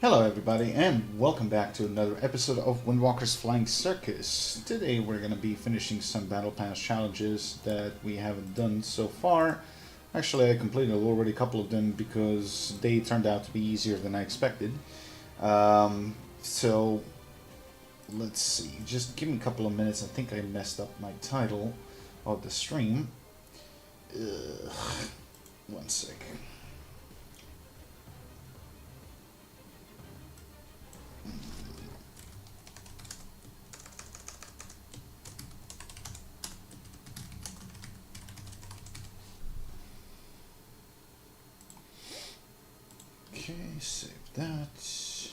Hello everybody and welcome back to another episode of Windwalker's Flying Circus. Today we're going to be finishing some Battle Pass challenges that we haven't done so far. Actually, I completed already a couple of them because they turned out to be easier than I expected. So let's see, just give me a couple of minutes. I think I messed up my title of the stream. One sec. Okay, save that.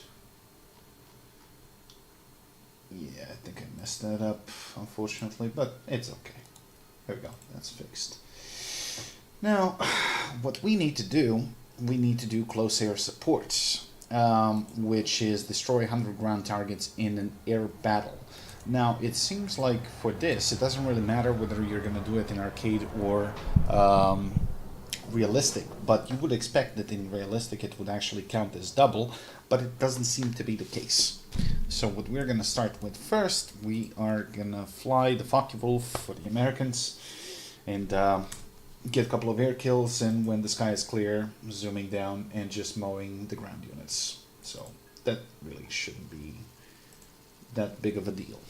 Yeah, I think I messed that up, unfortunately, but it's okay. There we go, that's fixed. Now, what we need to do close air support, which is destroy 100 ground targets in an air battle. Now, it seems like for this, it doesn't really matter whether you're going to do it in arcade or realistic, but you would expect that in realistic it would actually count as double, but it doesn't seem to be the case. So what we're going to start with first, we are going to fly the Focke-Wulf for the Americans and get a couple of air kills, and when the sky is clear, zooming down and just mowing the ground units. So that really shouldn't be that big of a deal.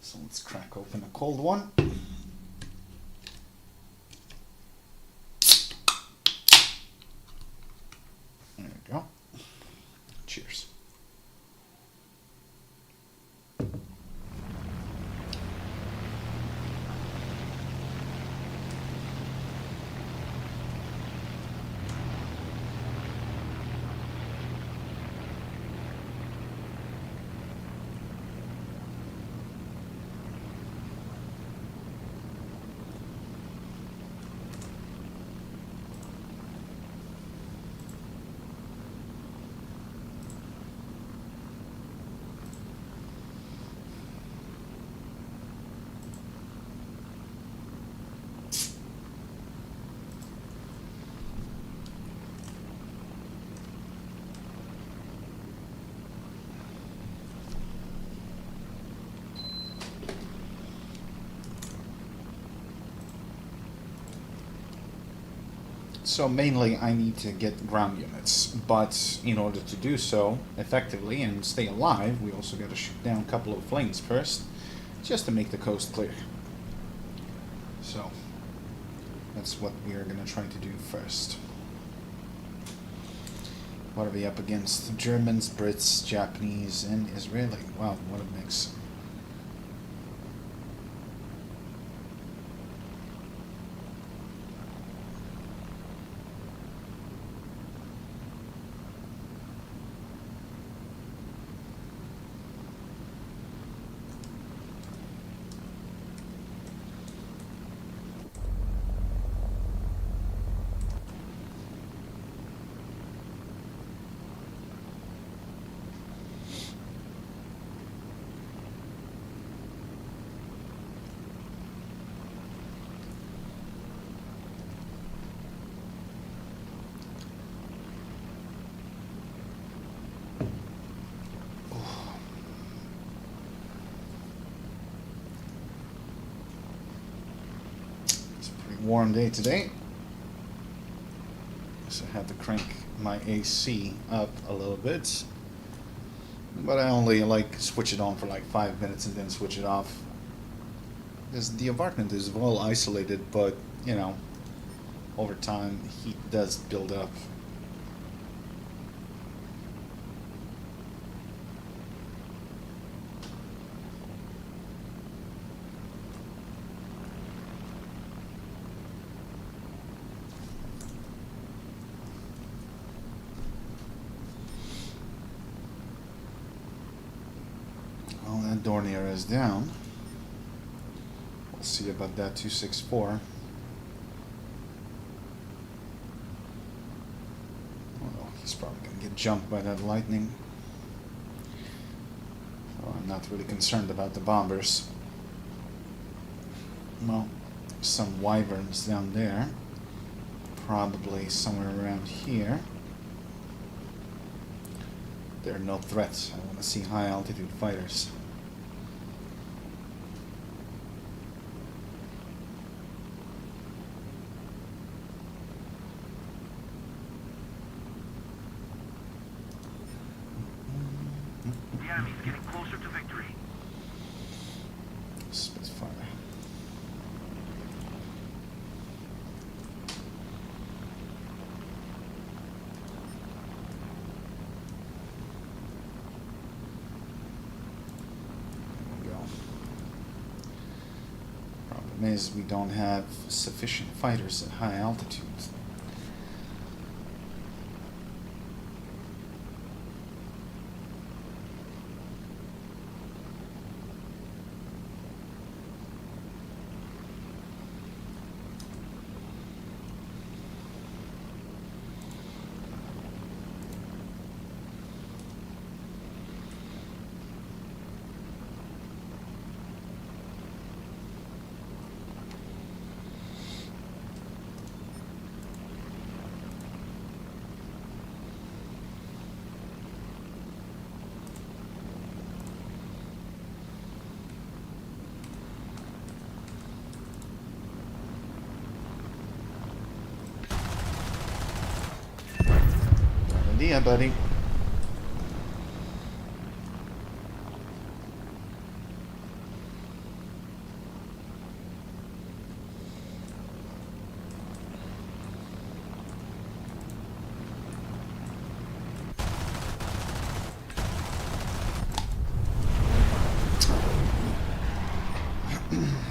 So let's crack open a cold one. There we go. Cheers. So mainly I need to get ground units, but in order to do so effectively and stay alive, we also got to shoot down a couple of planes first, just to make the coast clear. So that's what we are going to try to do first. What are we up against? Germans, Brits, Japanese, and Israeli. Wow, what a mix. Warm day today, so I had to crank my AC up a little bit, but I only switch it on for like 5 minutes and then switch it off, because the apartment is well isolated, but you know, over time heat does build up. Dornier is down. We'll see about that 264. Well, he's probably going to get jumped by that lightning. So I'm not really concerned about the bombers. Well, some wyverns down there. Probably somewhere around here. They're no threats. I want to see high altitude fighters. The enemy's getting closer to victory. Spitfire. There we go. Problem is we don't have sufficient fighters at high altitude. Idea, buddy.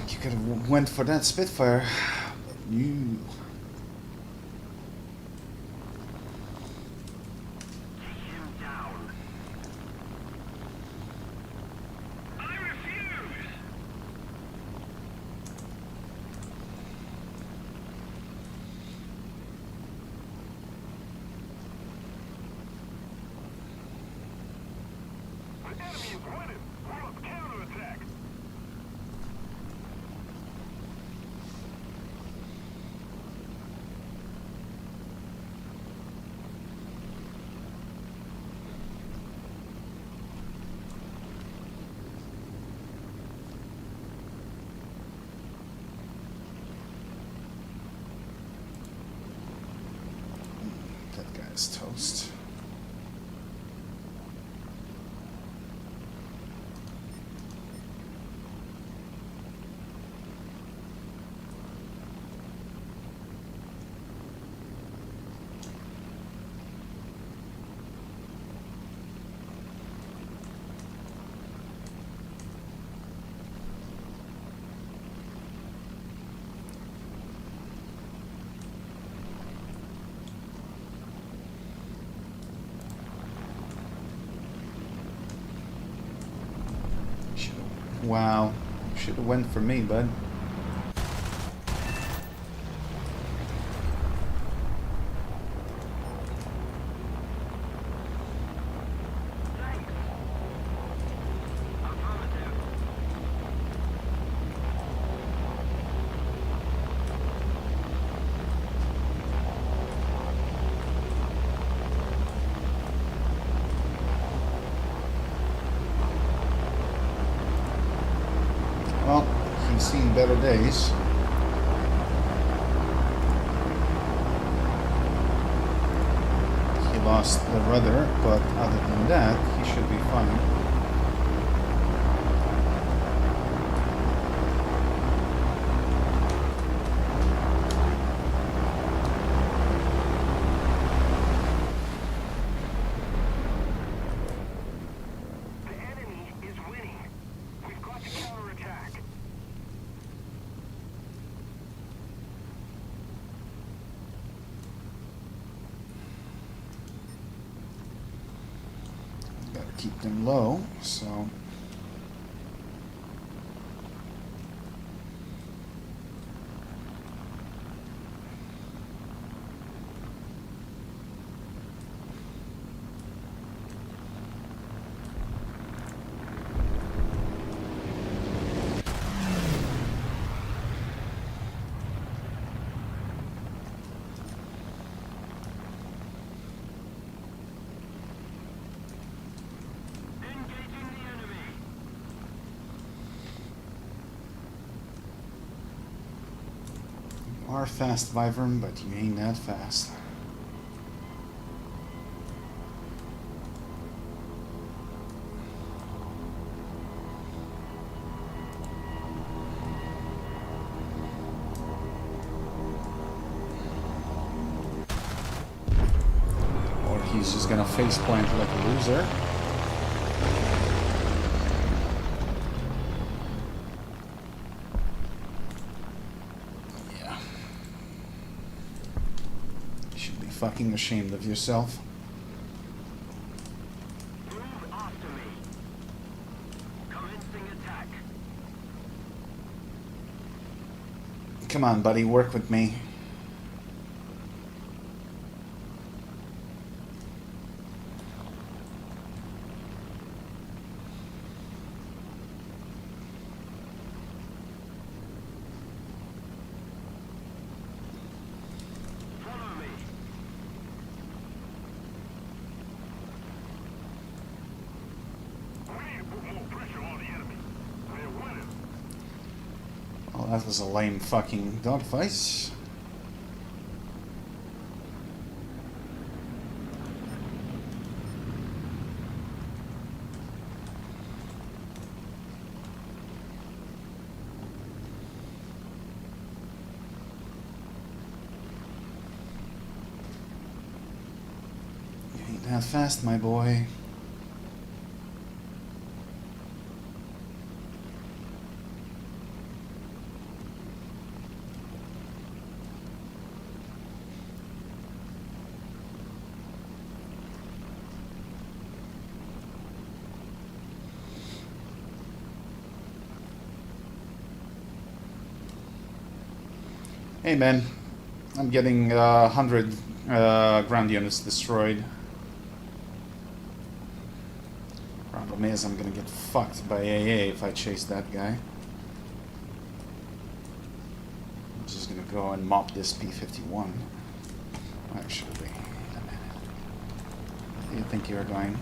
You could have went for that Spitfire. You. That guy's toast. Wow, should have went for me, bud. Well, he's seen better days. He lost the rudder, but other than that, he should be fine. Keep them low, so are fast, Wyvern, but you ain't that fast. Or he's just gonna face plant like a loser. Fucking ashamed of yourself. Move after me. Commencing attack. Come on, buddy, work with me. Well, that was a lame fucking dogfight. You ain't that fast, my boy. Hey man, I'm getting 100 ground units destroyed. Problem is I'm gonna get fucked by AA if I chase that guy. I'm just gonna go and mop this P-51. Actually, wait a minute. Where do you think you're going?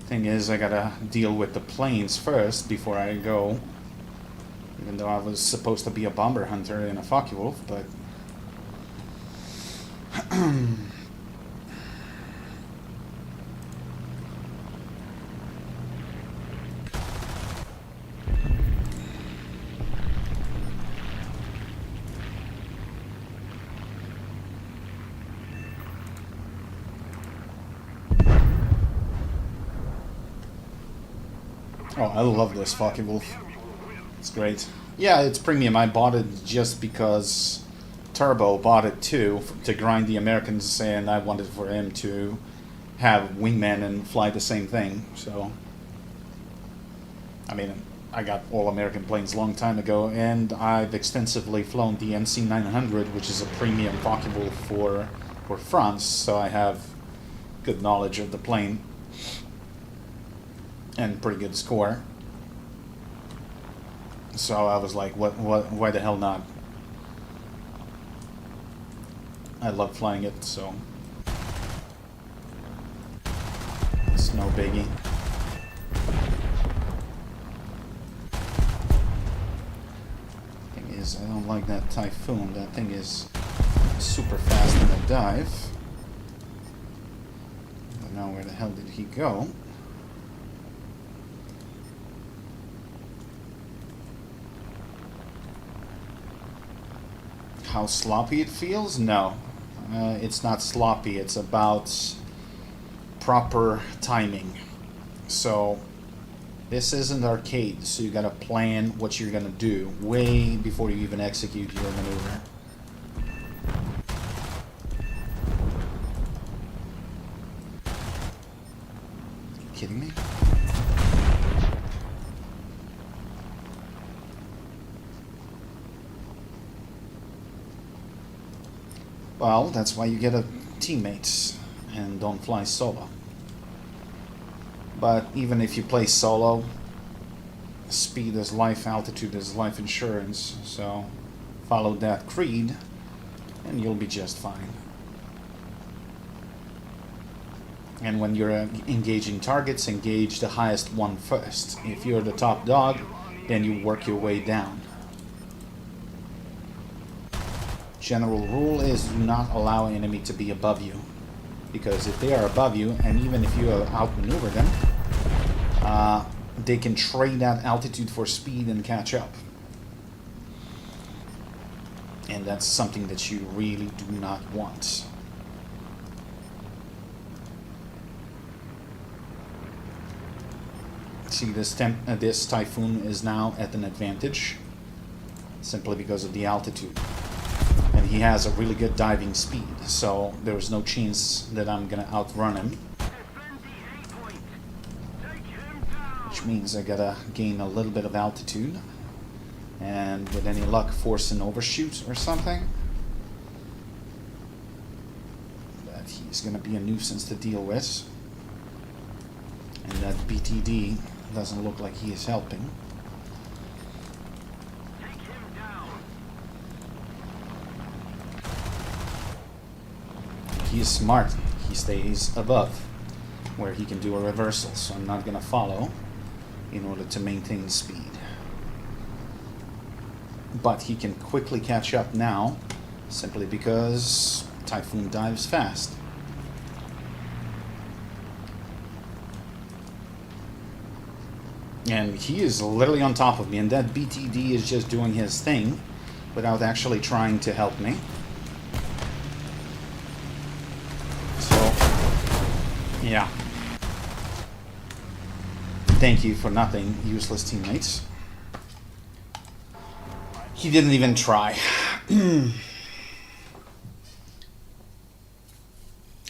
Thing is, I gotta deal with the planes first before I go. Even though I was supposed to be a bomber hunter in a Focke-Wulf, but oh, I love this Focke-Wulf. It's great. Yeah, it's premium. I bought it just because Turbo bought it too, to grind the Americans, and I wanted for him to have wingman and fly the same thing. So, I mean, I got all American planes a long time ago, and I've extensively flown the MC-900, which is a premium Focke-Wulf for France, so I have good knowledge of the plane. And pretty good score. So I was like, why the hell not? I love flying it, so it's no biggie. Thing is, I don't like that Typhoon. That thing is super fast in a dive. I don't know where the hell did he go. How sloppy it feels? No. It's not sloppy. It's about proper timing. So, this isn't arcade, so you gotta plan what you're gonna do way before you even execute your maneuver. Are you kidding me? Well, that's why you get a teammates and don't fly solo. But even if you play solo, speed is life, altitude is life insurance, so follow that creed and you'll be just fine. And when you're engaging targets, engage the highest one first. If you're the top dog, then you work your way down. General rule is do not allow an enemy to be above you. Because if they are above you, and even if you outmaneuver them, they can trade that altitude for speed and catch up. And that's something that you really do not want. See, this Typhoon is now at an advantage simply because of the altitude. And he has a really good diving speed, so there's no chance that I'm gonna outrun him. Which means I gotta gain a little bit of altitude. And with any luck, force an overshoot or something. But he's gonna be a nuisance to deal with. And that BTD doesn't look like he is helping. He is smart. He stays above where he can do a reversal, so I'm not gonna follow in order to maintain speed. But he can quickly catch up now simply because Typhoon dives fast. And he is literally on top of me, and that BTD is just doing his thing without actually trying to help me. So, yeah. Thank you for nothing, useless teammates. He didn't even try. And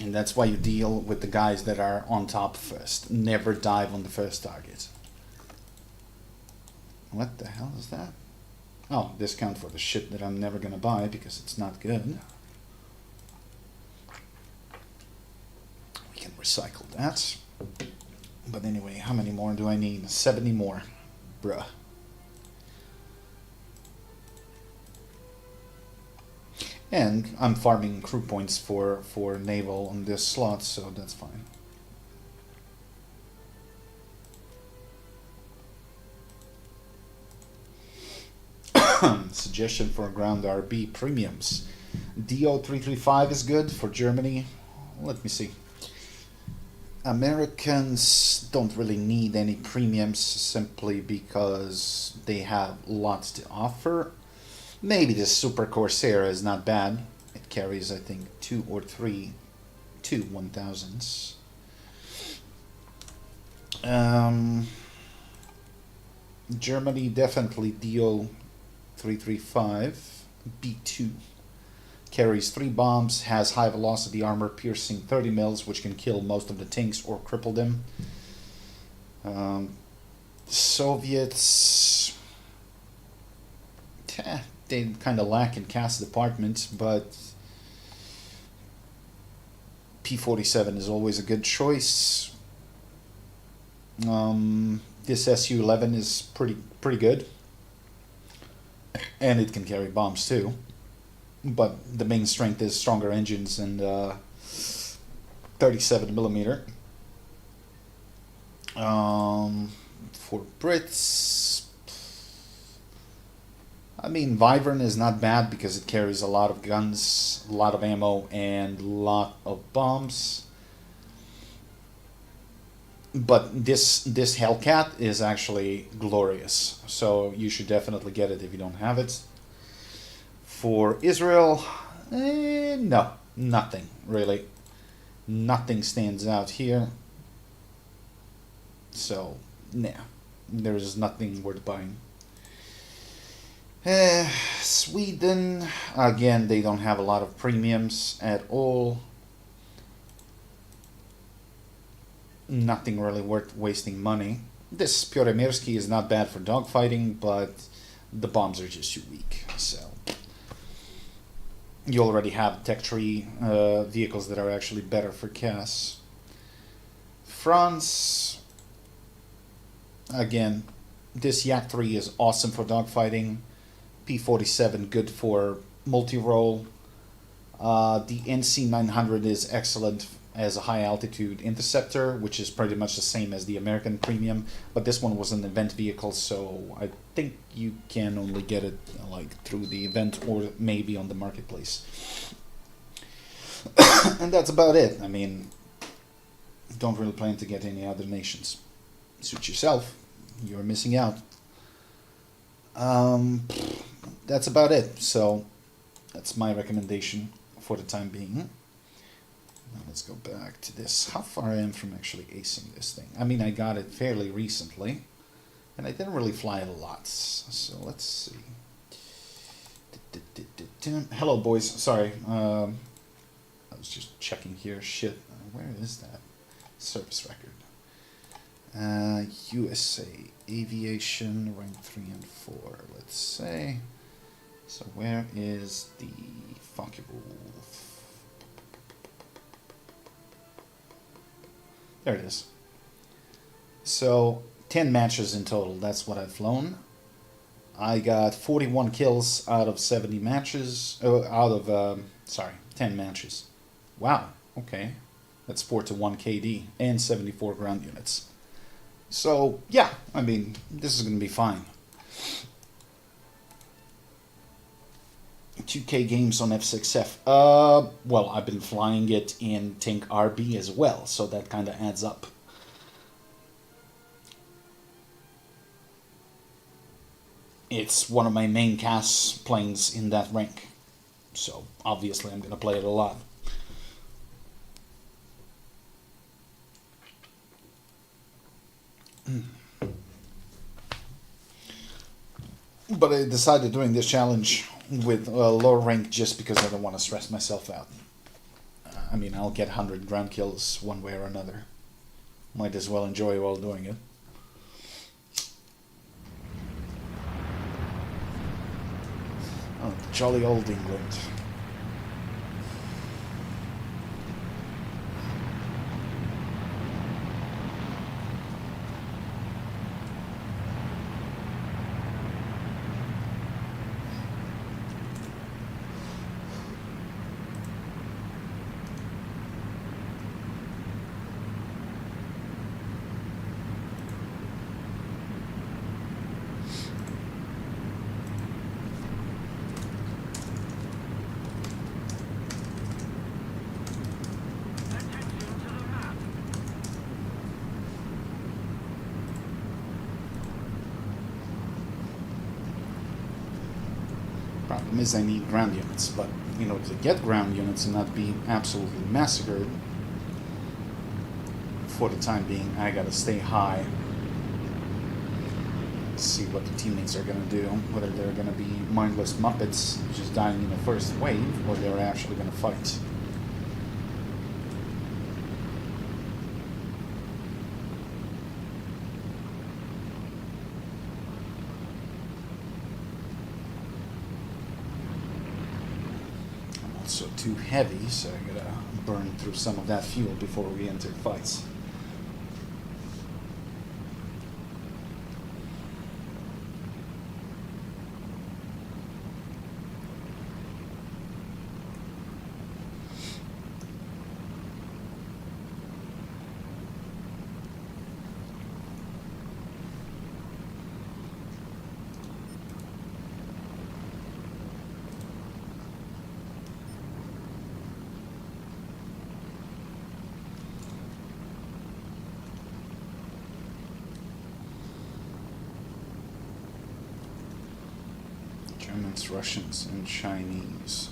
that's why you deal with the guys that are on top first. Never dive on the first target. What the hell is that? Oh, discount for the shit that I'm never gonna buy because it's not good. We can recycle that. But anyway, how many more do I need? 70 more. Bruh. And I'm farming crew points for naval on this slot, so that's fine. Suggestion for ground RB premiums. DO335 is good for Germany. Let me see. Americans don't really need any premiums simply because they have lots to offer. Maybe the Super Corsair is not bad. It carries, I think, 2 or 3 2 1000s. Germany definitely DO335 B2 carries 3 bombs, has high velocity armor piercing 30 mils, which can kill most of the tanks or cripple them. Soviets, they kind of lack in cast department, but P-47 is always a good choice. This Su-11 is pretty good, and it can carry bombs too. But the main strength is stronger engines and 37 millimeter. For Brits, I mean, Wyvern is not bad because it carries a lot of guns, a lot of ammo, and a lot of bombs. But this Hellcat is actually glorious, so you should definitely get it if you don't have it. For Israel, no, nothing really. Nothing stands out here. So, nah, there's nothing worth buying. Sweden, again, they don't have a lot of premiums at all. Nothing really worth wasting money. This Pioremirski is not bad for dogfighting, but the bombs are just too weak. So you already have Tech Tree vehicles that are actually better for CAS. France, again, this Yak 3 is awesome for dogfighting. P-47 good for multi-role. The NC900 is excellent as a high altitude interceptor, which is pretty much the same as the American Premium, but this one was an event vehicle, so I think you can only get it like through the event or maybe on the marketplace. And that's about it. I mean, don't really plan to get any other nations. Suit yourself. You're missing out. That's about it. So that's my recommendation for the time being. Now let's go back to this. How far I am from actually acing this thing. I mean, I got it fairly recently, and I didn't really fly it a lot. So let's see. Hello, boys. Sorry. I was just checking here. Shit. Where is that? Service record. USA Aviation, rank 3 and 4. Let's say. So where is the fuckable? There it is. So 10 matches in total. That's what I've flown. I got 41 kills out of 70 matches. 10 matches. Wow. Okay. That's 4 to 1 KD and 74 ground units. So yeah, I mean, this is going to be fine. 2K games on F6F. Well, I've been flying it in Tank RB as well, so that kind of adds up. It's one of my main CAS planes in that rank, so obviously I'm going to play it a lot. But I decided doing this challenge with a lower rank just because I don't want to stress myself out. I mean, I'll get 100 ground kills one way or another. Might as well enjoy while doing it. Oh, jolly old England. Problem is I need ground units, but in order to get ground units and not be absolutely massacred, for the time being, I gotta stay high. See what the teammates are gonna do, whether they're gonna be mindless muppets just dying in the first wave, or they're actually gonna fight. So too heavy, so I gotta burn through some of that fuel before we enter fights. Germans, Russians, and Chinese.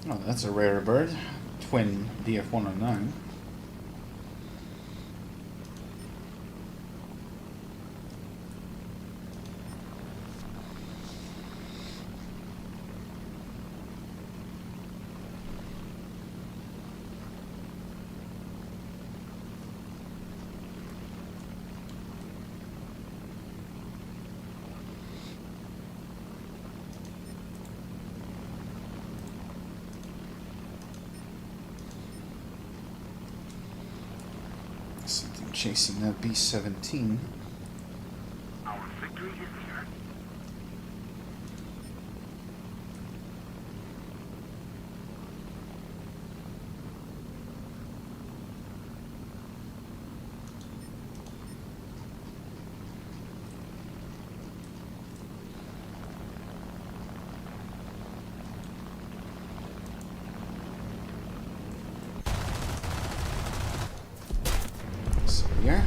Oh, that's a rare bird. Twin DF-109. chasing that B-17. Our victory is near. So here.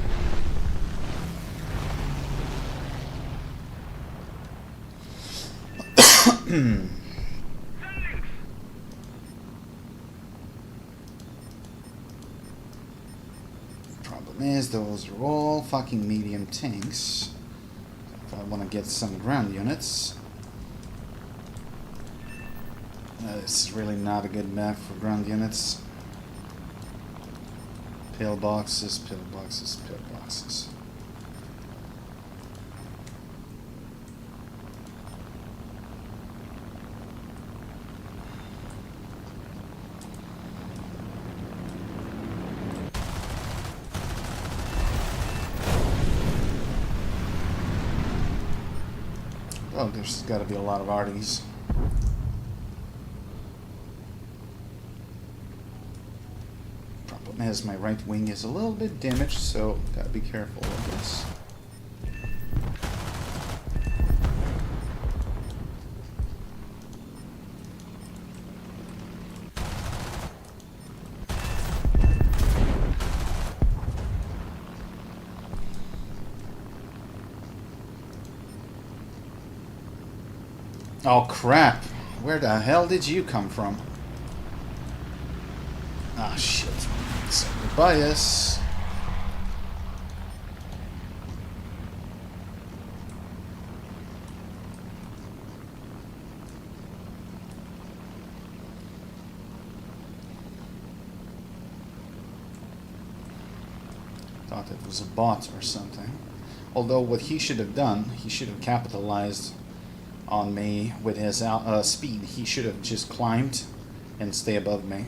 Problem is, those are all fucking medium tanks. If I want to get some ground units, this is really not a good map for ground units. Pillboxes, pillboxes, pillboxes. Oh, there's got to be a lot of arties. Problem is, my right wing is a little bit damaged, so gotta be careful of this. Oh crap! Where the hell did you come from? Ah shit. So bias. Thought it was a bot or something. Although what he should have done, he should have capitalized on me with his speed. He should have just climbed and stay above me.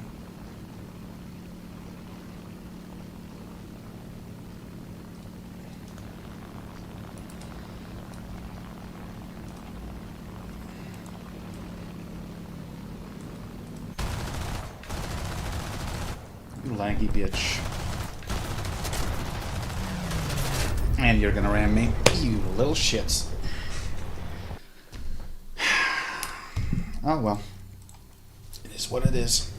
You laggy bitch. And you're gonna ram me, you little shits. Oh well, it is what it is.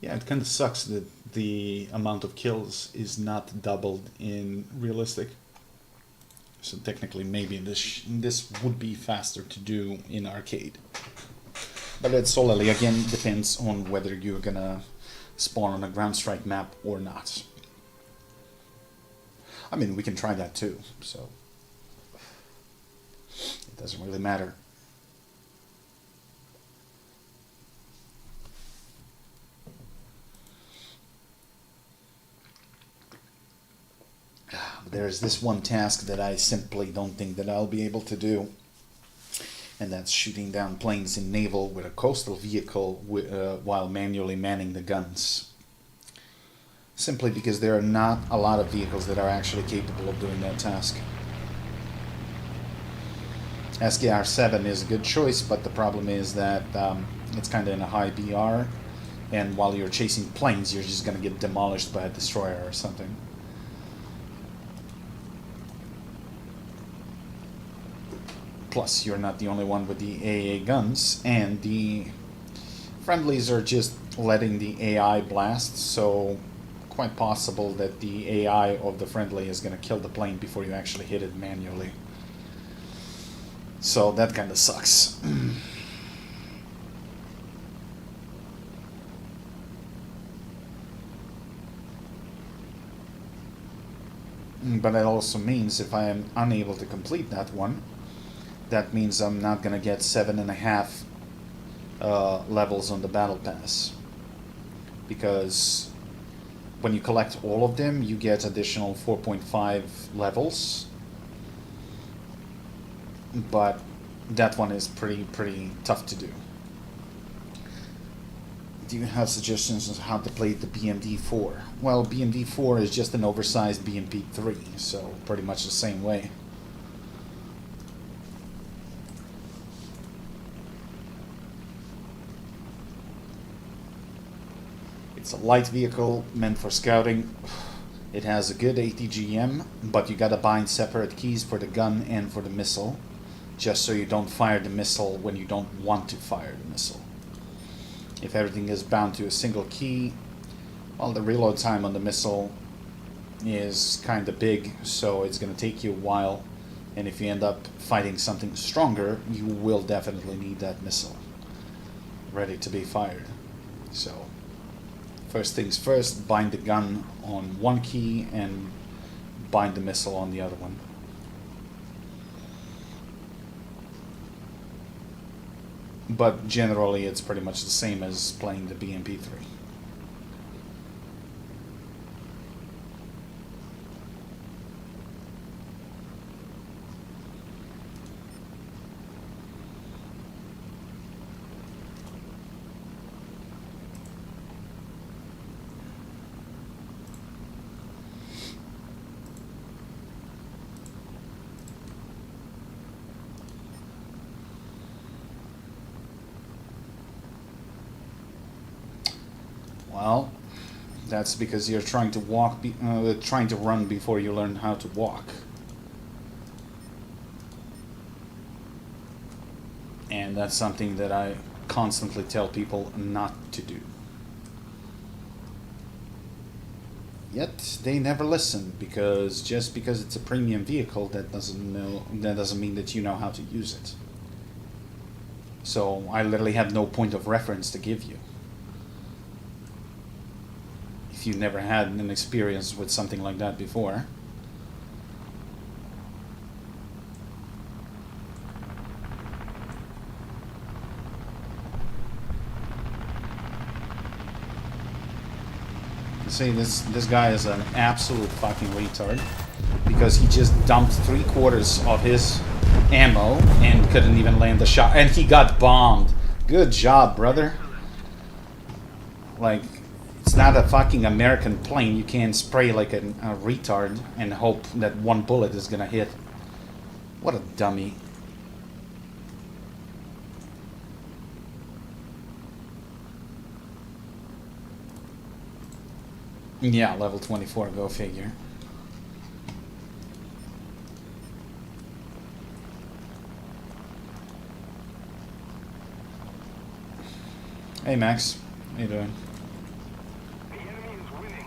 Yeah, it kind of sucks that the amount of kills is not doubled in realistic. So technically, maybe this would be faster to do in arcade. But it solely, again, depends on whether you're gonna spawn on a ground strike map or not. I mean, we can try that too, so it doesn't really matter. There's this one task that I simply don't think that I'll be able to do. And that's shooting down planes in naval with a coastal vehicle while manually manning the guns. Simply because there are not a lot of vehicles that are actually capable of doing that task. SKR-7 is a good choice, but the problem is that it's kind of in a high BR, and while you're chasing planes, you're just going to get demolished by a destroyer or something. Plus, you're not the only one with the AA guns, and the friendlies are just letting the AI blast, so quite possible that the AI of the friendly is going to kill the plane before you actually hit it manually. So that kind of sucks. But it also means if I am unable to complete that one, that means I'm not going to get 7.5 levels on the battle pass, because when you collect all of them, you get additional 4.5 levels. But that one is pretty tough to do. Do you have suggestions on how to play the BMD4? Well, BMD4 is just an oversized BMP3, so pretty much the same way. It's a light vehicle meant for scouting. It has a good ATGM, but you gotta bind separate keys for the gun and for the missile, just so you don't fire the missile when you don't want to fire the missile. If everything is bound to a single key, well, the reload time on the missile is kind of big, so it's going to take you a while, and if you end up fighting something stronger, you will definitely need that missile ready to be fired. So, first things first, bind the gun on one key and bind the missile on the other one. But generally it's pretty much the same as playing the BMP3. Well, that's because you're trying to trying to run before you learn how to walk. And that's something that I constantly tell people not to do. Yet they never listen, because just because it's a premium vehicle, that doesn't mean that you know how to use it. So I literally have no point of reference to give you. If you've never had an experience with something like that before. You see, this guy is an absolute fucking retard, because he just dumped 3/4 of his ammo and couldn't even land the shot, and he got bombed. Good job, brother. Like, it's not a fucking American plane. You can't spray like a retard and hope that one bullet is gonna hit. What a dummy. Yeah, level 24, go figure. Hey Max, how you doing? The enemy is winning.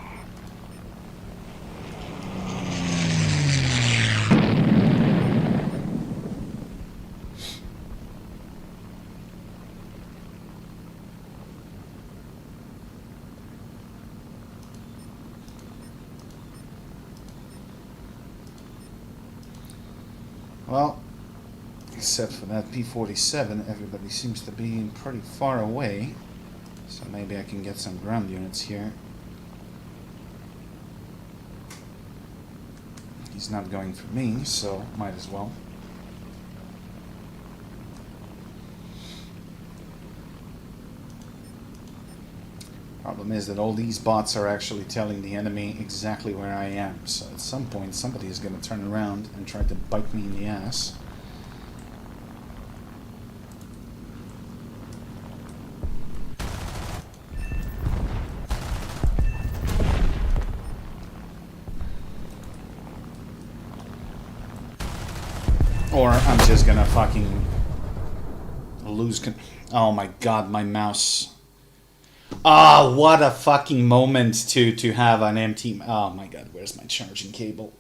Well, except for that P-47, everybody seems to be pretty far away. So maybe I can get some ground units here. He's not going for me, so might as well. Problem is that all these bots are actually telling the enemy exactly where I am, so at some point somebody is going to turn around and try to bite me in the ass. Or I'm just gonna fucking lose oh my god, my mouse. Ah, what a fucking moment to have an empty... Oh my god, where's my charging cable?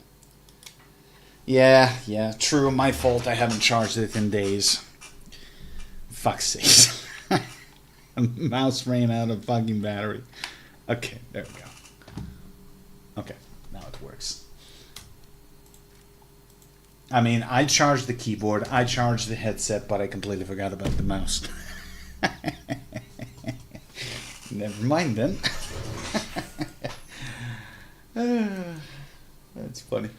Yeah, true, my fault, I haven't charged it in days. Fuck's sake. Mouse ran out of fucking battery. Okay, there we go. Okay, now it works. I mean, I charged the keyboard, I charged the headset, but I completely forgot about the mouse. Never mind then. That's funny.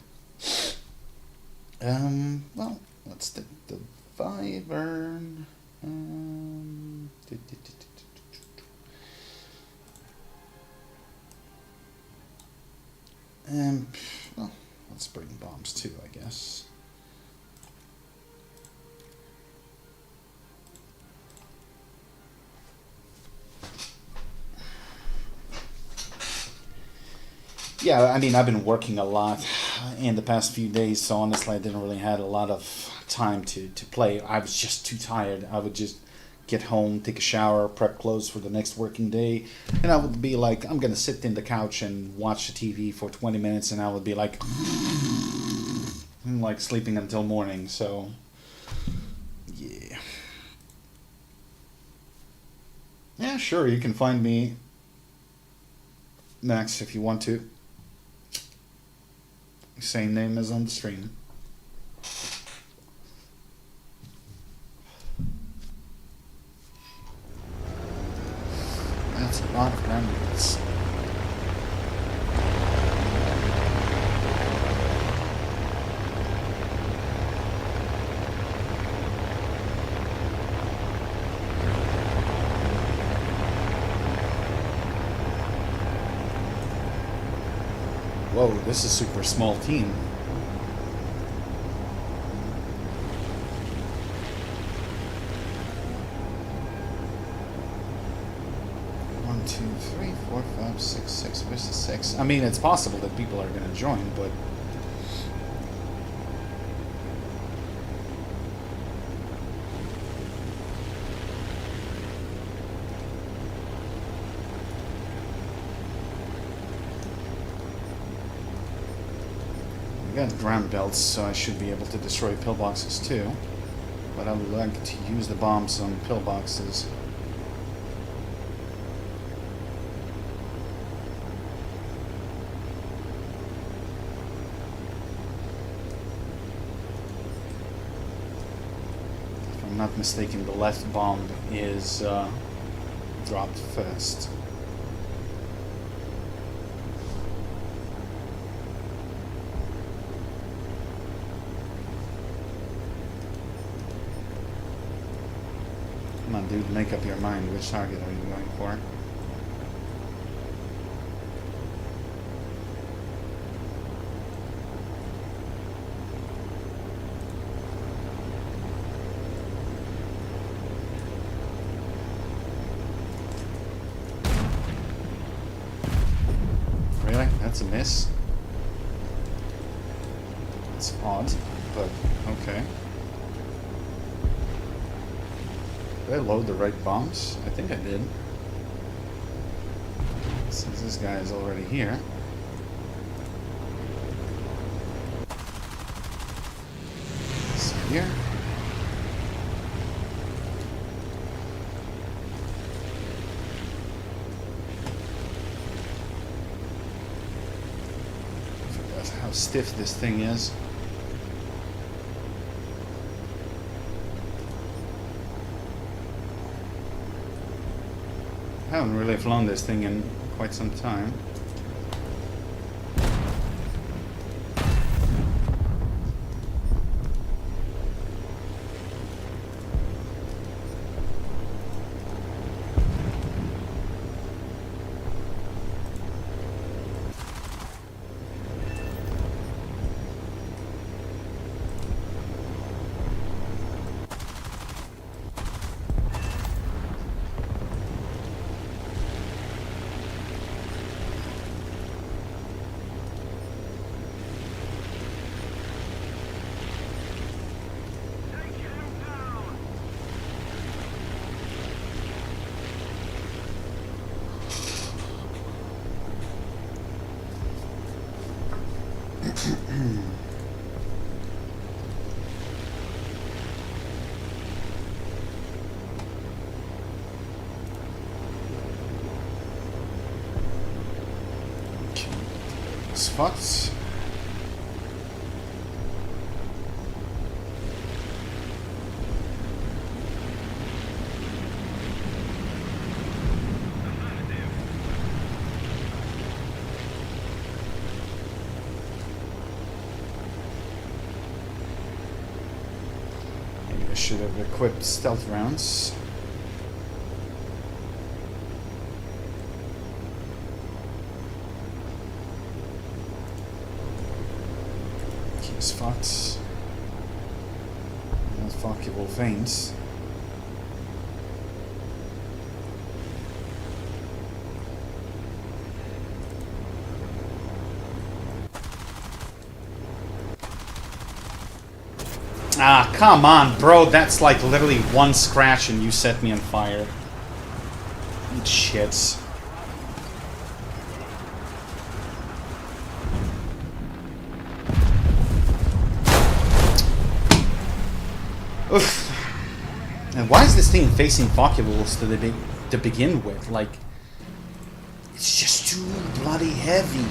Well, let's take the Wyvern. Well, let's bring bombs too, I guess. Yeah, I mean, I've been working a lot in the past few days, so honestly, I didn't really had a lot of time to play. I was just too tired. I would just get home, take a shower, prep clothes for the next working day, and I would be like, I'm gonna sit in the couch and watch the TV for 20 minutes, and I would be like, sleeping until morning. So, yeah. Yeah, sure, you can find me, Max, if you want to. Same name as on the stream. That's a lot of granules. Whoa, this is a super small team. One, two, three, four, five, six, six. Where's the six? I mean, it's possible that people are going to join, but I got ground belts, so I should be able to destroy pillboxes too. But I would like to use the bombs on pillboxes. If I'm not mistaken, the left bomb is dropped first. Come on, dude, make up your mind. Which target are you going for? Really? That's a miss? It's odd, but okay. Did I load the right bombs? I think I did. Since this guy is already here. So here. I forgot how stiff this thing is. I haven't really flown this thing in quite some time. Spots. should have equipped stealth rounds. Keys fucked. Not fuckable veins. Ah, come on, bro. That's like literally one scratch and you set me on fire. Eat shits. Oof. And why is this thing facing Vocules to begin with? Like, it's just too bloody heavy.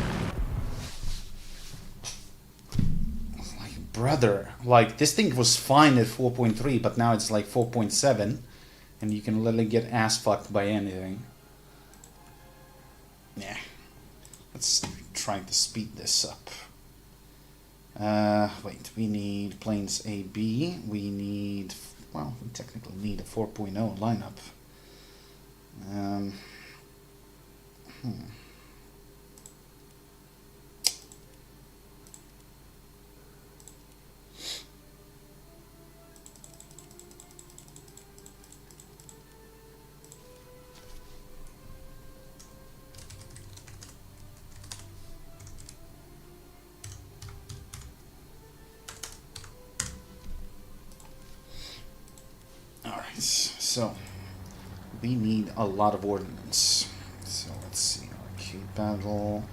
Brother, like, this thing was fine at 4.3, but now it's like 4.7, and you can literally get ass fucked by anything. Yeah. Let's try to speed this up. Wait, we need planes A, B. We need, well, we technically need a 4.0 lineup. So, we need a lot of ordnance. So, let's see. Arcade battle.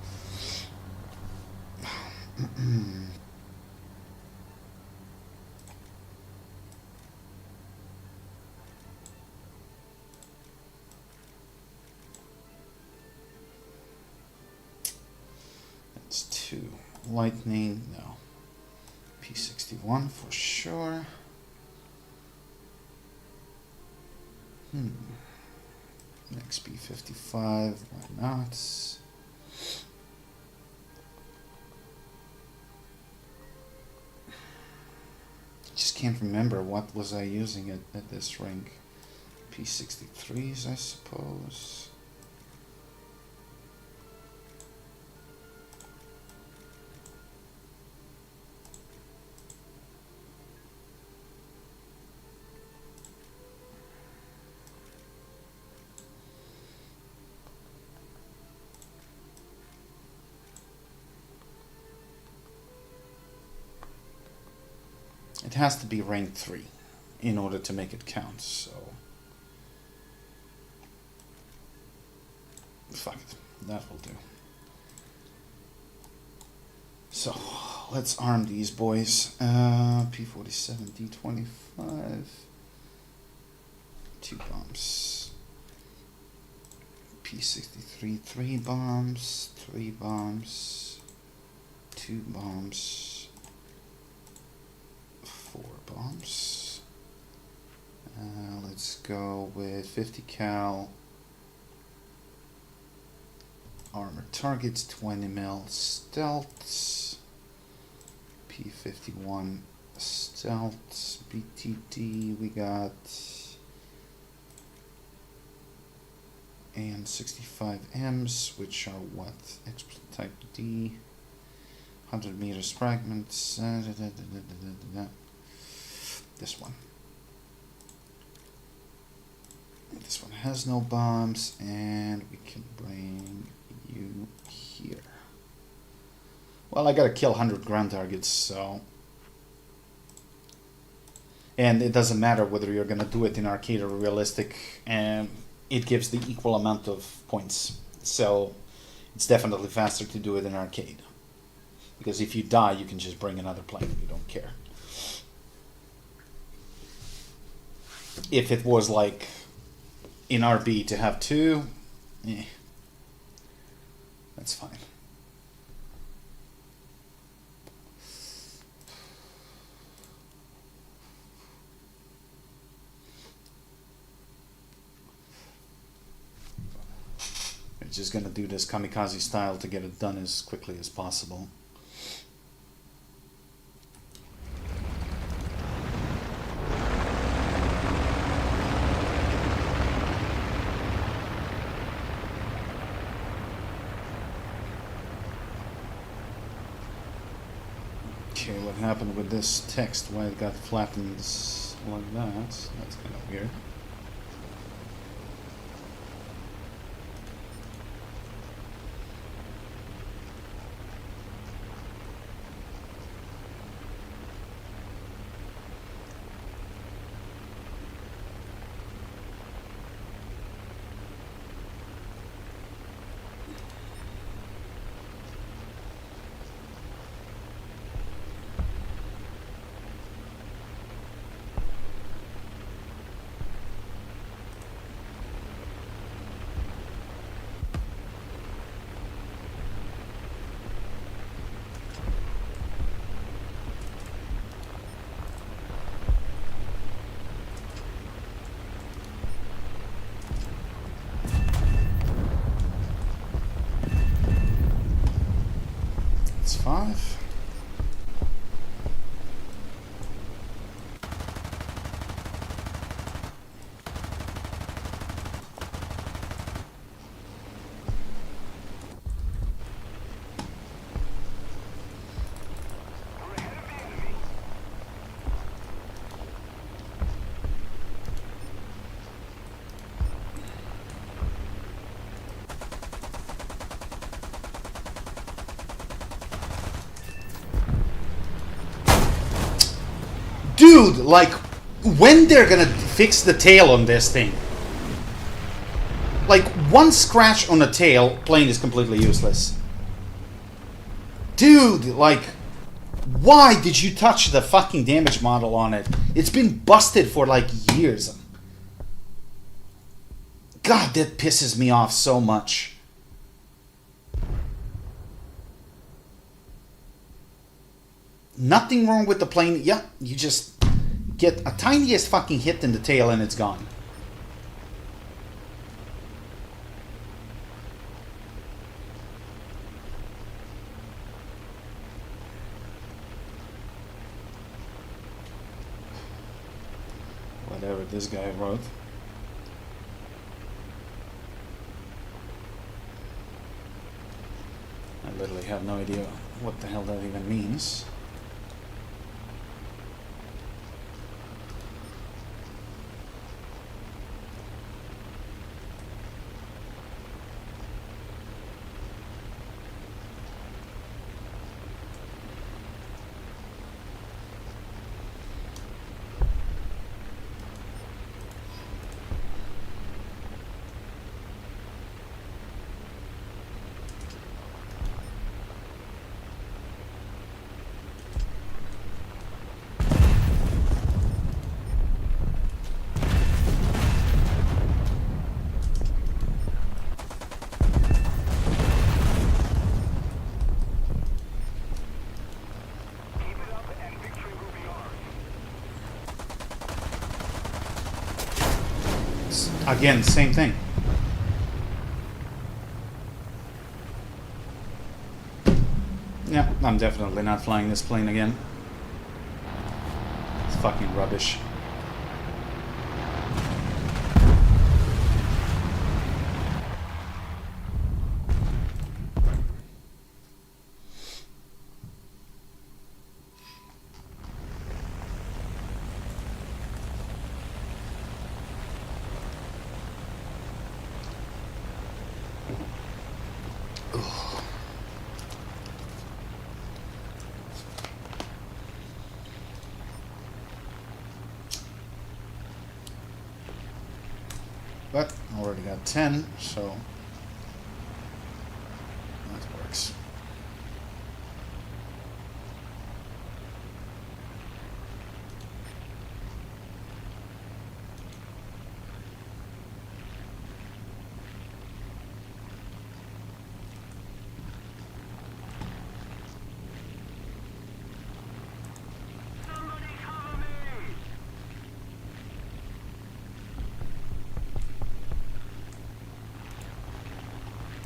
That's 2. Lightning, no. P61 for sure. XP55, why not? Just can't remember what was I using at this rank. P63s, I suppose. It has to be rank 3 in order to make it count, so... Fuck it, that will do. So, let's arm these boys. P47, D25. 2 bombs. P63, 3 bombs. 3 bombs. 2 bombs. 4 bombs. Let's go with 50 cal. Armor targets, 20 mil stealth. P51 stealth. BTD we got. And 65Ms, which are what? Type D. 100 meters fragments. This one. This one has no bombs, and we can bring you here. Well, I gotta kill 100 ground targets, so... And it doesn't matter whether you're gonna do it in arcade or realistic, and it gives the equal amount of points. So, it's definitely faster to do it in arcade. Because if you die, you can just bring another plane, you don't care. If it was like in RB to have 2, that's fine. We're just gonna do this kamikaze style to get it done as quickly as possible. Okay, what happened with this text? Why it got flattened like that? That's kind of weird. It's 5. Dude, like, when they're gonna fix the tail on this thing? Like, one scratch on the tail, plane is completely useless. Dude, like, why did you touch the fucking damage model on it? It's been busted for, like, years. God, that pisses me off so much. Nothing wrong with the plane. Yeah, you just get a tiniest fucking hit in the tail and it's gone. Whatever this guy wrote. I literally have no idea what the hell that even means. Again, same thing. Yeah, I'm definitely not flying this plane again. It's fucking rubbish. But I already got 10, so that works.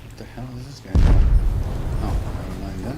What the hell is this guy doing? Oh, never mind that.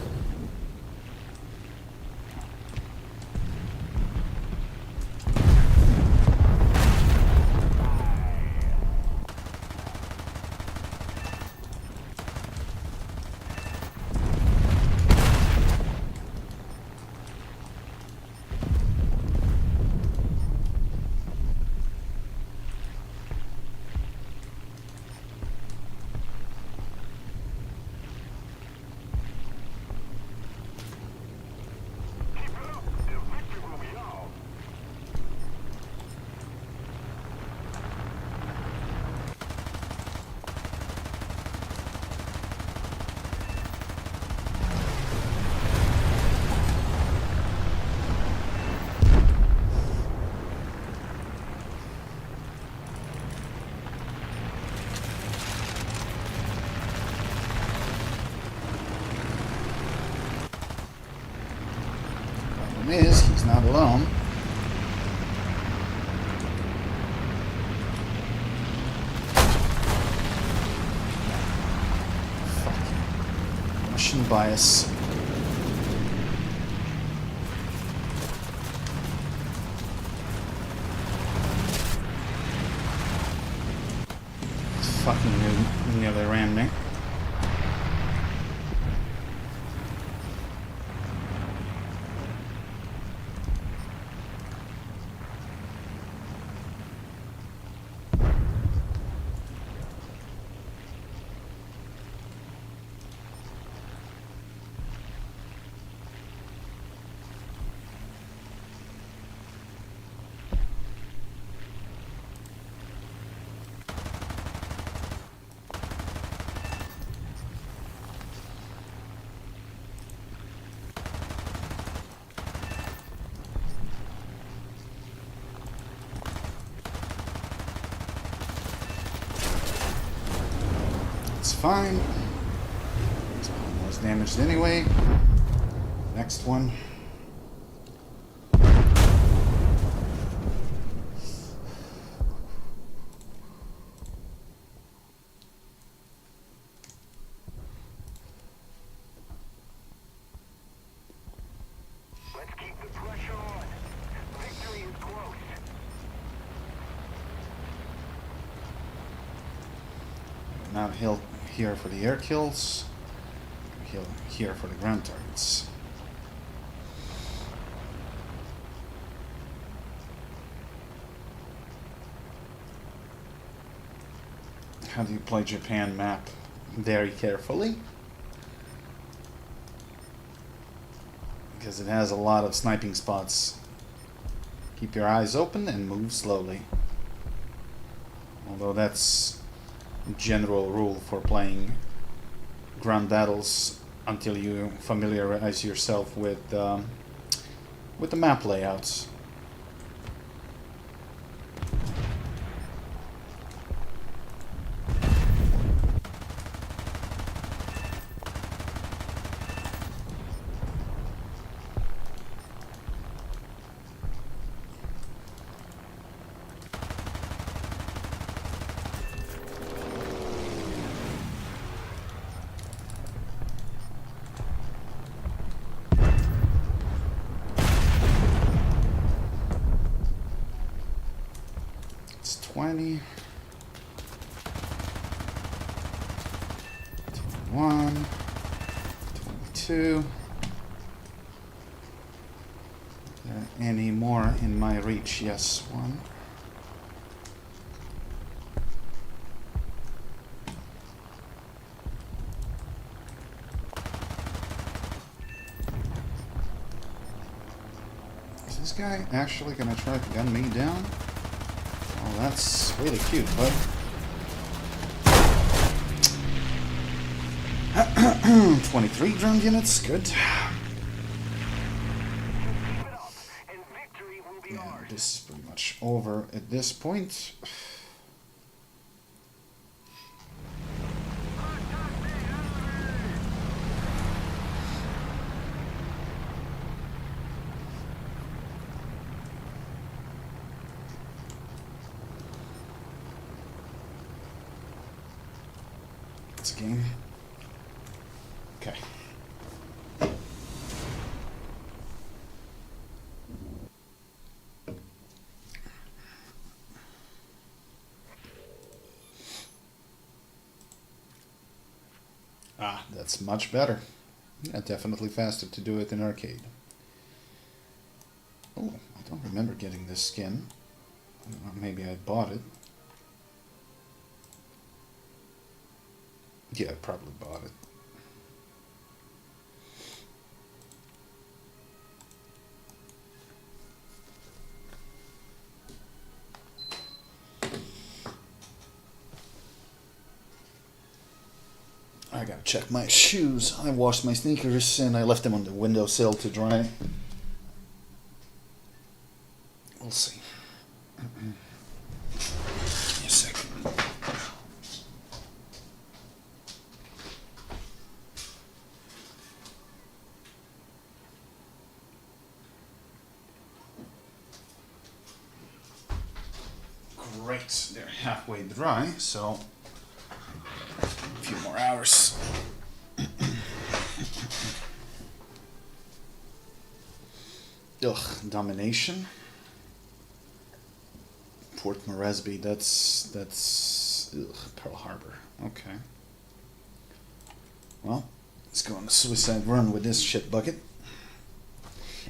is, he's not alone. Fucking Russian bias. Fucking nearly ran me. It's fine. It's almost damaged anyway. Next one. Let's keep the pressure on. Victory is close. Now he'll here for the air kills. He'll here for the ground targets. How do you play Japan map? Very carefully. Because it has a lot of sniping spots. Keep your eyes open and move slowly. Although that's a general rule for playing ground battles until you familiarize yourself with the map layouts. It's 20. 21. 22. Are there any more in my reach? Yes, one. Is this guy actually gonna try to gun me down? Oh, that's really cute, bud. 23 drone units, good. Keep it up, and victory will be Yeah, ours. this is pretty much over at this point. It's a game. Okay. Ah, that's much better. Yeah, definitely faster to do it in arcade. Oh, I don't remember getting this skin. I don't know, maybe I bought it. Yeah, I probably bought it. I gotta check my shoes. I washed my sneakers and I left them on the windowsill to dry. We'll see. Give me a second. halfway dry, so a few more hours. Ugh, domination. Port Moresby, that's Pearl Harbor. Okay. Well, let's go on a suicide run with this shit bucket.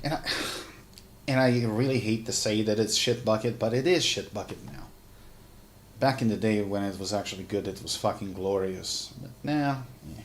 And I really hate to say that it's shit bucket, but it is shit bucket now. Back in the day when it was actually good, it was fucking glorious. But now, yeah.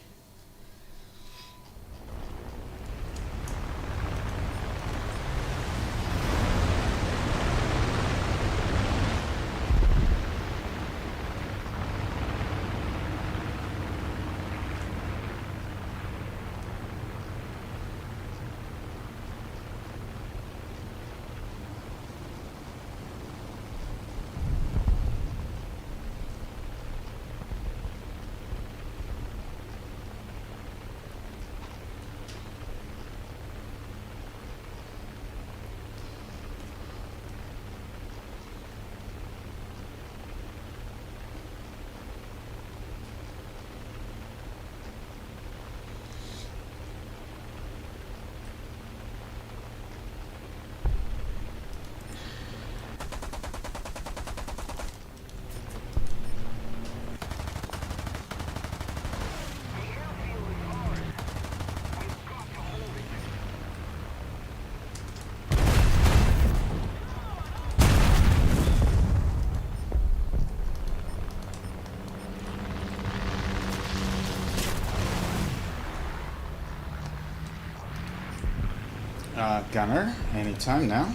Gunner, anytime now.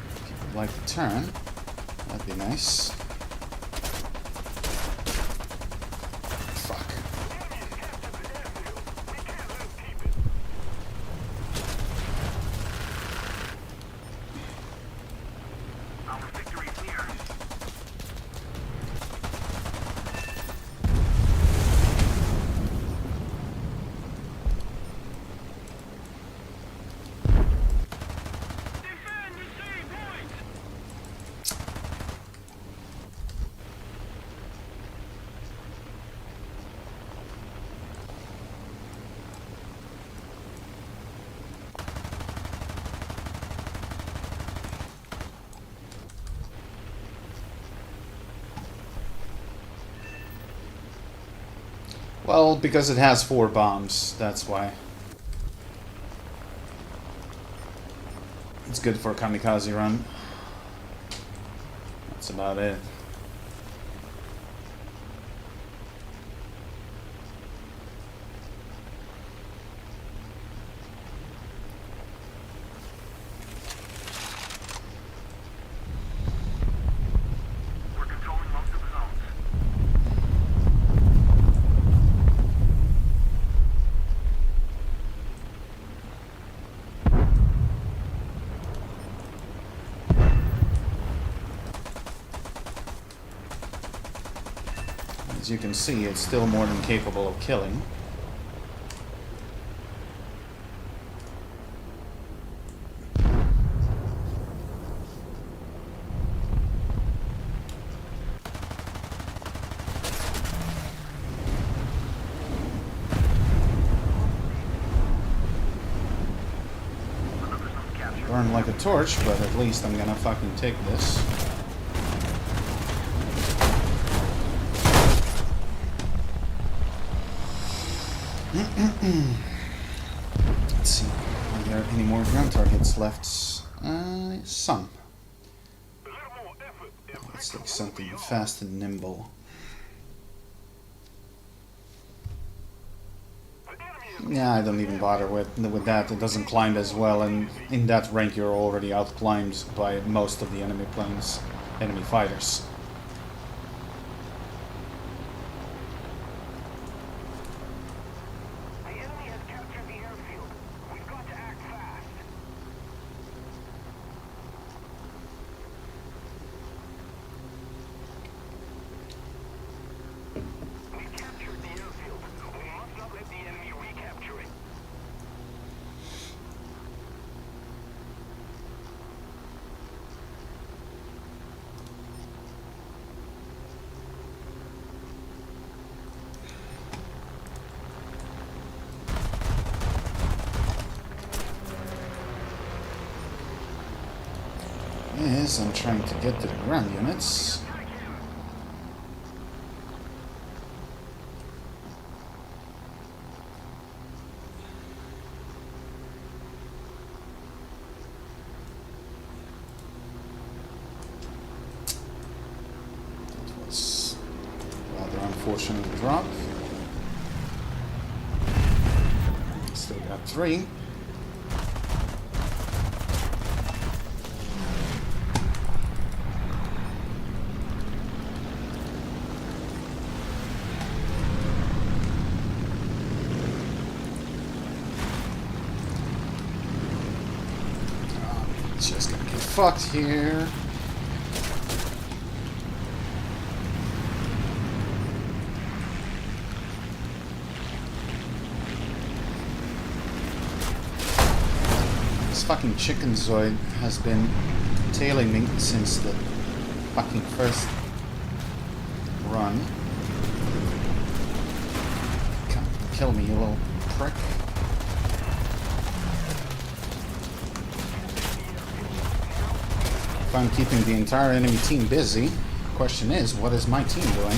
If you would like to turn, that'd be nice. Fuck. Our victory is near. Well, because it has 4 bombs, that's why. It's good for a kamikaze run. That's about it. We're controlling most of the zones. As you can see, it's still more than capable of killing. Another zone captured. Burn like a torch, but at least I'm gonna fucking take this. Let's see. Are there any more ground targets left? Some. A little more effort. Let's take something fast and nimble. Yeah, I don't even bother with that. It doesn't climb as well, and in that rank you're already outclimbed by most of the enemy planes, enemy fighters. The enemy has captured the airfield. We've got to act fast. We've captured the airfield. We must not let the enemy recapture it. is, I'm trying to get to the ground units. That was a rather unfortunate drop. Still got 3. Just gonna get fucked here. This fucking chicken zoid has been tailing me since the fucking first run. Come kill me, you little prick. If I'm keeping the entire enemy team busy, the question is, what is my team doing?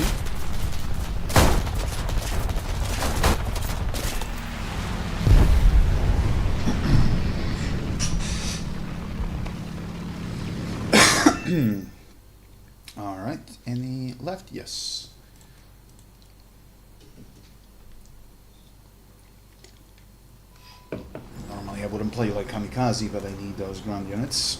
Alright, any left? Yes. Normally I wouldn't play like Kamikaze, but I need those ground units.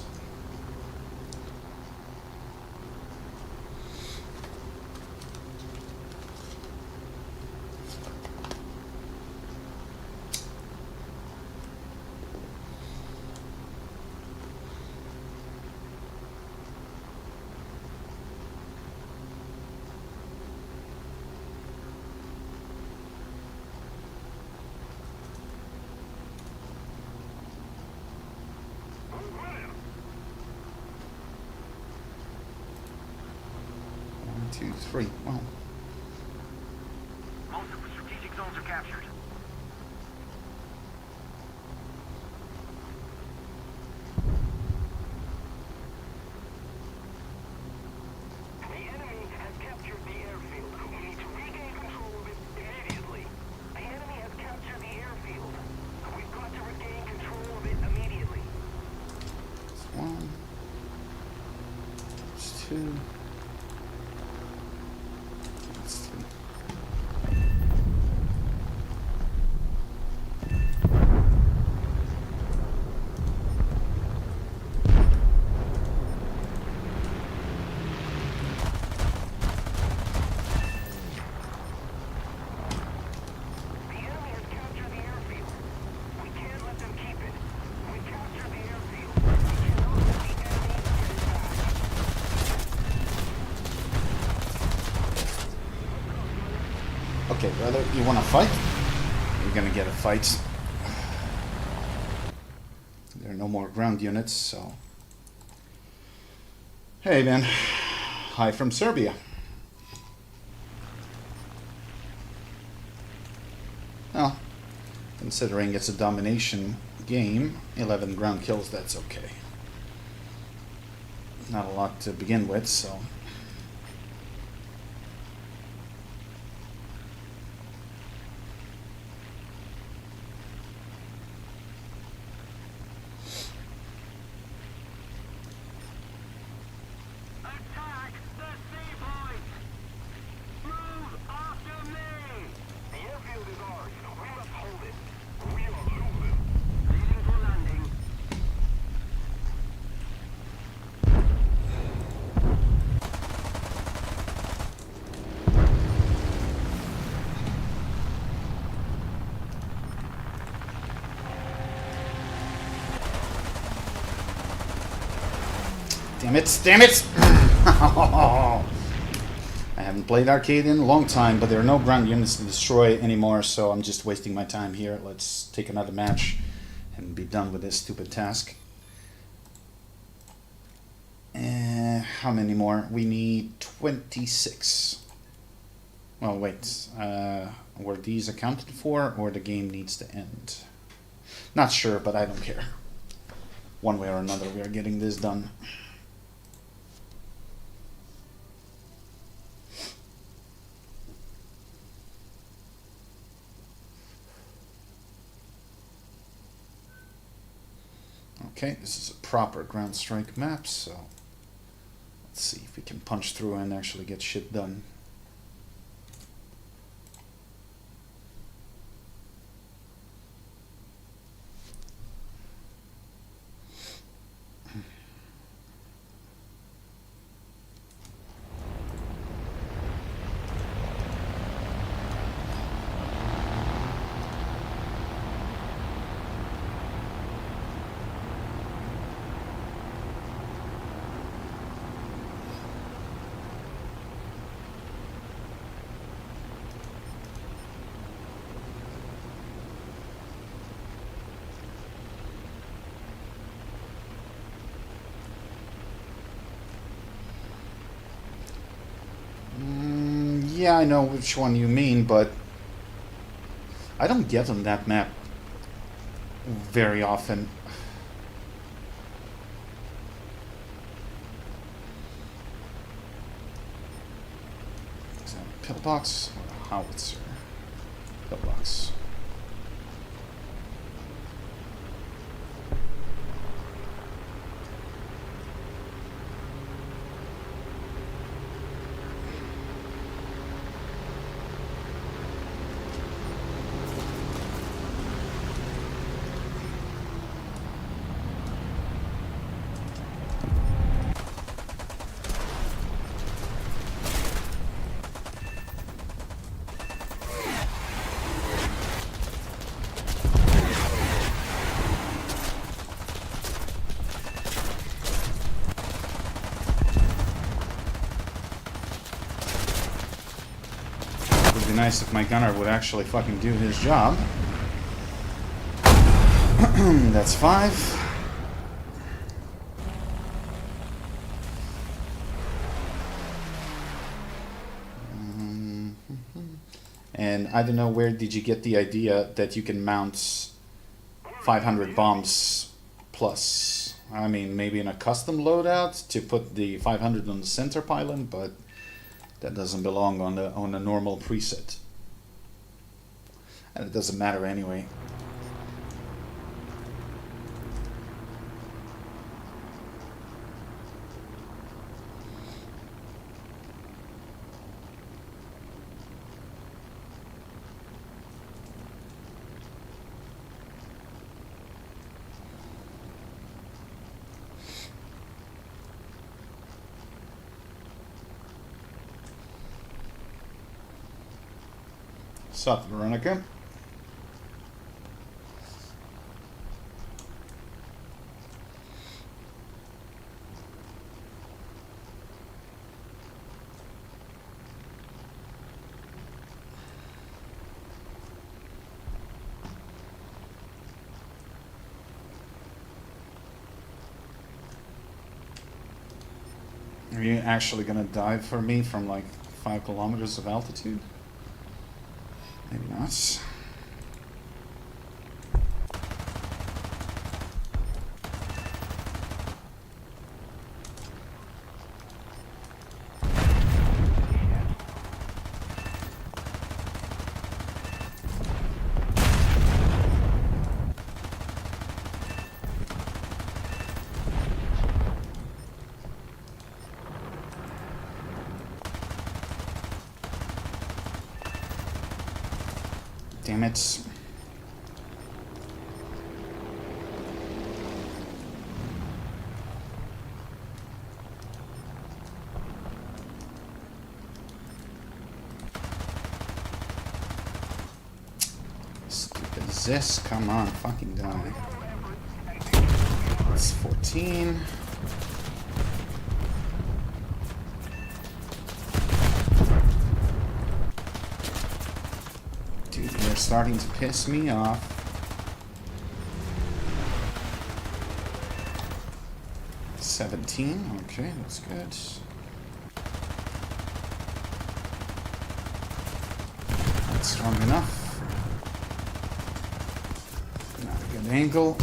Two, three. Wow. Most of the strategic zones are captured. The enemy has captured the airfield. We need to regain control of it immediately. The enemy has captured the airfield. We've got to regain control of it immediately. That's 1. That's 2. That's 3. The enemy has captured the airfield. We can't let them keep it. We captured the airfield. We cannot let the enemy get it back. Okay, brother, you want to fight? You're gonna get a fight. There are no more ground units, so... Hey, man. Hi from Serbia. Well, considering it's a domination game, 11 ground kills, that's okay. Not a lot to begin with, so... Attack the seapoint! Move after me! The airfield is ours. We must hold it. We are losing. Leading for landing. Damn it, damn it! I haven't played arcade in a long time, but there are no ground units to destroy anymore, so I'm just wasting my time here. Let's take another match and be done with this stupid task. How many more? We need 26. Well, wait. Were these accounted for, or the game needs to end? Not sure, but I don't care. One way or another, we are getting this done. Okay, this is a proper ground strike map, so let's see if we can punch through and actually get shit done. Yeah, I know which one you mean, but I don't get on that map very often. Is that a pillbox or a howitzer? Pillbox. Be nice if my gunner would actually fucking do his job. That's 5. And I don't know, where did you get the idea that you can mount 500 bombs plus? I mean, maybe in a custom loadout to put the 500 on the center pylon, but that doesn't belong on a normal preset. And it doesn't matter anyway. Sup, Veronica? Are you actually gonna dive for me from like 5 kilometers of altitude? Maybe not. Damn it. Stupid this, come on, fucking die. It's 14. Dude, you're starting to piss me off. $17, okay, that's good. That's strong enough. Not a good angle.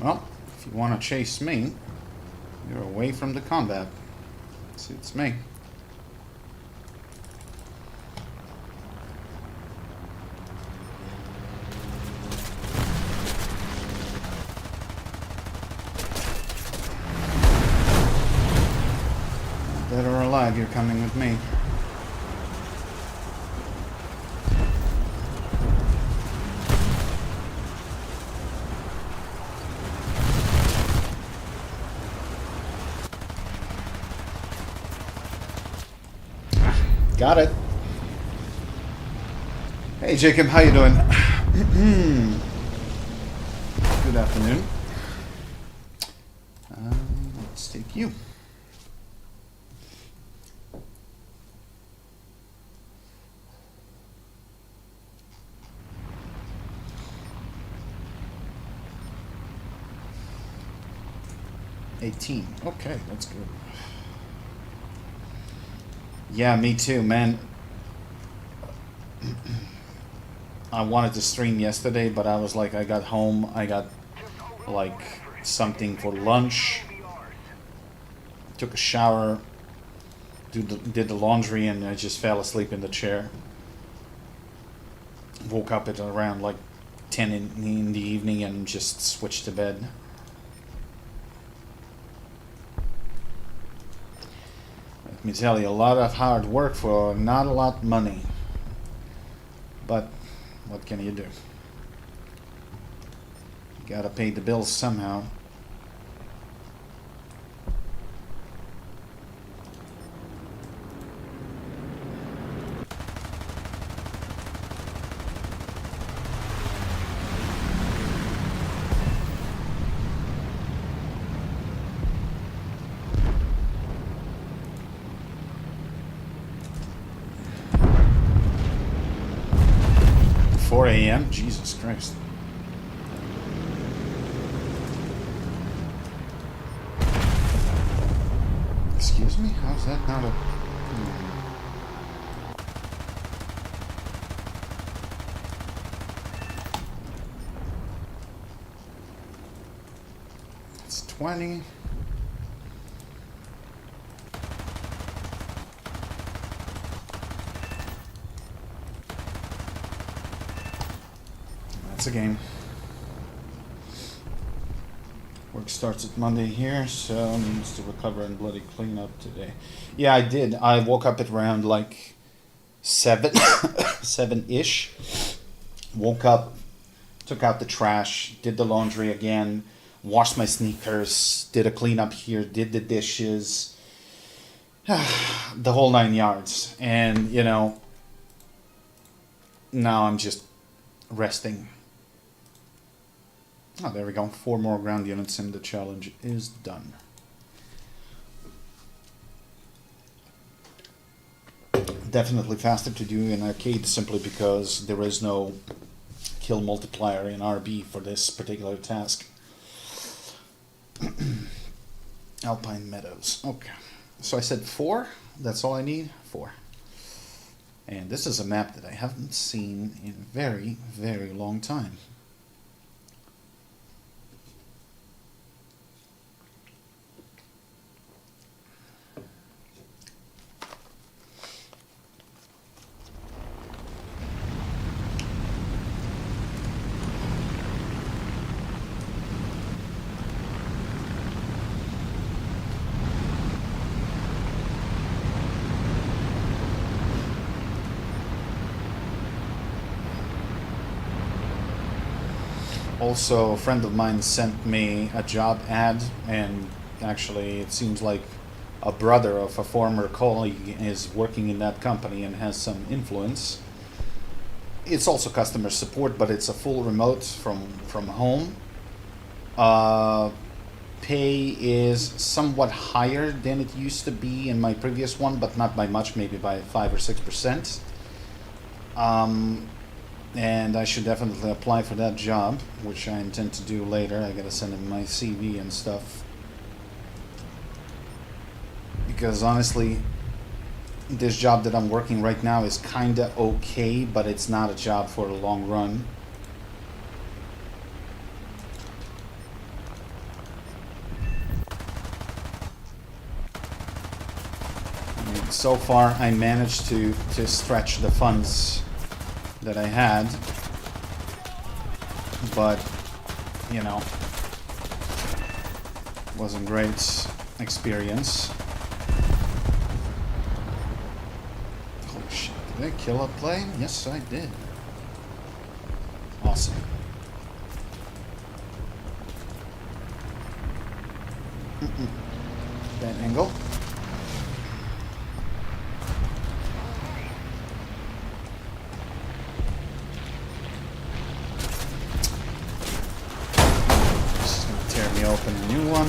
Well, If you want to chase me, you're away from the combat. Suits me. Dead or alive, you're coming with me. Got it. Hey Jacob, how you doing? Good afternoon. Let's take you. Okay, that's good. Yeah, me too, man. I wanted to stream yesterday, but I was like, I got home, I got like something for lunch, took a shower, did the laundry, and I just fell asleep in the chair. Woke up at around like 10 in the evening and just switched to bed. Let me tell you, a lot of hard work for not a lot of money. But what can you do? You gotta pay the bills somehow. A.m. Jesus Christ. Excuse me? How's that not a... It's 20. A game. Work starts at Monday here, so needs to recover and bloody clean up today. Yeah, I did. I woke up at around like 7-ish. Woke up, took out the trash, did the laundry again, washed my sneakers, did a cleanup here, did the dishes, the whole 9 yards. And, you know, now I'm just resting. Oh, there we go. 4 more ground units and the challenge is done. Definitely faster to do in arcade simply because there is no kill multiplier in RB for this particular task. Alpine Meadows. Okay. So I said 4. That's all I need? 4. And this is a map that I haven't seen in a very, very long time. Also, a friend of mine sent me a job ad, and actually it seems like a brother of a former colleague is working in that company and has some influence. It's also customer support, but it's a full remote from home. Pay is somewhat higher than it used to be in my previous one, but not by much, maybe by 5 or 6%. And I should definitely apply for that job, which I intend to do later. I gotta send him my CV and stuff. Because honestly, this job that I'm working right now is kinda okay, but it's not a job for a long run. So far, I managed to stretch the funds that I had, but you know, wasn't great experience. Oh shit! Did I kill a plane? Yes, I did. Awesome. Bad angle. Open a new one.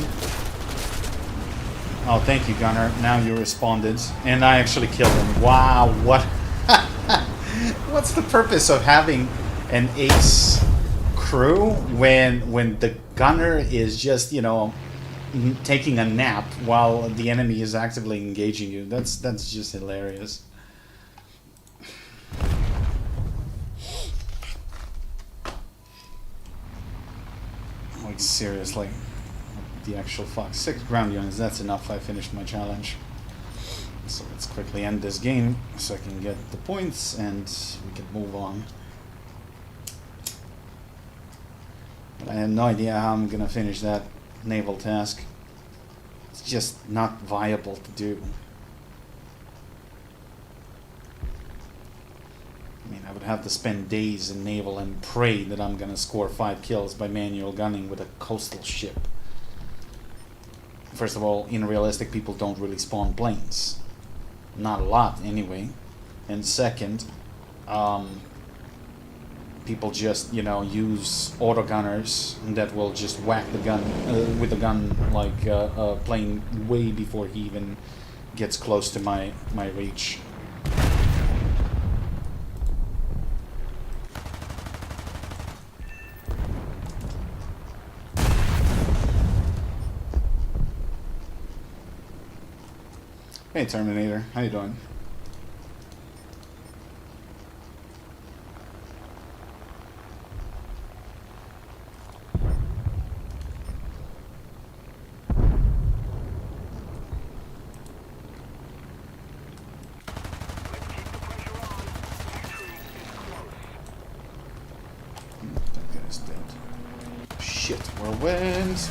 Oh, thank you, Gunner. Now you responded, and I actually killed him. Wow, what? What's the purpose of having an ace crew when the gunner is just, you know, taking a nap while the enemy is actively engaging you? That's just hilarious. Like seriously. The actual fuck. 6 ground units, that's enough. I finished my challenge. So let's quickly end this game so I can get the points and we can move on. But I have no idea how I'm gonna finish that naval task. It's just not viable to do. I mean, I would have to spend days in naval and pray that I'm gonna score 5 kills by manual gunning with a coastal ship. First of all, in realistic, people don't really spawn planes. Not a lot, anyway. And second, people just, you know, use autogunners that will just whack the gun with a gun like a plane way before he even gets close to my reach. Hey Terminator, how you doing? That guy's dead. Shit, whirlwind.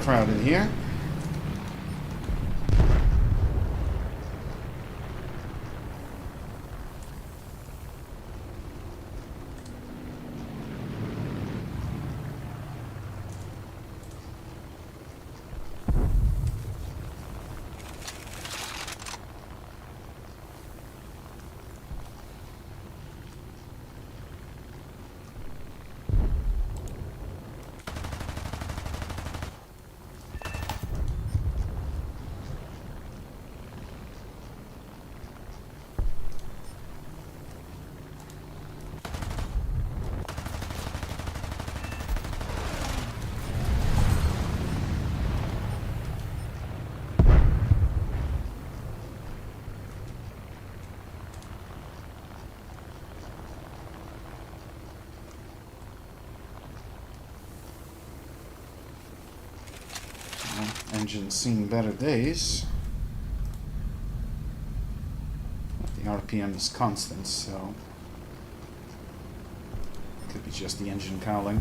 Crowded here. Engine's seen better days. The RPM is constant, so it could be just the engine cowling.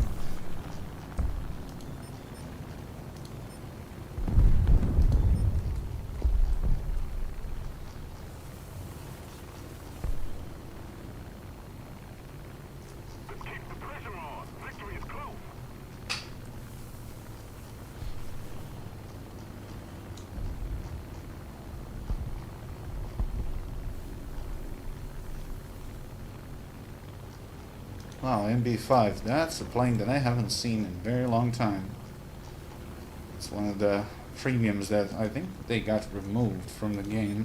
Wow, MB5, that's a plane that I haven't seen in a very long time. It's one of the premiums that I think they got removed from the game.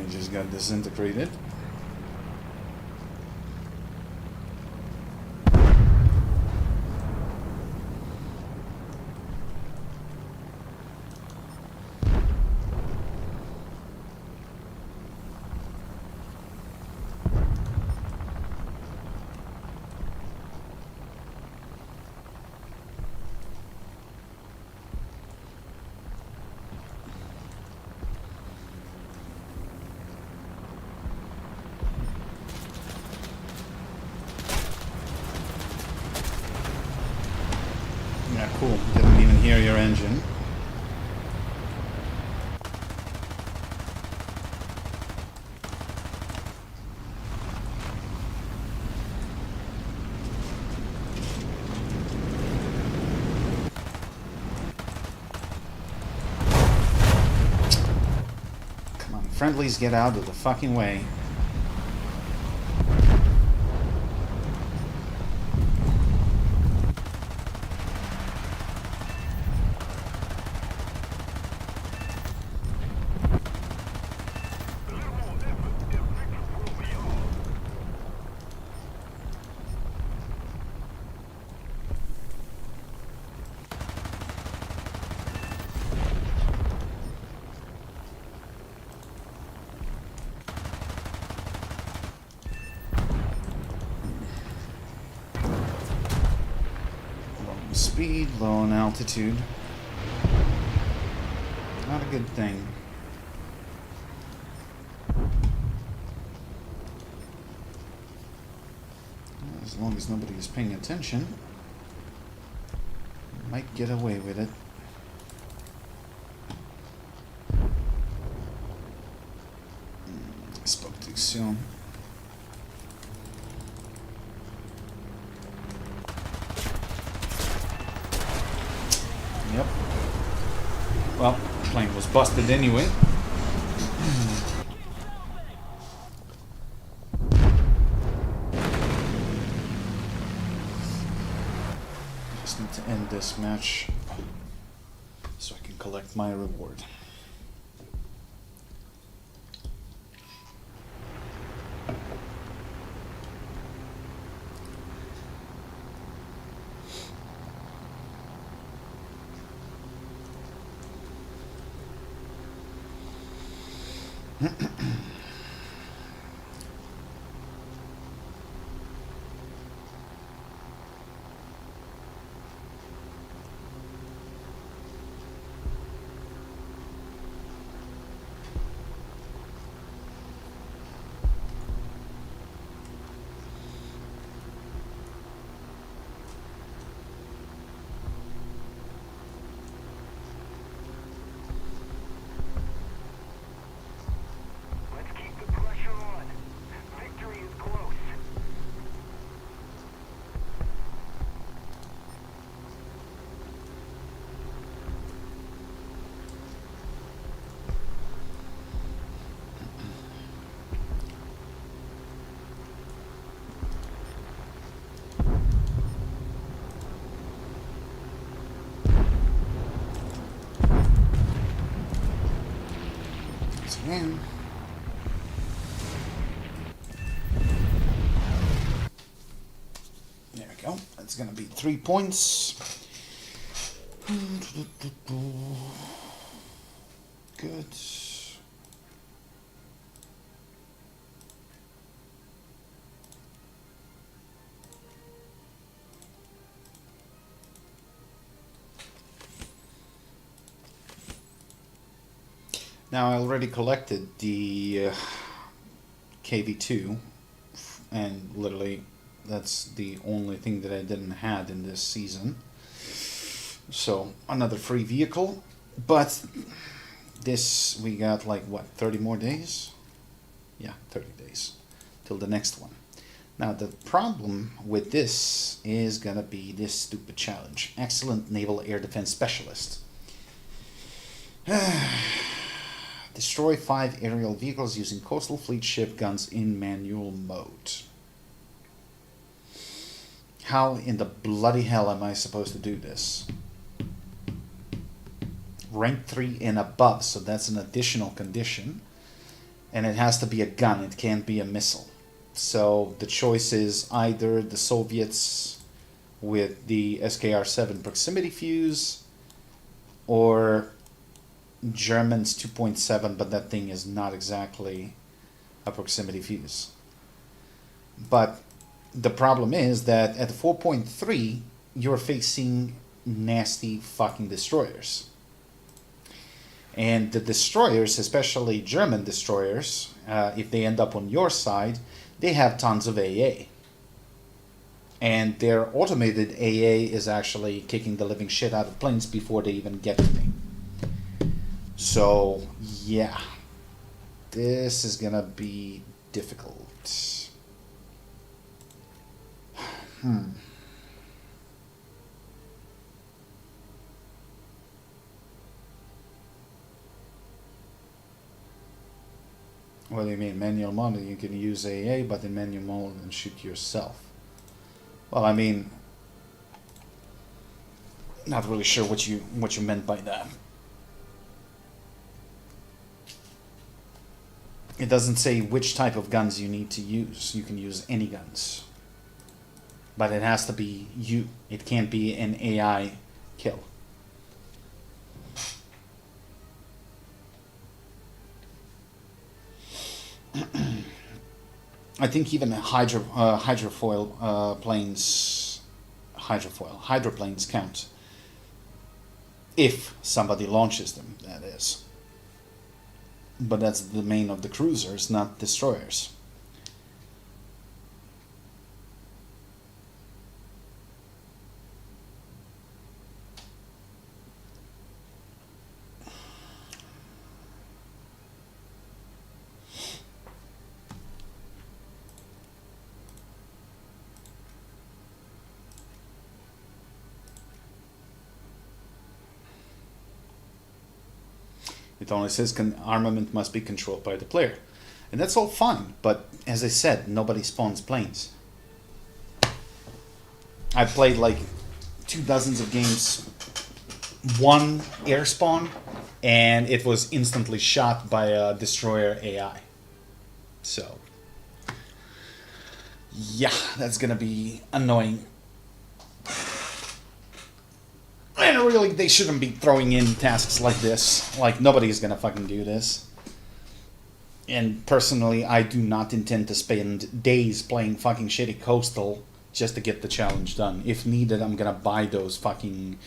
They just got disintegrated. Yeah, cool. Didn't even hear your engine. Come on, friendlies, get out of the fucking way. Speed, low on altitude. Not a good thing. As long as nobody is paying attention, might get away with it. I spoke too soon. Yep. Well, plane was busted anyway. Just need to end this match so I can collect my reward. Let's keep the pressure on. Victory is close. Once again. There we go. That's gonna be 3 points. Good. Now I already collected the KV2, and literally that's the only thing that I didn't had in this season. So another free vehicle, but this we got like what, 30 more days? Yeah, 30 days till the next one. Now the problem with this is gonna be this stupid challenge. Excellent Naval Air Defense Specialist. Destroy 5 aerial vehicles using coastal fleet ship guns in manual mode. How in the bloody hell am I supposed to do this? Rank 3 and above, so that's an additional condition. And it has to be a gun, it can't be a missile. So the choice is either the Soviets with the SKR-7 proximity fuse, or Germans 2.7, but that thing is not exactly a proximity fuse. But the problem is that at 4.3, you're facing nasty fucking destroyers. And the destroyers, especially German destroyers, if they end up on your side, they have tons of AA. And their automated AA is actually kicking the living shit out of planes before they even get to me. So, yeah. This is gonna be difficult. What do you mean? Manual mode, you can use AA, but in manual mode and shoot yourself. Well, I mean, not really sure what you meant by that. It doesn't say which type of guns you need to use. You can use any guns. But it has to be you. It can't be an AI kill. I think even hydroplanes count. If somebody launches them, that is. But that's the main of the cruisers, not destroyers. It only says armament must be controlled by the player. And that's all fine, but as I said, nobody spawns planes. I've played like 24 of games, one air spawn, and it was instantly shot by a destroyer AI. So, yeah, that's gonna be annoying. And really, they shouldn't be throwing in tasks like this. Like, nobody's gonna fucking do this. And personally, I do not intend to spend days playing fucking shitty Coastal just to get the challenge done. If needed, I'm gonna buy those fucking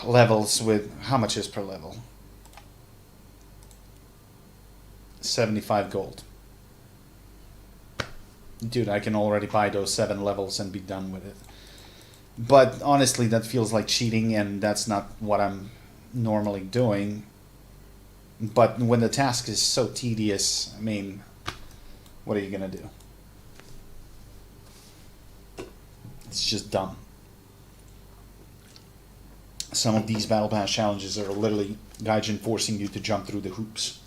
levels with... How much is per level? 75 gold. Dude, I can already buy those 7 levels and be done with it. But honestly, that feels like cheating, and that's not what I'm normally doing. But when the task is so tedious, I mean, what are you gonna do? It's just dumb. Some of these Battle Pass challenges are literally Gaijin forcing you to jump through the hoops.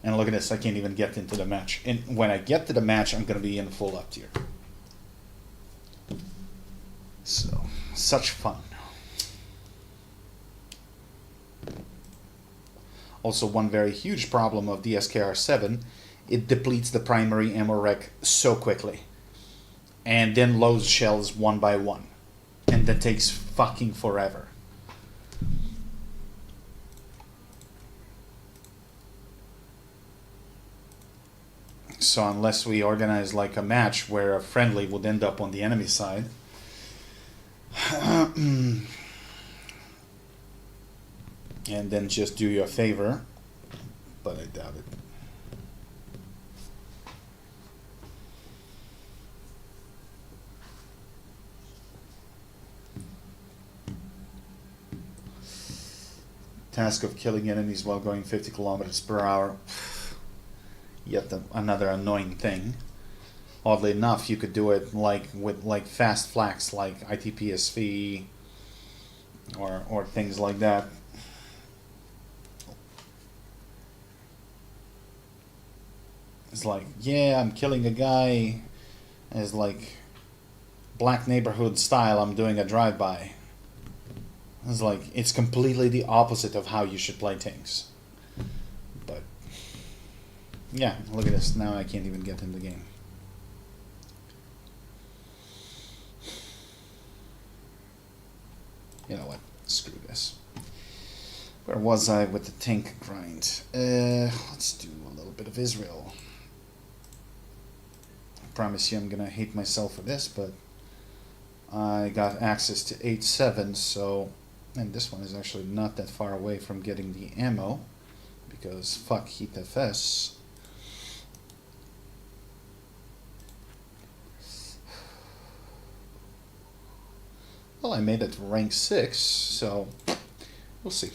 And look at this, I can't even get into the match. And when I get to the match, I'm going to be in full up tier. So, such fun. Also, one very huge problem of the SKR-7, it depletes the primary ammo rack so quickly. And then loads shells one by one. And that takes fucking forever. So unless we organize like a match where a friendly would end up on the enemy side, and then just do you a favor, but I doubt it. Task of killing enemies while going 50 kilometers per hour. Yet another annoying thing. Oddly enough, you could do it like with like fast flags like ITPSV or things like that. It's like, yeah, I'm killing a guy. It's like black neighborhood style. I'm doing a drive-by. It's like, it's completely the opposite of how you should play tanks. But, yeah, look at this. Now I can't even get in the game. You know what? Screw this. Where was I with the tank grind? Let's do a little bit of Israel. I promise you I'm gonna hate myself for this, but I got access to 8.7, so... And this one is actually not that far away from getting the ammo, because fuck Heat FS. Well, I made it to rank 6, so we'll see.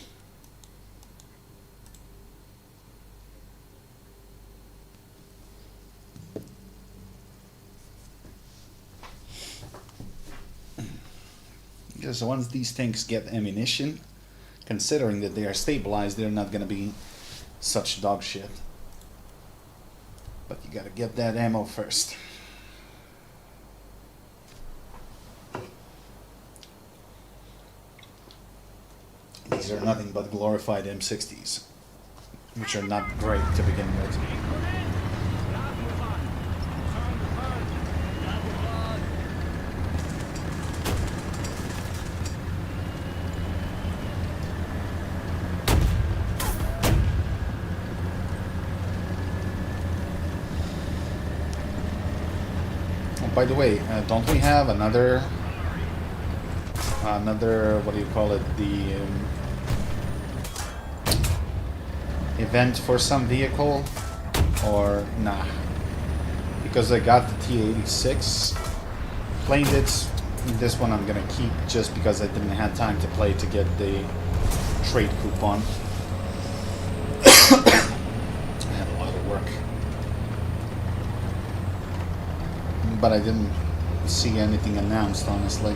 Because once these tanks get ammunition, considering that they are stabilized, they're not going to be such dog shit. But you got to get that ammo first. These are nothing but glorified M60s, which are not great to begin with. By the way, don't we have another, what do you call it, the event for some vehicle, or nah? Because I got the T86, played it. This one I'm gonna keep just because I didn't have time to play to get the trade coupon. I had a lot of work. But I didn't see anything announced, honestly.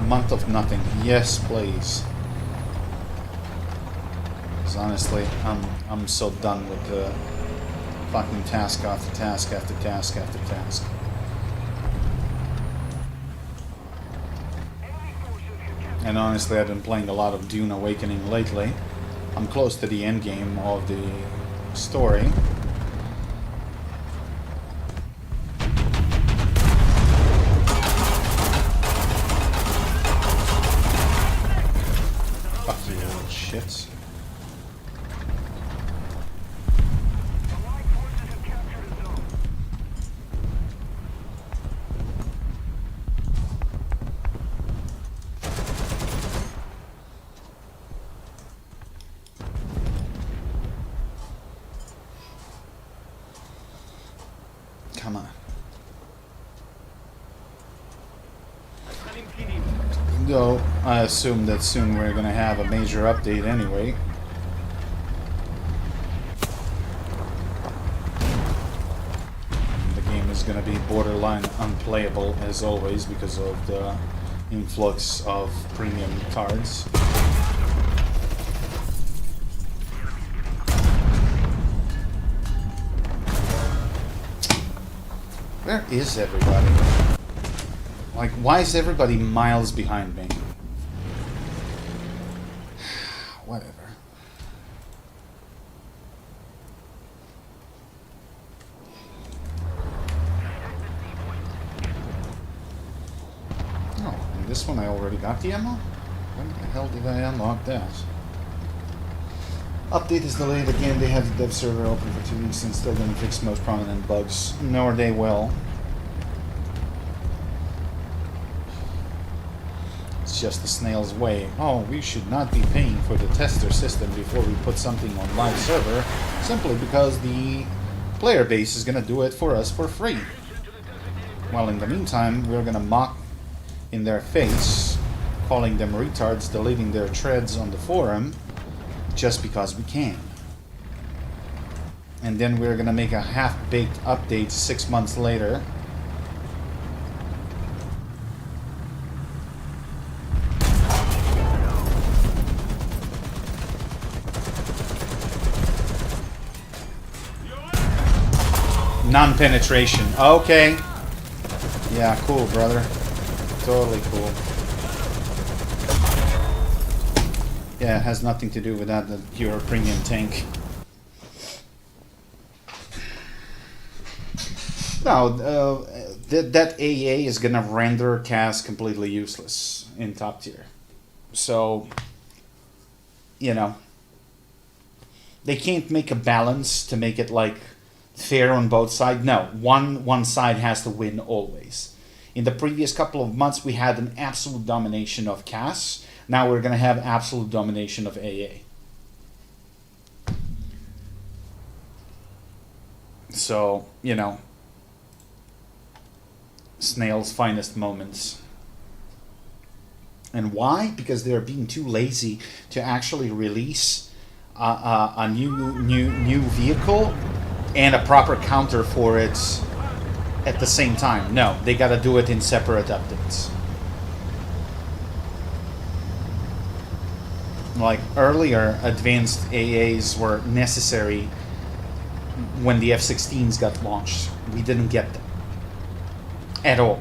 Month of nothing. Yes, please. Because honestly, I'm so done with the fucking task after task after task after task. And honestly, I've been playing a lot of Dune Awakening lately. I'm close to the end game of the story. Shit. Come on. Though I assume that soon we're going to have a major update anyway. The game is going to be borderline unplayable as always because of the influx of premium cards. Where is everybody? Like, why is everybody miles behind me? Whatever. Oh, and this one I already got the ammo? When the hell did I unlock that? Update is delayed again. They have the dev server open for 2 weeks and still didn't fix most prominent bugs. Nor they will. Just the snail's way. Oh, we should not be paying for the tester system before we put something on live server, simply because the player base is gonna do it for us for free. While in the meantime, we're gonna mock in their face, calling them retards, deleting their threads on the forum, just because we can. And then we're gonna make a half-baked update 6 months later. Non-penetration. Okay. Yeah, cool, brother. Totally cool. Yeah, it has nothing to do with that you're a premium tank. No, that AA is gonna render Cass completely useless in top tier. So, you know, they can't make a balance to make it like fair on both sides. No, one side has to win always. In the previous couple of months, we had an absolute domination of Cass. Now we're gonna have absolute domination of AA. So, you know, Snail's finest moments. And why? Because they're being too lazy to actually release a new vehicle and a proper counter for it at the same time. No, they gotta do it in separate updates. Like earlier, advanced AAs were necessary when the F-16s got launched. We didn't get them at all.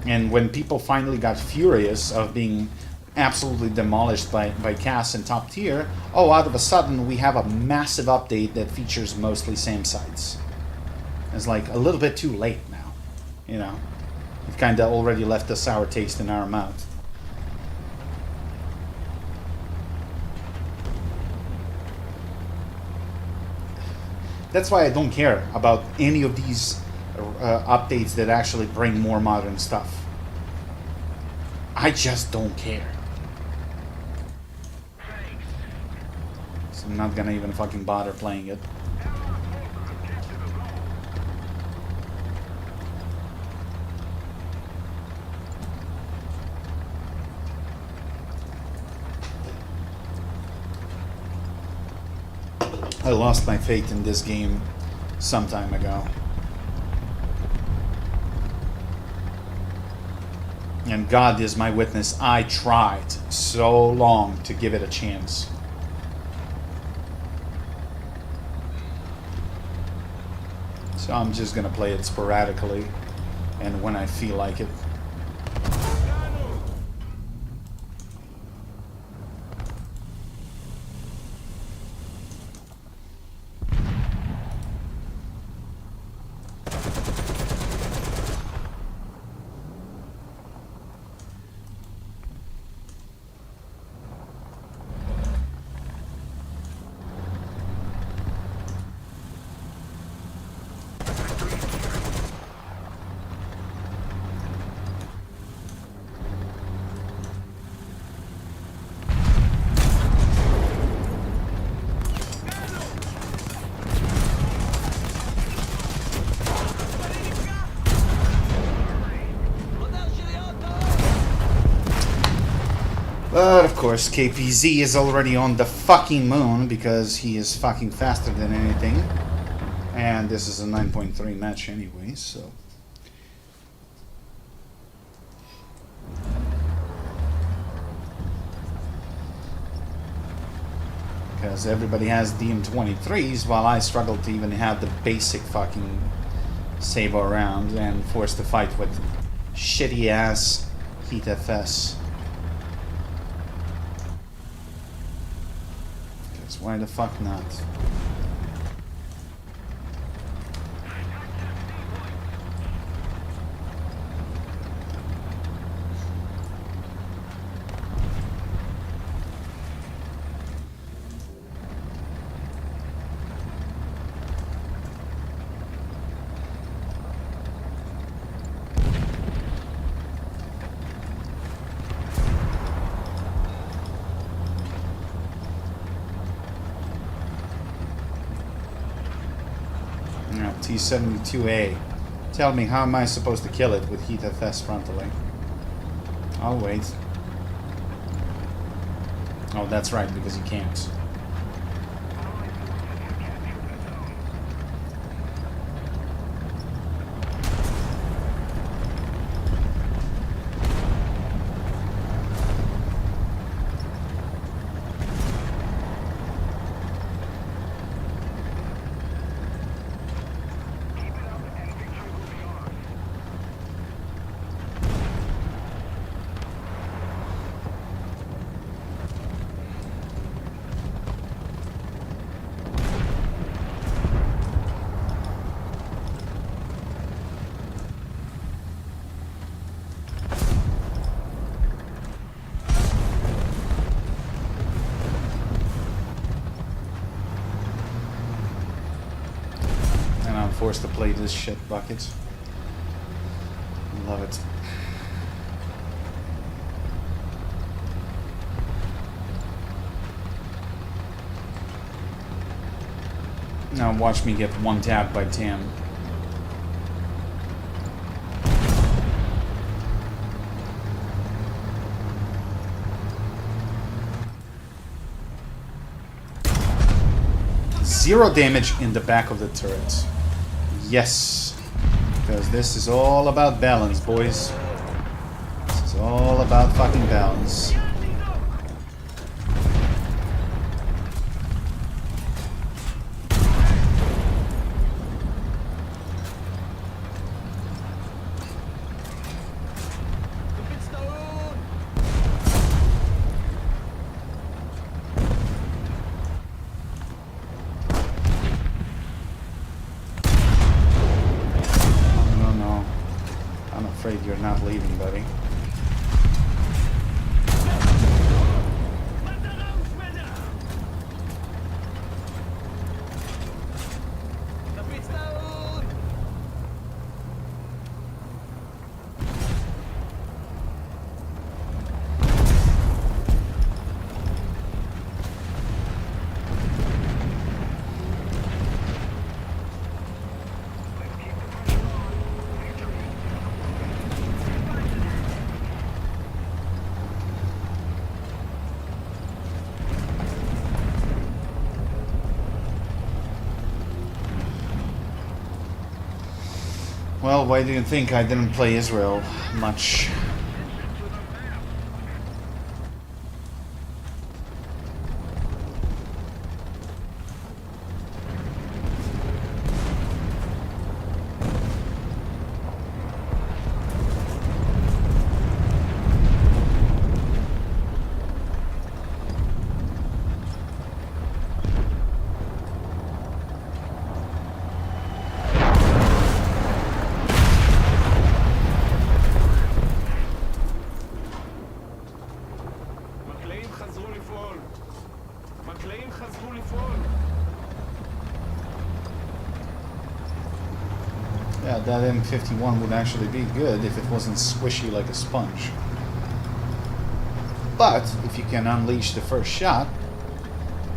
And when people finally got furious of being absolutely demolished by Cass and top tier, oh, out of a sudden we have a massive update that features mostly SAM sites. It's like a little bit too late now, you know. It kind of already left a sour taste in our mouth. That's why I don't care about any of these updates that actually bring more modern stuff. I just don't care. So I'm not gonna even fucking bother playing it. I lost my faith in this game some time ago. And God is my witness, I tried so long to give it a chance. So I'm just gonna play it sporadically and when I feel like it. But of course, KPZ is already on the fucking moon because he is fucking faster than anything. And this is a 9.3 match anyway, so. Because everybody has DM23s while I struggle to even have the basic fucking saber around and forced to fight with shitty ass Heat FS. Why the fuck not? T-72A. Tell me, how am I supposed to kill it with Heat FS frontally? I'll wait. Oh, that's right, because you can't. forced to play this shit bucket. Love it. Now watch me get one tapped by Tam. Zero damage in the back of the turret. Yes. Because this is all about balance, boys. This is all about fucking balance. You're not leaving, buddy. Well, why do you think I didn't play Israel much? Yeah, that M51 would actually be good if it wasn't squishy like a sponge. But if you can unleash the first shot,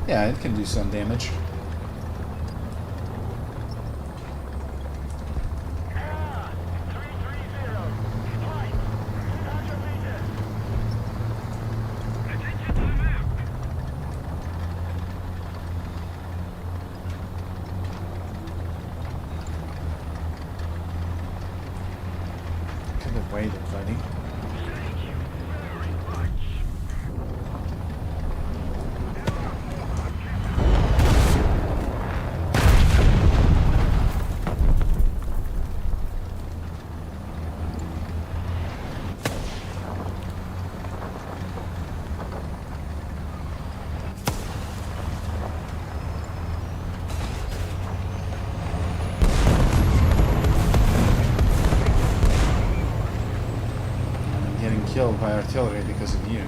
yeah, it can do some damage. Waited, buddy. Killed by artillery because of you.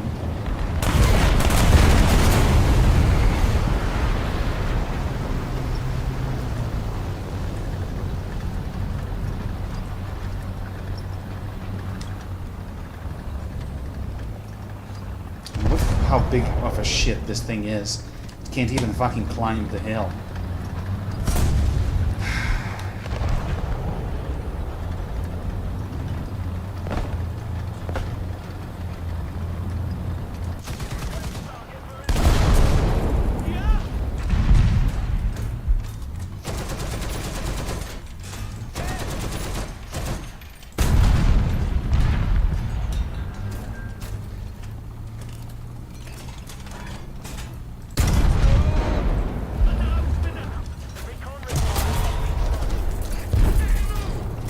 Look how big of a shit this thing is. It can't even fucking climb the hill.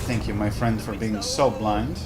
Thank you, my friend, for being so blind.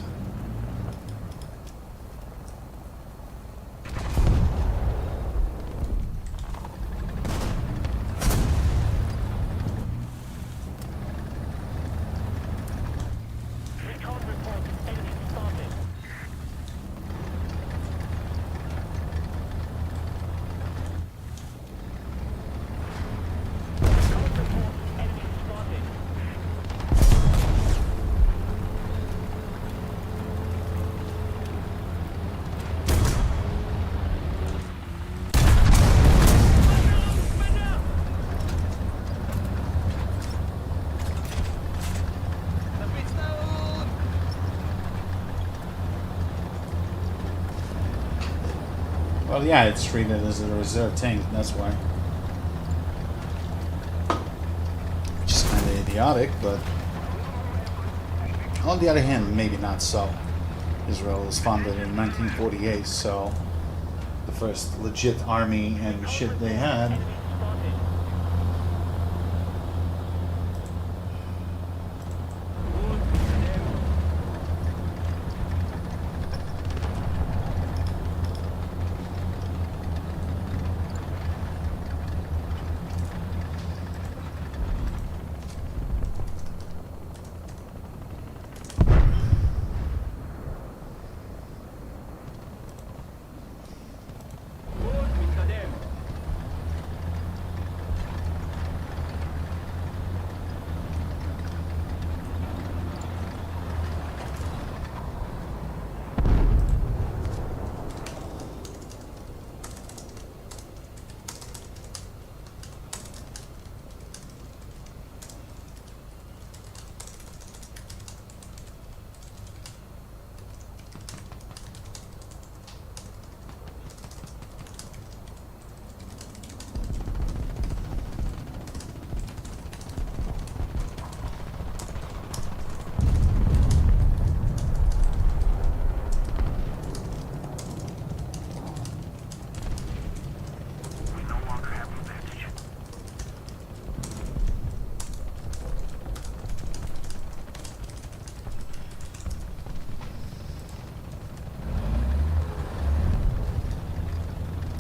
Well, yeah, it's treated as a reserve tank, that's why. Which is kind of idiotic, but on the other hand, maybe not so. Israel was founded in 1948, so the first legit army and shit they had.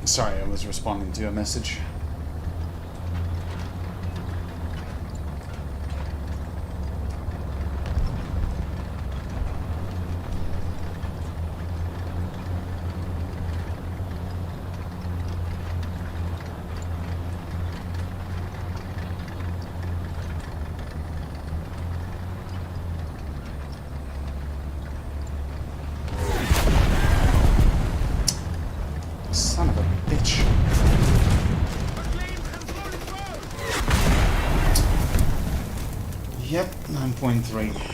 Sorry, I was responding to a message. Son of a bitch. Yep, 9.3.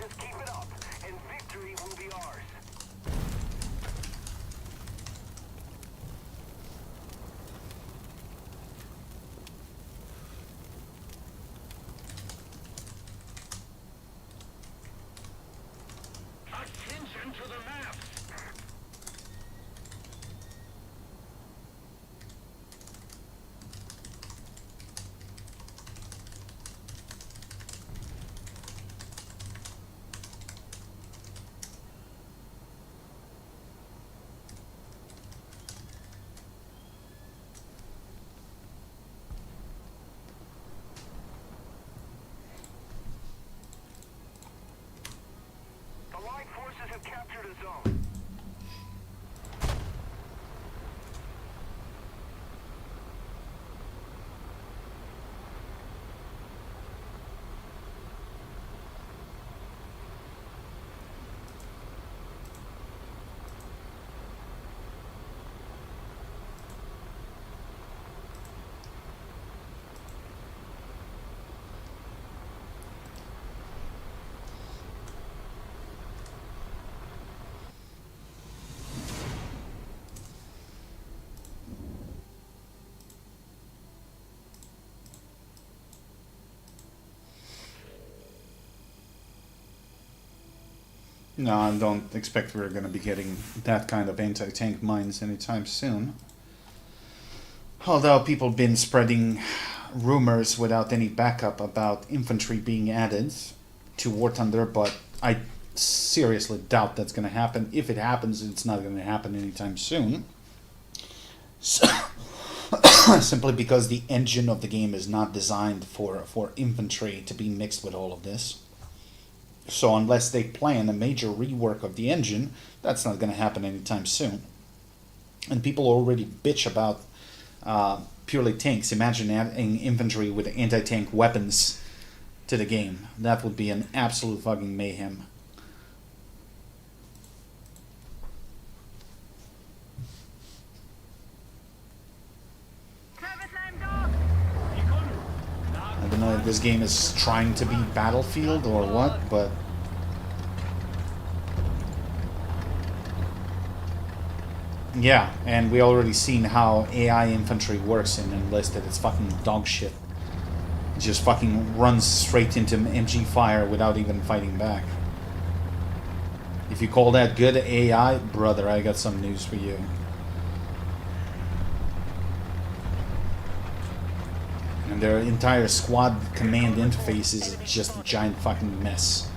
Just keep it up, and victory will be ours. Attention to the map! Allied forces have captured a zone. No, I don't expect we're going to be getting that kind of anti-tank mines anytime soon. Although people have been spreading rumors without any backup about infantry being added to War Thunder, but I seriously doubt that's going to happen. If it happens, it's not going to happen anytime soon. So, simply because the engine of the game is not designed for infantry to be mixed with all of this. So unless they plan a major rework of the engine, that's not going to happen anytime soon. And people already bitch about purely tanks. Imagine adding infantry with anti-tank weapons to the game. That would be an absolute fucking mayhem. I don't know if this game is trying to be Battlefield or what, but yeah, and we already seen how AI infantry works in Enlisted. It's fucking dog shit. It just fucking runs straight into MG fire without even fighting back. If you call that good AI, brother, I got some news for you. And their entire squad command interface is just a giant fucking mess.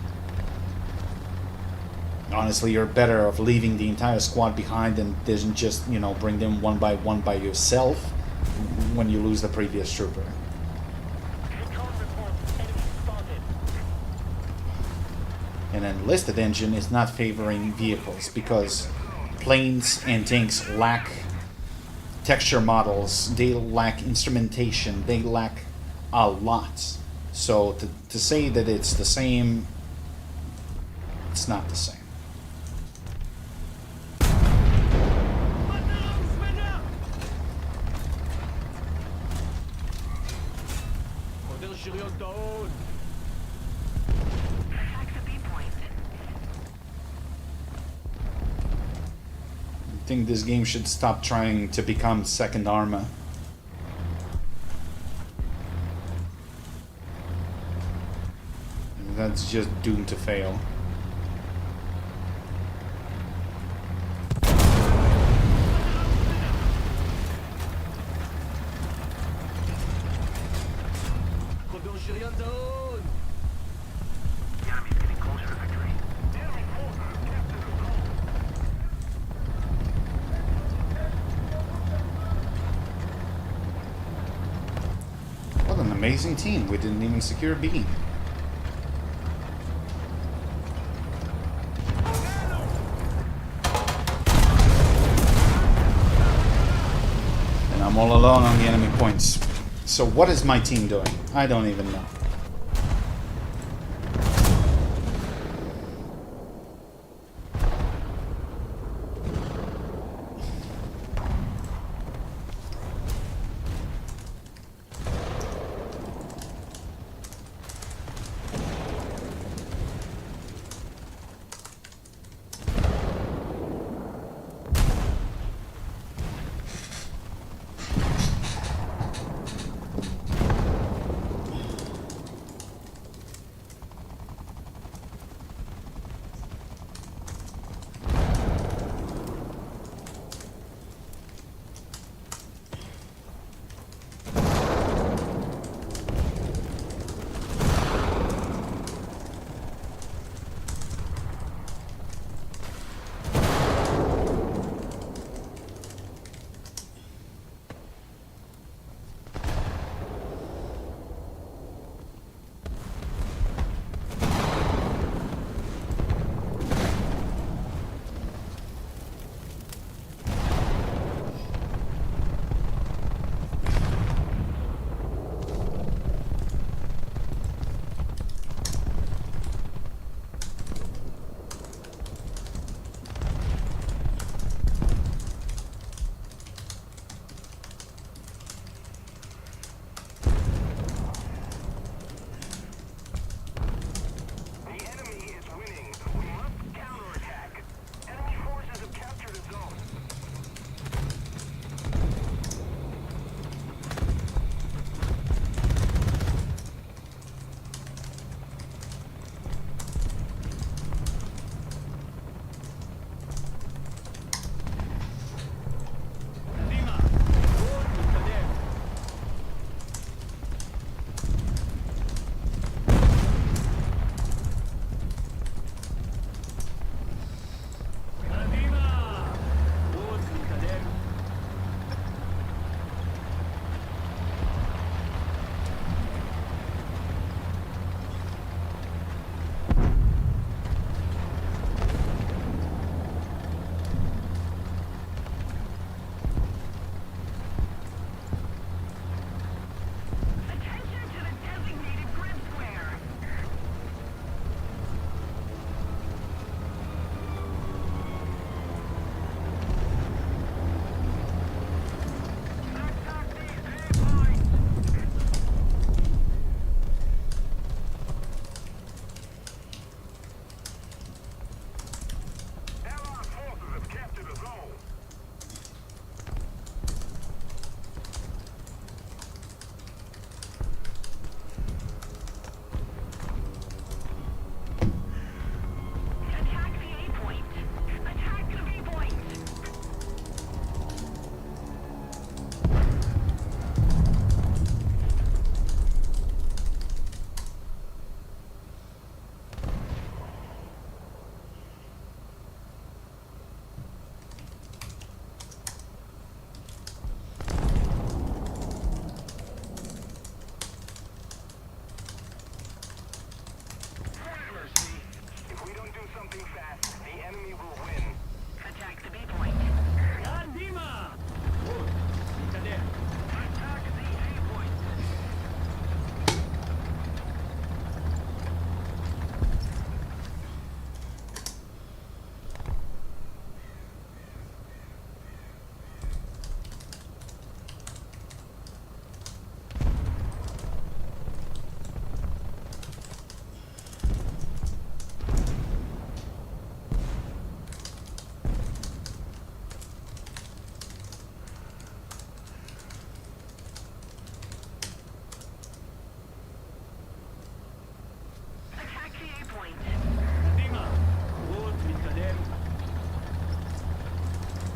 Honestly, you're better off leaving the entire squad behind and doesn't just, you know, bring them one by yourself when you lose the previous trooper. An enlisted engine is not favoring vehicles because planes and tanks lack texture models, they lack instrumentation, they lack a lot. So to say that it's the same, it's not the same. I think this game should stop trying to become Second Arma. That's just doomed to fail. What an amazing team. We didn't even secure B. And I'm all alone on the enemy points. So what is my team doing? I don't even know.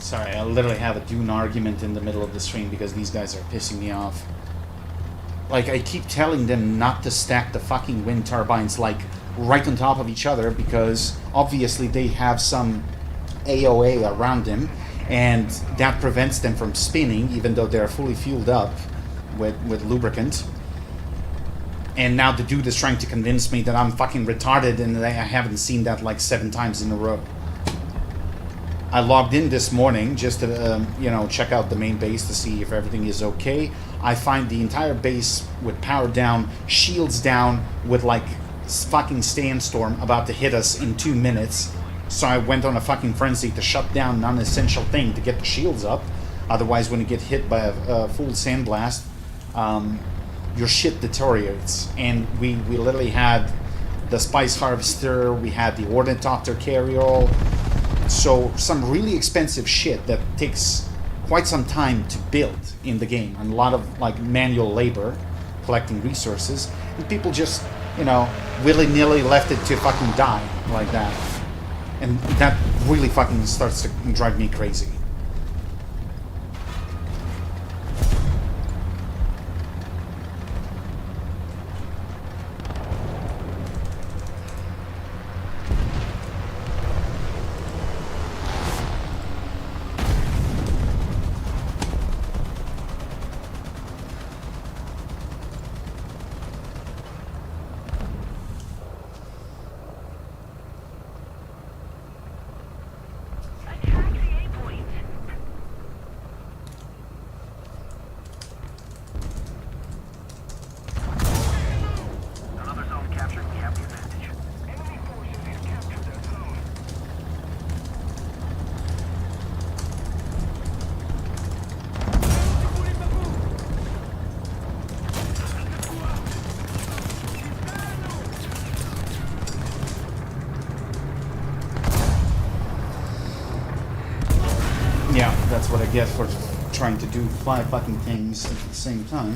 Sorry, I literally have a Dune argument in the middle of the stream because these guys are pissing me off. Like, I keep telling them not to stack the fucking wind turbines, like, right on top of each other because obviously they have some AOA around them and that prevents them from spinning even though they're fully fueled up with lubricant. And now the dude is trying to convince me that I'm fucking retarded and that I haven't seen that like 7 times in a row. I logged in this morning just to, you know, check out the main base to see if everything is okay. I find the entire base with power down, shields down, with like fucking sandstorm about to hit us in 2 minutes. So I went on a fucking frenzy to shut down non-essential thing to get the shields up. Otherwise, when you get hit by a full sandblast, your shit deteriorates. And we literally had the spice harvester, we had the ornithopter carryall. So some really expensive shit that takes quite some time to build in the game, and a lot of like manual labor collecting resources, and people just, you know, willy-nilly left it to fucking die like that. And that really fucking starts to drive me crazy. Yeah, that's what I get for trying to do 5 fucking things at the same time.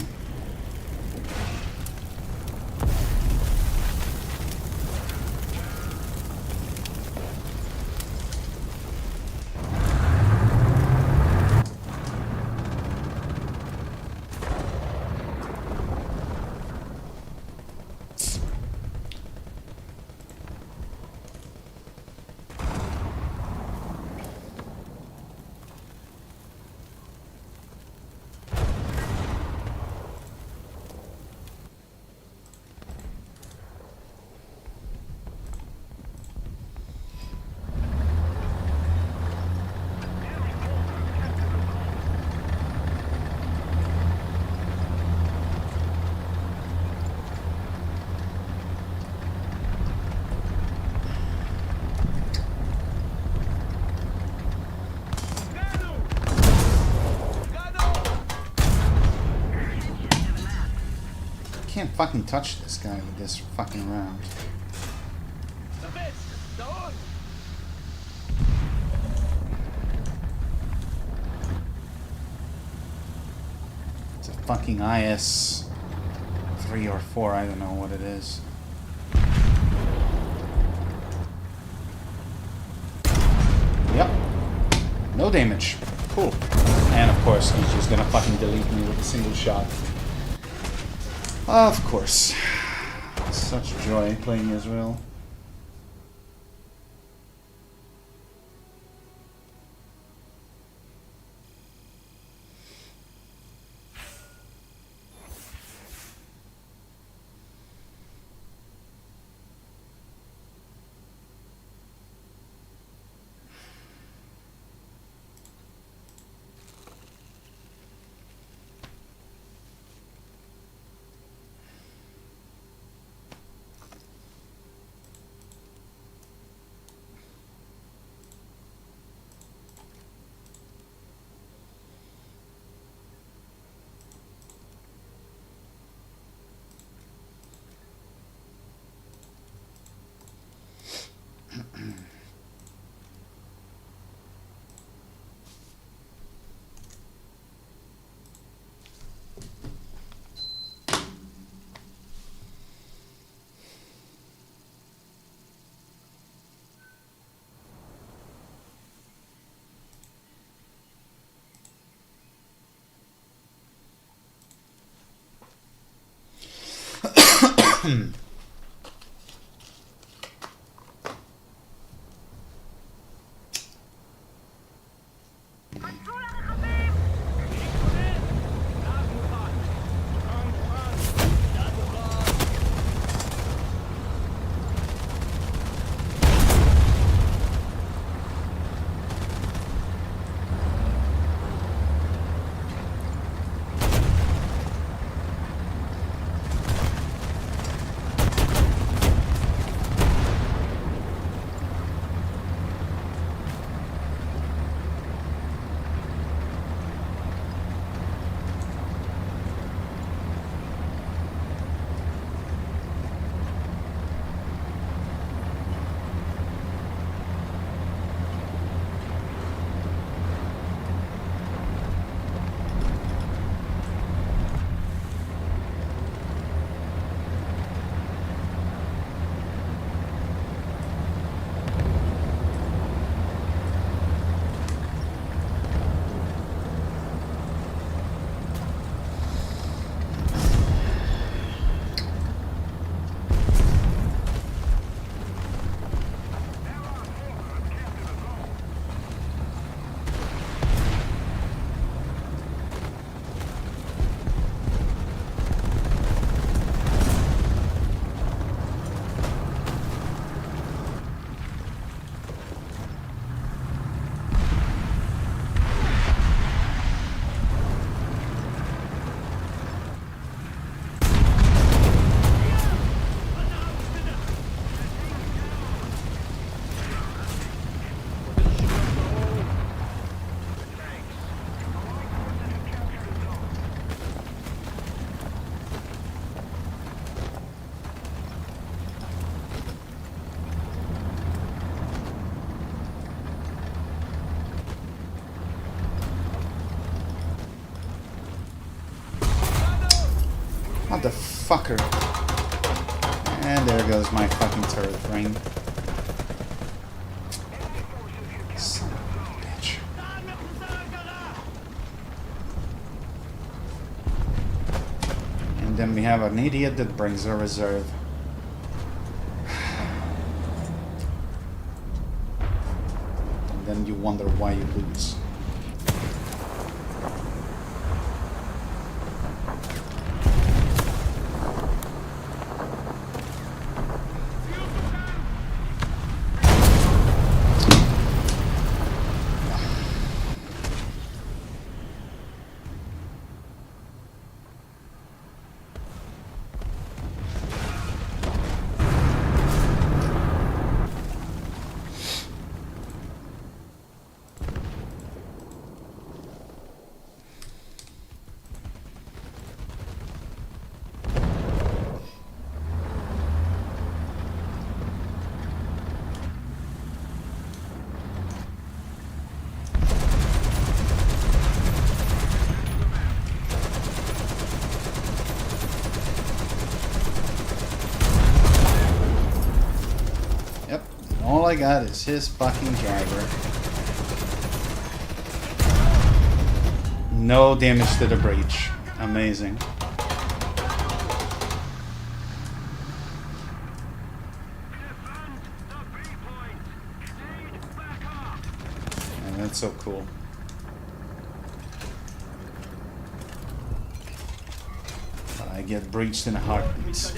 Can't fucking touch this guy with this fucking round. It's a fucking IS 3 or 4, I don't know what it is. Yep. No damage. Cool. And of course, he's just gonna fucking delete me with a single shot. Of course. Such joy playing Israel. Motherfucker. And there goes my fucking turret ring. Son of a bitch. And then we have an idiot that brings a reserve. And then you wonder why you lose. All I got is his fucking Jagger. No damage to the breach. Amazing. And that's so cool. But I get breached in a heartbeat. That's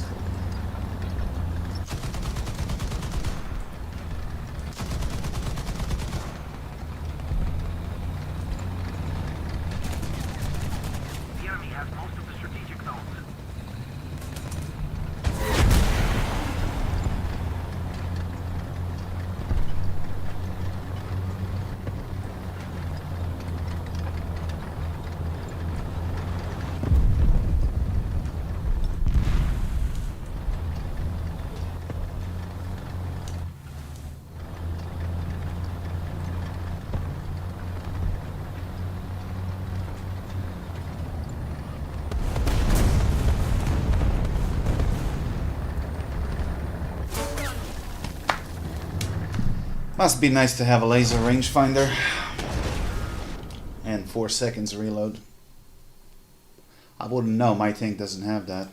cool. Must be nice to have a laser rangefinder. And 4 seconds reload. I wouldn't know. My tank doesn't have that.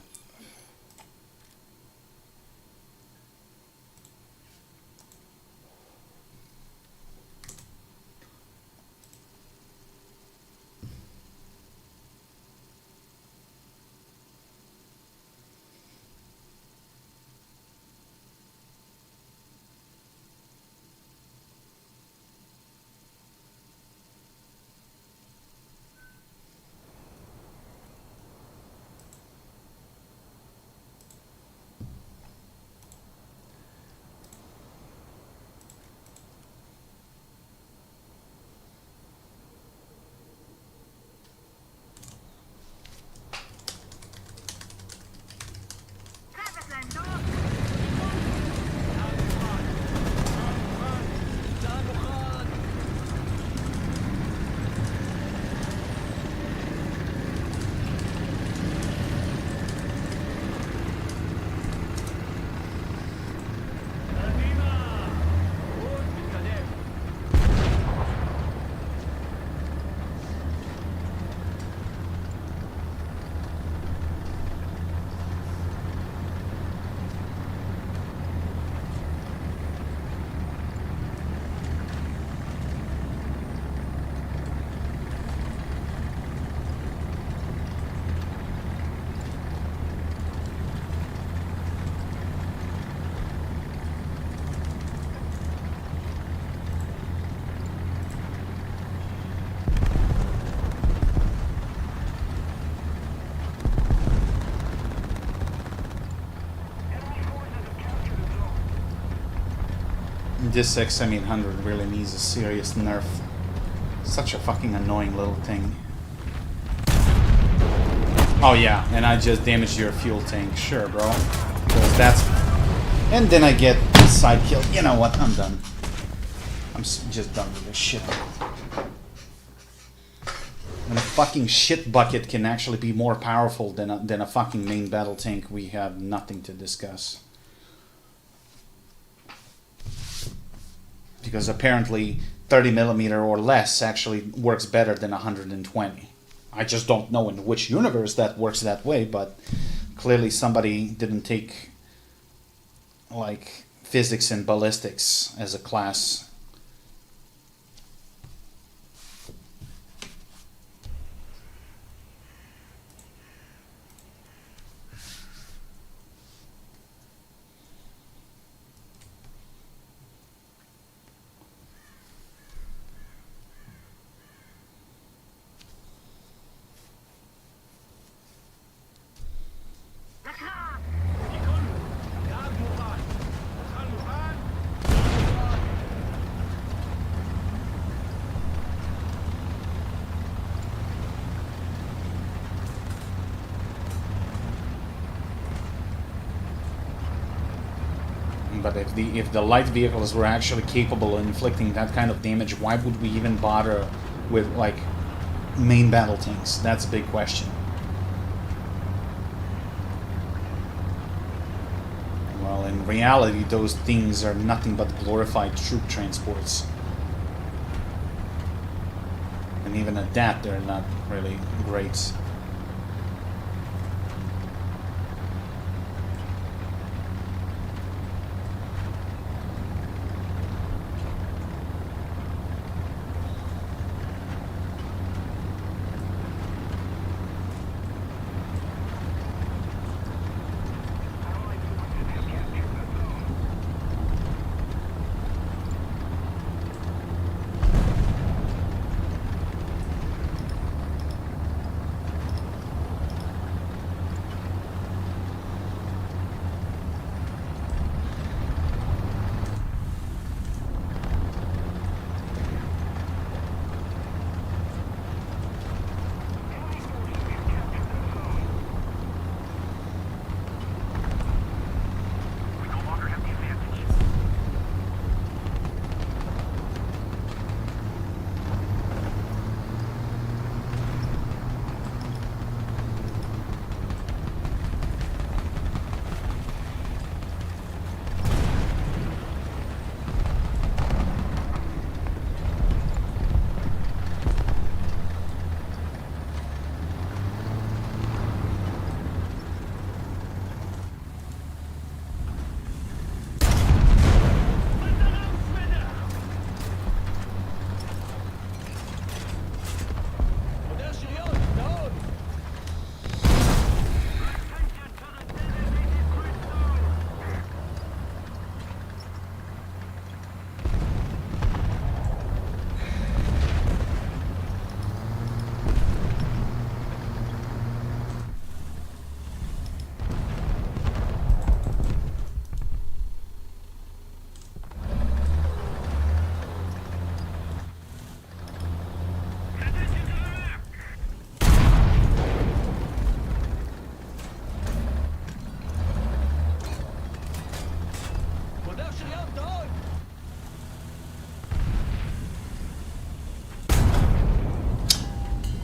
This XM800 really needs a serious nerf. Such a fucking annoying little thing. Oh yeah, and I just damaged your fuel tank. Sure, bro. Because that's... And then I get side kill. You know what? I'm done. I'm just done with this shit. When a fucking shit bucket can actually be more powerful than a fucking main battle tank, we have nothing to discuss. Because apparently 30mm or less actually works better than 120. I just don't know in which universe that works that way, but clearly somebody didn't take like physics and ballistics as a class. But if the light vehicles were actually capable of inflicting that kind of damage, why would we even bother with like main battle tanks? That's a big question. Well, in reality, those things are nothing but glorified troop transports. And even at that, they're not really great.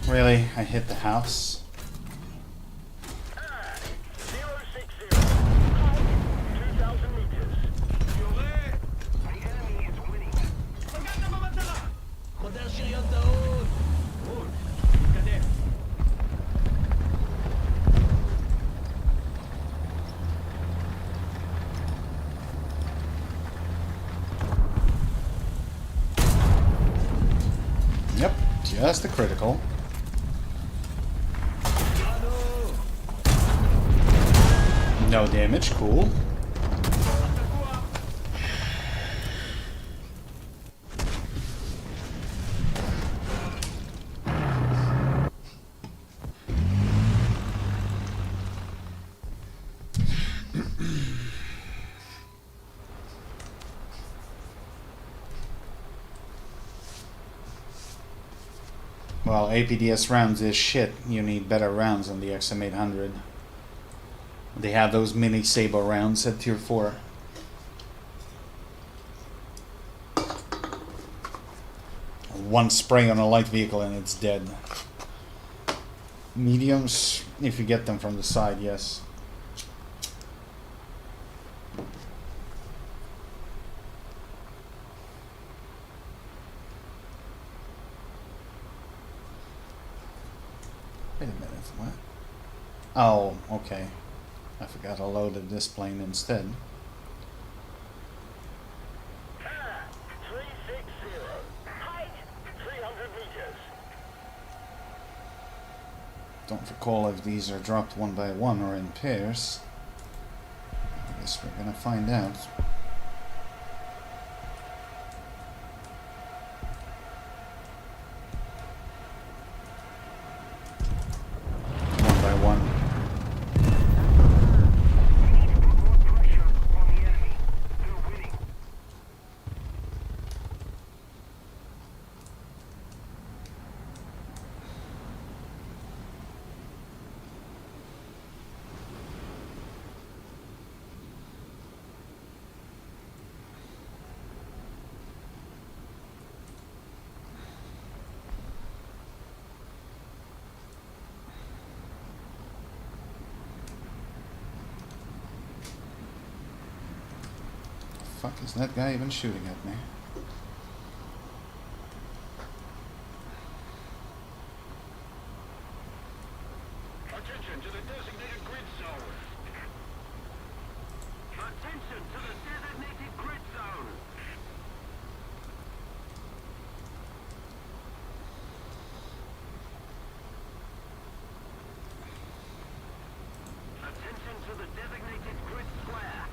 Really? I hit the house? 060. 2,000 meters. The enemy is winning. Yep, just a critical. No damage, cool. Well, APDS rounds is shit. You need better rounds on the XM800. They have those mini Sabo rounds at tier 4. One spray on a light vehicle and it's dead. Mediums, if you get them from the side, yes. Wait a minute, what? Oh, okay. I forgot I loaded this plane instead. 360. Height 300 meters. Don't recall if these are dropped one by one or in pairs. I guess we're gonna find out. One by one. We need to put more pressure on the enemy. They're winning. Fuck is that guy even shooting at me? Attention to the designated grid zone. Attention to the designated grid zone. Attention to the designated grid square.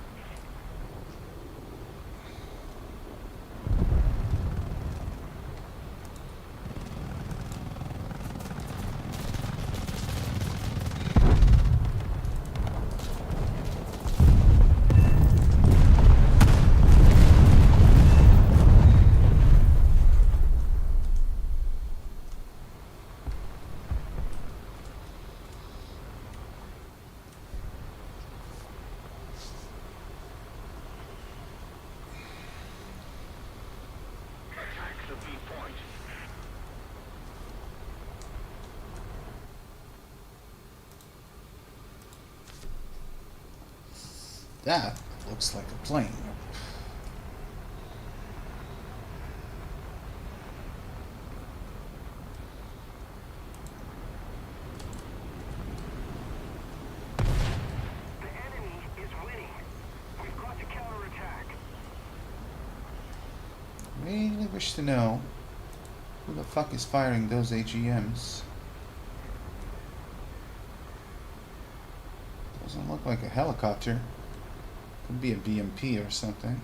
Attack the B point. That looks like a plane. The enemy is winning. We've got to counterattack. Really wish to know who the fuck is firing those AGMs. Doesn't look like a helicopter. Could be a BMP or something.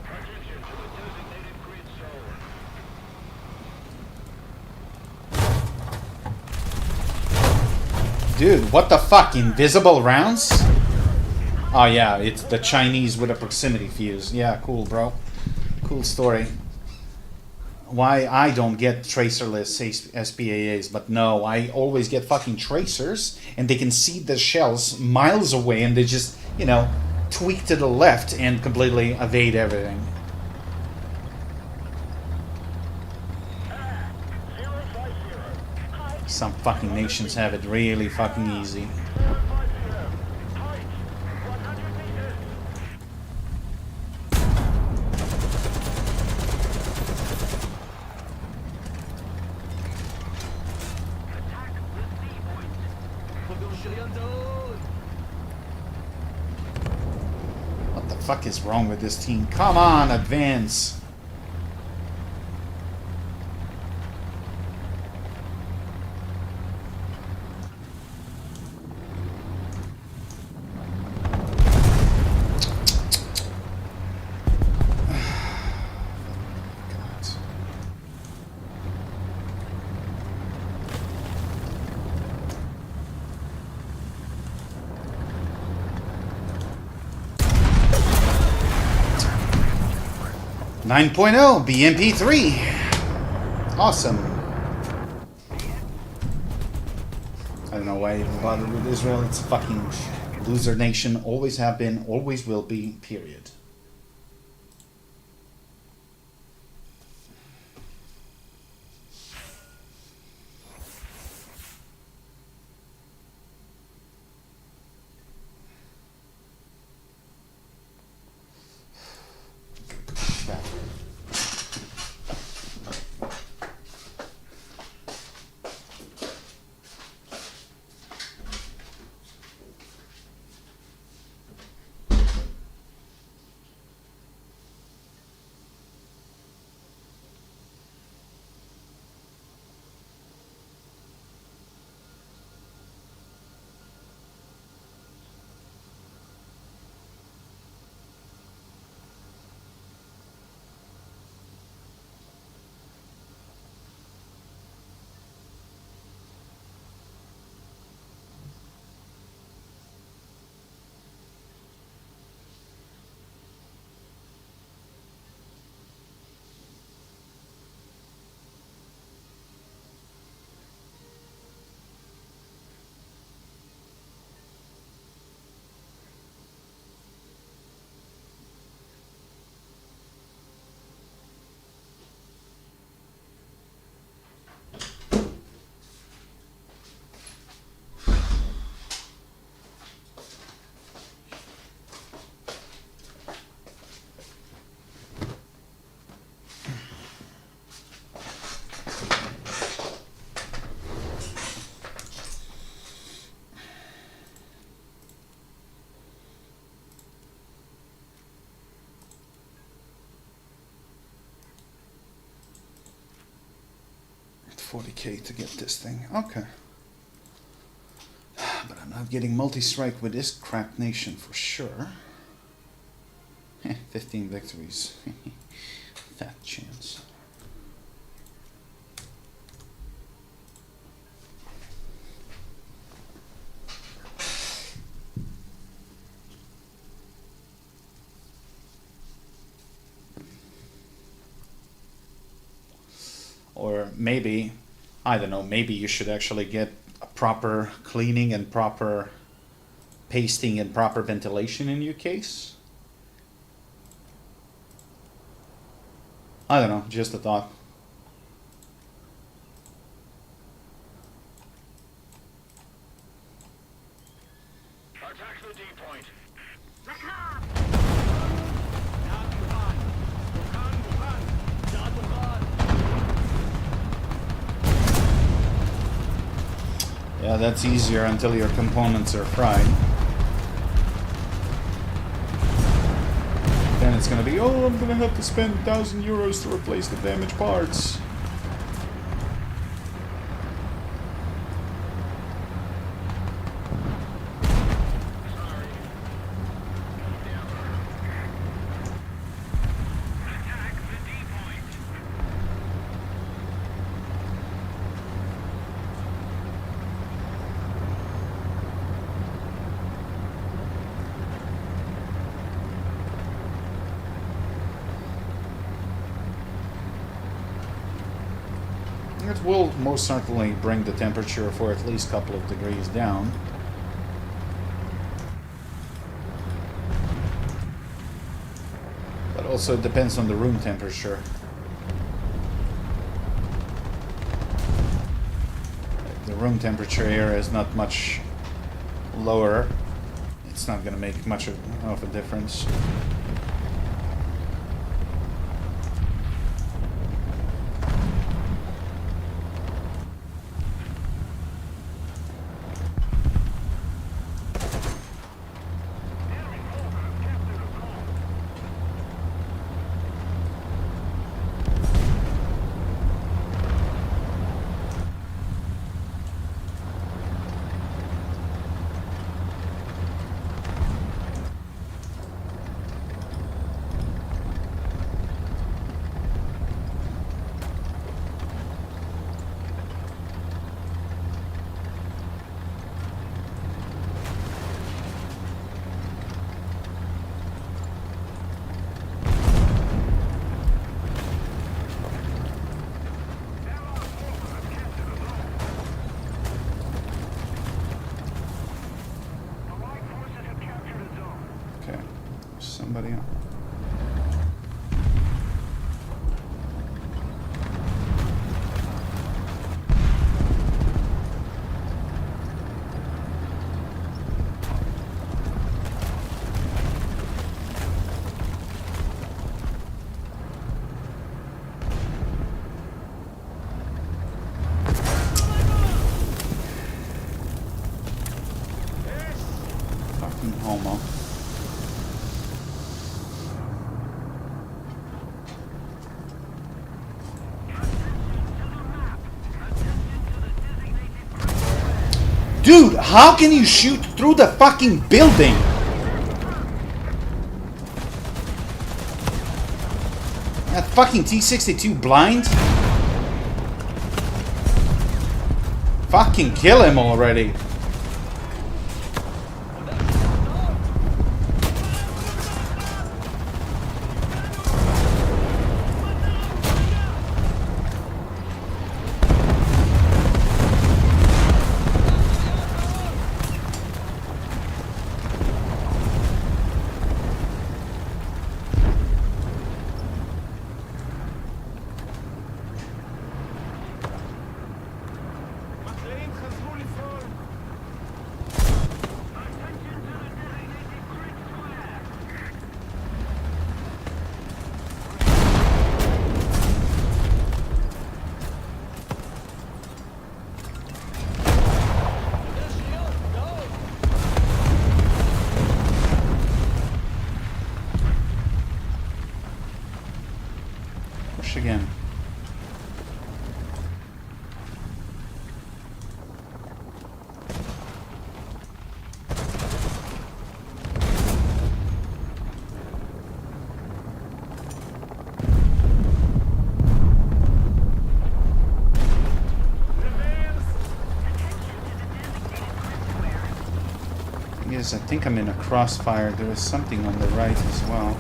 Attention to the designated grid zone. Dude, what the fuck? Invisible rounds? Oh yeah, it's the Chinese with a proximity fuse. Yeah, cool, bro. Cool story. Why I don't get tracerless SPAAs, but no, I always get fucking tracers, and they can see the shells miles away, and they just, you know, tweak to the left and completely evade everything. Some fucking nations have it really fucking easy. What the fuck is wrong with this team? Come on, advance! Nine point oh BMP3. Awesome. I don't know why I even bothered with Israel. It's a fucking loser nation. Always have been, always will be, period. $40K to get this thing. Okay. But I'm not getting multi-strike with this crap nation for sure. 15 victories. Fat chance. Or maybe, I don't know, maybe you should actually get a proper cleaning and proper pasting and proper ventilation in your case. I don't know, just a thought. Attack the D point. Yeah, that's easier until your components are fried. Then it's gonna be, oh, I'm gonna have to spend 1,000 euros to replace the damaged parts. It will most certainly bring the temperature for at least a couple of degrees down. But also it depends on the room temperature. the room temperature here is not much lower, it's not going to make much of a difference. Somebody else. Fucking homo. Dude, how can you shoot through the fucking building? That fucking T-62 blind? Fucking kill him already. Again. Yes, I think I'm in a crossfire. There is something on the right as well.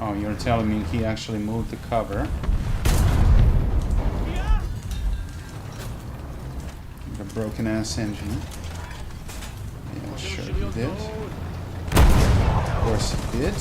Oh, you're telling me he actually moved the cover. The broken ass engine. Yeah, sure he did. Of course he did.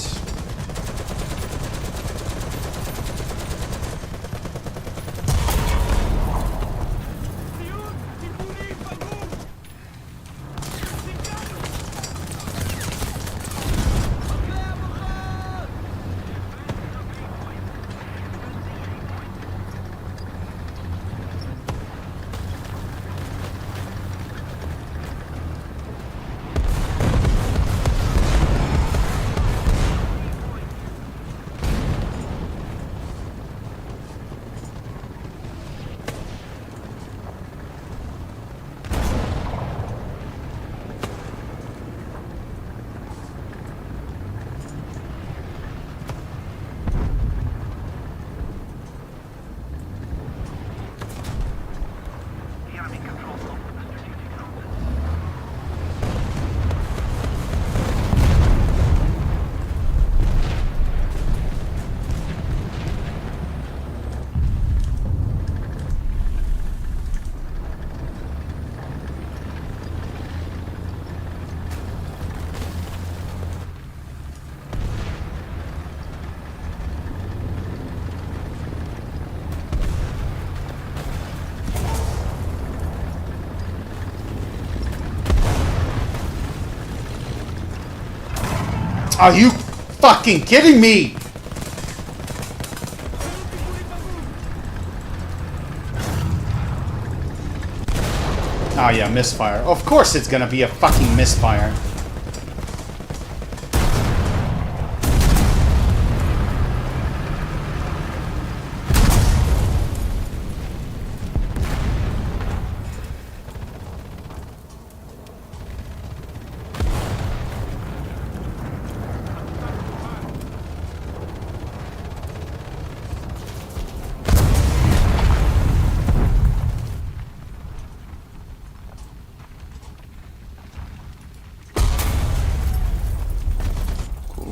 Are you fucking kidding me? Oh yeah, misfire. Of course it's gonna be a fucking misfire.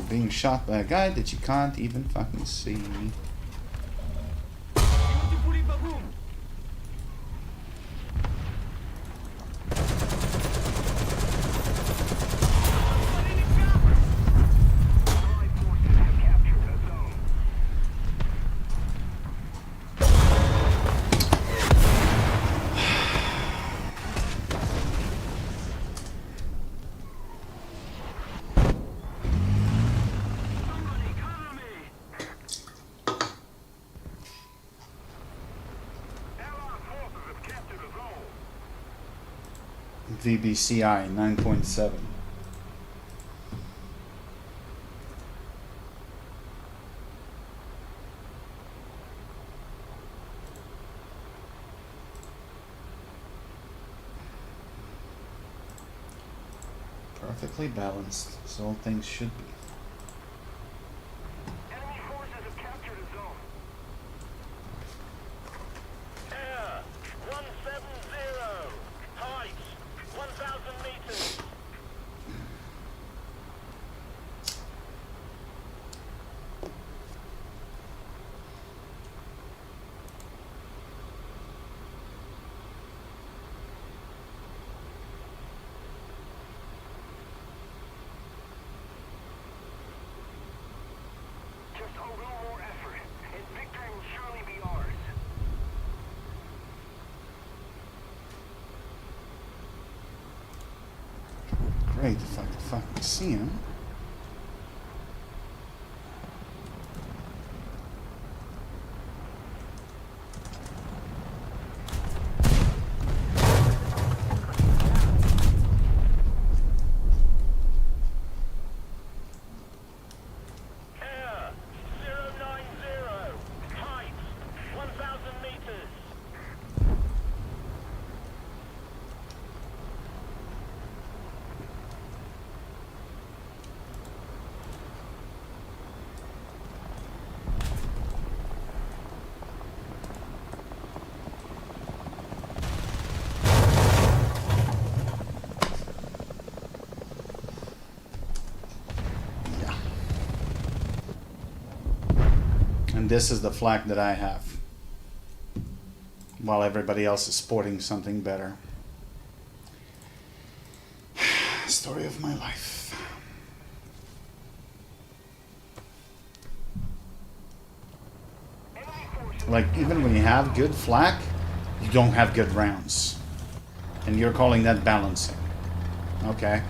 Being shot by a guy that you can't even fucking see. VBCI 9.7. Perfectly balanced, as all things should be. Enemy forces have captured a zone. Air 170. Height 1,000 meters. Just a little more effort, and victory will surely be ours. Great if I could fucking see him. Air 090. Height 1,000 meters. And this is the flag that I have, while everybody else is sporting something better. Story of my life. Like, even when you have good flak, you don't have good rounds. And you're calling that balancing. Okay.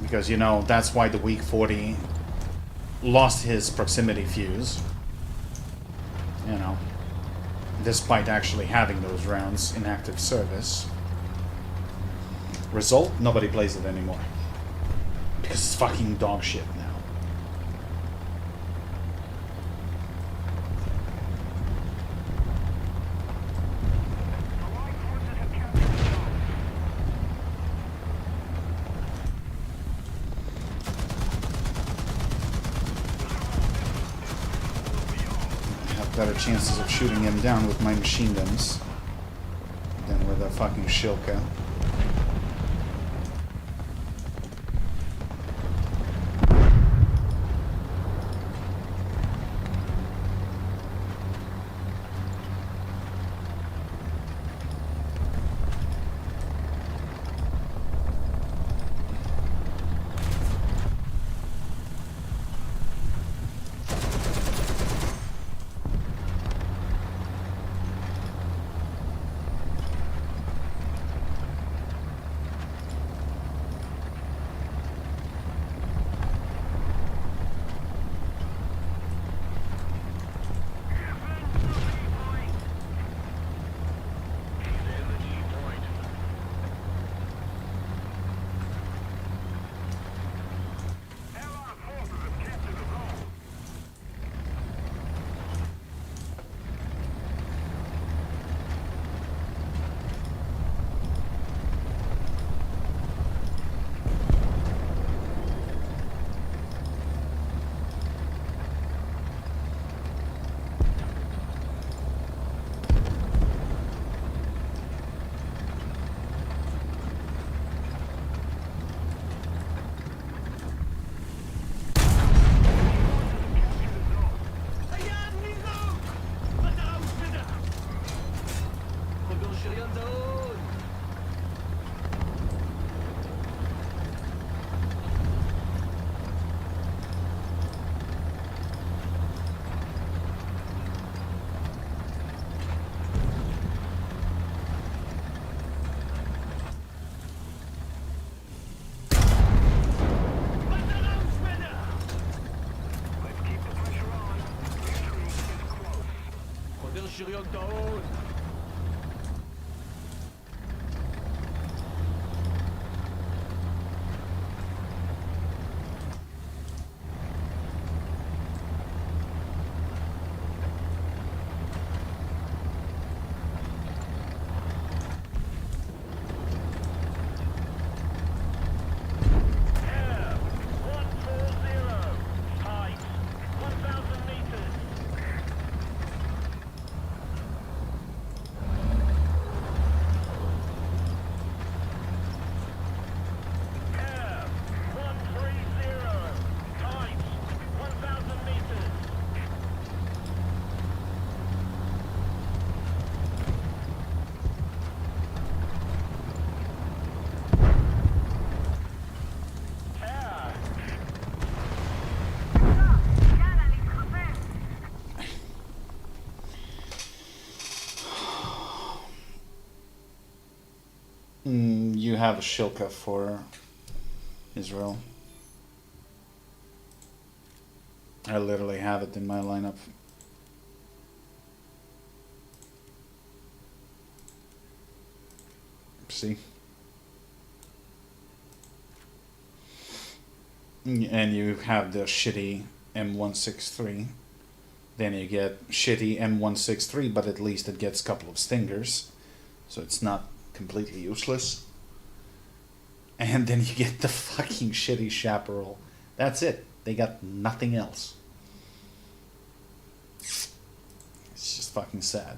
Because, you know, that's why the weak 40 lost his proximity fuse. You know, despite actually having those rounds in active service. Result, nobody plays it anymore. Because it's fucking dog shit now. Better chances of shooting him down with my machine guns than with a fucking shilka. j'ai rien que dalle. Air 140. Height 1,000 meters. Air 130. Height 1,000 meters. Air You have a Shilka for Israel. I literally have it in my lineup. See? And you have the shitty M163. Then you get shitty M163, but at least it gets a couple of stingers. So it's not completely useless. And then you get the fucking shitty chaparral. That's it. They got nothing else. It's just fucking sad.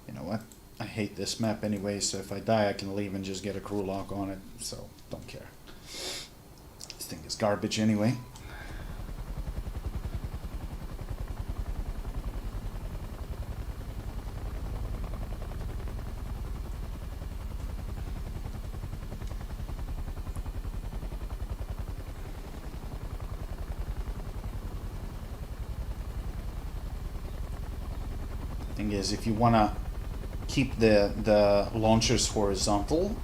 You know what? I hate this map anyway, so if I die I can leave and just get a crew lock on it, so don't care. This thing is garbage anyway. Thing is, if you wanna keep the launchers horizontal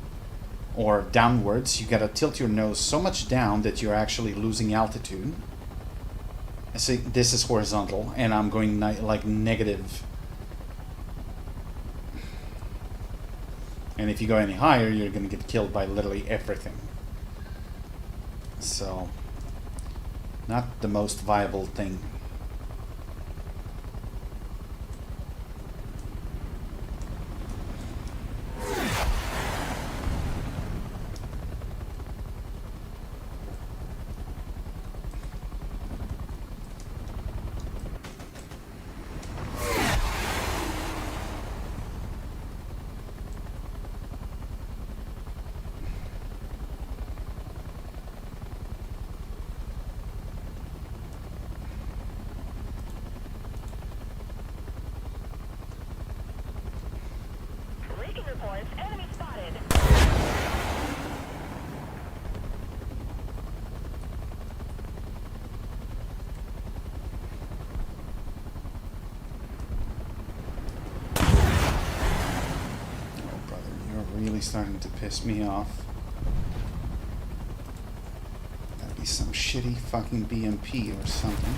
or downwards, you gotta tilt your nose so much down that you're actually losing altitude. See, this is horizontal, and I'm going like negative. And if you go any higher, you're gonna get killed by literally everything. So, not the most viable thing. Recon reports enemy spotted. Oh, brother, you're really starting to piss me off. Gotta be some shitty fucking BMP or something.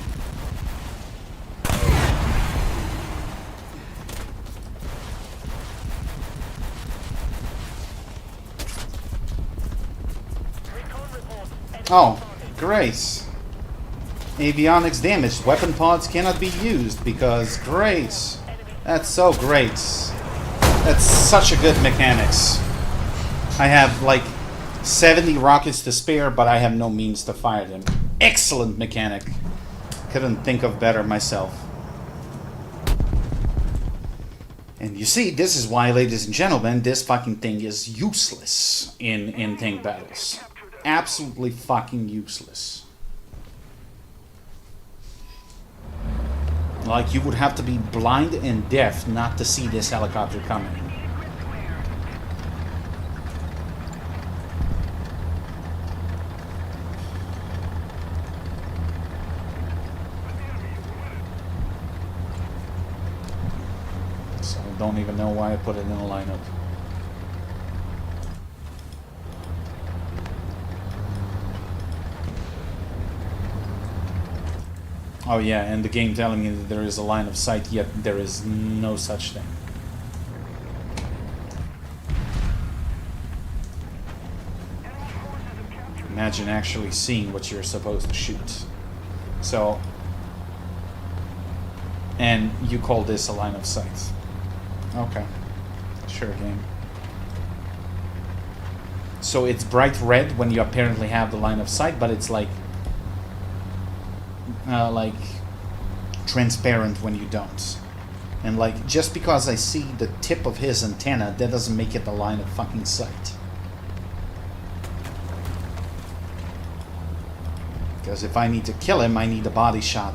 Recon reports enemy Oh, spotted. great. Avionics damaged. Weapon pods cannot be used because great. That's so great. That's such a good mechanics. I have like 70 rockets to spare, but I have no means to fire them. Excellent mechanic. Couldn't think of better myself. And you see, this is why, ladies and gentlemen, this fucking thing is useless in tank battles. Absolutely fucking useless. Like, you would have to be blind and deaf not to see this helicopter coming. So I don't even know why I put it in a lineup. Oh yeah, and the game telling me that there is a line of sight, yet there is no such thing. Imagine actually seeing what you're supposed to shoot. So, and you call this a line of sight. Okay, sure game. So it's bright red when you apparently have the line of sight, but it's like transparent when you don't. And like, just because I see the tip of his antenna, that doesn't make it a line of fucking sight. Because if I need to kill him, I need a body shot,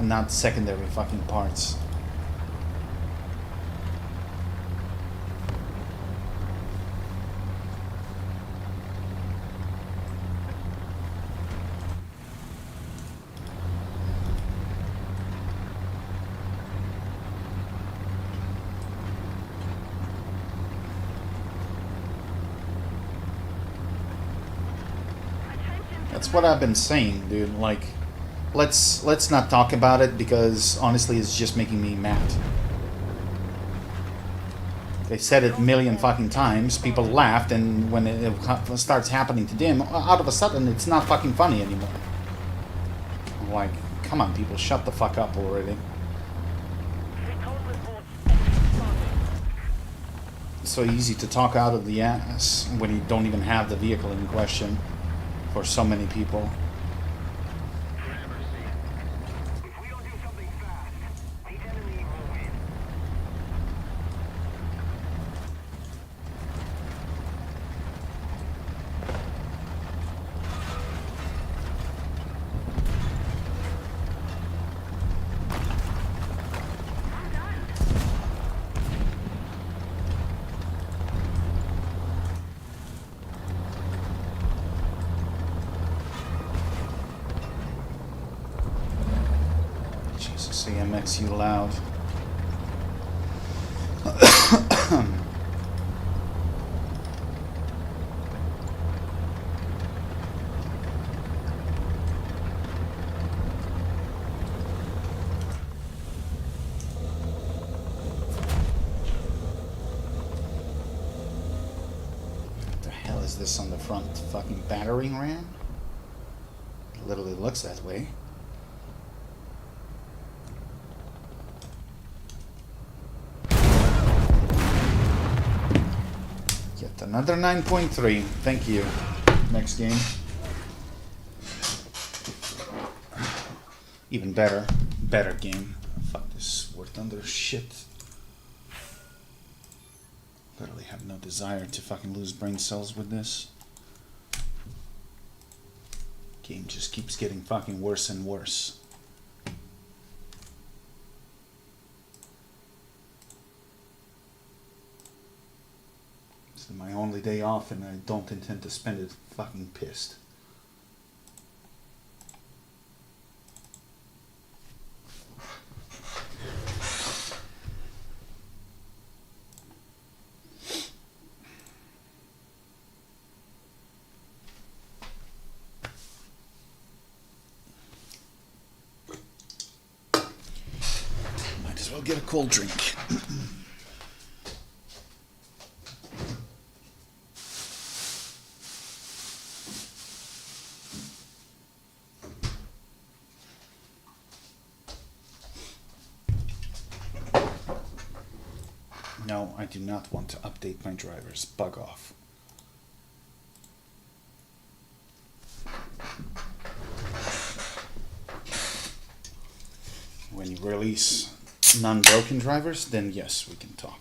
not secondary fucking parts. That's what I've been saying, dude. Like, let's not talk about it, because honestly it's just making me mad. They said it a million fucking times, people laughed, and when it starts happening to them, out of a sudden it's not fucking funny anymore. Like, come on people, shut the fuck up already. It's so easy to talk out of the ass when you don't even have the vehicle in question. For so many people. If we don't do something fast, the enemy will win. CMX, you loud. What the hell is this on the front? Fucking battering ram? It literally looks that way. Another 9.3. Thank you. Next game. Even better. Better game. Fuck this War Thunder shit. Literally have no desire to fucking lose brain cells with this. Game just keeps getting fucking worse and worse. My only day off, and I don't intend to spend it fucking pissed. Might as well get a cold drink. No, I do not want to update my drivers. Bug off. When you release non-broken drivers, then yes, we can talk.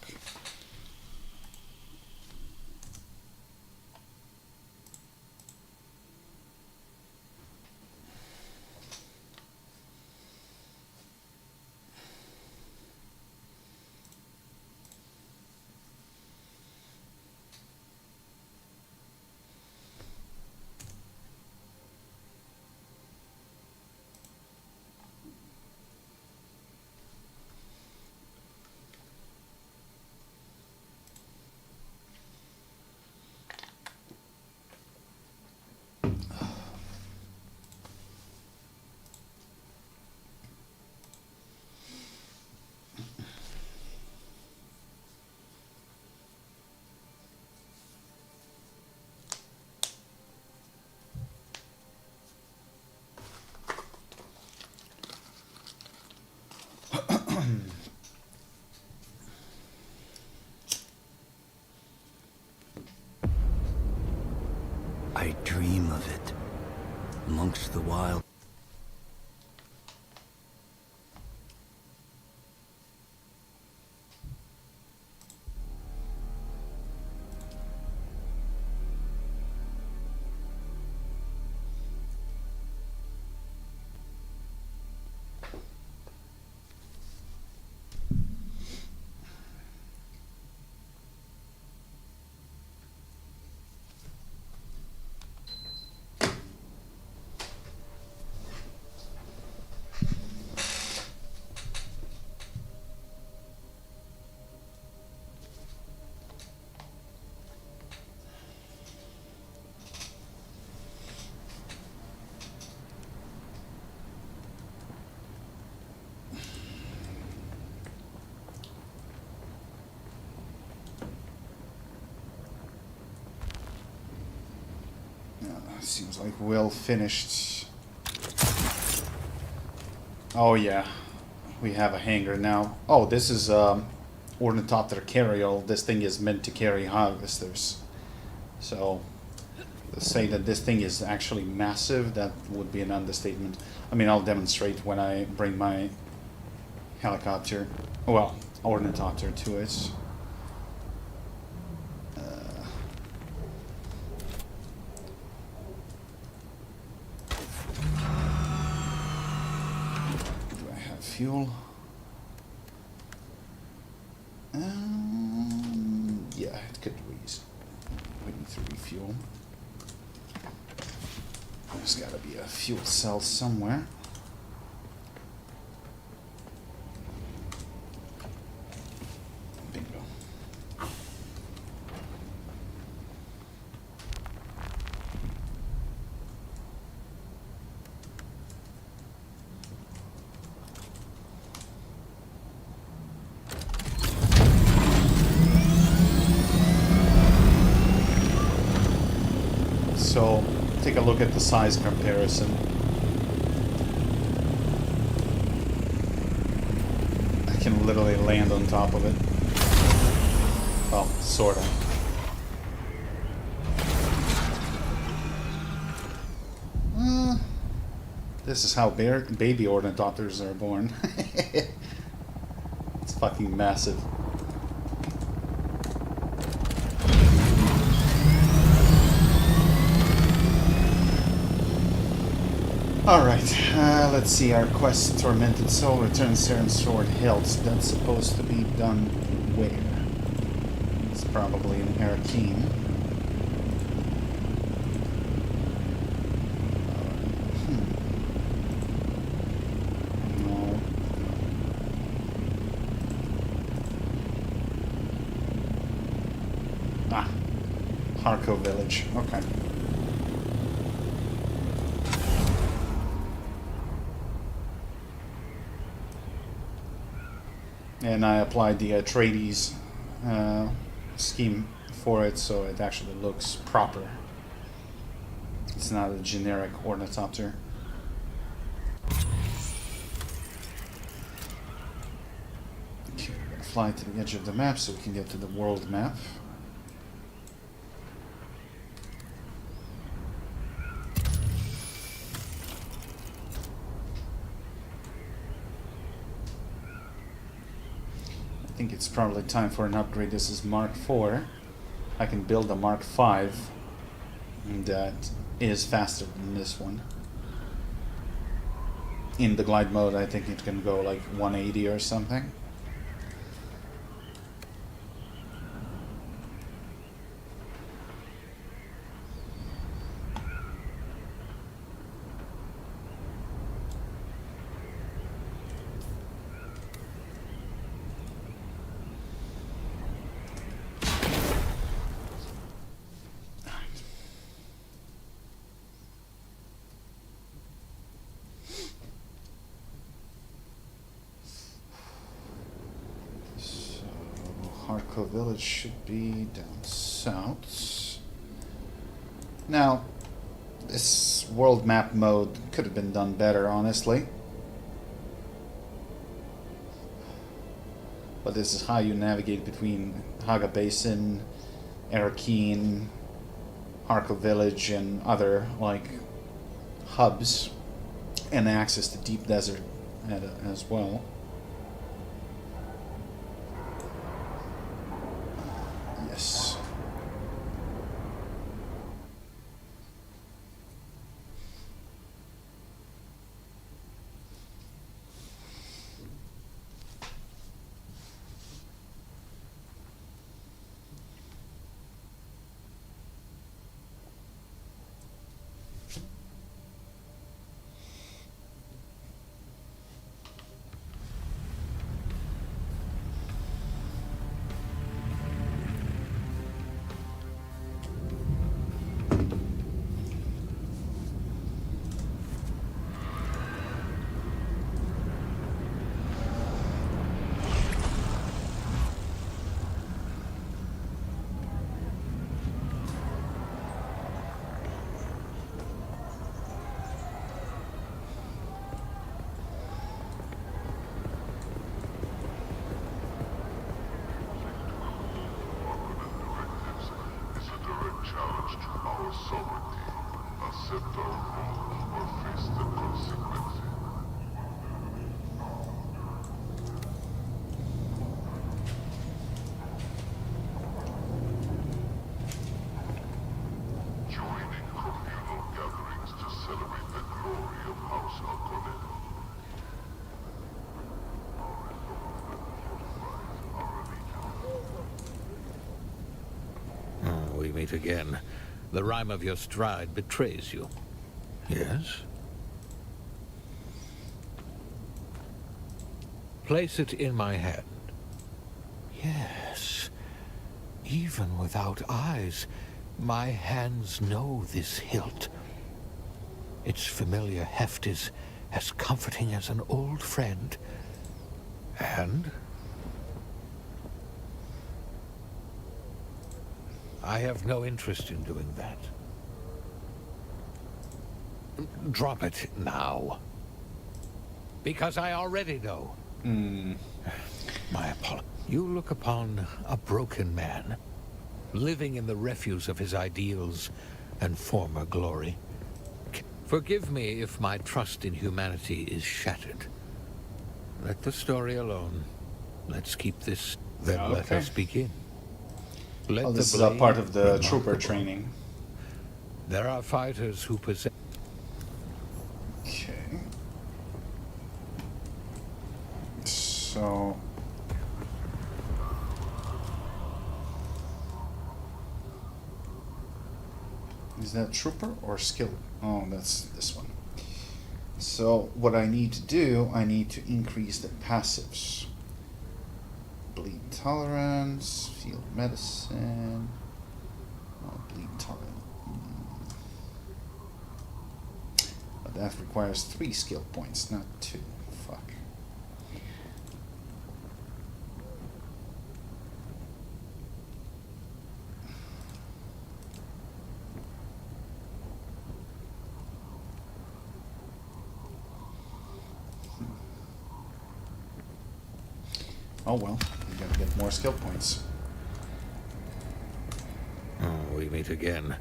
I dream of it, amongst the wild. Seems like well finished. Oh yeah, we have a hangar now. Oh, this is ornithopter carryall. This thing is meant to carry harvesters. So, to say that this thing is actually massive, that would be an understatement. I mean, I'll demonstrate when I bring my helicopter, well, ornithopter to it. Fuel. Yeah, it could use. We need to refuel. There's got to be a fuel cell somewhere. Bingo. So, take a look at the size comparison. I can literally land on top of it. Well, sort of. This is how baby ornithopters are born. It's fucking massive. Alright, let's see. Our quest, Tormented Soul, returns Saren Sword Hilt. That's supposed to be done where? It's probably in Arakeen. No. Ah, Harko Village. Okay. And I applied the Atreides scheme for it, so it actually looks proper. It's not a generic ornithopter. Okay, we're gonna fly to the edge of the map so we can get to the world map. think it's probably time for an upgrade. This is Mark 4. I can build a Mark 5 that is faster than this one. In the glide mode, I think it can go like 180 or something. Village should be down south. Now, this world map mode could have been done better, honestly. But this is how you navigate between Haga Basin, Arakeen, Harko Village, and other, like, hubs, and access to Deep Desert as well. Yes. We meet again. The rhyme of your stride betrays you. Yes? Place it in my hand. Yes. Even without eyes, my hands know this hilt. Its familiar heft is as comforting as an old friend. And I have no interest in doing that. Drop it now. Because I already know. My apologies. You look upon a broken man, living in the refuse of his ideals and former glory. Forgive me if my trust in humanity is shattered. Let the story alone. Let's keep this. Then Okay. let us begin. Let Oh, the this is a blade part of the remark trooper the training. There are fighters who possess. Okay. So. Is that trooper or skill? Oh, that's this one. So what I need to do, I need to increase the passives. Bleed tolerance, field medicine. Oh, bleed tolerance. But that requires 3 skill points, not 2. Fuck. Oh well, I'm gonna get more skill points. Oh, we meet again.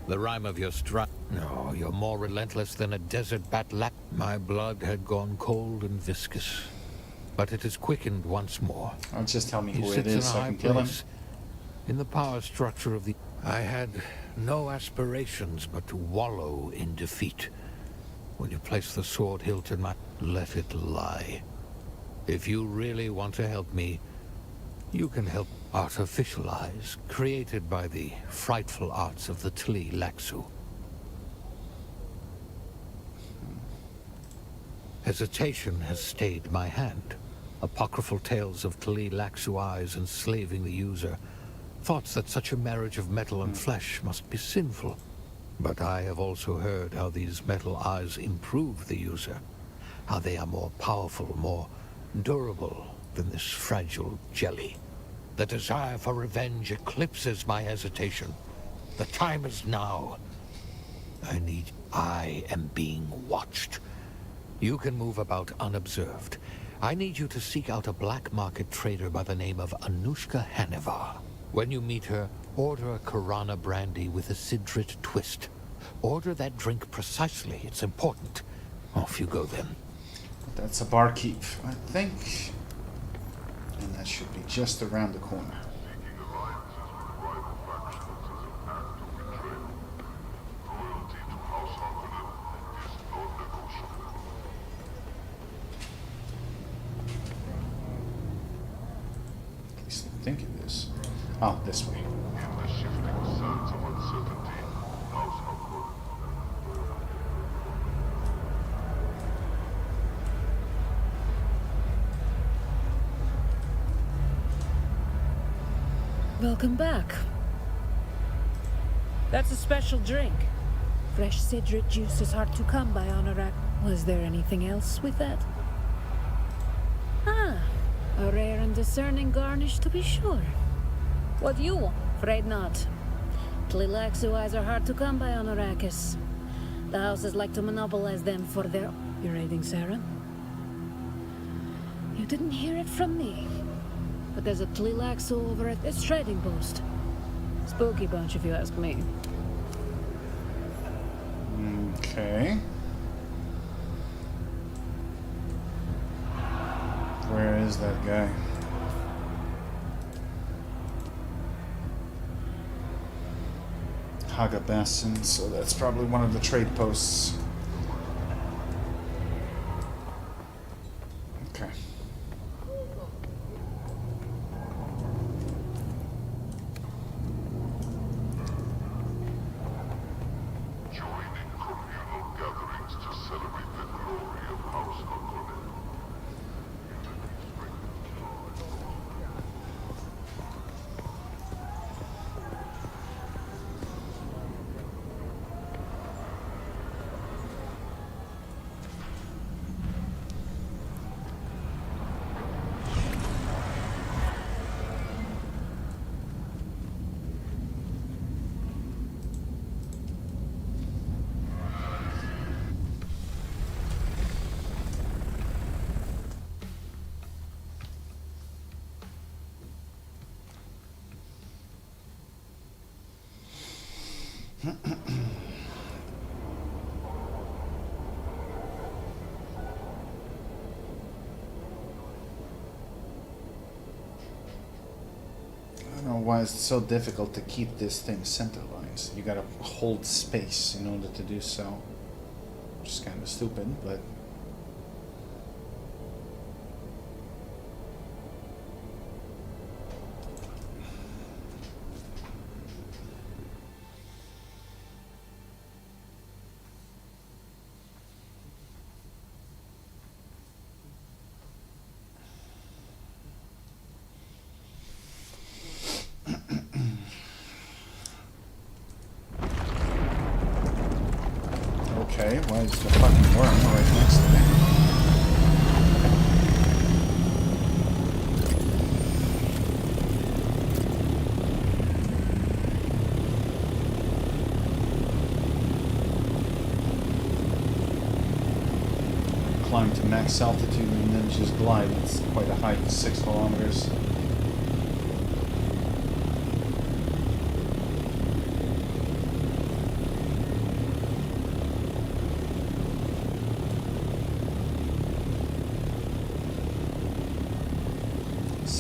The rhyme of your stride. No, you're more relentless than a desert bat. My blood had gone cold and viscous. but it is quickened once more. Just tell me He who it sits in is a so I high can kill him. place in the power structure of the... I had no aspirations but to wallow in defeat. When you place the sword hilt in my... Let it lie. If you really want to help me, you can help. Artificial eyes, created by the frightful arts of the Tli Laxu. Hesitation has stayed my hand. Apocryphal tales of Tli Laxu eyes enslaving the user. Thoughts that such a marriage of metal and flesh must be sinful. But I have also heard how these metal eyes improve the user. How they are more powerful, more durable than this fragile jelly. The desire for revenge eclipses my hesitation. The time is now. I am being watched. You can move about unobserved. I need you to seek out a black market trader by the name of Anushka Hanivar. When you meet her, order a Karana brandy with a Sidrit twist. Order that drink precisely. It's important. Off you go then. That's a barkeep, I think. And that should be just around the corner. At least I think it is. Oh, this way. Welcome back. That's a special drink. Fresh Sidrit juice is hard to come by on Iraq. Was there anything else with that? Ah, a rare and discerning garnish to be sure. What you want? Afraid not. Tli Laxu eyes are hard to come by on Arrakis. The houses like to monopolize them for their... You're raiding Sarah? You didn't hear it from me. But there's a Tli Laxu over at this trading post. Spooky bunch, if you ask me. Okay. Where is that guy? Haga Basin, so that's probably one of the trade posts. Okay. I don't know why it's so difficult to keep this thing centralized. You gotta hold space in order to do so. Which is kind of stupid, but... Okay, why is the fucking worm right next to me? Climb to max altitude and then just glide. It's quite a hike, 6 kilometers.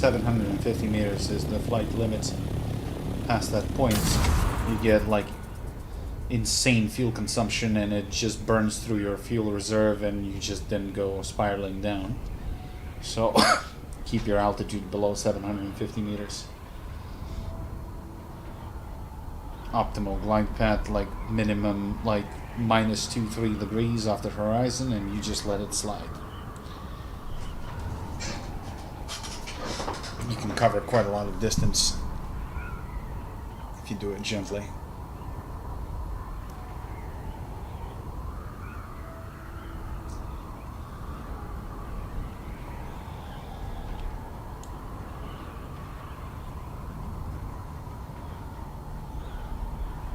750 meters is the flight limit. Past that point, you get like insane fuel consumption, and it just burns through your fuel reserve, and you just then go spiraling down. So keep your altitude below 750 meters. Optimal glide path, like minimum like minus 2-3 degrees off the horizon, and you just let it slide. You can cover quite a lot of distance if you do it gently.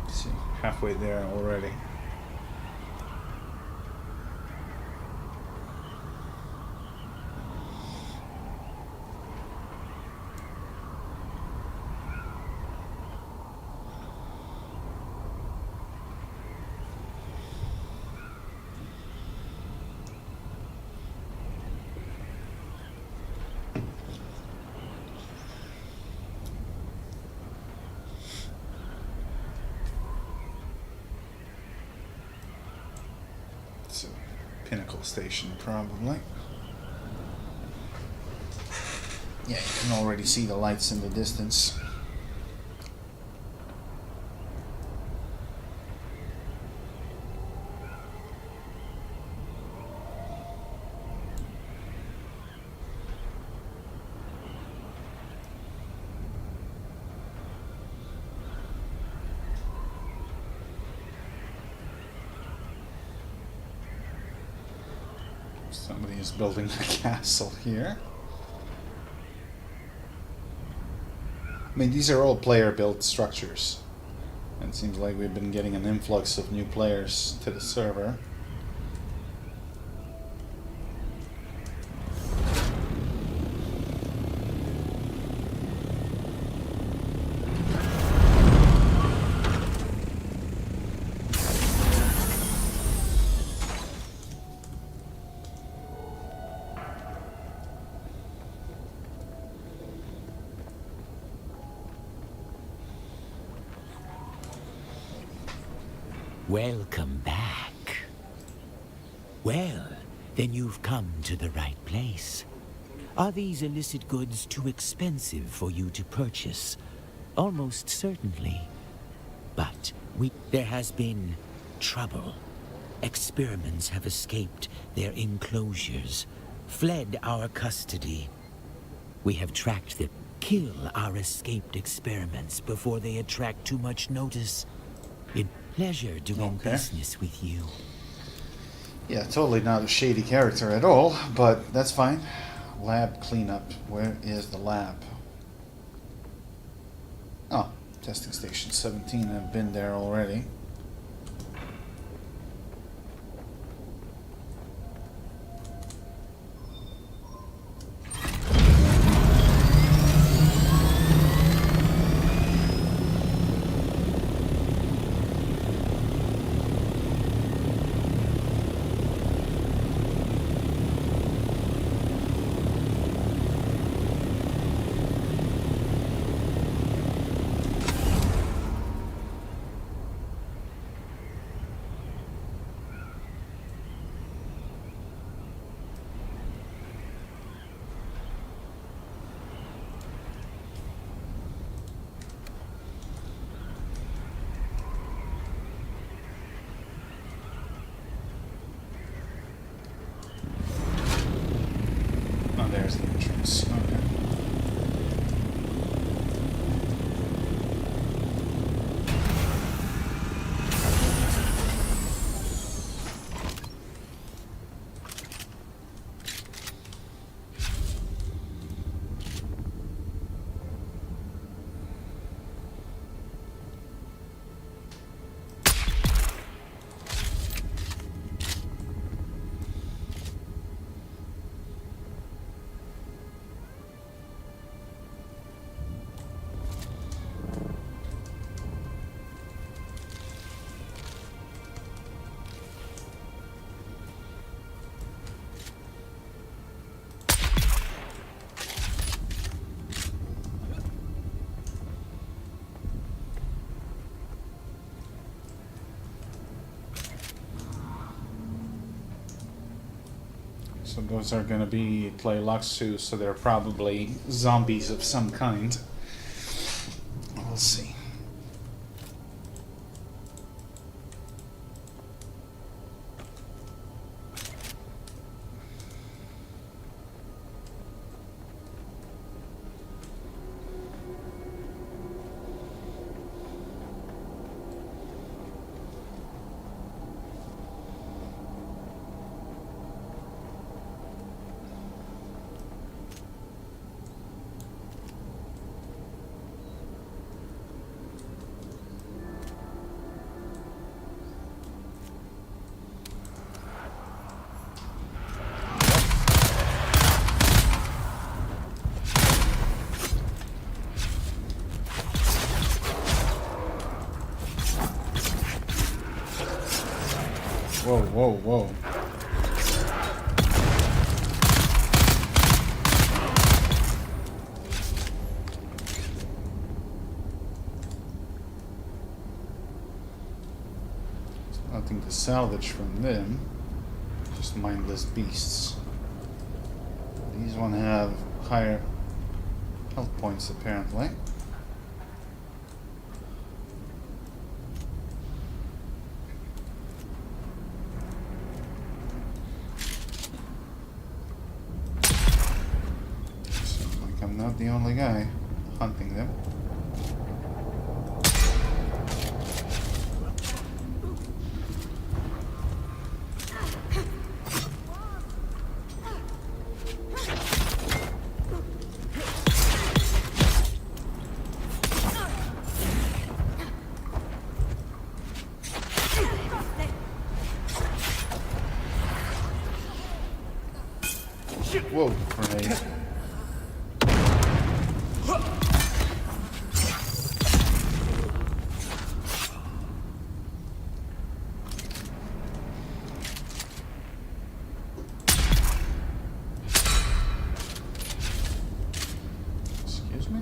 See, halfway there already. So, Pinnacle Station, probably. Yeah, you can already see the lights in the distance. Somebody is building a castle here. I mean, these are all player-built structures. And it seems like we've been getting an influx of new players to the server. Welcome back. Well, then you've come to the right place. Are these illicit goods too expensive for you to purchase? Almost certainly. But there has been trouble. Experiments have escaped their enclosures, fled our custody. We have tracked them. Kill our escaped experiments before they attract too much notice. It's a pleasure doing business with you. Yeah, totally not a shady character at all, but that's fine. Lab cleanup. Where is the lab? Oh, testing station 17. I've been there already. So those are gonna be Tleilaxu, so they're probably zombies of some kind. We'll see. Whoa, whoa, whoa. There's nothing to salvage from them. Just mindless beasts. These one have higher health points apparently. I'm not the only guy hunting them. Whoa, grenade. Excuse me?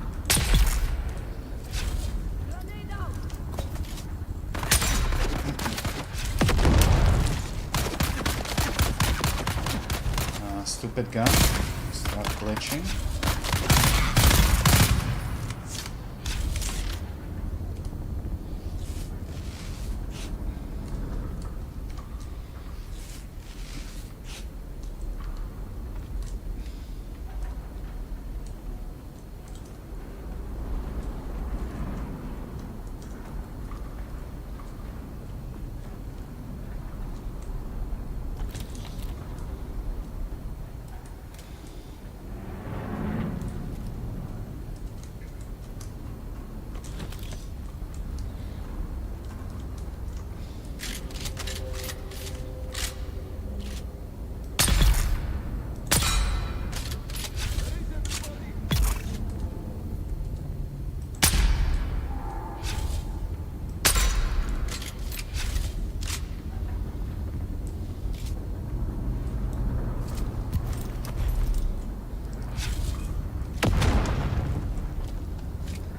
Stupid gun. Stop glitching.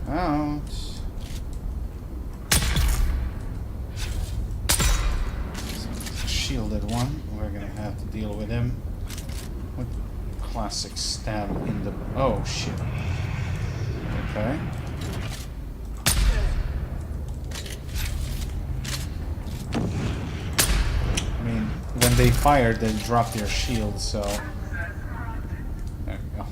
Out. Shielded one. We're gonna have to deal with him. With classic stab in the. Oh shit. Okay. I mean, when they fire, they drop their shield, so. There we go.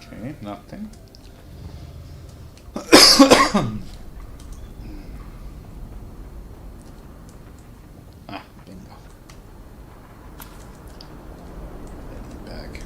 Okay, nothing. Ah, bingo. Bag.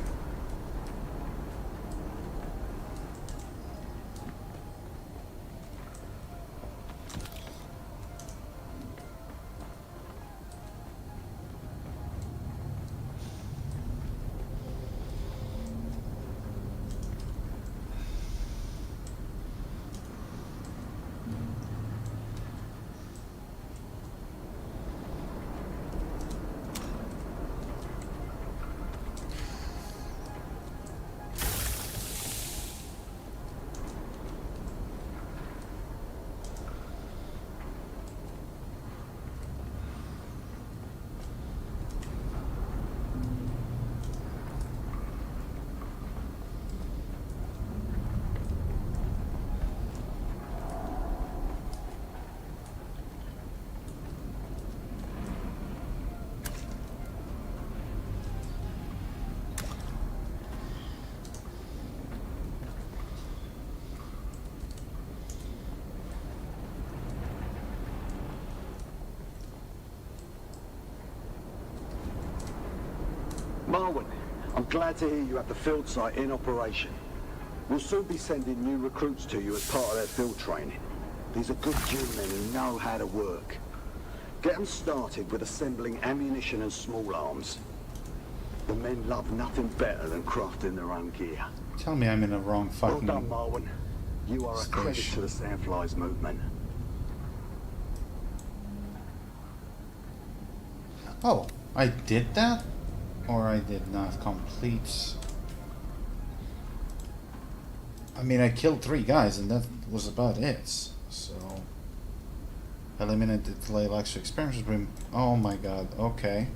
I'm glad to hear you have the field site in operation. We'll soon be sending new recruits to you as part of their field training. These are good G-men who know how to work. Get them started with assembling ammunition and small arms. The men love nothing better than crafting their own gear. Tell me I'm in the wrong Well fucking... done, Marwin. You are a credit station. to the Sandflies movement. Oh, I did that? Or I did not complete... I mean, I killed 3 guys and that was about it. So... Eliminated the Laylax experience room. Oh my god, okay.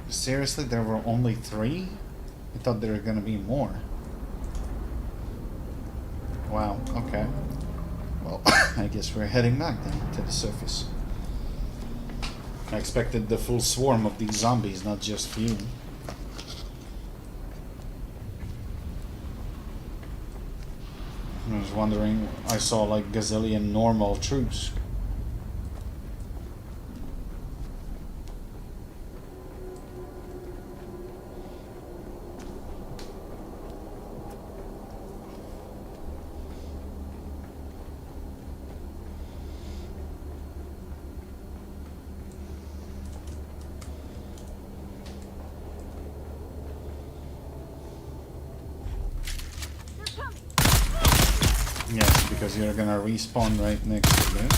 Seriously, there were only 3? I thought there were gonna be more. Wow, okay. Well, I guess we're heading back then to the surface. I expected the full swarm of these zombies, not just few. I was wondering, I saw like gazillion normal troops. Yes, because you're gonna respawn right next to this.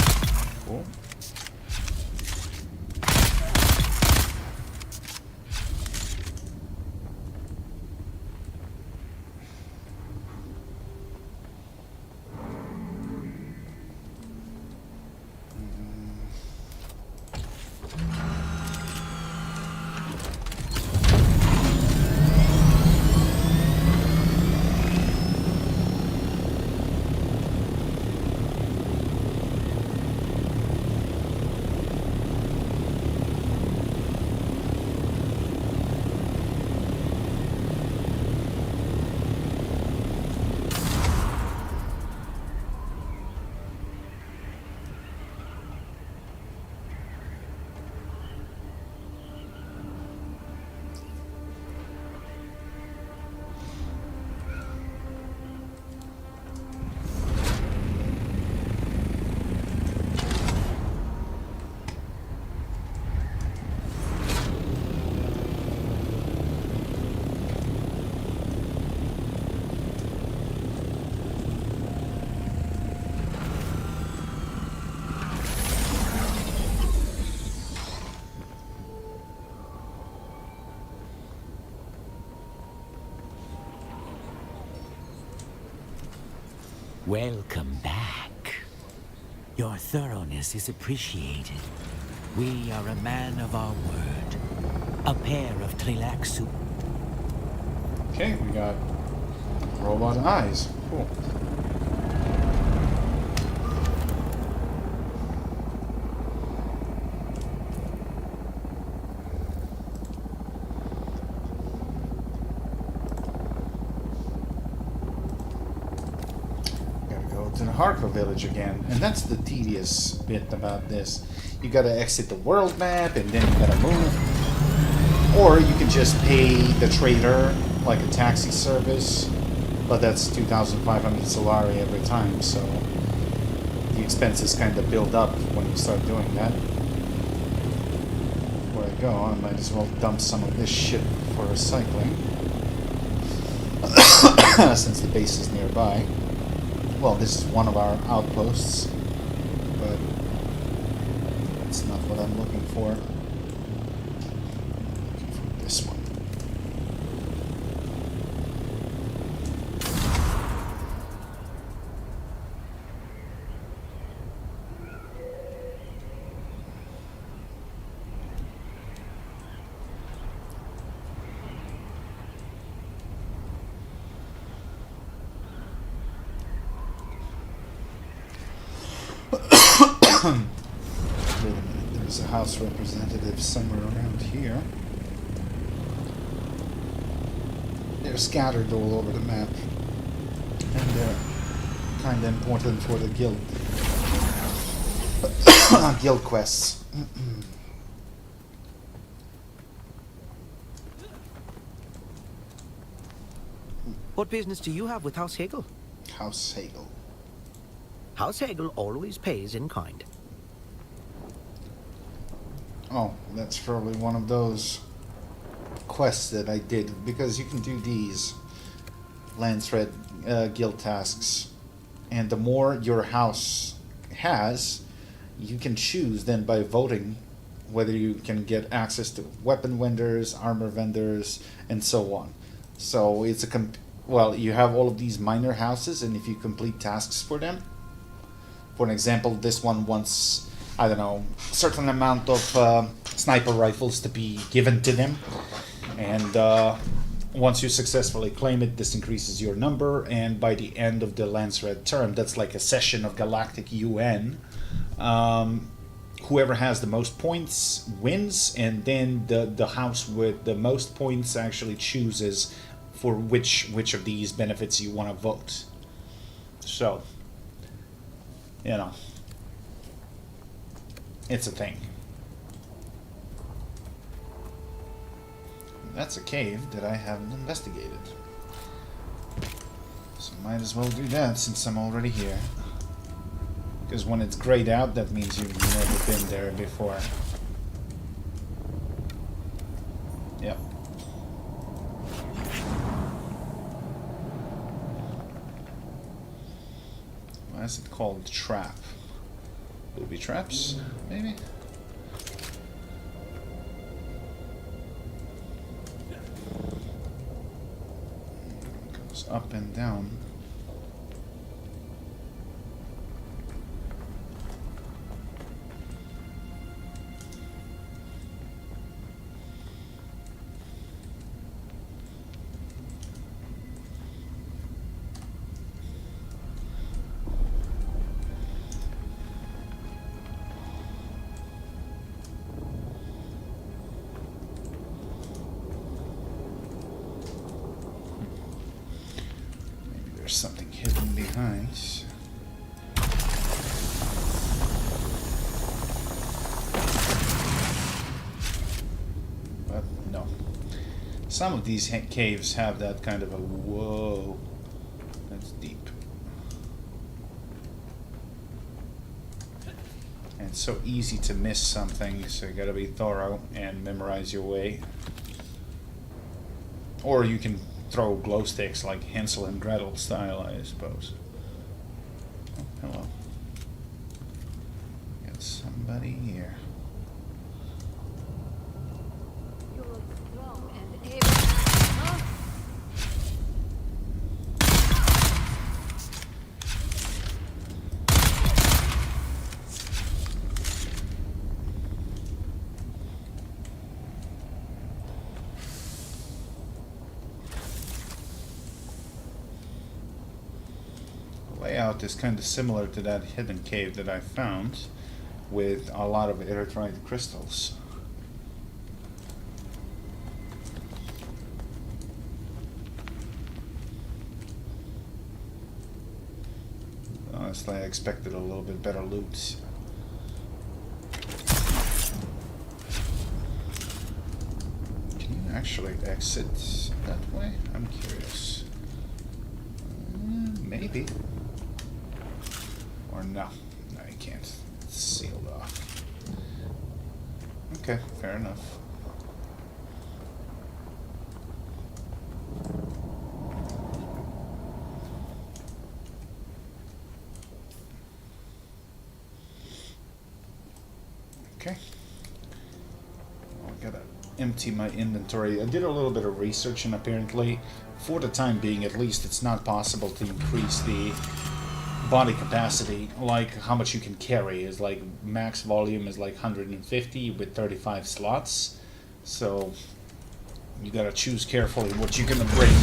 Cool. Welcome back. Your thoroughness is appreciated. We are a man of our word. A pair of Tleilaxu. Okay, we got robot eyes. Cool. To the Harko village again, and that's the tedious bit about this. You gotta exit the world map and then you gotta move, or you can just pay the trader like a taxi service, but that's 2,500 Solari every time, so the expenses kind of build up when you start doing that. Before I go, I might as well dump some of this shit for recycling since the base is nearby. Well, this is one of our outposts, but it's not what I'm looking for. I'm looking for this one. Wait a minute, there's a house representative somewhere around here. They're scattered all over the map, and they're kind of important for the guild. Guild quests. What business do you have with House Hagel? House Hagel. House Hagel always pays in kind. Oh, that's probably one of those quests that I did, because you can do these Lance Red guild tasks, and the more your house has, you can choose then by voting whether you can get access to weapon vendors, armor vendors, and so on. So it's well, you have all of these minor houses, and if you complete tasks for them, for an example, this one wants, I don't know, a certain amount of sniper rifles to be given to them, and once you successfully claim it, this increases your number, and by the end of the Lance Red term, that's like a session of Galactic UN, whoever has the most points wins, and then the house with the most points actually chooses for which of these benefits you want to vote. So, you know, it's a thing. That's a cave that I haven't investigated, so might as well do that since I'm already here. Because when it's grayed out, that means you've never been there before. Yep. Why is it called trap? Booby traps, maybe? It goes up and down. Something hidden behind. But no. Some of these caves have that kind of a whoa. That's deep. And it's so easy to miss something, so you gotta be thorough and memorize your way. Or you can throw glow sticks like Hansel and Gretel style, I suppose. Oh, hello. Got somebody here. You look strong and able, huh? Layout is kind of similar to that hidden cave that I found, with a lot of erythrite crystals. Honestly, I expected a little bit better loot. Can you actually exit that way? I'm curious. Maybe. Or no. No, you can't. It's sealed off. Okay, fair enough. Okay. Well, I gotta empty my inventory. I did a little bit of research, and apparently, for the time being at least, it's not possible to increase the body capacity, like how much you can carry. Is like max volume is like 150 with 35 slots, so you gotta choose carefully what you're gonna bring.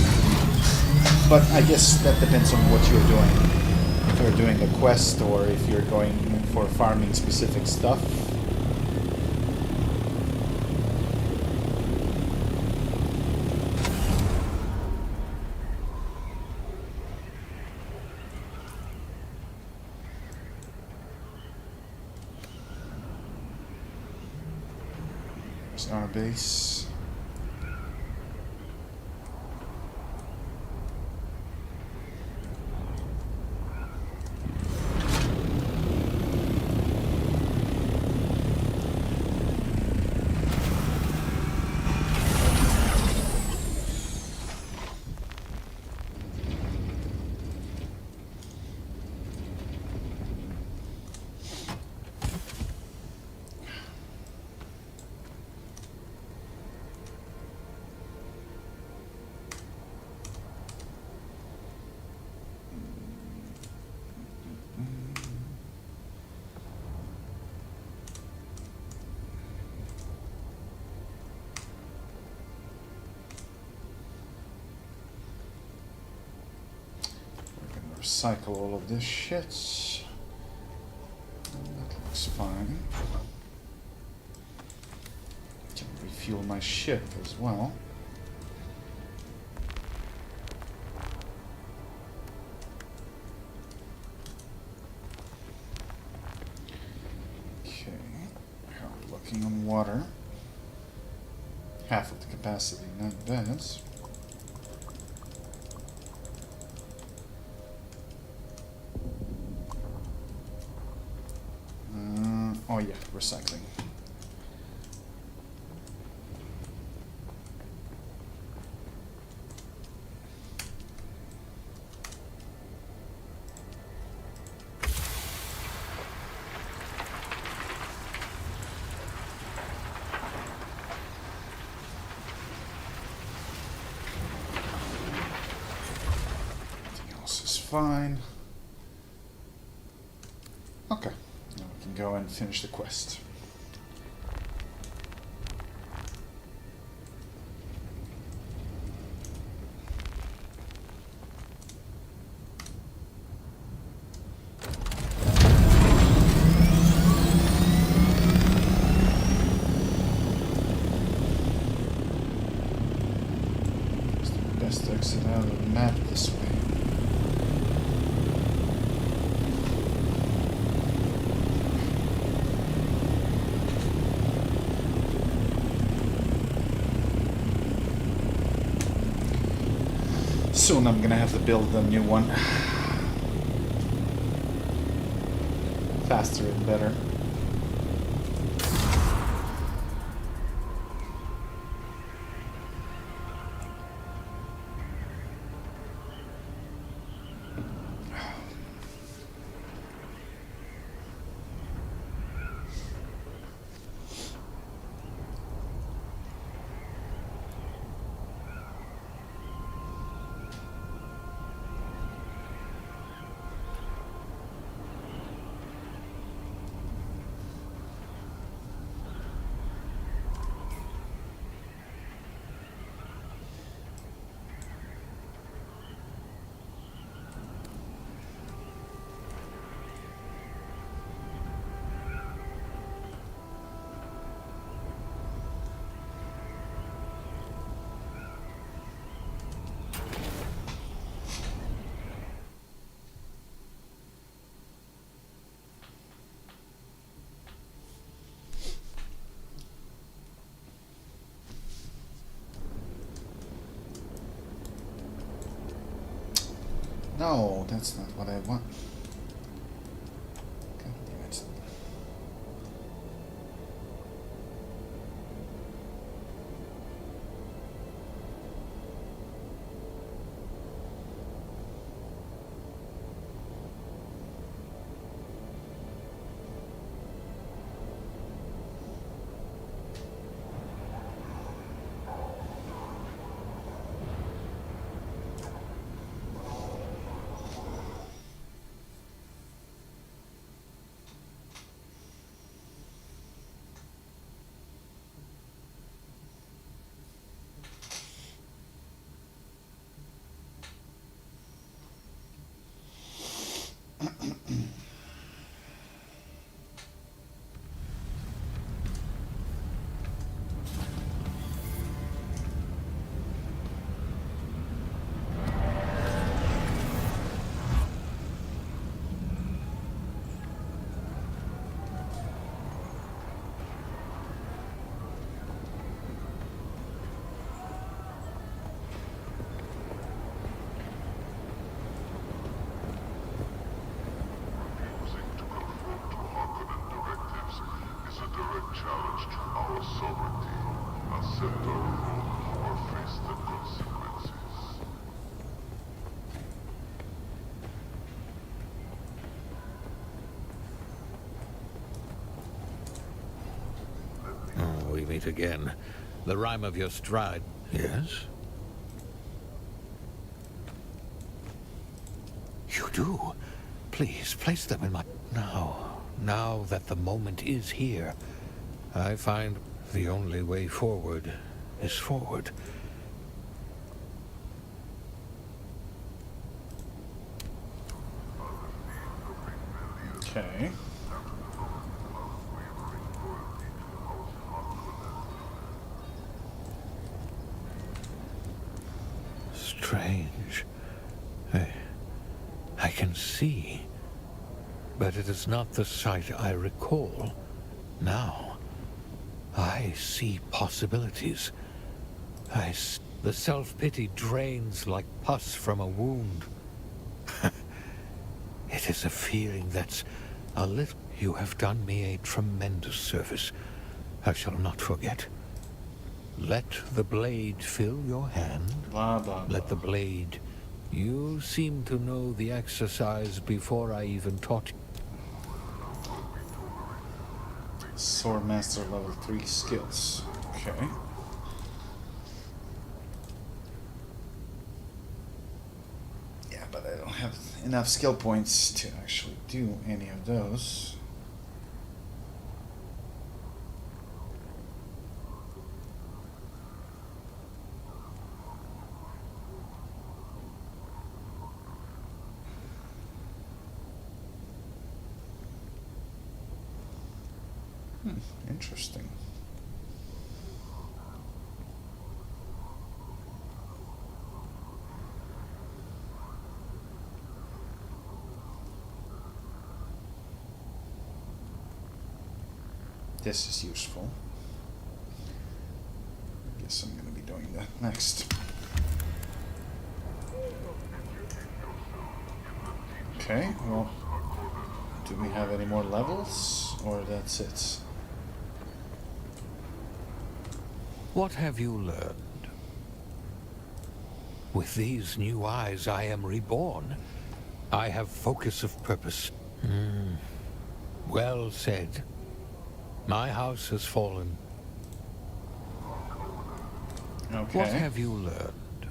But I guess that depends on what you're doing. If you're doing a quest or if you're going for farming specific stuff. Our base. recycle all of this shit. That looks fine. Can refuel my ship as well. Okay, how are we looking on water? Half of the capacity, not bad. Oh yeah, recycling. Everything else is fine. Okay, now we can go and finish the quest. It's the best exit out of the map this way. Soon I'm gonna have to build a new one. Faster and better. No, that's not what I want. God damn it. We meet again. The rhyme of your stride. Yes? You do? Please, place them in my... Now that the moment is here, I find the only way forward is forward. Okay. Strange. I can see, but it is not the sight I recall. Now, I see possibilities. The self-pity drains like pus from a wound. It is a feeling that's a little... You have done me a tremendous service. I shall not forget. Let the blade fill your hand. Blah, blah, blah. Let the blade... You seem to know the exercise before I even taught you. Swordmaster level 3 skills. Okay. Yeah, but I don't have enough skill points to actually do any of those. Interesting. This is useful. I guess I'm going to be doing that next. Okay, well, do we have any more levels, or that's it? What have you learned? With these new eyes, I am reborn. I have focus of purpose. Well said. My house has fallen. Okay. What have you learned?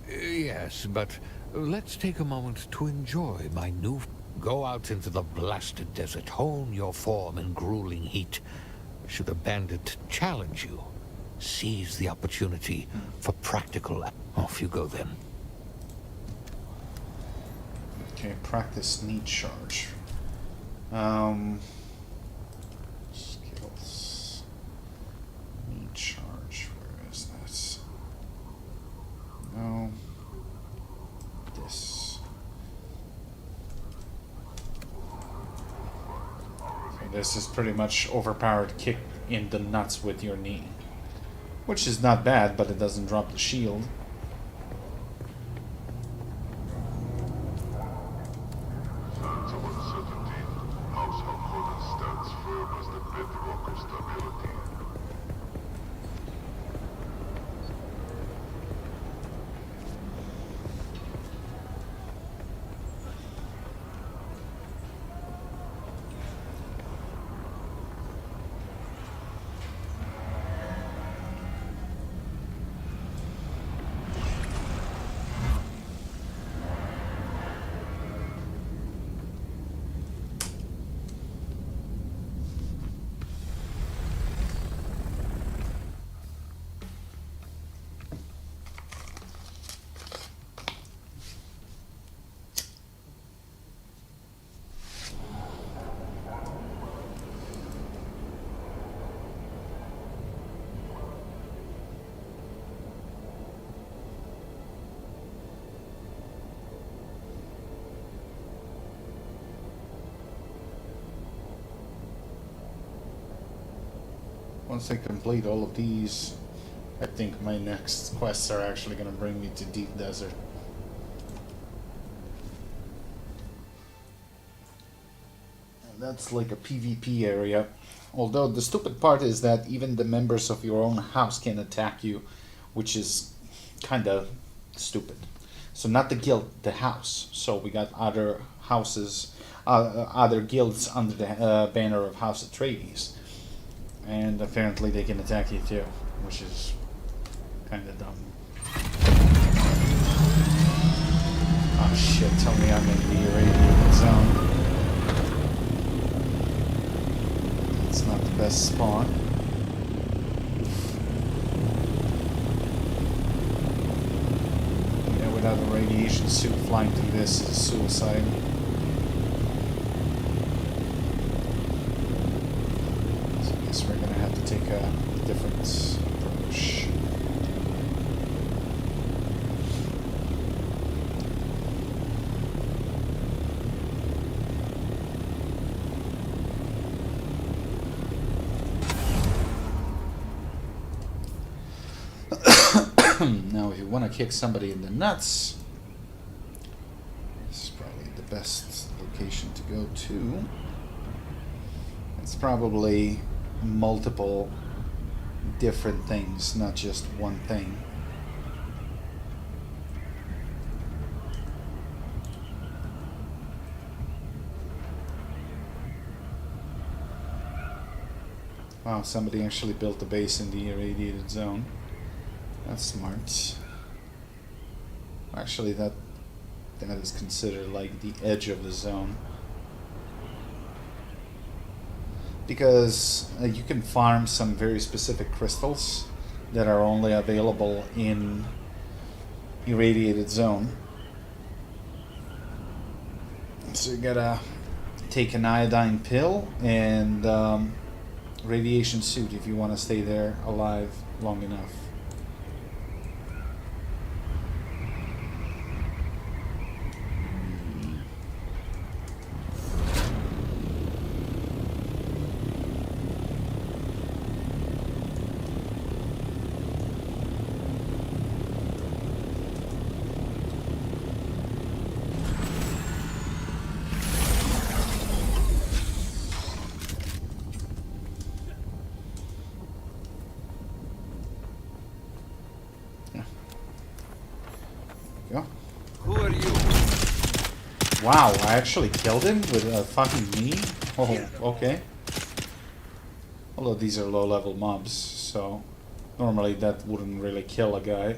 Yes, but let's take a moment to enjoy my new... Go out into the blasted desert, hone your form in grueling heat. Should a bandit challenge you, seize the opportunity for practical... Off you go then. Okay, practice need charge. Skills. Need charge. Where is that? No. This. So this is pretty much overpowered kick in the nuts with your knee. Which is not bad, but it doesn't drop the shield. Once I complete all of these, I think my next quests are actually going to bring me to Deep Desert. And that's like a PvP area. Although the stupid part is that even the members of your own house can attack you, which is kind of stupid. So not the guild, the house. So we got other houses, other guilds under the banner of House Atreides. And apparently they can attack you too, which is kind of dumb. Oh shit, tell me I'm in the irradiated zone. It's not the best spawn. Yeah, without a radiation suit flying through this is suicide. Now, if you want to kick somebody in the nuts, this is probably the best location to go to. It's probably multiple different things, not just one thing. Wow, somebody actually built a base in the irradiated zone. That's smart. Actually, that is considered like the edge of the zone. Because you can farm some very specific crystals that are only available in irradiated zone. So you gotta take an iodine pill and radiation suit if you want to stay there alive long enough. Who are you? Wow, I actually killed him with a fucking knee? Oh, okay. Although these are low-level mobs, so normally that wouldn't really kill a guy.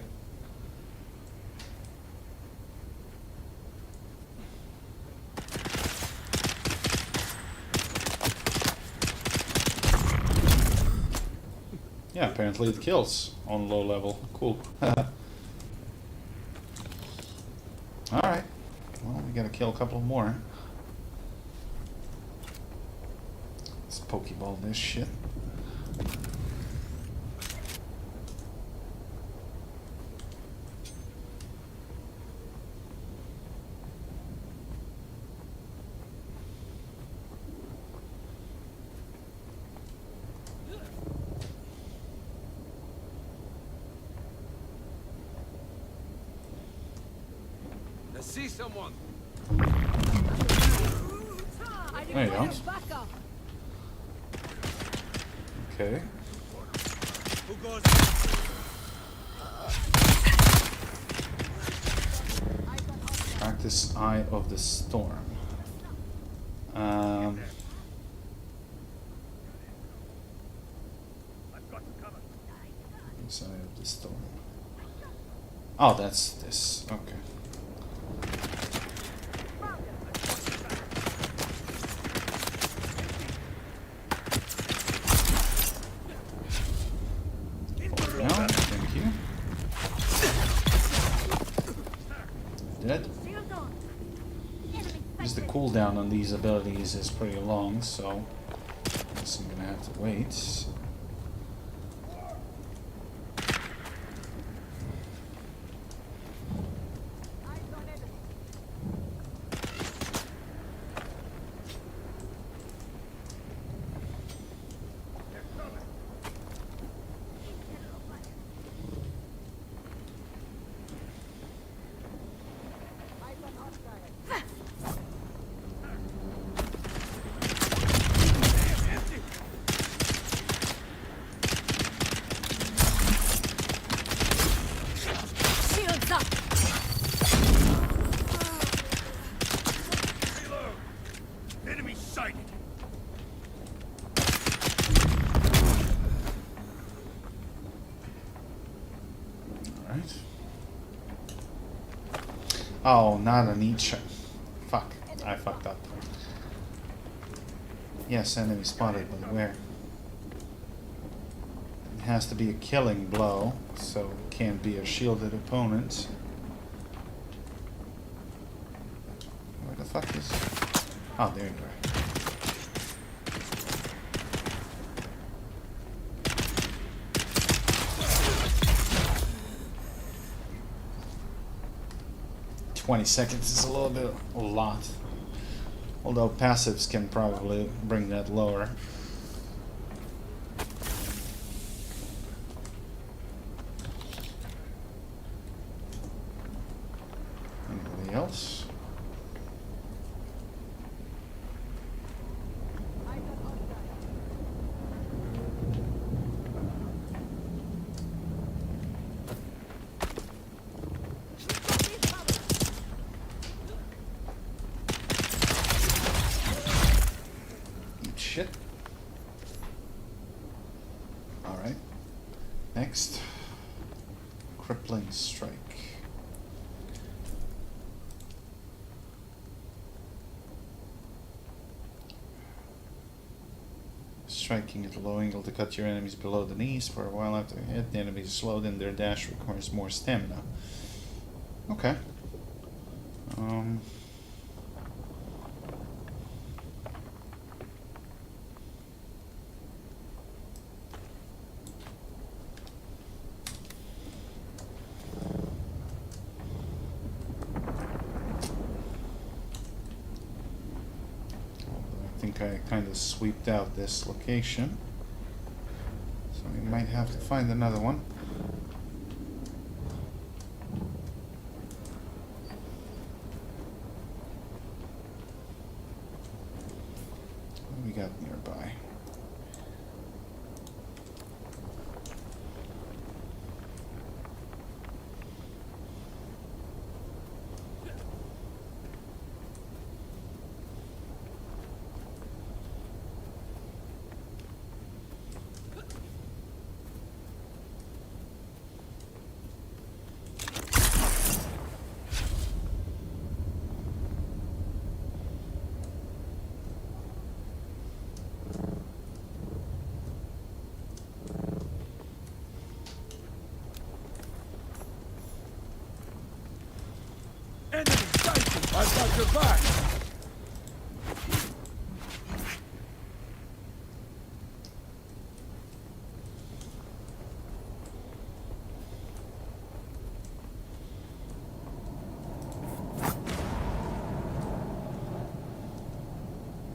Yeah, apparently it kills on low level. Cool. Alright. Well, we gotta kill a couple more. Let's Pokeball this shit. I see someone. There you go. Okay. Who goes? Practice Eye of the Storm. This Eye of the Storm. Oh, that's this. Okay. No, thank you. Dead. Just the cooldown on these abilities is pretty long, so I guess I'm gonna have to wait. Enemy sighted. Alright. Oh, not an each. Fuck. I fucked up. Yes, enemy spotted, but where? It has to be a killing blow, so it can't be a shielded opponent. Where the fuck is... Oh, there you are. $20 seconds is a little bit a lot. Although passives can probably bring that lower. Alright. Next. Crippling strike. Striking at a low angle to cut your enemies below the knees. For a while after a hit, the enemies are slowed and their dash requires more stamina. Okay. I kind of sweeped out this location, so we might have to find another one. What do we got nearby? I've got your back!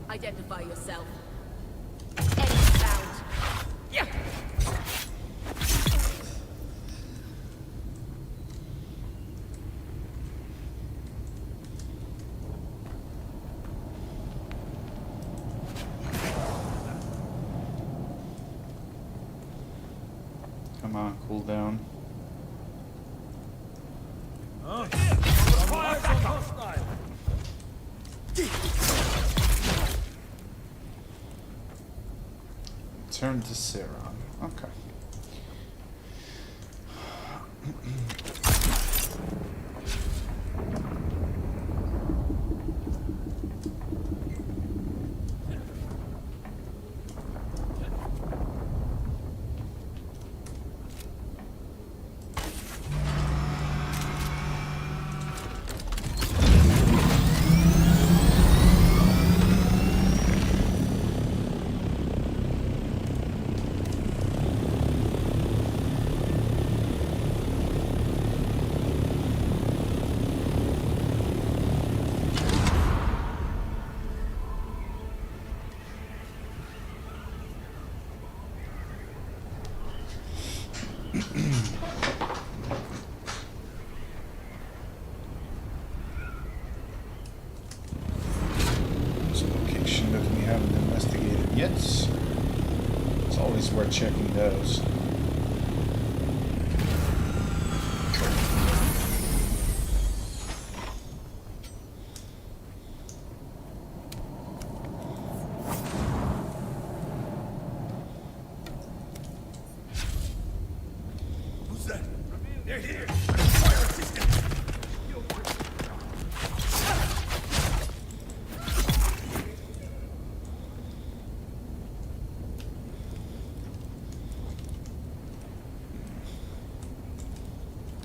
Identify yourself. Enemy found. Yeah. Come on, cool down. Turn to Seron. Okay. There's a location that we haven't investigated yet. It's always worth checking those. Who's that? They're here! Fire system!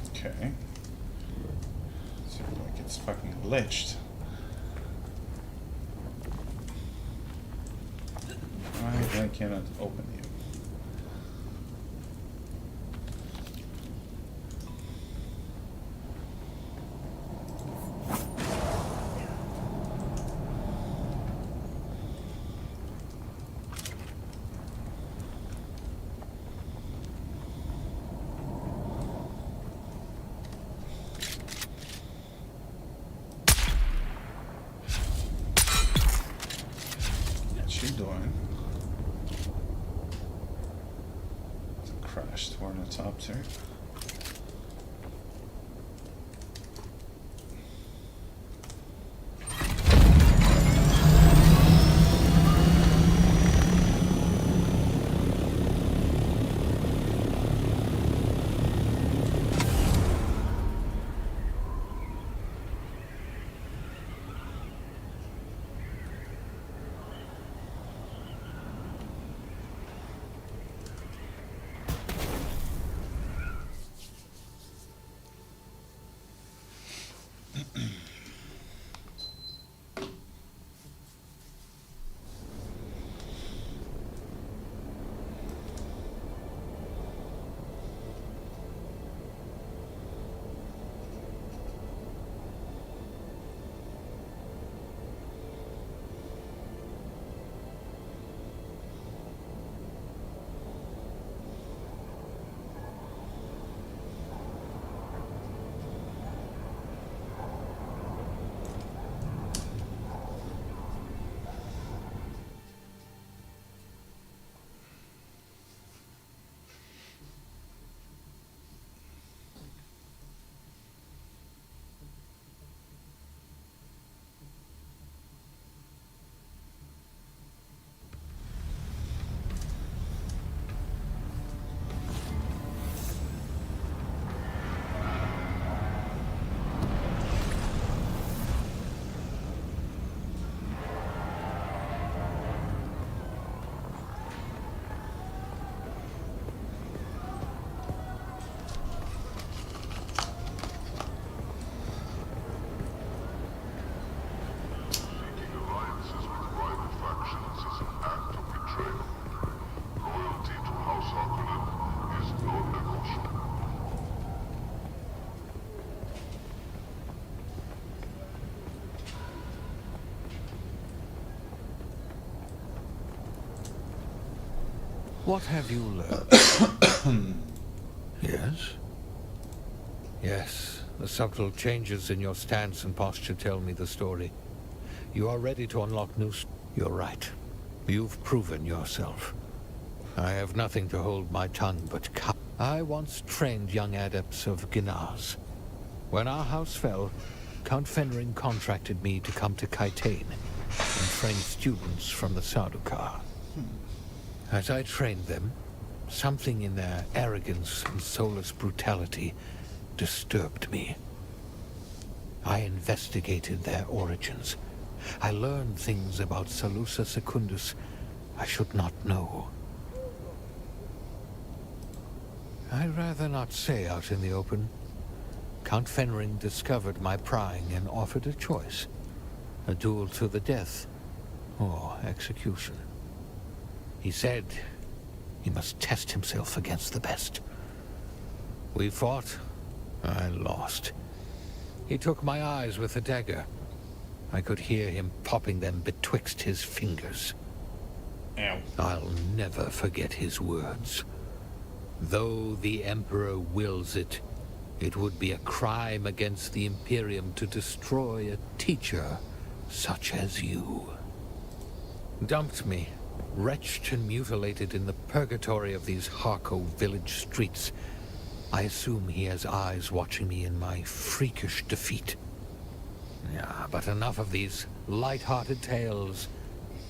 Okay. Seems like it's fucking glitched. Why I cannot open you? What's she doing? It's a crashed ornithopter. What have you learned? Yes? Yes, the subtle changes in your stance and posture tell me the story. You are ready to unlock new... You're right. You've proven yourself. I have nothing to hold my tongue but I once trained young adepts of Gnaz. When our house fell, Count Fenring contracted me to come to Kaitane and train students from the Sardaukar. As I trained them, something in their arrogance and soulless brutality disturbed me. I investigated their origins. I learned things about Salusa Secundus I should not know. I'd rather not say out in the open. Count Fenring discovered my prying and offered a choice. A duel to the death, or execution. He said he must test himself against the best. We fought. I lost. He took my eyes with a dagger. I could hear him popping them betwixt his fingers. Ow. I'll never forget his words. Though the Emperor wills it, it would be a crime against the Imperium to destroy a teacher such as you. Dumped me, wretched and mutilated in the purgatory of these Harko village streets. I assume he has eyes watching me in my freakish defeat. Yeah, but enough of these light-hearted tales.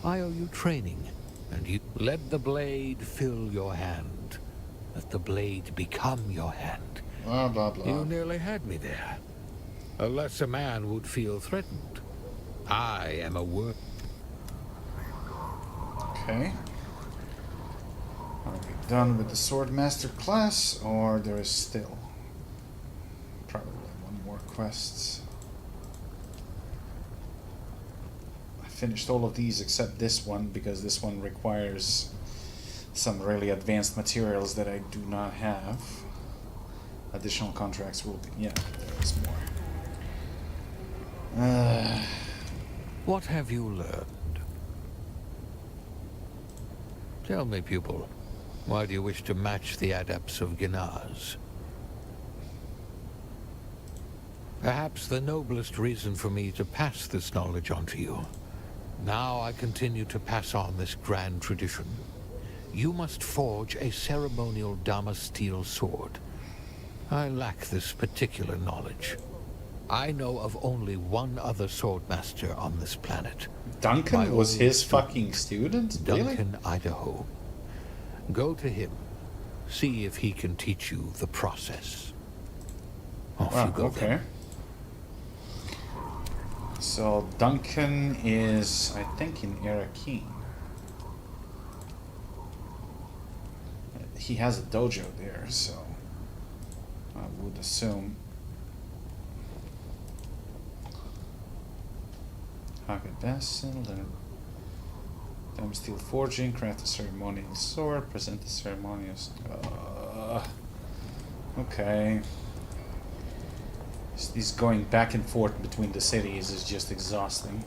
I owe you training, and you let the blade fill your hand. Let the blade become your hand. Blah, blah, blah. You nearly had me there. A lesser man would feel threatened. I am a Okay. Are we done with the Swordmaster class, or there is still probably one more quest? I finished all of these except this one, because this one requires some really advanced materials that I do not have. Additional contracts will be... yeah, there is more. What have you learned? Tell me, pupil, why do you wish to match the adepts of Gnaz? Perhaps the noblest reason for me to pass this knowledge on to you. Now I continue to pass on this grand tradition. You must forge a ceremonial Damasteel sword. I lack this particular knowledge. I know of only one other swordmaster on this planet. Duncan was his fucking student? Really? Duncan, Idaho. Go to him. See if he can teach you the process. Off you go okay. then. So Duncan is, I think, in Arakeen. He has a dojo there, so I would assume. Haggard Vessel, Damasteel Forging, craft a ceremonial sword, present the ceremonial... okay. These going back and forth between the cities is just exhausting.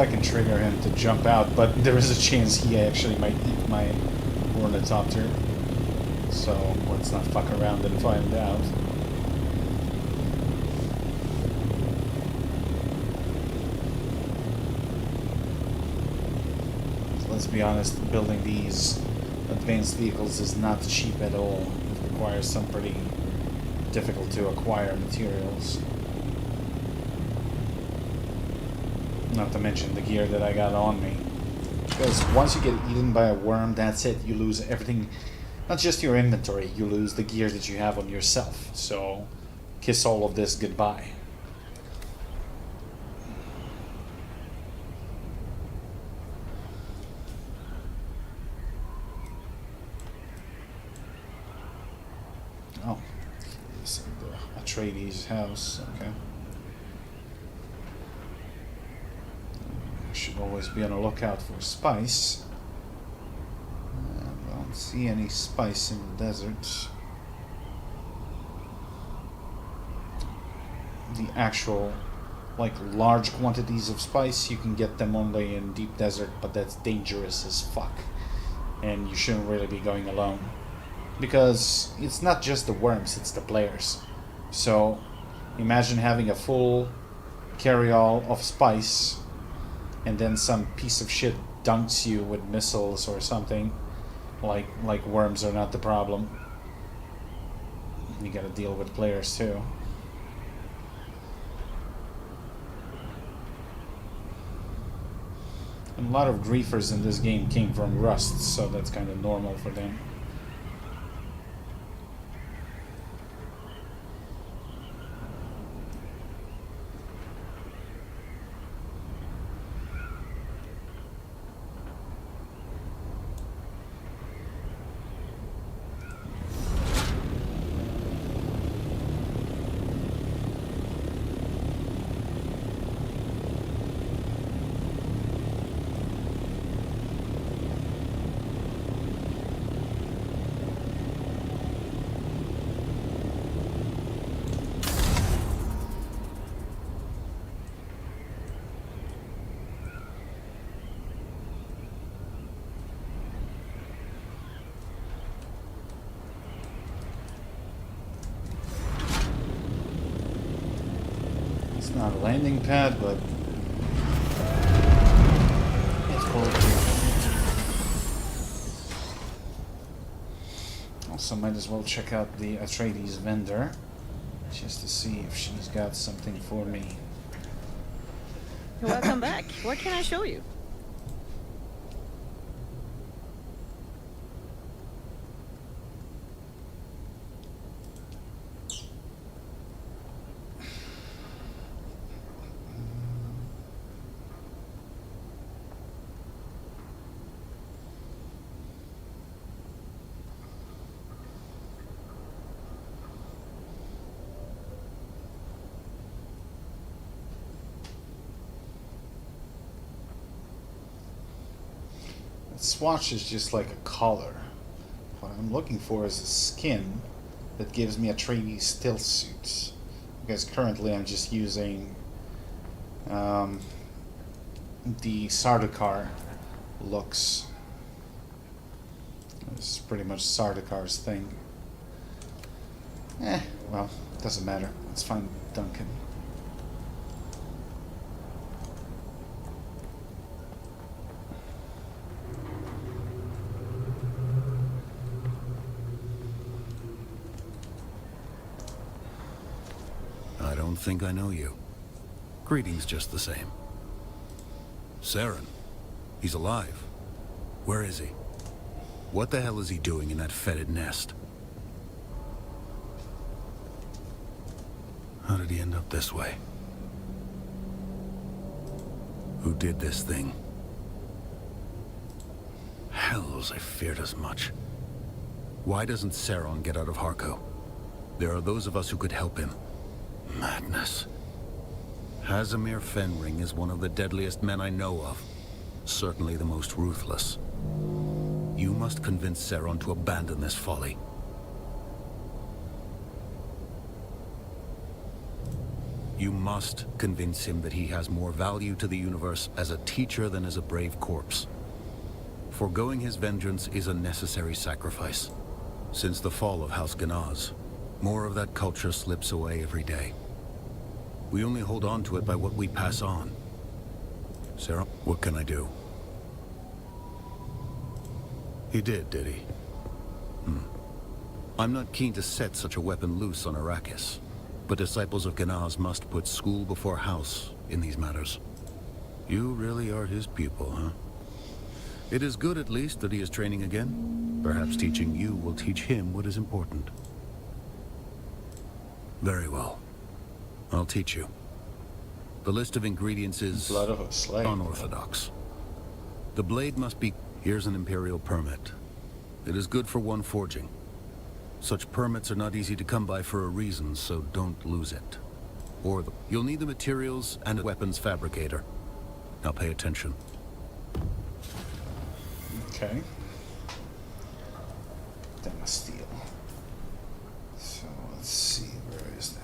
I can trigger him to jump out, but there is a chance he actually might eat my ornithopter. So let's not fuck around and find out. Let's be honest, building these advanced vehicles is not cheap at all. It requires some pretty difficult to acquire materials. Not to mention the gear that I got on me. Because once you get eaten by a worm, that's it. You lose everything. Not just your inventory, you lose the gear that you have on yourself. So, kiss all of this goodbye. Oh, this is the Atreides' house. Okay. I should always be on the lookout for spice. I don't see any spice in the desert. The actual, like, large quantities of spice, you can get them only in deep desert, but that's dangerous as fuck. And you shouldn't really be going alone. Because it's not just the worms, it's the players. So, imagine having a full carry-all of spice, and then some piece of shit dunks you with missiles or something. Like worms are not the problem. You gotta deal with players too. And a lot of griefers in this game came from Rust, so that's kind of normal for them. It's not a landing pad, but it's bulletproof. Also, might as well check out the Atreides vendor, just to see if she's got something for me. Welcome back. What can I show you? Swatch is just like a collar. What I'm looking for is a skin that gives me a Atreides stealth suit. Because currently I'm just using the Sardaukar looks. This is pretty much Sardakar's thing. Well, doesn't matter. Let's find Duncan. I don't think I know you. Greetings just the same. Saren. He's alive. Where is he? What the hell is he doing in that fetid nest? How did he end up this way? Who did this thing? Hells, I feared as much. Why doesn't Saren get out of Harko? There are those of us who could help him. Madness. Hazimir Fenring is one of the deadliest men I know of. Certainly the most ruthless. You must convince Saren to abandon this folly. You must convince him that he has more value to the universe as a teacher than as a brave corpse. Foregoing his vengeance is a necessary sacrifice. Since the fall of House Ganaz, more of that culture slips away every day. We only hold on to it by what we pass on. Sarah, what can I do? He did he? I'm not keen to set such a weapon loose on Arrakis, but disciples of Ganaz must put school before house in these matters. You really are his pupil, huh? It is good, at least, that he is training again. Perhaps teaching you will teach him what is important. Very well. I'll teach you. The list of ingredients is Blood of a slave. unorthodox. The blade must be... Here's an Imperial permit. It is good for one forging. Such permits are not easy to come by for a reason, so don't lose it. You'll need the materials and a weapons fabricator. Now pay attention. Okay. Steel. So let's see, where is that?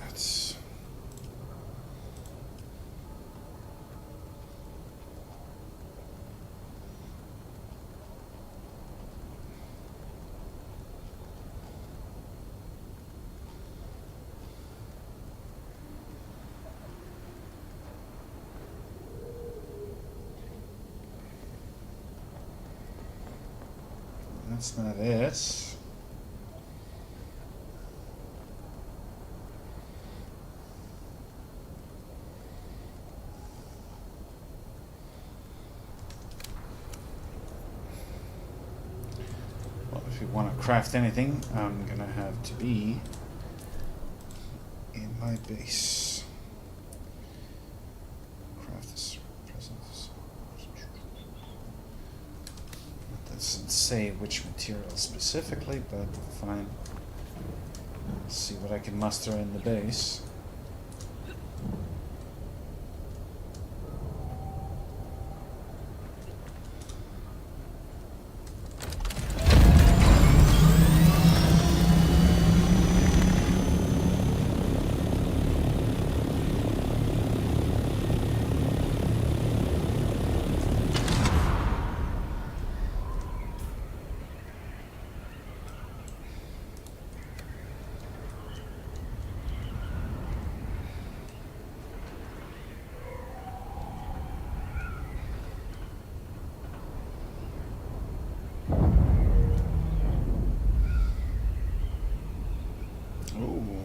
That's not it. Well, if you want to craft anything, I'm gonna have to be in my base. Craft this presence. It doesn't say which material specifically, but fine. Let's see what I can muster in the base.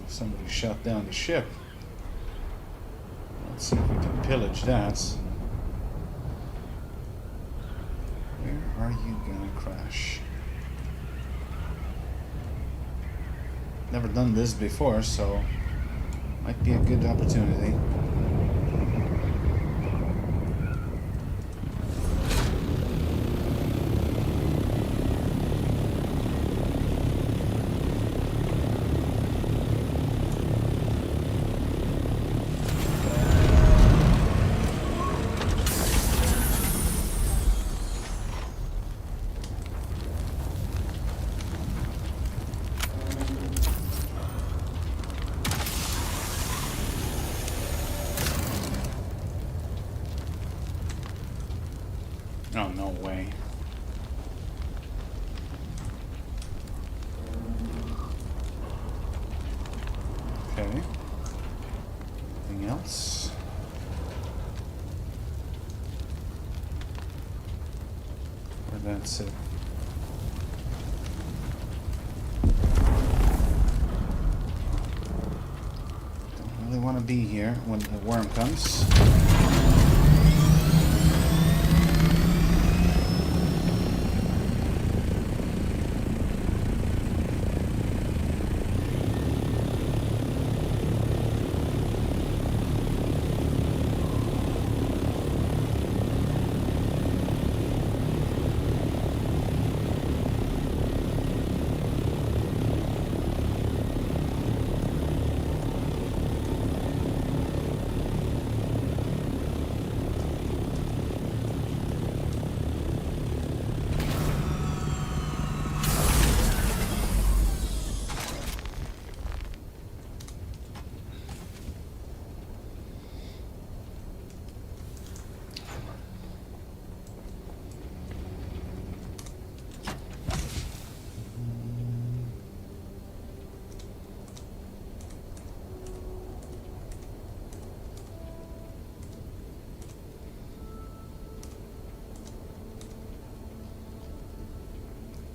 Somebody shot down the ship. Let's see if we can pillage that. Where are you gonna crash? Never done this before, so might be a good opportunity. Oh, no way. Okay. Anything else? Or that's it? Don't really want to be here when the worm comes.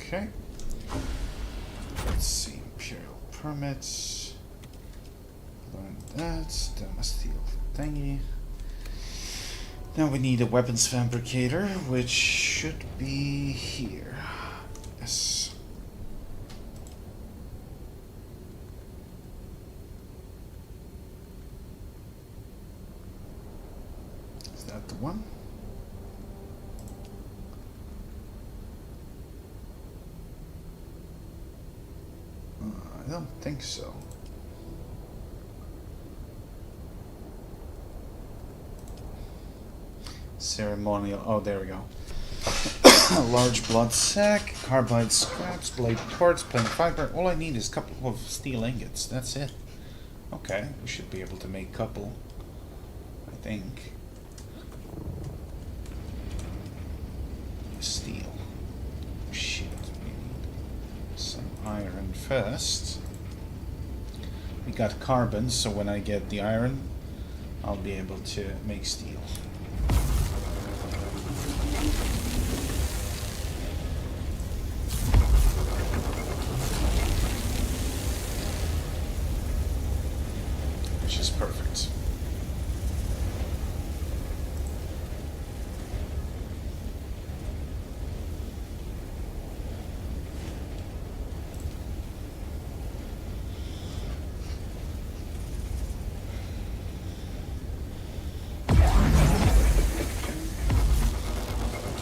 Okay. Let's see. Imperial permits. Learn that. Steel thingy. Now we need a weapons fabricator, which should be here. Yes. Is that the one? I don't think so. Ceremonial. Oh, there we go. A large blood sack, carbide scraps, blade parts, plain fiber. All I need is a couple of steel ingots. That's it. Okay, we should be able to make a couple. I think. Steel. Shit. We need some iron first. We got carbon, so when I get the iron, I'll be able to make steel. Which is perfect.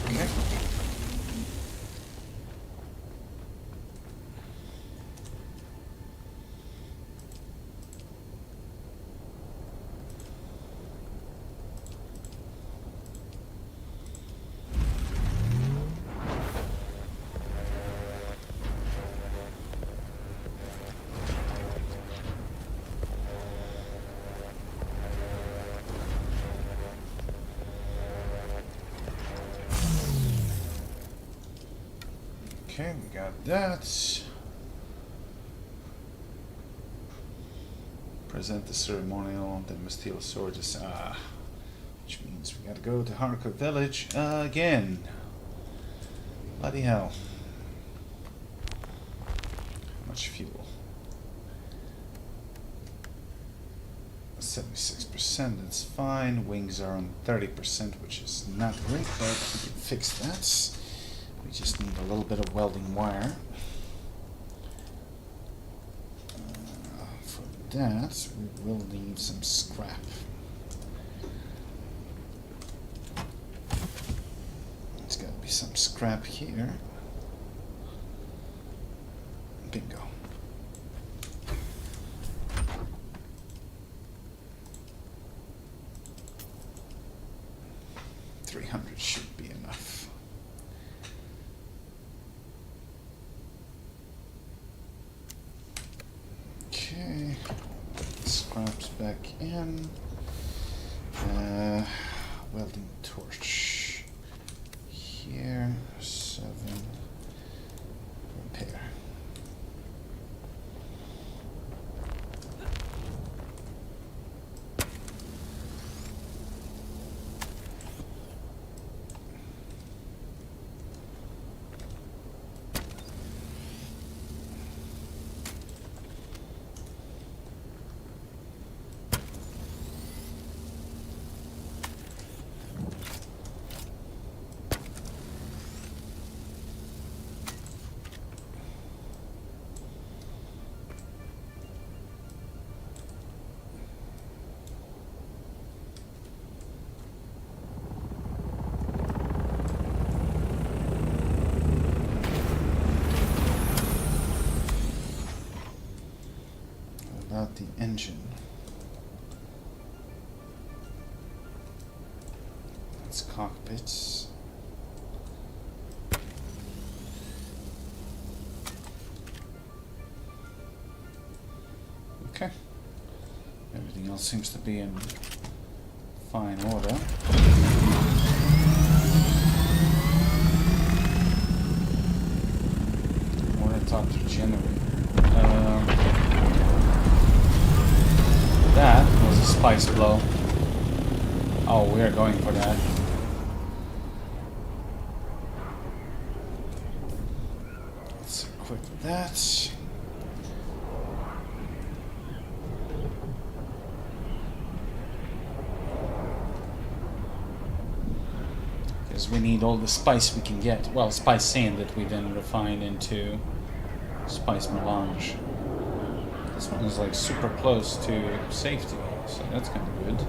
Okay. Okay, we got that. Present the ceremonial, then we steal swords. Which means we gotta go to Harco Village again. Bloody hell. How much fuel? 76%, that's fine. Wings are on 30%, which is not great, but we can fix that. We just need a little bit of welding wire. For that, we will need some scrap. There's got to be some scrap here. Bingo. $300 should be enough. Okay, scraps back in. Welding torch here. 7. Repair. About the engine. It's cockpits. Okay. Everything else seems to be in fine order. Water top to generator. That was a spice blow. Oh, we're going for that. equip that. Because we need all the spice we can get. Well, spice sand that we then refine into spice melange. This one is like super close to safety, so that's kind of good.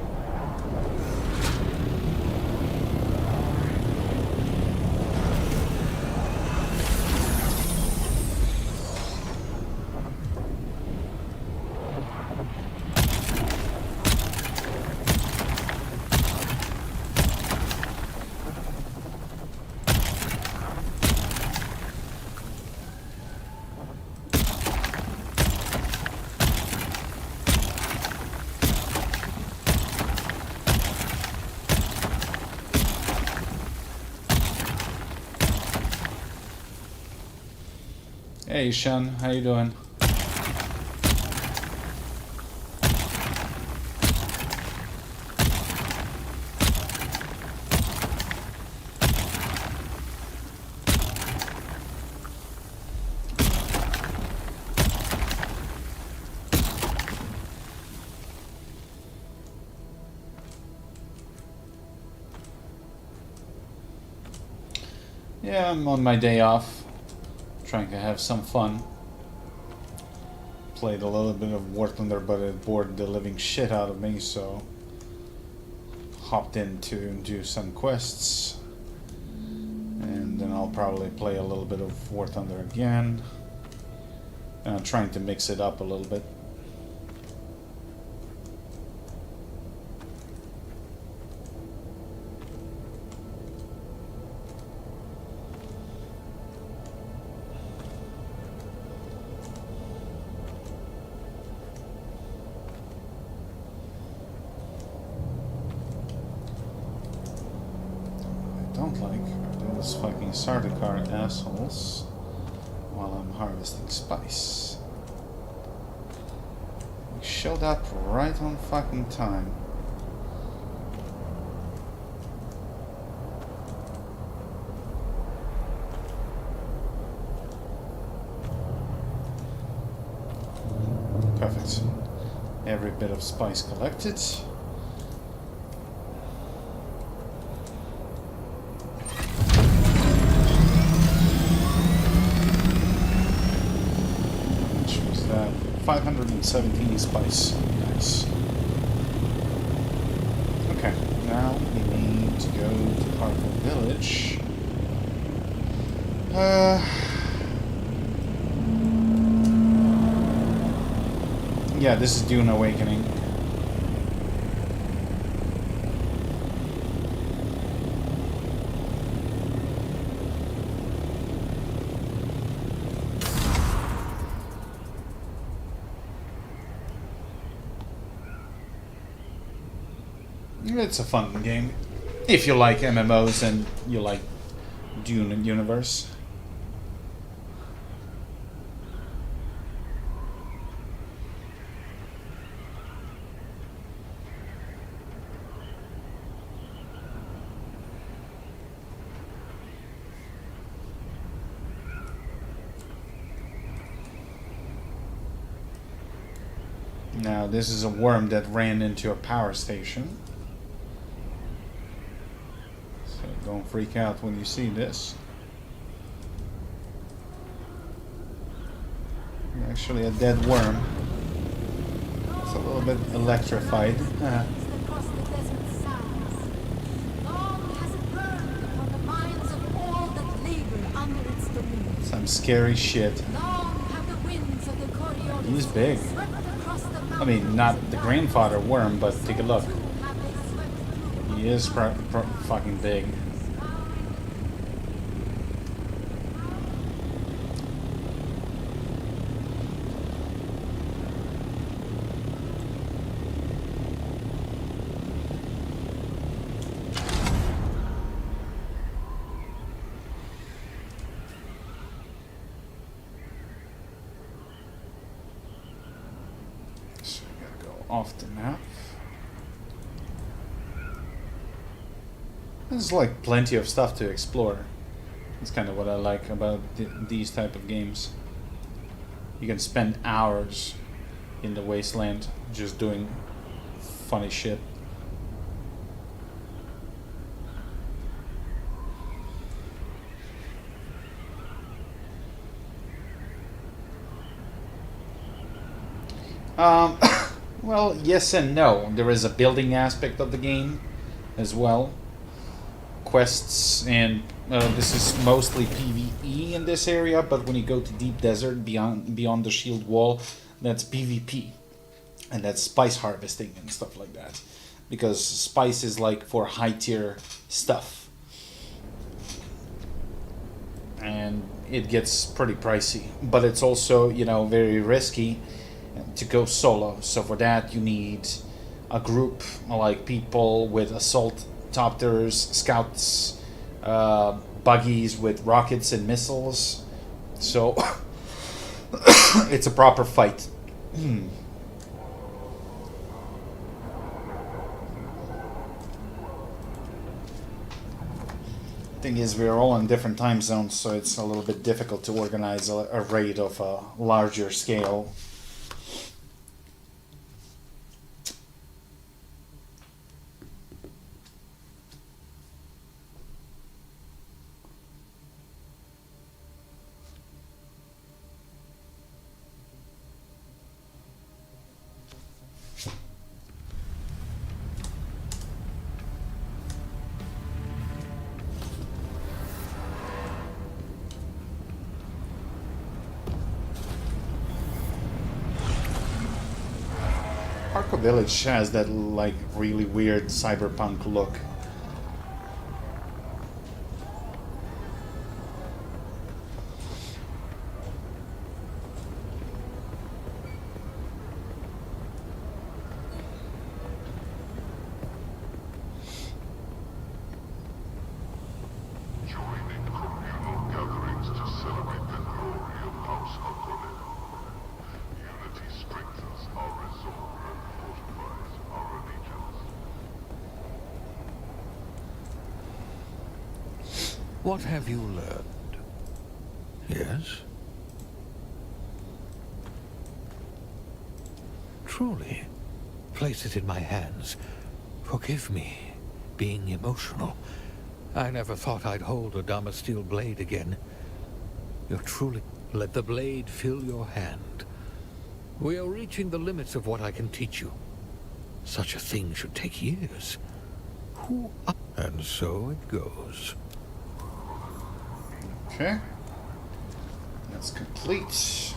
Hey Sean, how you doing? Yeah, I'm on my day off. Trying to have some fun. Played a little bit of War Thunder, but it bored the living shit out of me, so hopped in to do some quests. And then I'll probably play a little bit of War Thunder again. And I'm trying to mix it up a little bit. Those fucking Sardaukar assholes while I'm harvesting spice. We showed up right on fucking time. Perfect. Every bit of spice collected. Which was that? 517 spice. Nice. Okay, now we need to go to Harpo Village. Yeah, this is Dune Awakening. It's a fun game if you like MMOs and you like Dune universe. Now this is a worm that ran into a power station. So don't freak out when you see this. Actually a dead worm. It's a little bit electrified. Some scary shit. He's big. I mean, not the grandfather worm, but take a look. He is fucking big. Off the map. There's like plenty of stuff to explore. That's kind of what I like about these type of games. You can spend hours in the wasteland just doing funny shit. Well, yes and no. There is a building aspect of the game as well. Quests, and this is mostly PvE in this area, but when you go to deep desert beyond the shield wall, that's PvP. And that's spice harvesting and stuff like that. Because spice is like for high tier stuff. And it gets pretty pricey. But it's also, you know, very risky to go solo. So for that you need a group, like people with assault copters, scouts, buggies with rockets and missiles. So it's a proper fight. Thing is, we're all in different time zones, so it's a little bit difficult to organize a raid of a larger scale. Arco Village has that like really weird cyberpunk look. What have you learned? Yes? Truly. Place it in my hands. Forgive me, being emotional. I never thought I'd hold a Damasteel blade again. You're truly... Let the blade fill your hand. We are reaching the limits of what I can teach you. Such a thing should take years. Who... And so it goes. Okay. That's complete.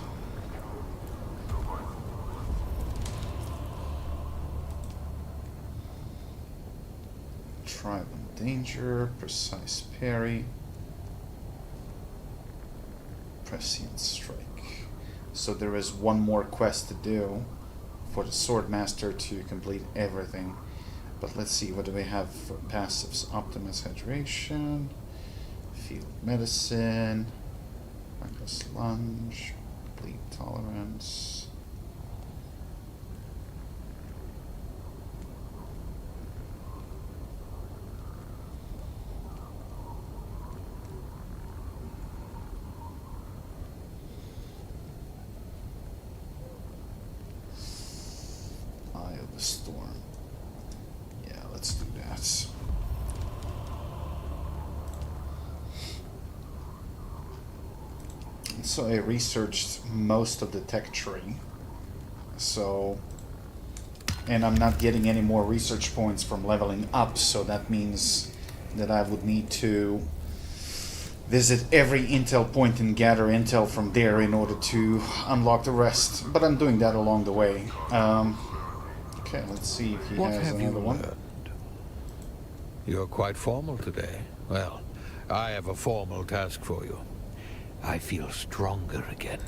Tribe in danger, precise parry, prescient strike. So there is one more quest to do for the Swordmaster to complete everything. But let's see, what do we have for passives? Optimus Hydration, Field Medicine, Reckless Lunge, Bleed Tolerance. Eye of the Storm. Yeah, let's do that. So I researched most of the tech tree. So, and I'm not getting any more research points from leveling up, so that means that I would need to visit every intel point and gather intel from there in order to unlock the rest. But I'm doing that along the way. Okay, let's see if he has another one. You're quite formal today. Well, I have a formal task for you. I feel stronger again.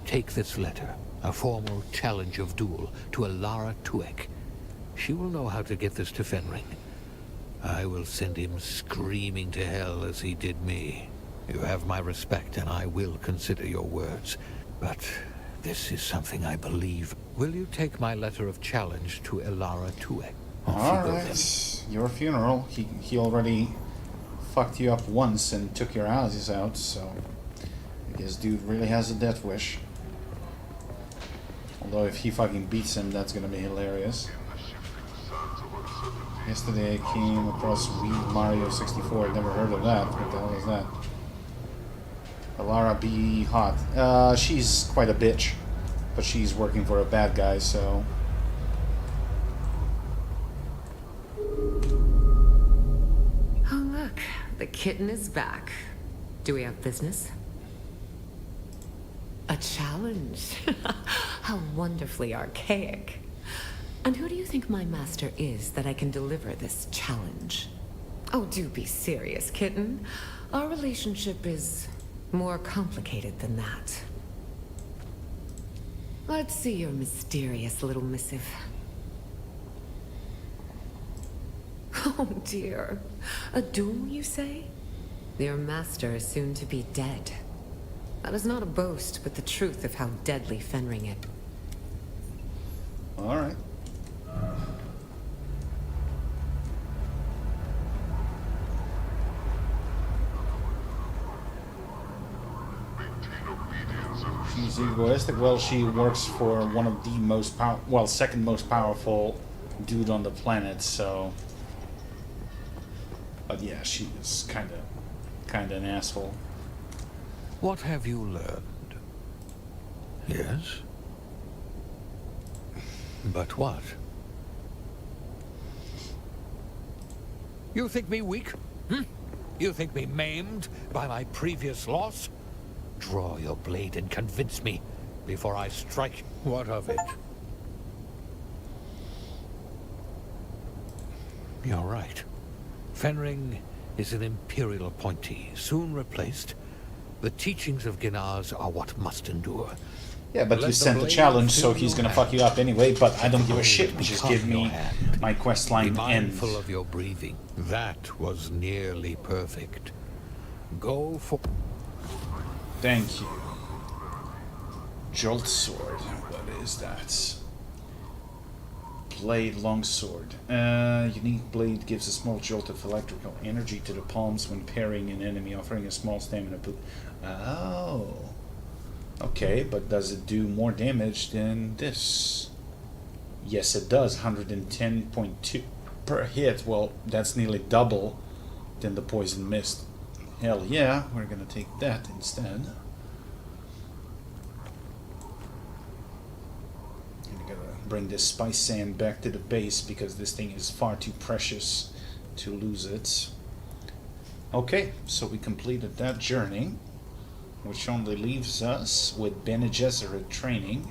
Take this letter, a formal challenge of duel, to Alara Tuek. She will know how to get this to Fenring. I will send him screaming to hell as he did me. You have my respect, and I will consider your words. But this is something I believe. Will you take my letter of challenge to Alara Tuek? Alright, your funeral. He already fucked you up once and took your asses out, so I guess dude really has a death wish. Although if he fucking beats him, that's gonna be hilarious. Yesterday I came across Wii Mario 64. I'd never heard of that. What the hell is that? Alara B. Hot. She's quite a bitch. But she's working for a bad guy, so... Oh look, the kitten is back. Do we have business? A challenge? How wonderfully archaic. And who do you think my master is that I can deliver this challenge? Oh, do be serious, kitten. Our relationship is more complicated than that. Let's see your mysterious little missive. Oh dear. A duel, you say? Your master is soon to be dead. That is not a boast, but the truth of how deadly Fenring is. Alright. She's egoistic. Well, she works for one of the most second most powerful dude on the planet, so... But yeah, she is kinda an asshole. What have you learned? Yes? But what? You think me weak? Hmm? You think me maimed by my previous loss? Draw your blade and convince me before I strike. What of it? You're right. Fenring is an Imperial appointee, soon replaced. The teachings of Ginaz are what must endure. Yeah, but you sent the challenge, so he's gonna fuck you up anyway, but I don't give a shit. Just give me my quest line ends. Be mindful of your breathing. That was nearly perfect. Go for... Thank you. Jolt sword. What is that? Blade longsword. Unique blade gives a small jolt of electrical energy to the palms when parrying an enemy, offering a small stamina boost. Oh. Okay, but does it do more damage than this? Yes, it does. 110.2 per hit. Well, that's nearly double than the poison mist. Hell yeah, we're gonna take that instead. I'm gonna bring this spice sand back to the base because this thing is far too precious to lose it. Okay, so we completed that journey, which only leaves us with Bene Gesserit training,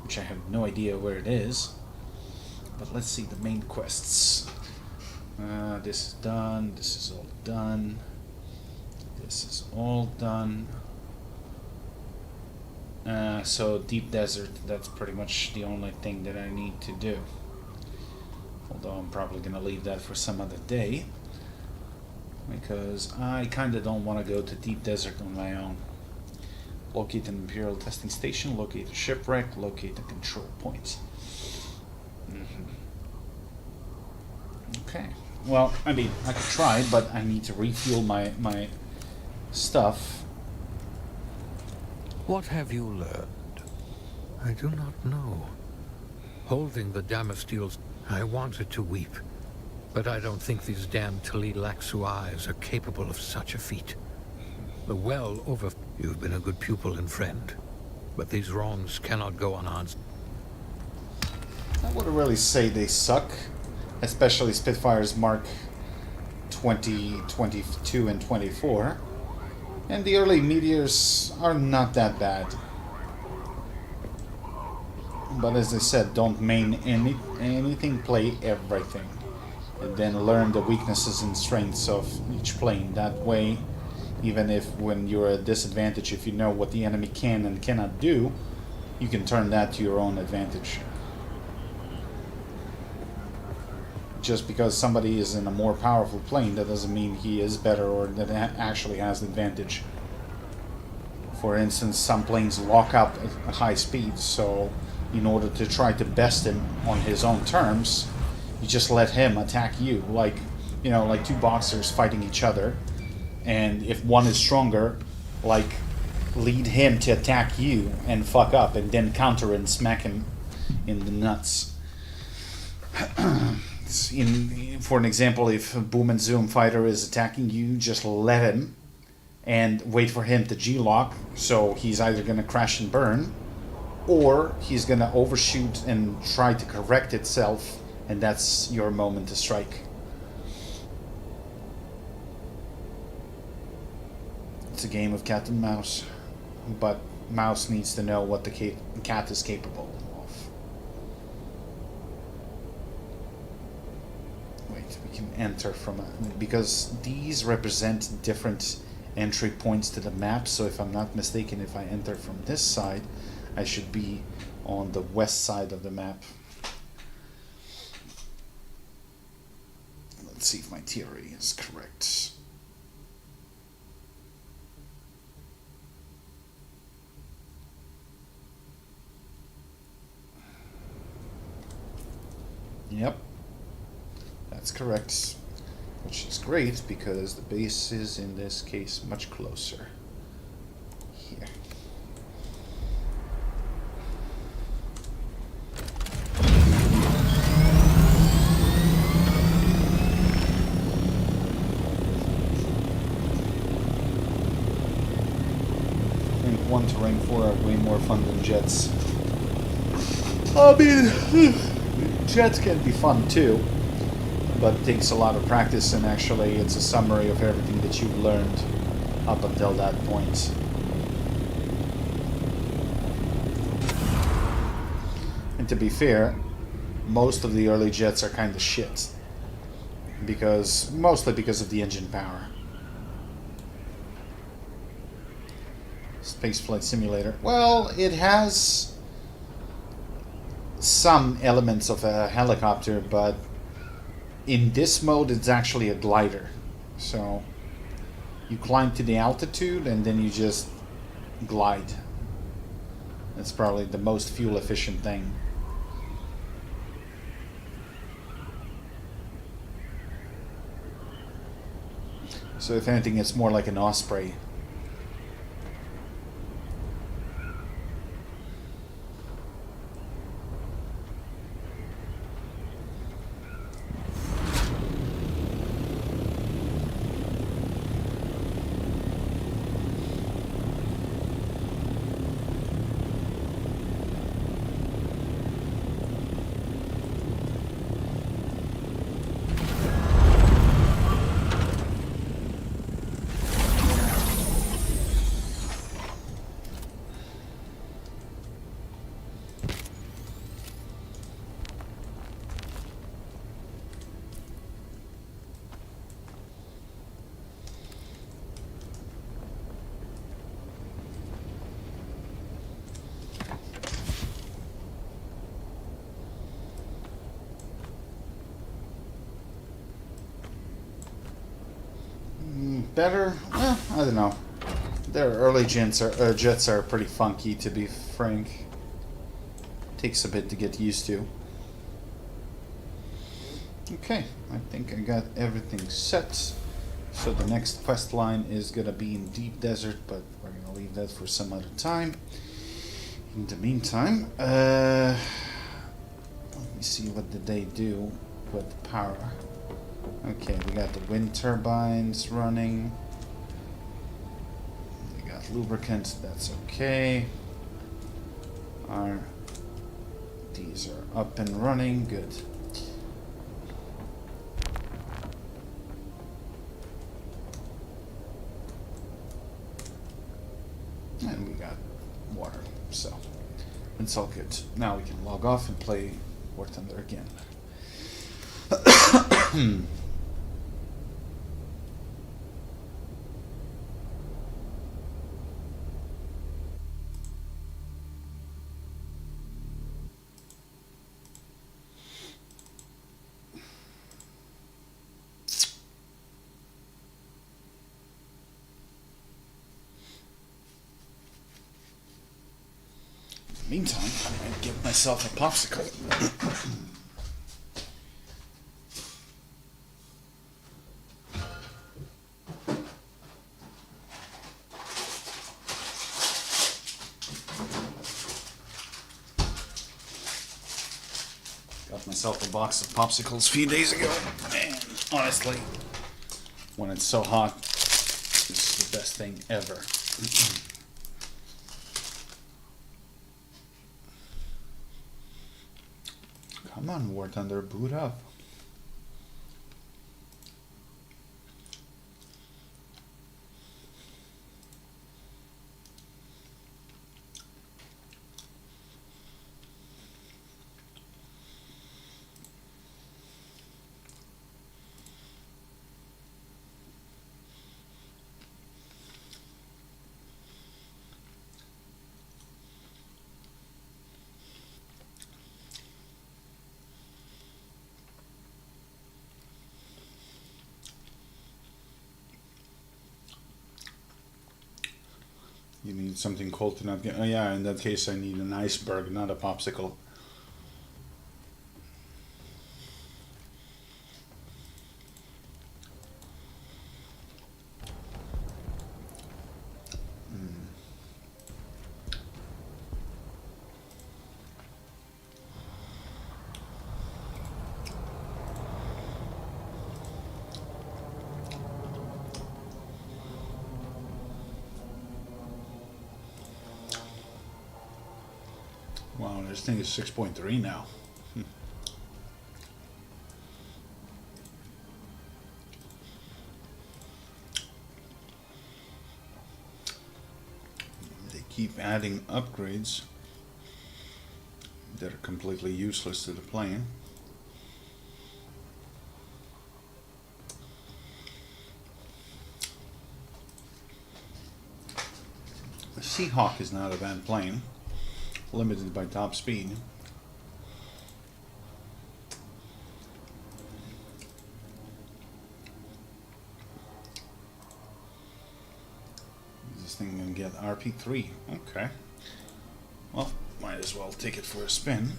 which I have no idea where it is. But let's see the main quests. This is done. This is all done. This is all done. So Deep Desert, that's pretty much the only thing that I need to do. Although I'm probably going to leave that for some other day, because I kind of don't want to go to Deep Desert on my own. Locate an Imperial testing station, locate a shipwreck, locate a control point. Okay. Well, I mean, I could try, but I need to refuel my stuff. What have you learned? I do not know. Holding the Damastiel's, I wanted to weep, but I don't think these damn Tali-Laxu eyes are capable of such a feat. The well over... You've been a good pupil and friend, but these wrongs cannot go unanswered. I wouldn't really say they suck, especially Spitfire's Mark 20, 22, and 24. And the early meteors are not that bad. But as I said, don't main anything, play everything. And then learn the weaknesses and strengths of each plane. That way, even if when you're at a disadvantage, if you know what the enemy can and cannot do, you can turn that to your own advantage. Just because somebody is in a more powerful plane, that doesn't mean he is better or that actually has an advantage. For instance, some planes lock up at high speed, so in order to try to best him on his own terms, you just let him attack you, like, you know, like two boxers fighting each other. And if one is stronger, like lead him to attack you and fuck up, and then counter and smack him in the nuts. For an example, if a Boom and Zoom fighter is attacking you, just let him and wait for him to G-lock, so he's either going to crash and burn, or he's going to overshoot and try to correct itself, and that's your moment to strike. It's a game of cat and mouse, but mouse needs to know what the cat is capable of. Wait, we can enter from because these represent different entry points to the map, so if I'm not mistaken, if I enter from this side, I should be on the west side of the map. Let's see if my theory is correct. Yep, that's correct, which is great because the base is in this case much closer here. Rank 1 to rank 4 are way more fun than jets. I mean, jets can be fun too, but it takes a lot of practice, and actually it's a summary of everything that you've learned up until that point. And to be fair, most of the early jets are kind of shit, mostly because of the engine power. Spaceflight Simulator. Well, it has some elements of a helicopter, but in this mode it's actually a glider. So you climb to the altitude and then you just glide. That's probably the most fuel efficient thing. So if anything, it's more like an Osprey. Better? Well, I don't know. Their early jets are pretty funky, to be frank. Takes a bit to get used to. Okay, I think I got everything set. So the next quest line is gonna be in Deep Desert, but we're gonna leave that for some other time. In the meantime, let me see what did they do with the power. Okay, we got the wind turbines running. We got lubricant, that's okay. These are up and running, good. And we got water, so it's all good. Now we can log off and play War Thunder again. Meantime, I'm gonna give myself a popsicle. myself a box of popsicles a few days ago, and honestly, when it's so hot, it's the best thing ever. Come on, War Thunder, boot up. You need something cold to not get... Oh yeah, in that case I need an iceberg, not a popsicle. Wow, this thing is 6.3 now. They keep adding upgrades that are completely useless to the plane. The Seahawk is not a bad plane. Limited by top speed. This thing gonna get RP3. Okay. Well, might as well take it for a spin.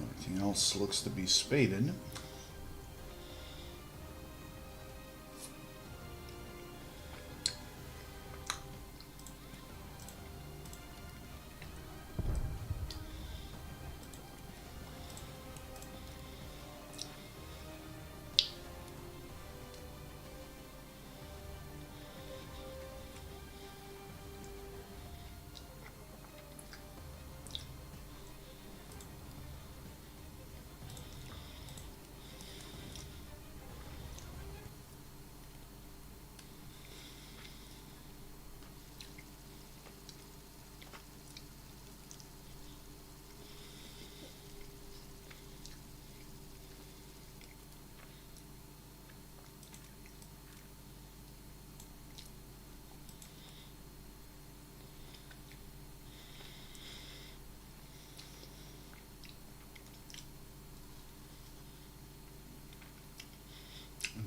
Everything else looks to be spaded.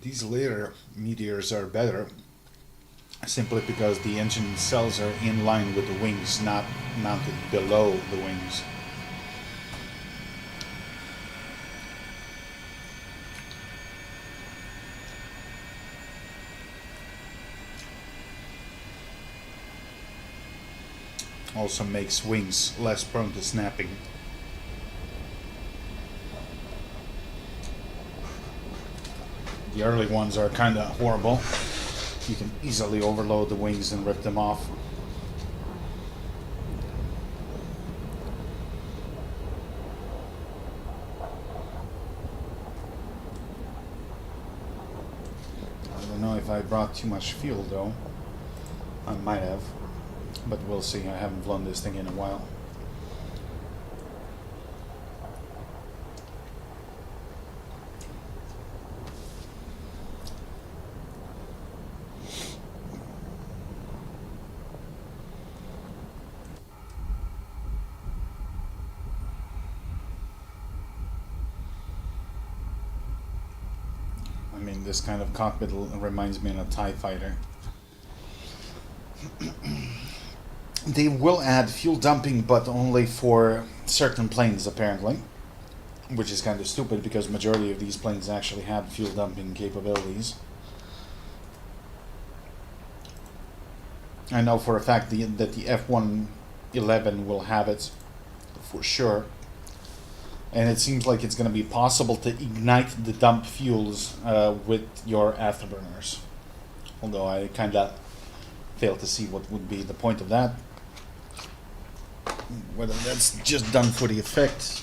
These later meteors are better simply because the engine cells are in line with the wings, not mounted below the wings. Also makes wings less prone to snapping. The early ones are kind of horrible. You can easily overload the wings and rip them off. I don't know if I brought too much fuel though. I might have, but we'll see. I haven't flown this thing in a while. I mean, this kind of cockpit reminds me of a TIE fighter. They will add fuel dumping, but only for certain planes, apparently. Which is kind of stupid, because majority of these planes actually have fuel dumping capabilities. I know for a fact that the F-111 will have it for sure. And it seems like it's going to be possible to ignite the dump fuels with your afterburners. Although I kind of fail to see what would be the point of that. Whether that's just done for the effect.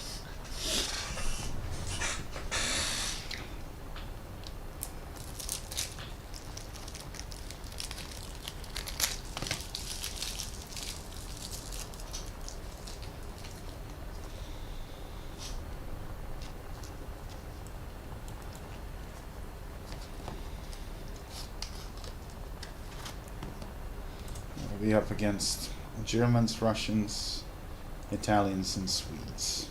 We up against Germans, Russians, Italians, and Swedes.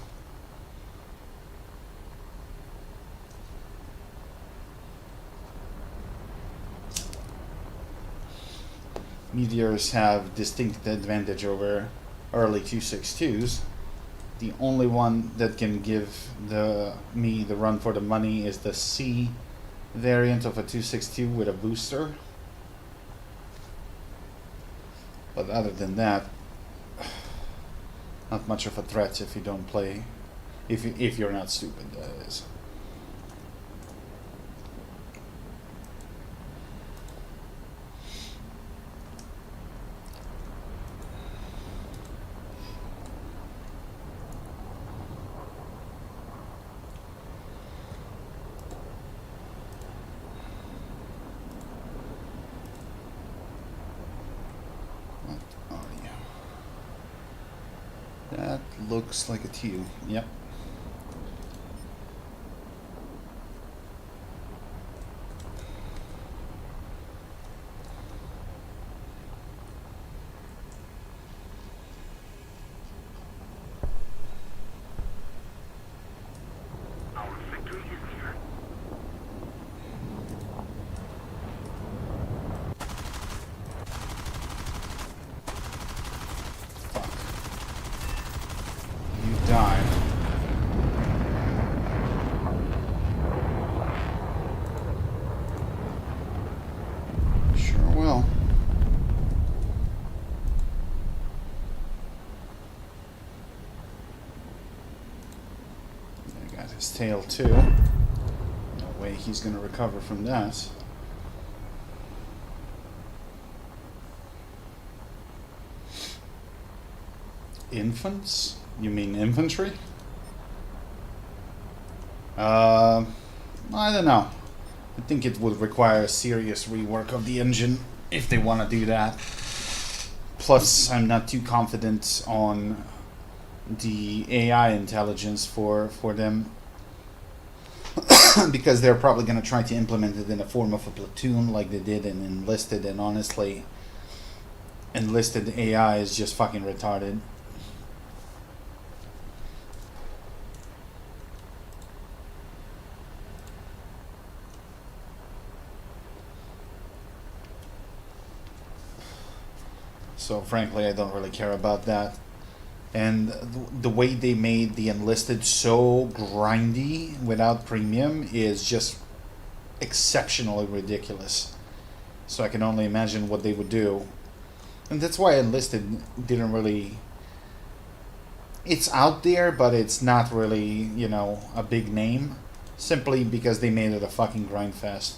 Meteors have distinct advantage over early 262s. The only one that can give me the run for the money is the C variant of a 262 with a booster. But other than that, not much of a threat if you don't play, if you're not stupid, that is. That looks like a T. Yep. Our victory is near. Die. Sure will. That got his tail too. No way he's gonna recover from that. Infants? You mean infantry? I don't know. I think it would require a serious rework of the engine if they want to do that. Plus, I'm not too confident on the AI intelligence for them. Because they're probably going to try to implement it in the form of a platoon like they did in Enlisted, and honestly, Enlisted AI is just fucking retarded. So frankly, I don't really care about that. And the way they made the Enlisted so grindy without premium is just exceptionally ridiculous. So I can only imagine what they would do. And that's why Enlisted didn't really... It's out there, but it's not really, you know, a big name. Simply because they made it a fucking grind fest.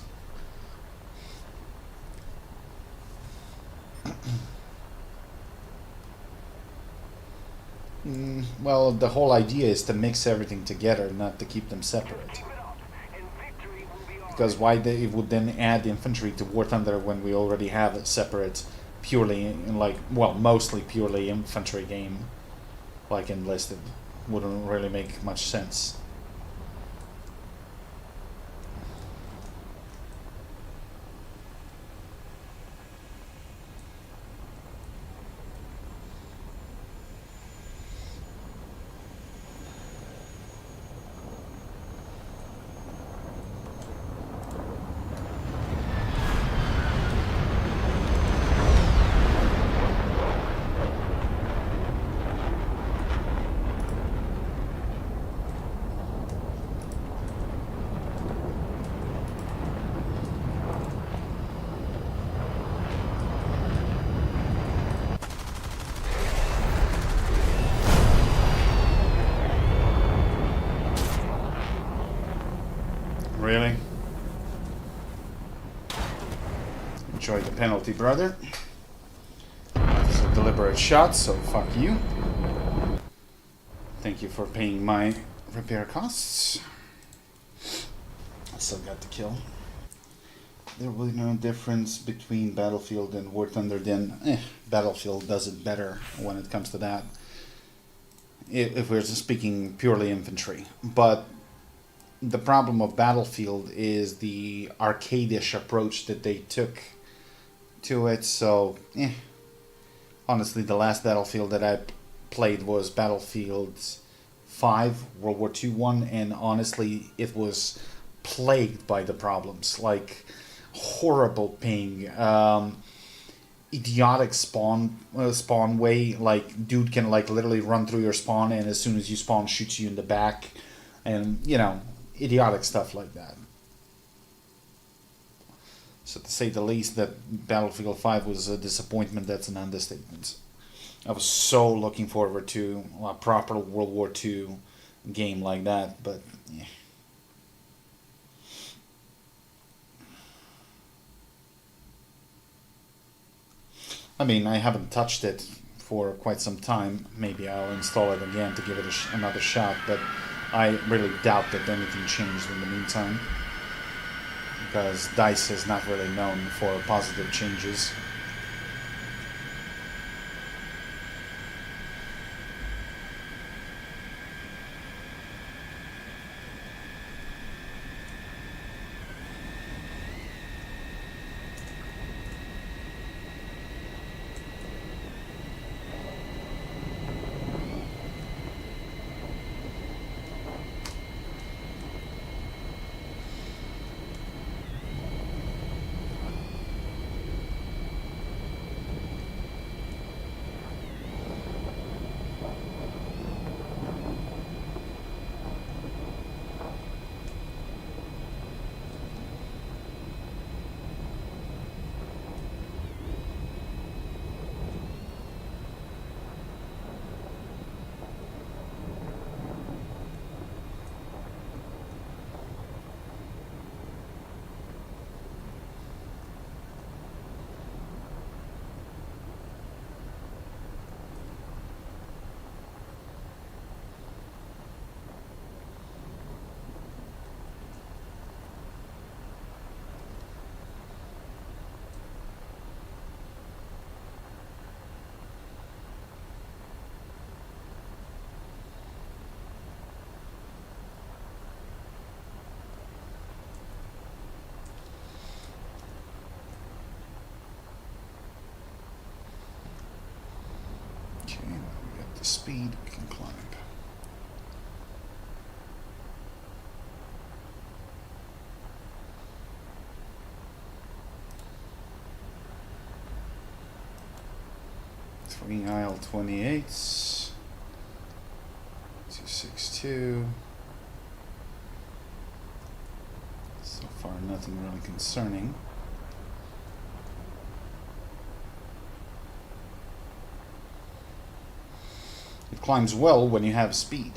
Well, the whole idea is to mix everything together, not to keep them separate. Because why they would then add infantry to War Thunder when we already have a separate, purely, like, well, mostly purely infantry game, like Enlisted, wouldn't really make much sense. really? Enjoy the penalty, brother. It's a deliberate shot, so fuck you. Thank you for paying my repair costs. I still got the kill. There will be no difference between Battlefield and War Thunder. Then Battlefield does it better when it comes to that. If we're speaking purely infantry. But the problem of Battlefield is the arcade-ish approach that they took to it. So, honestly, the last Battlefield that I played was Battlefield 5, World War II one, and honestly, it was plagued by the problems. Like, horrible ping, idiotic spawn way. Like, dude can like literally run through your spawn, and as soon as you spawn, shoots you in the back, and you know, idiotic stuff like that. So to say the least, that Battlefield 5 was a disappointment. That's an understatement. I was so looking forward to a proper World War II game like that, but yeah. I mean, I haven't touched it for quite some time. Maybe I'll install it again to give it another shot, but I really doubt that anything changed in the meantime, because DICE is not really known for positive changes. Okay, now we got the speed, we can climb. Three aisle 28s, 262. So far, nothing really concerning. It climbs well when you have speed.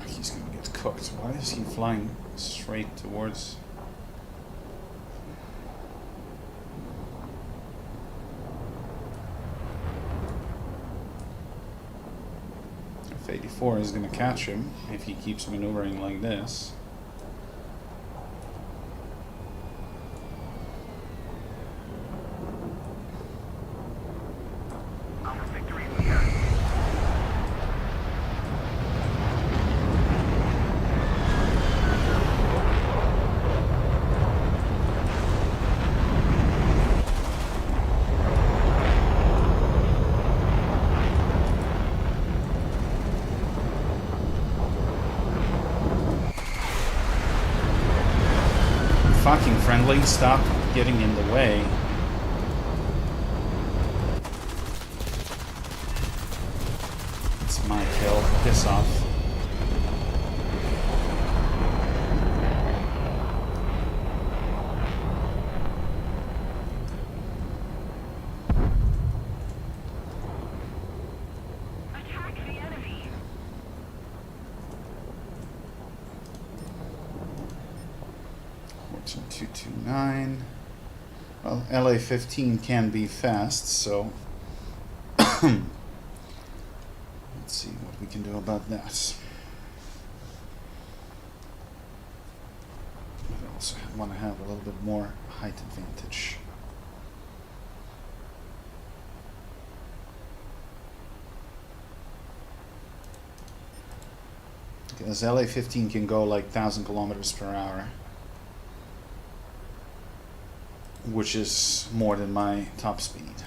He's gonna get cooked. Why is he flying straight towards... F-84 is gonna catch him if he keeps maneuvering like this. Friendly, stop getting in the way. It's my kill. Piss off. Attack the enemy. 14229. Well, LA-15 can be fast, so let's see what we can do about that. I also want to have a little bit more height advantage. Because LA-15 can go like 1,000 kilometers per hour. Which is more than my top speed.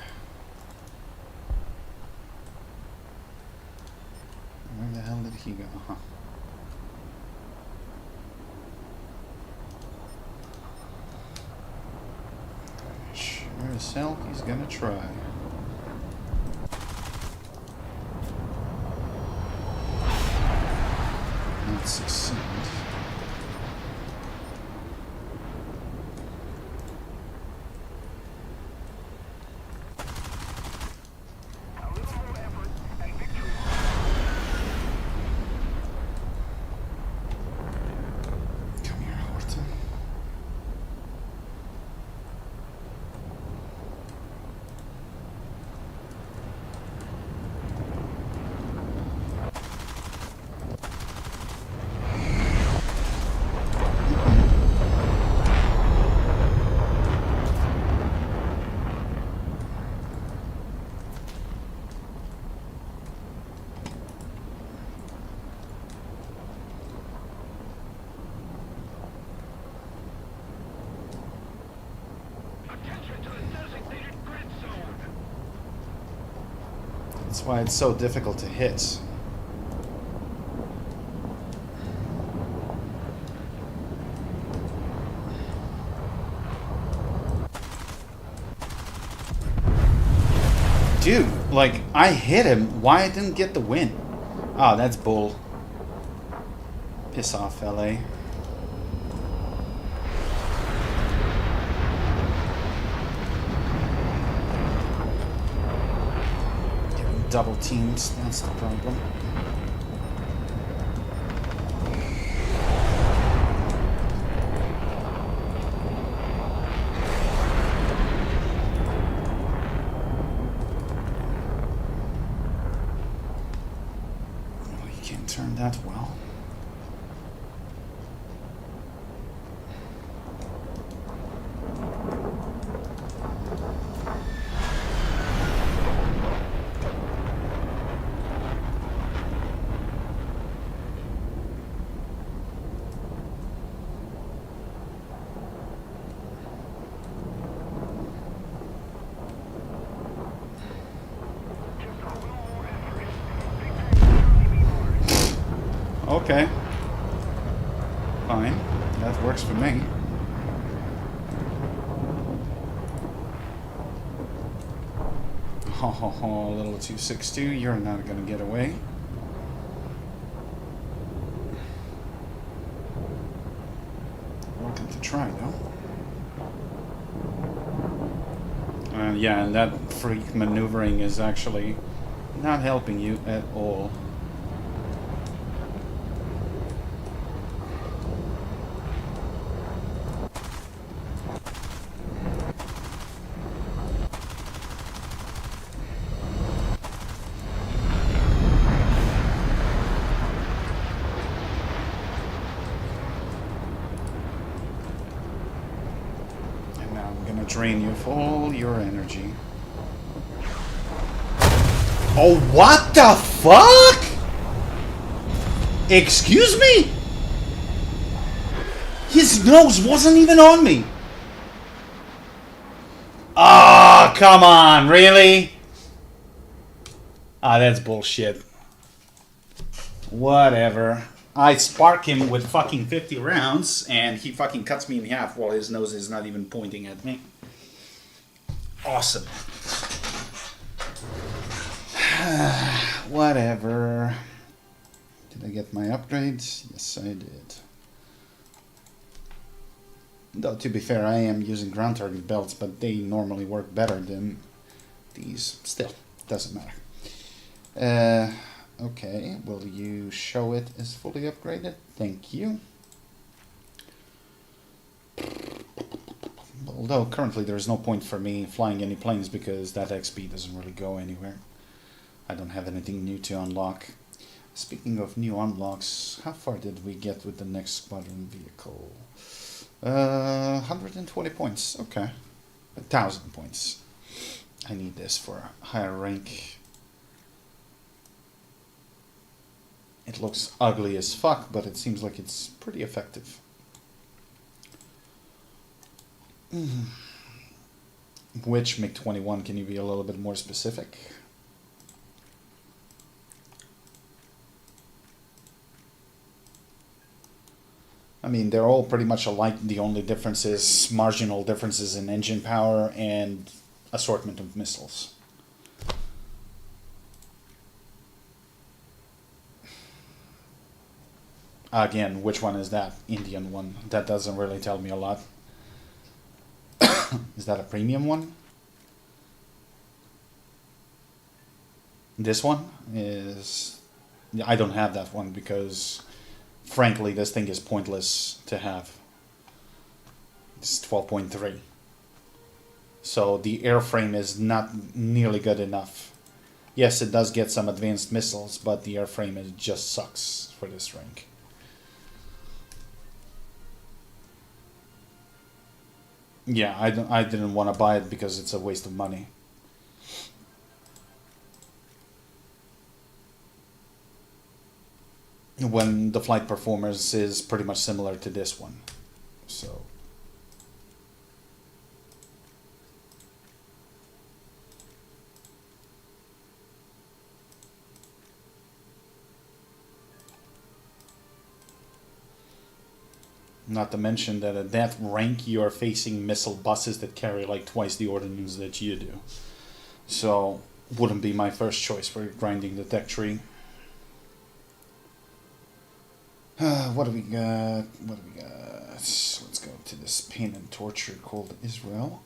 Where the hell did he go? Huh. Sure as hell he's gonna try. Not succeed. That's why it's so difficult to hit. Dude, like, I hit him. Why I didn't get the win? Oh, that's bull. Piss off, LA. Double teams, that's the problem. Well, you can't turn that well. Okay. Fine. That works for me. Ho ho ho, little 262, you're not gonna get away. Welcome to try, though. Yeah, and that freak maneuvering is actually not helping you at all. Drain you of all your energy. Oh, what the fuck? Excuse me? His nose wasn't even on me. Ah, oh, come on, really? Ah, that's bullshit. Whatever. I spark him with fucking 50 rounds, and he fucking cuts me in half while his nose is not even pointing at me. Awesome. Whatever. Did I get my upgrades? Yes, I did. Though, to be fair, I am using ground target belts, but they normally work better than these. Still, doesn't matter. Okay, will you show it as fully upgraded? Thank you. Although currently there is no point for me flying any planes because that XP doesn't really go anywhere. I don't have anything new to unlock. Speaking of new unlocks, how far did we get with the next squadron vehicle? 120 points. Okay. 1,000 points. I need this for a higher rank. It looks ugly as fuck, but it seems like it's pretty effective. Which MiG-21? Can you be a little bit more specific? I mean, they're all pretty much alike. The only difference is marginal differences in engine power and assortment of missiles. Again, which one is that? Indian one. That doesn't really tell me a lot. Is that a premium one? This one is... I don't have that one because, frankly, this thing is pointless to have. It's 12.3. So the airframe is not nearly good enough. Yes, it does get some advanced missiles, but the airframe just sucks for this rank. Yeah, I didn't want to buy it because it's a waste of money. When the flight performance is pretty much similar to this one. So... Not to mention that at that rank you are facing missile buses that carry like twice the ordnance that you do. So, wouldn't be my first choice for grinding the tech tree. What do we got? What do we got? Let's go to this pain and torture called Israel.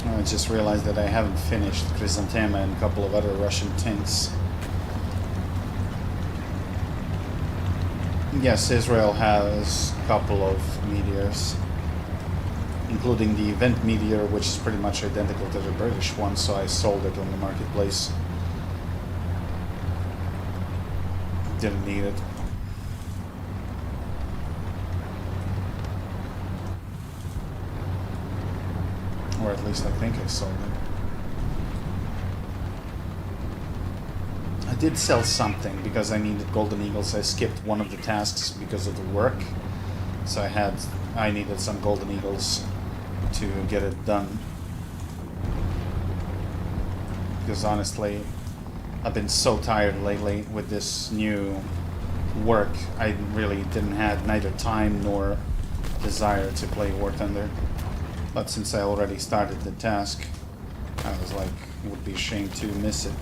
I just realized that I haven't finished Chrysanthema and a couple of other Russian tanks. Yes, Israel has a couple of meteors, including the event meteor, which is pretty much identical to the British one, so I sold it on the marketplace. Didn't need it. Or at least I think I sold it. I did sell something because I needed Golden Eagles. I skipped one of the tasks because of the work. So I needed some Golden Eagles to get it done. Because honestly, I've been so tired lately with this new work. I really didn't have neither time nor desire to play War Thunder. But since I already started the task, I was like, it would be a shame to miss it.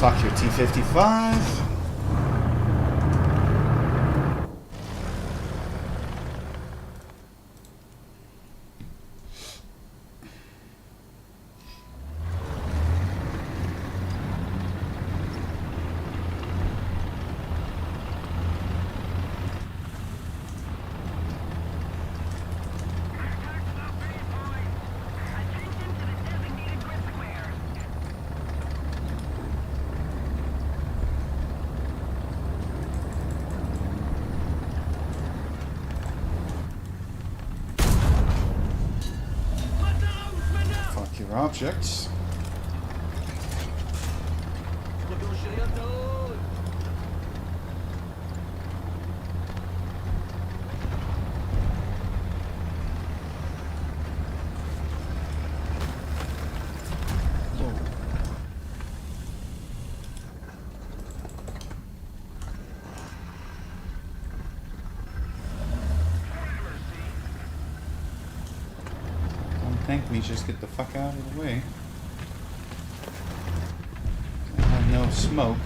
Fuck your T-55. Objects. Thank me, just get the fuck out of the way. I have no smoke.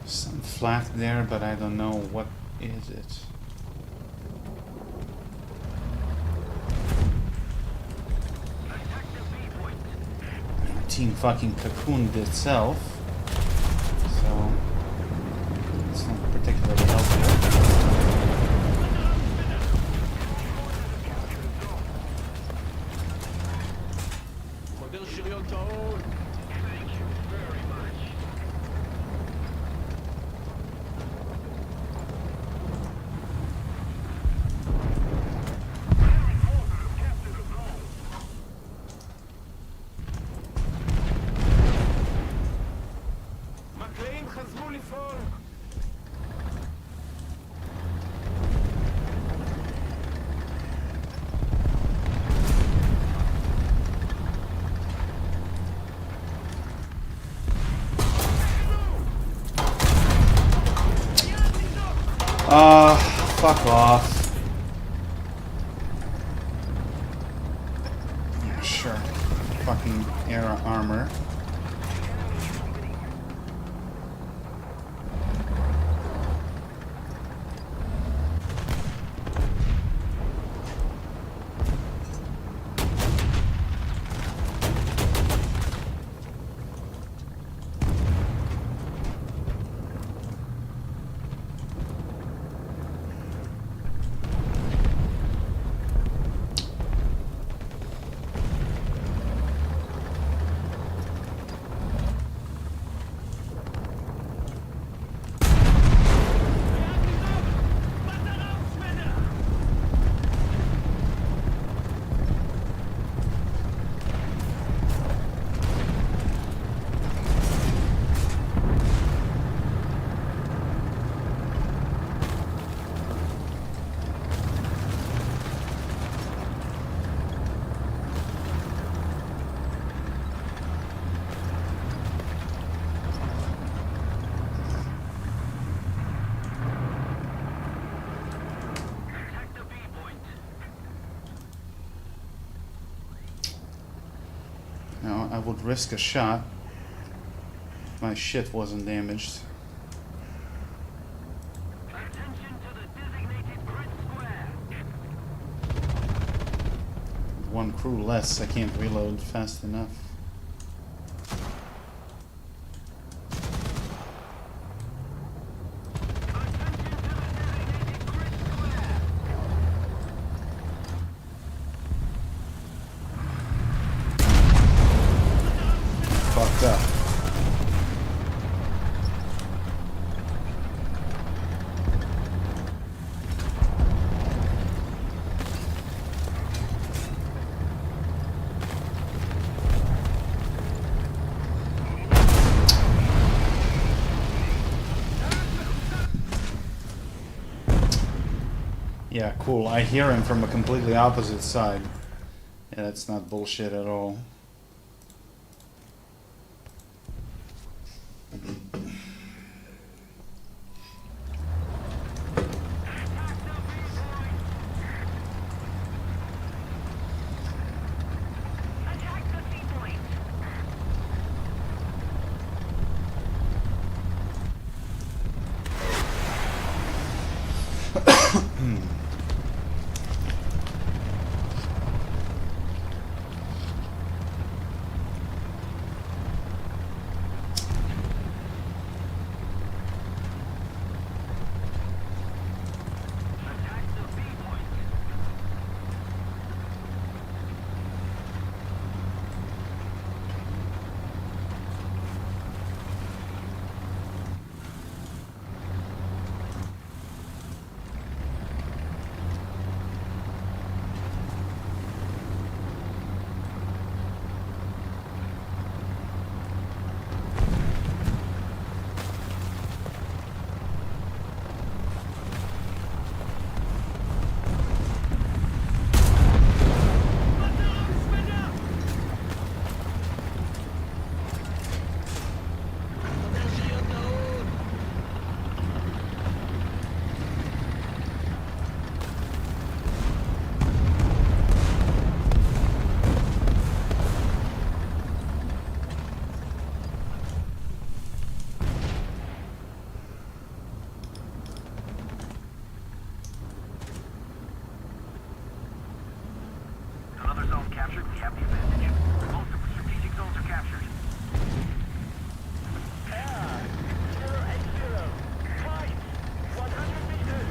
Some flat there, but I don't know what is it. Team fucking cocooned itself, so it's not particularly helpful. Fuck off. Yeah, sure. Fucking era armor. would risk a shot if my shit wasn't damaged. Attention to the designated grid square. With one crew less, I can't reload fast enough. Fucked up. Yeah, cool. I hear him from a completely opposite side. Yeah, that's not bullshit at all. Attack the sea point. Attack the B point. Another zone captured. We have the advantage. Most of the strategic zones are captured. 080. Fight. 100 meters.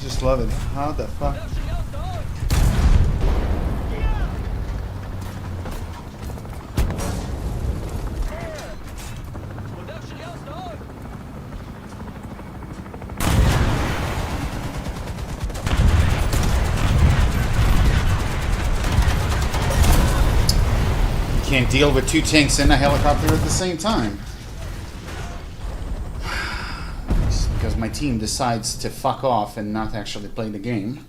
Just love it. How the fuck? You can't deal with two tanks and a helicopter at the same time. Because my team decides to fuck off and not actually play the game.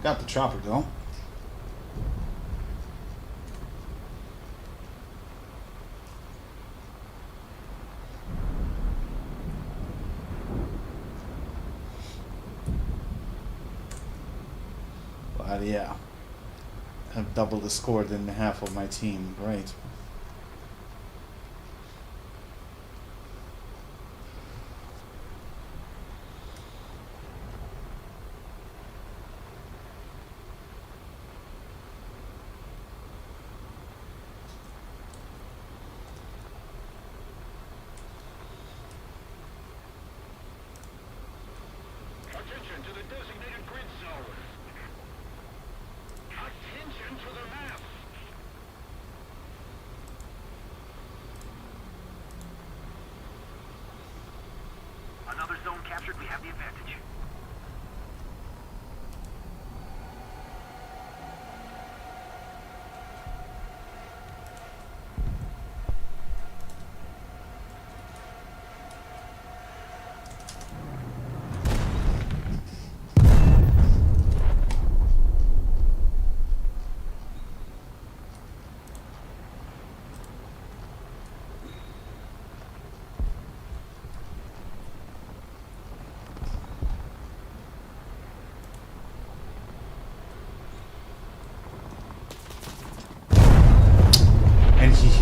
Got the chopper though. But yeah, I've doubled the score than half of my team. Great. Attention to the designated grid zone. Attention to the map. Another zone captured. We have the advantage.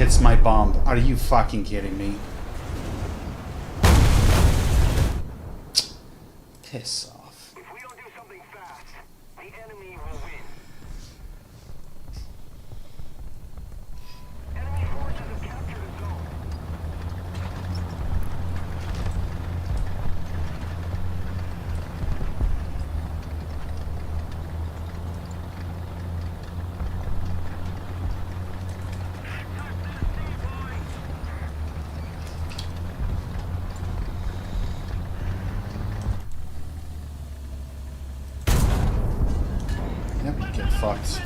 hits my bomb. Are you fucking kidding me? Piss off. If we don't do something fast, the enemy will win. Enemy forces have captured a zone. Yep, get fucked.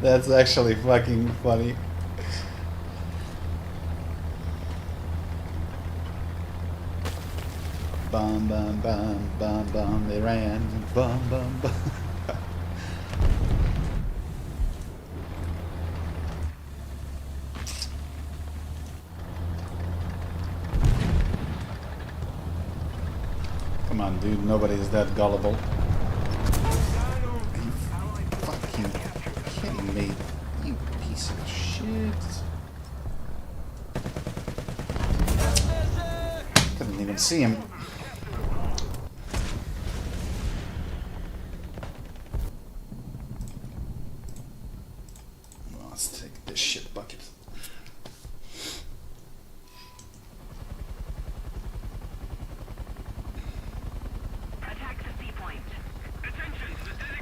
That's actually fucking funny. Bum bum bum bum bum, they ran. Bum bum bum. Come on, dude, nobody is that gullible. Are you fucking kidding me? You piece of shit. Couldn't even see him. Well, let's take this shit bucket.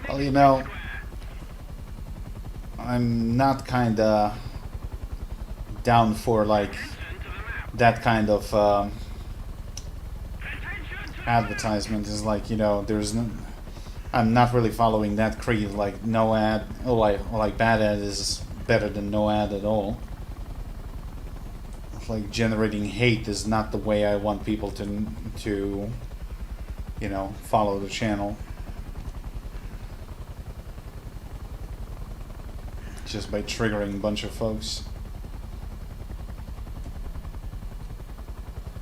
Well, you know, I'm not kinda down for like that kind of advertisement. Is like, you know, there's no, I'm not really following that creed. Like no ad, or like bad ad is better than no ad at all. Like generating hate is not the way I want people to you know, follow the channel. Just by triggering a bunch of folks.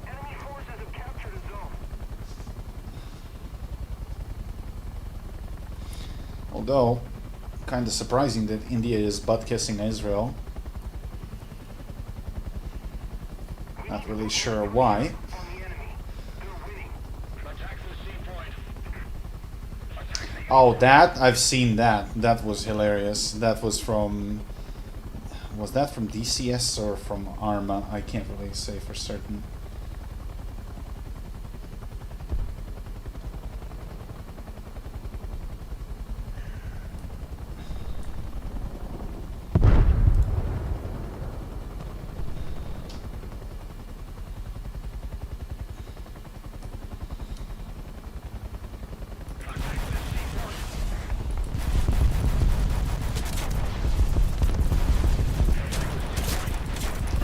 Enemy forces have captured a zone. Although, kind of surprising that India is butt-kissing Israel. Not really sure why. On the enemy. They're winning. Attack the C point. Oh, that? I've seen that. That was hilarious. That was from... Was that from DCS or from Arma? I can't really say for certain.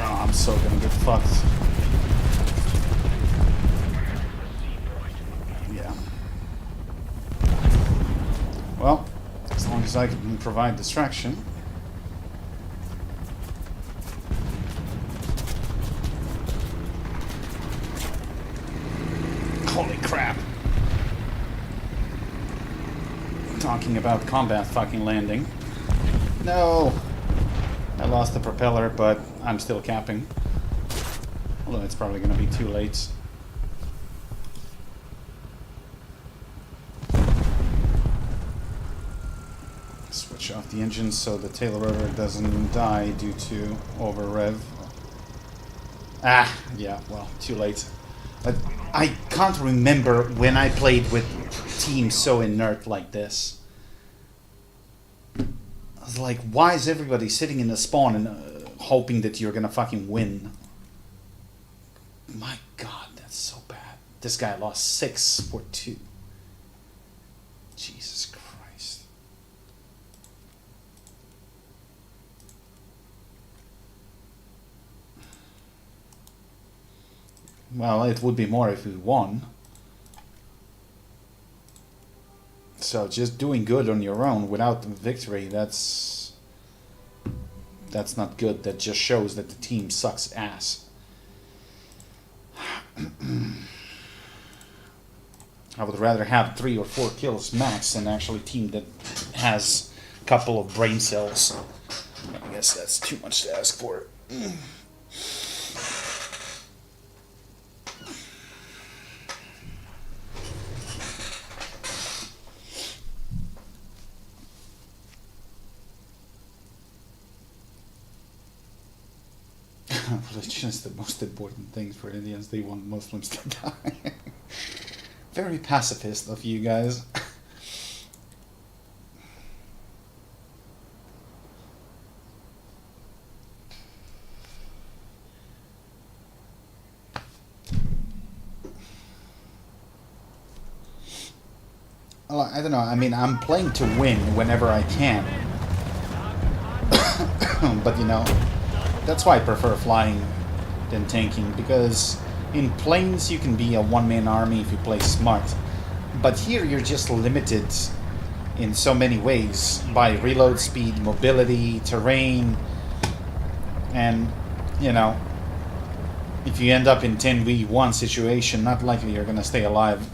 I'm so gonna get fucked. Yeah. Well, as long as I can provide distraction. Holy crap. Talking about combat fucking landing. No! I lost the propeller, but I'm still capping. Although it's probably going to be too late. Switch off the engine so the tail rotor doesn't die due to over rev. Ah, yeah, well, too late. I can't remember when I played with teams so inert like this. I was like, why is everybody sitting in the spawn and hoping that you're gonna fucking win? My god, that's so bad. This guy lost 6-2. Jesus Christ. Well, it would be more if we won. So just doing good on your own without victory, that's That's not good. That just shows that the team sucks ass. I would rather have 3 or 4 kills max than actually a team that has a couple of brain cells. I guess that's too much to ask for. Religion is the most important thing for Indians. They want Muslims to die. Very pacifist of you guys. Well, I don't know. I mean, I'm playing to win whenever I can. But, you know, that's why I prefer flying than tanking, because in planes you can be a one-man army if you play smart. But here you're just limited in so many ways by reload speed, mobility, terrain, and, you know, if you end up in 10v1 situation, not likely you're gonna stay alive.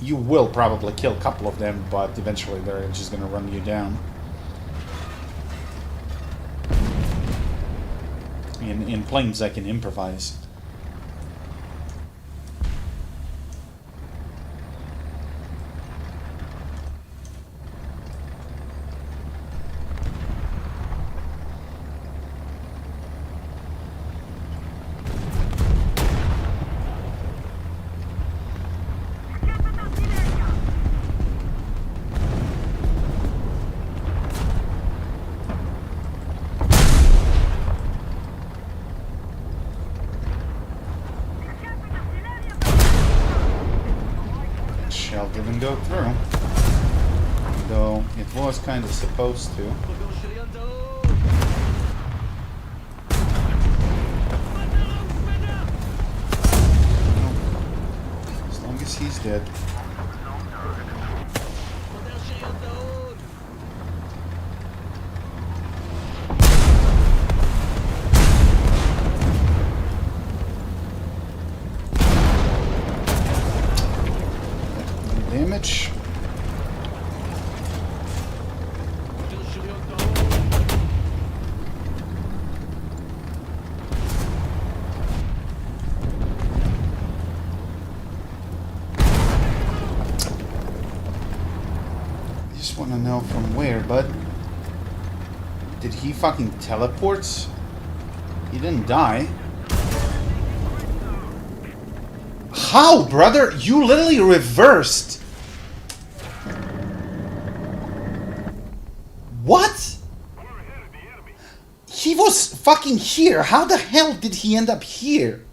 You will probably kill a couple of them, but eventually they're just gonna run you down. In planes I can improvise. Shell didn't go through, though it was kind of supposed to. As long as he's dead. Damage. I just want to know from where, bud. Did he fucking teleport? He didn't die. How, brother? You literally reversed. What? He was fucking here. How the hell did he end up here?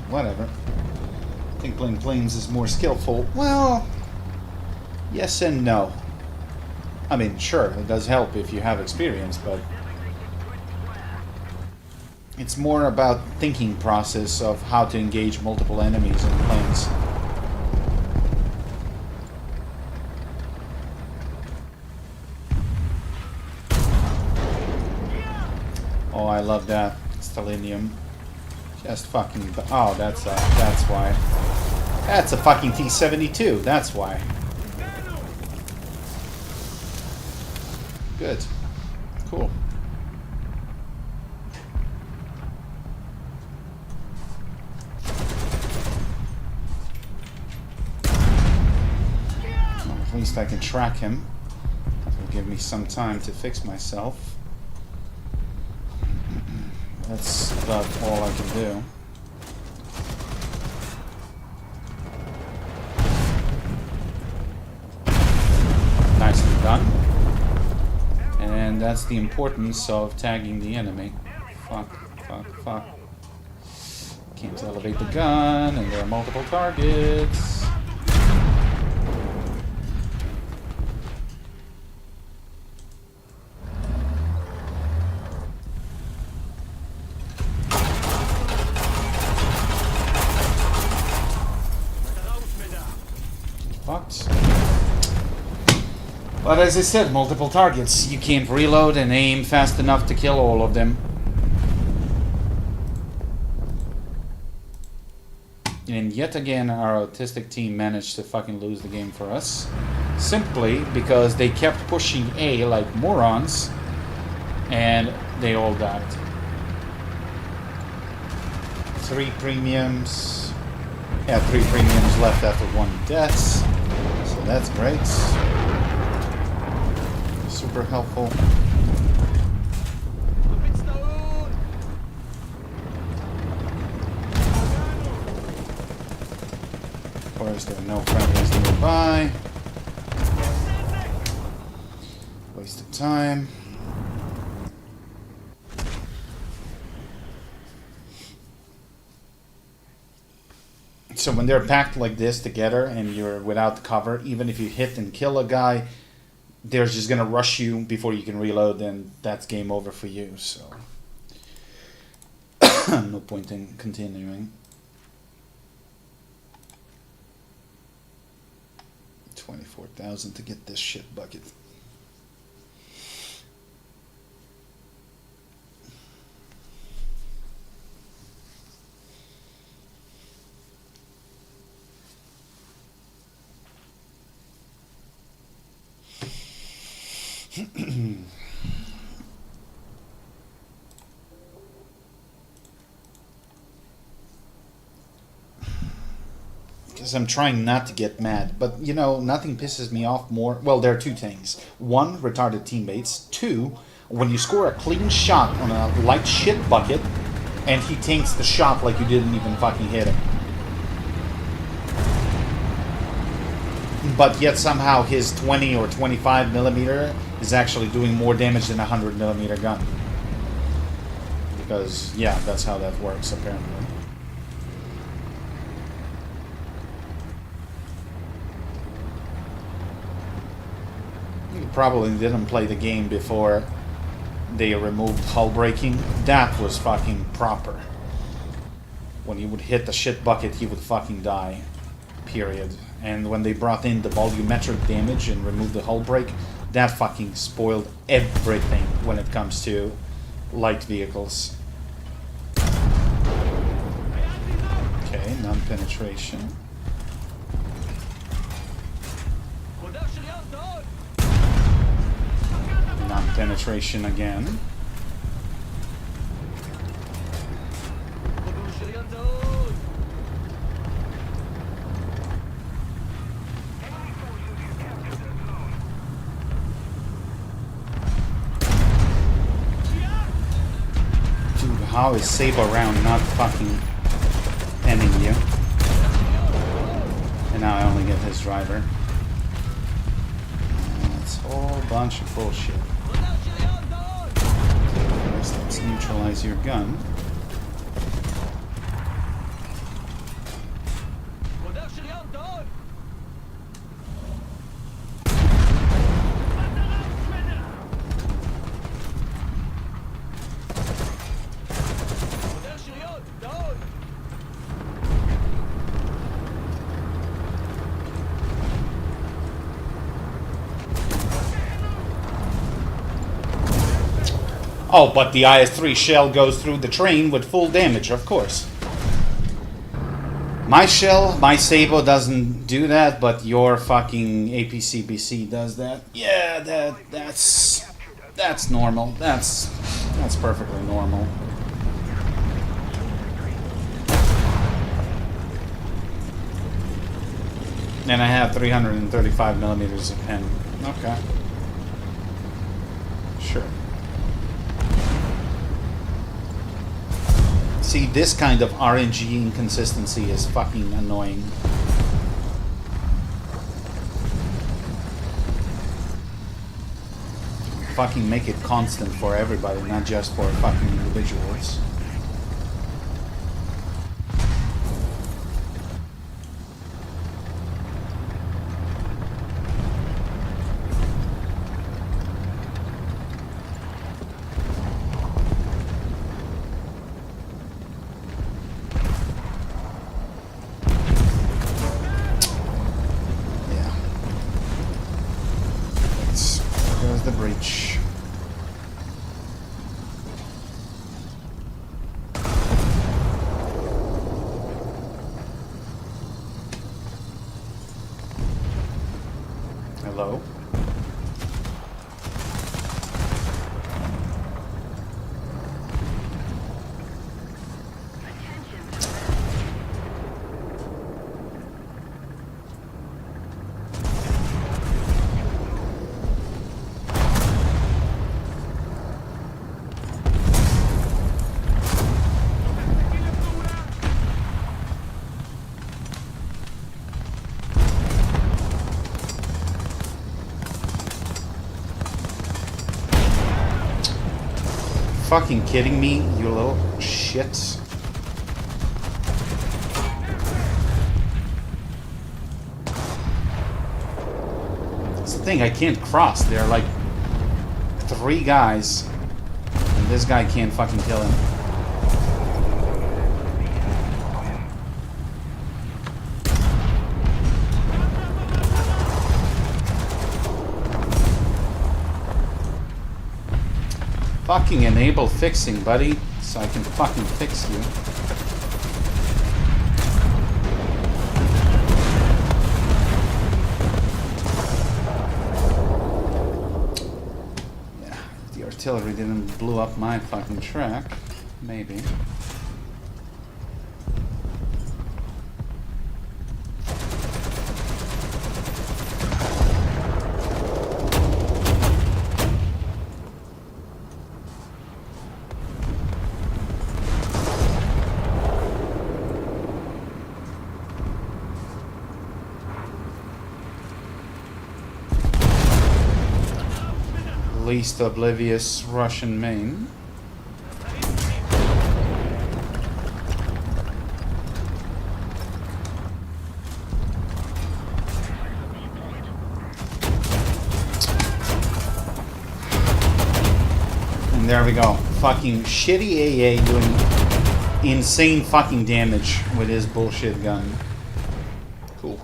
Whatever. I think playing planes is more skillful. Well, yes and no. I mean, sure, it does help if you have experience, but it's more about thinking process of how to engage multiple enemies in planes. Oh, I love that. Stellinium. Just fucking... Oh, that's why. That's a fucking T-72. That's why. Good. Cool. Well, at least I can track him. That will give me some time to fix myself. That's about all I can do. Nicely done. And that's the importance of tagging the enemy. Fuck, fuck, fuck. Can't elevate the gun, and there are multiple targets. But as I said, multiple targets. You can't reload and aim fast enough to kill all of them. And yet again, our autistic team managed to fucking lose the game for us. Simply because they kept pushing A like morons, and they all died. 3 premiums. Yeah, 3 premiums left after 1 death. So that's great. Super helpful. Of course, there are no friendlies nearby. Waste of time. So when they're packed like this together and you're without cover, even if you hit and kill a guy, they're just gonna rush you before you can reload, and that's game over for you. So no point in continuing. 24,000 to get this shit bucket. Because I'm trying not to get mad, but you know, nothing pisses me off more. Well, there are 2 things. 1, retarded teammates. 2, when you score a clean shot on a light shit bucket and he tanks the shot like you didn't even fucking hit him. But yet somehow his 20 or 25 millimeter is actually doing more damage than a 100 millimeter gun. Because, yeah, that's how that works apparently. You probably didn't play the game before they removed hull breaking. That was fucking proper. When he would hit the shit bucket, he would fucking die. Period. And when they brought in the volumetric damage and removed the hull break, that fucking spoiled everything when it comes to light vehicles. Okay, non-penetration. Non-penetration again. How is Saber Round not fucking penning you? And now I only get his driver. That's a whole bunch of bullshit. First, let's neutralize your gun. Oh, but the IS-3 shell goes through the train with full damage, of course. My shell, my Sabo doesn't do that, but your fucking APCBC does that. Yeah, that's normal. That's perfectly normal. And I have 335 millimeters of pen. Okay. Sure. See, this kind of RNG inconsistency is fucking annoying. Fucking make it constant for everybody, not just for fucking individuals. breach. Hello? Fucking kidding me, you little shit. That's the thing, I can't cross. There are like 3 guys, and this guy can't fucking kill him. Fucking enable fixing, buddy, so I can fucking fix you. Yeah, if the artillery didn't blow up my fucking track, maybe. Least oblivious Russian main. And there we go. Fucking shitty AA doing insane fucking damage with his bullshit gun. Cool.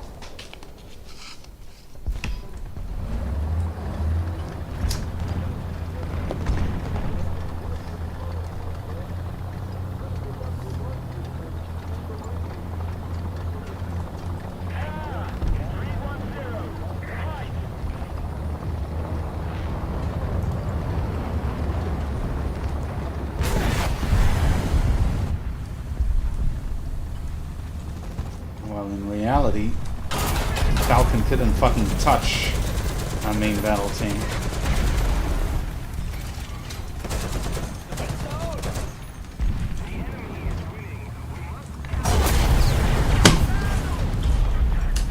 In reality, Falcon couldn't fucking touch our main battle team.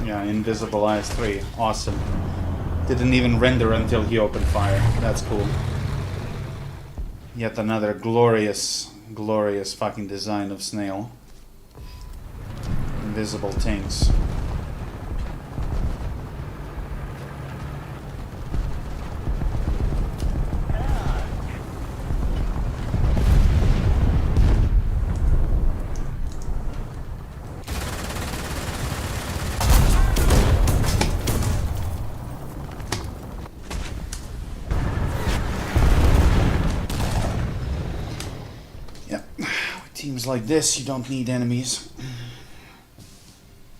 Yeah, invisible eyes 3. Awesome. Didn't even render until he opened fire. That's cool. Yet another glorious, glorious fucking design of Snail. Invisible tanks. Yeah, with teams like this, you don't need enemies.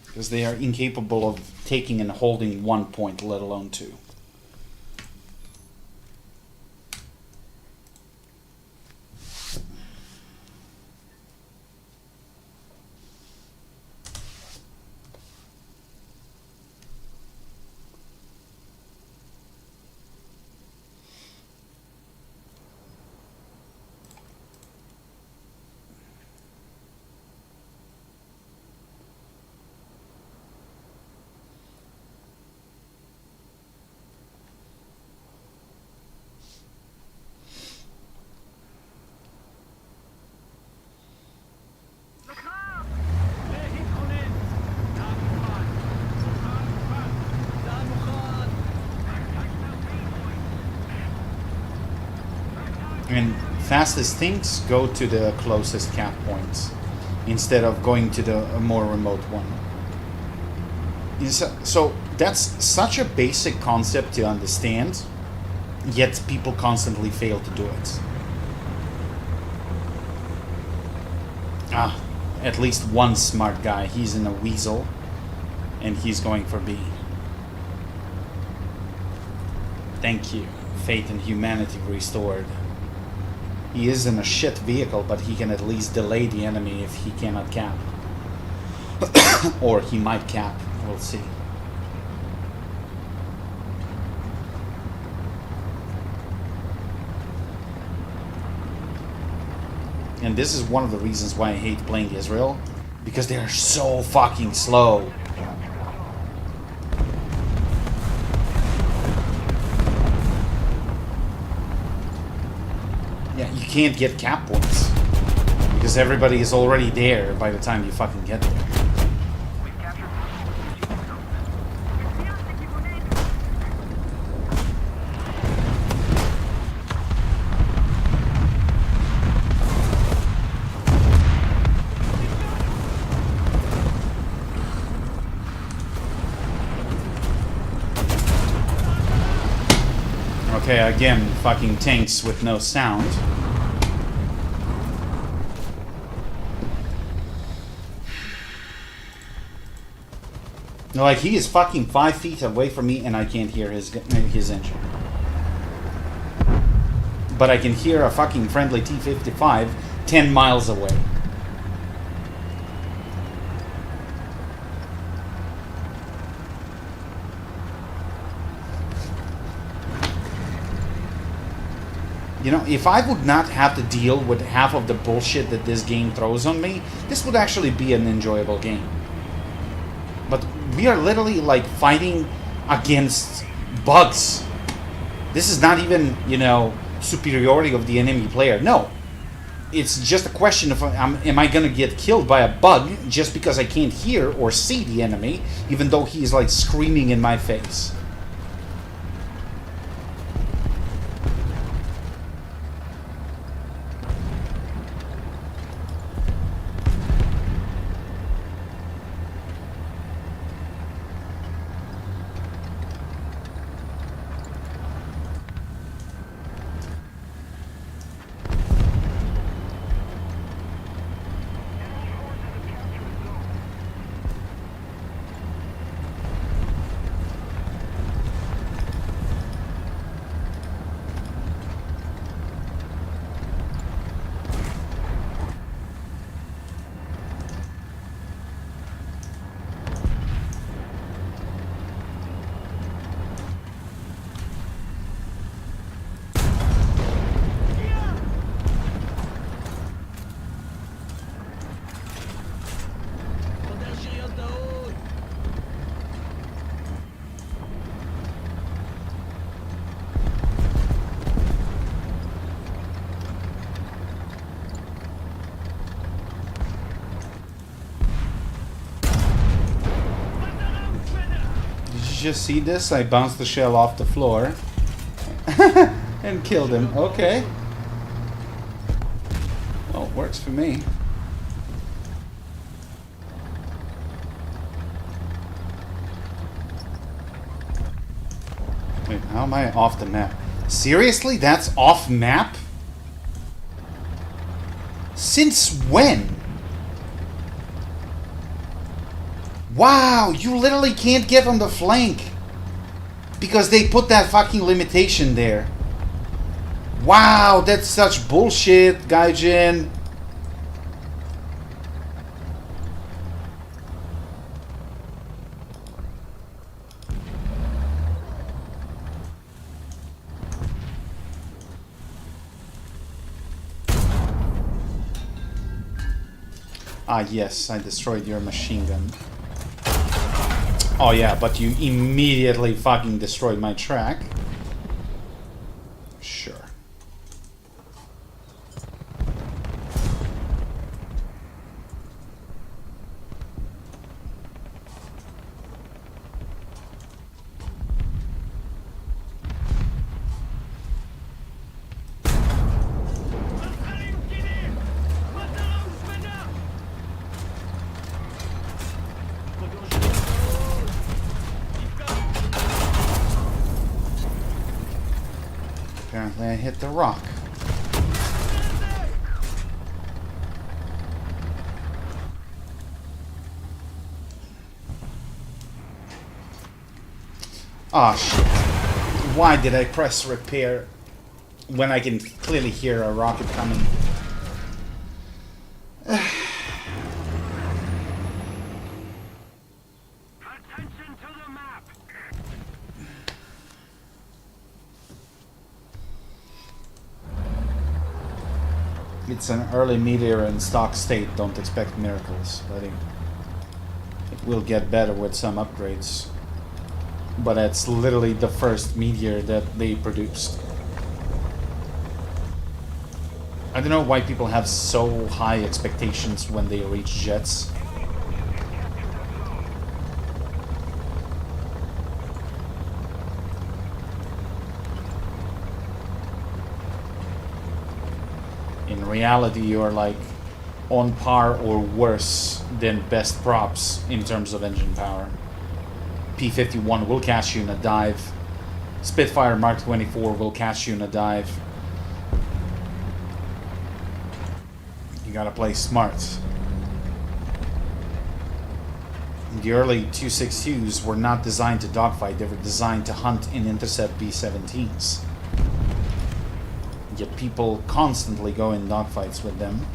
Because they are incapable of taking and holding 1 point, let alone 2. And fastest things go to the closest cap points instead of going to the more remote one. So that's such a basic concept to understand, yet people constantly fail to do it. At least one smart guy. He's in a weasel, and he's going for B. Thank you. Faith in humanity restored. He is in a shit vehicle, but he can at least delay the enemy if he cannot cap. Or he might cap. We'll see. And this is one of the reasons why I hate playing Israel. Because they are so fucking slow. Yeah, you can't get cap points. Because everybody is already there by the time you fucking get there. Okay, again, fucking tanks with no sound. Like, he is fucking 5 feet away from me and I can't hear his engine. But I can hear a fucking friendly T-55 10 miles away. You know, if I would not have to deal with half of the bullshit that this game throws on me, this would actually be an enjoyable game. But we are literally, like, fighting against bugs. This is not even, you know, superiority of the enemy player. No. It's just a question of, am I gonna get killed by a bug just because I can't hear or see the enemy, even though he is, like, screaming in my face? Just see this? I bounced the shell off the floor and killed him. Okay. Well, works for me. Wait, how am I off the map? Seriously? That's off map? Since when? Wow, you literally can't get on the flank because they put that fucking limitation there. Wow, that's such bullshit, Gaijin. Ah, yes, I destroyed your machine gun. Oh yeah, but you immediately fucking destroyed my track. Sure. Apparently I hit the rock. Ah, shit. Why did I press repair when I can clearly hear a rocket coming? Attention to the map. It's an early meteor in stock state. Don't expect miracles, buddy. It will get better with some upgrades. But that's literally the first meteor that they produced. I don't know why people have so high expectations when they reach jets. In reality, you're like on par or worse than best props in terms of engine power. P-51 will catch you in a dive. Spitfire Mark 24 will catch you in a dive. You gotta play smart. The early 262s were not designed to dogfight, they were designed to hunt and intercept B-17s. Yet people constantly go in dogfights with them.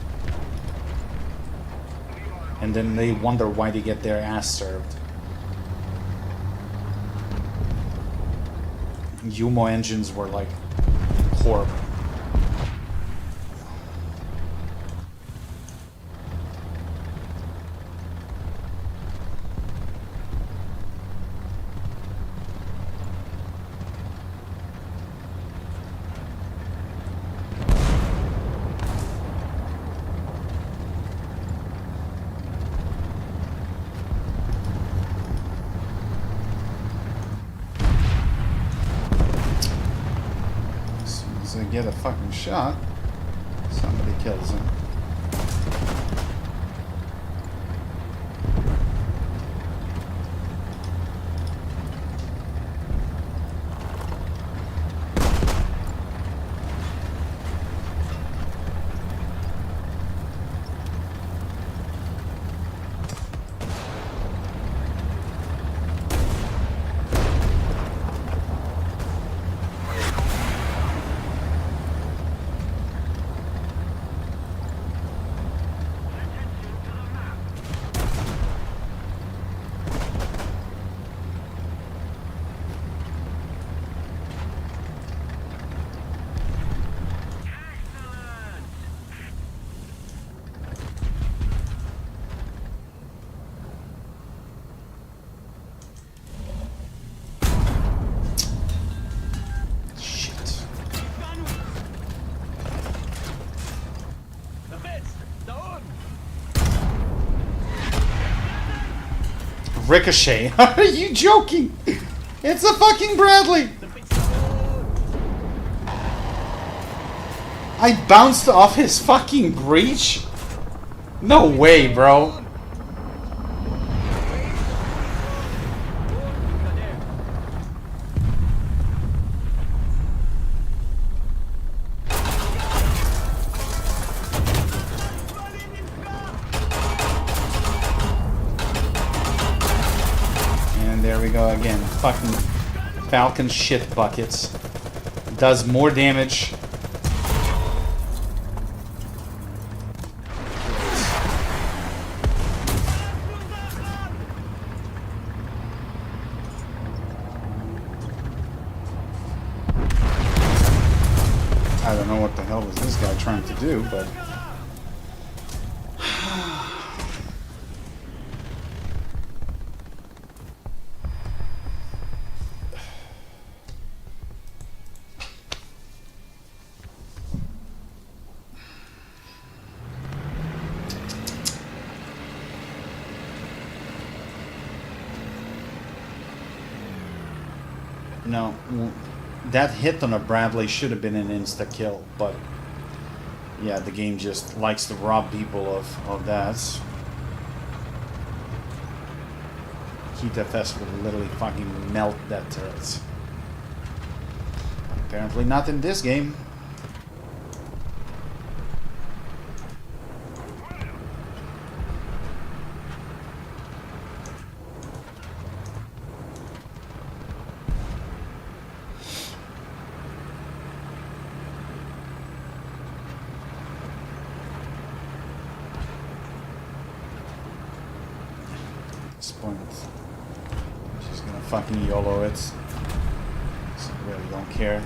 And then they wonder why they get their ass served. Yumo engines were like horrible. They get a fucking shot, somebody kills him. Ricochet. Are you joking? It's a fucking Bradley. I bounced off his fucking breach? No way, bro. Again, fucking Falcon shit buckets. Does more damage. I don't know what the hell was this guy trying to do, but... No, that hit on a Bradley should have been an insta-kill, but yeah, the game just likes to rob people of that. Heat FS would literally fucking melt that turret. Apparently not in this game. At this point, she's gonna fucking YOLO it. So I really don't care.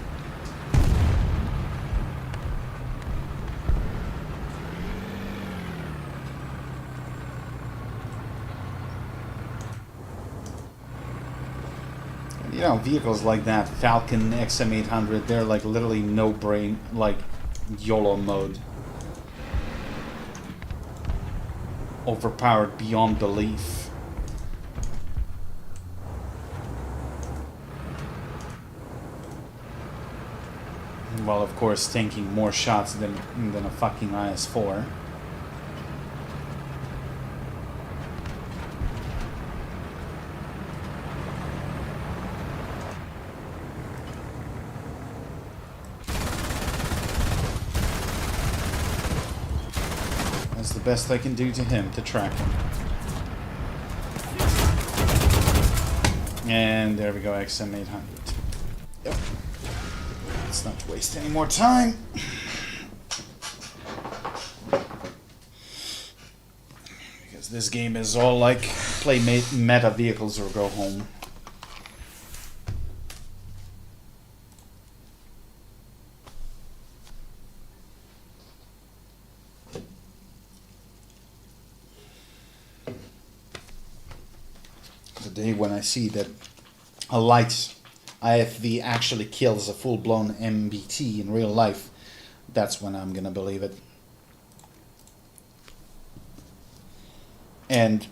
You know, vehicles like that, Falcon XM800, they're like literally no brain, like YOLO mode. Overpowered beyond belief. Well, of course, tanking more shots than a fucking IS-4. That's the best I can do to him, to track him. And there we go, XM800. Yep. Let's not waste any more time. Because this game is all like play meta vehicles or go home. The day when I see that a light IFV actually kills a full-blown MBT in real life, that's when I'm gonna believe it. And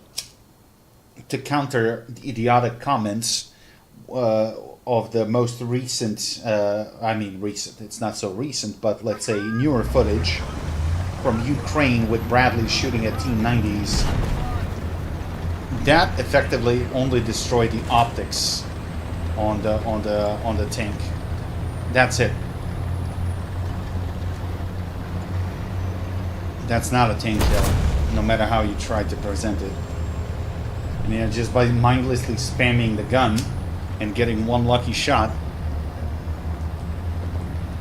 to counter the idiotic comments of the most recent, recent, it's not so recent, but let's say newer footage from Ukraine with Bradley shooting at T-90s, that effectively only destroyed the optics on the tank. That's it. That's not a tank kill, no matter how you try to present it. I mean, just by mindlessly spamming the gun and getting one lucky shot,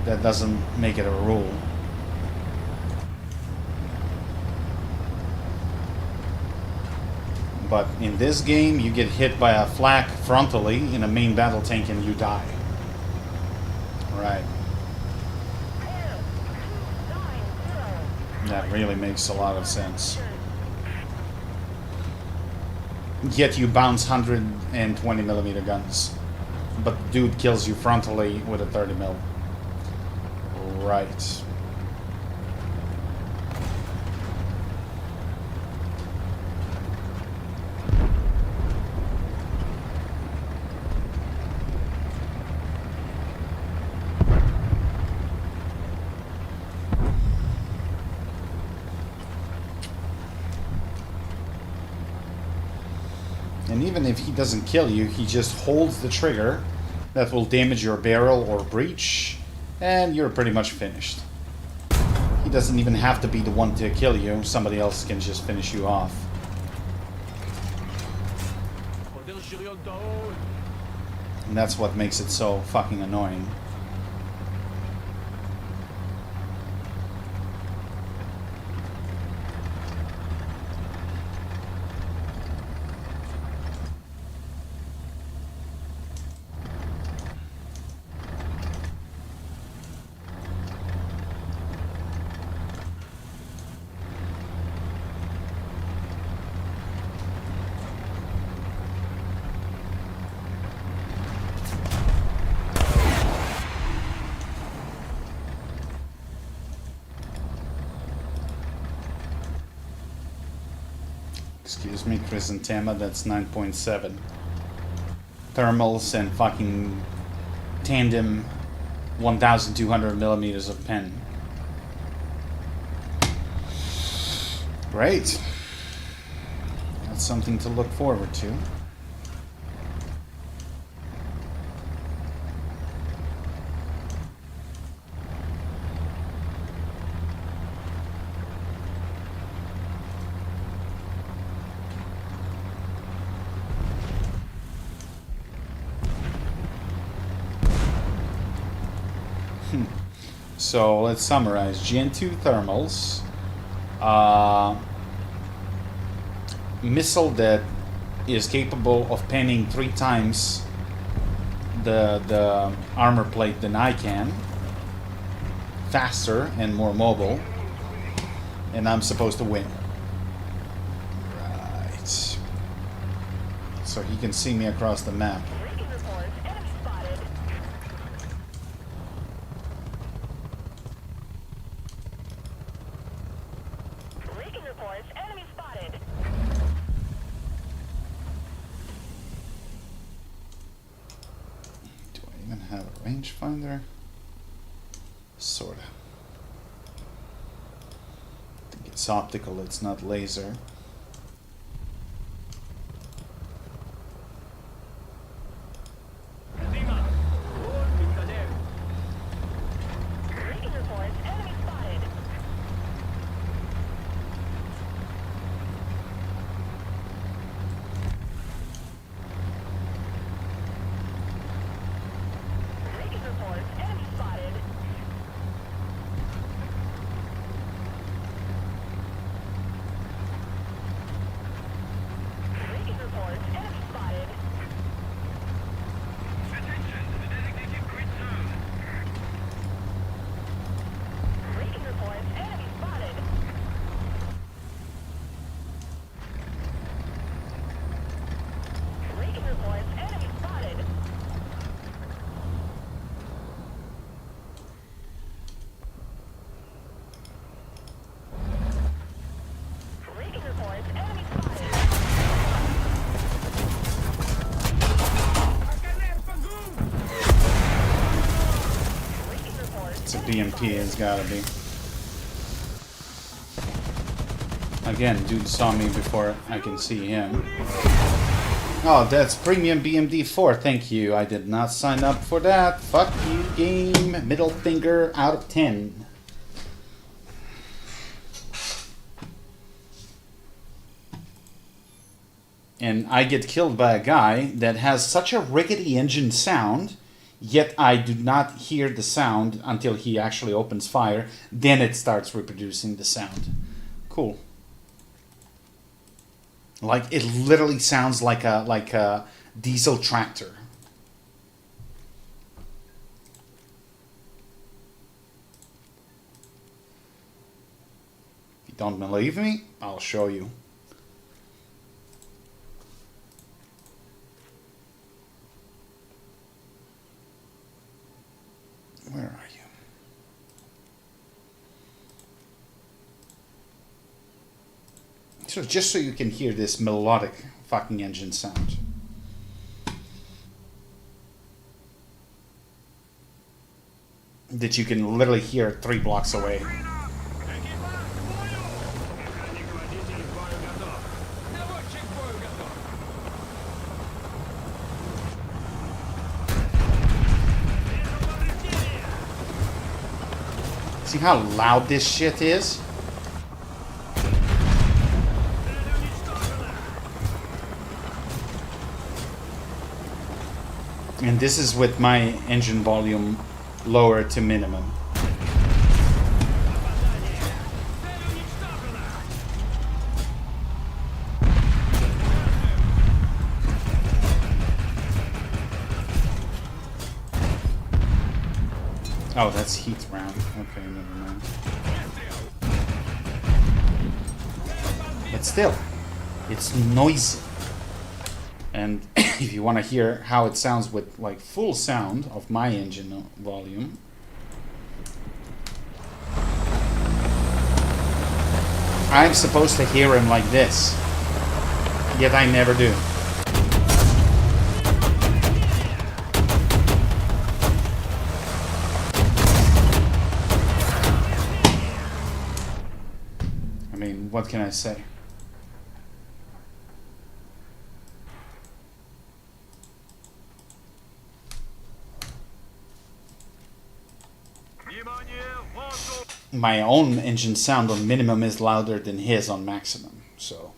that doesn't make it a rule. But in this game, you get hit by a flak frontally in a main battle tank and you die. Right. That really makes a lot of sense. Yet you bounce 120mm guns. But the dude kills you frontally with a 30mm. Right. And even if he doesn't kill you, he just holds the trigger. That will damage your barrel or breech, and you're pretty much finished. He doesn't even have to be the one to kill you. Somebody else can just finish you off. And that's what makes it so fucking annoying. Excuse me, Chrysanthema, that's 9.7. Thermals and fucking tandem 1,200mm of pen. Great. That's something to look forward to. So let's summarize. GN2 thermals. Missile that is capable of penning 3 times the armor plate than I can. Faster and more mobile. And I'm supposed to win. Right. So he can see me across the map. Do I even have a rangefinder? Sorta. I think it's optical, it's not laser. It's a BMP, it's gotta be. Again, dude saw me before I can see him. Oh, that's premium BMD 4, thank you. I did not sign up for that. Fuck you, game. Middle finger out of 10. And I get killed by a guy that has such a rickety engine sound, yet I do not hear the sound until he actually opens fire. Then it starts reproducing the sound. Cool. Like, it literally sounds like a diesel tractor. If you don't believe me, I'll show you. Where are you? So just so you can hear this melodic fucking engine sound. That you can literally hear 3 blocks away. See how loud this shit is? And this is with my engine volume lower to minimum. Oh, that's heat round. Okay, never mind. But still, it's noisy. And if you want to hear how it sounds with like full sound of my engine volume, I'm supposed to hear him like this, yet I never do. I mean, what can I say? My own engine sound on minimum is louder than his on maximum, so.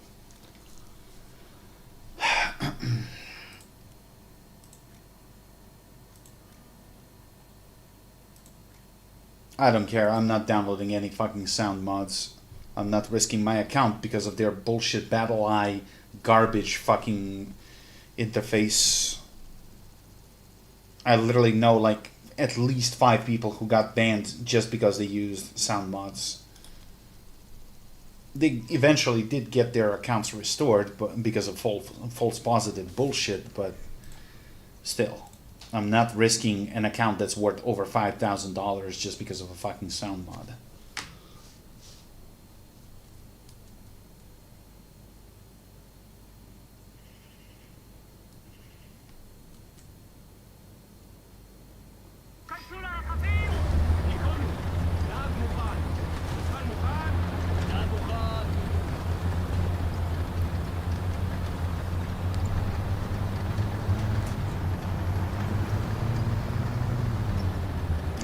I don't care. I'm not downloading any fucking sound mods. I'm not risking my account because of their bullshit Battle Eye garbage fucking interface. I literally know like at least 5 people who got banned just because they used sound mods. They eventually did get their accounts restored, but because of false positive bullshit, but still. I'm not risking an account that's worth over $5,000 just because of a fucking sound mod.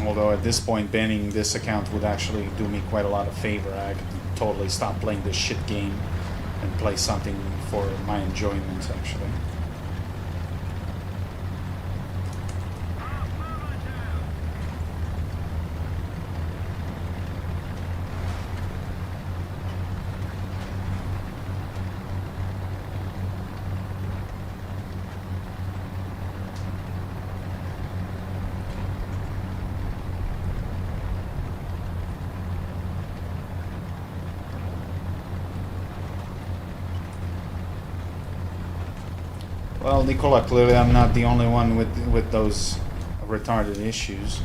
Although at this point banning this account would actually do me quite a lot of favor. I could totally stop playing this shit game and play something for my enjoyment actually. Well, Nicola, clearly I'm not the only one with those retarded issues.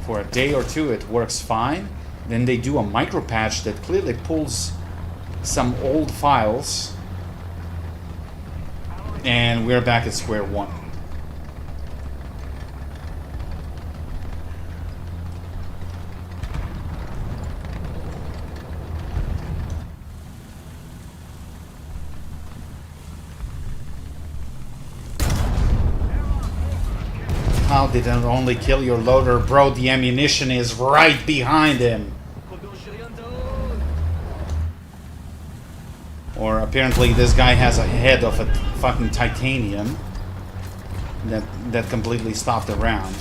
For a day or two it works fine, then they do a micro patch that clearly pulls some old files, and we're back at square one. How did it only kill your loader? Bro, the ammunition is right behind him. Or apparently this guy has a head of a fucking titanium that completely stopped the round.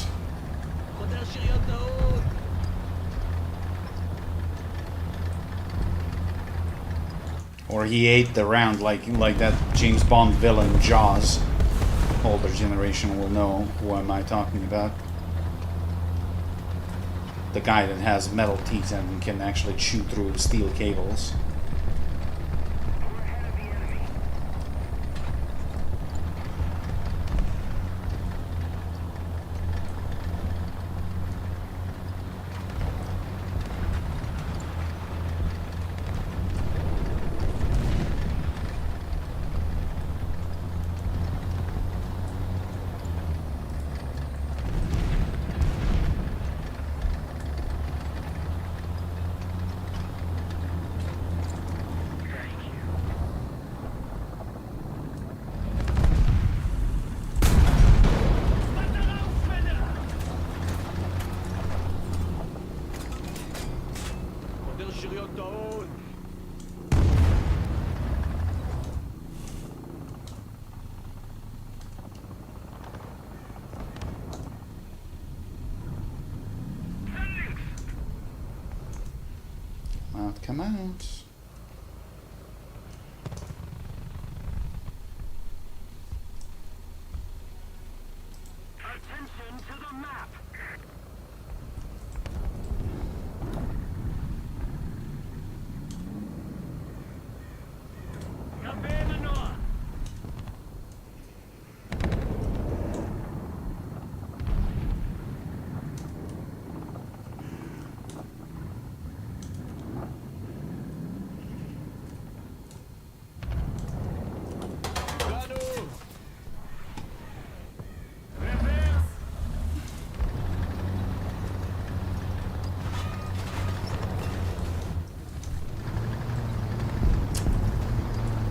Or he ate the round like that James Bond villain Jaws. Older generation will know who am I talking about. The guy that has metal teeth and can actually chew through steel cables. Come out. Attention to the map.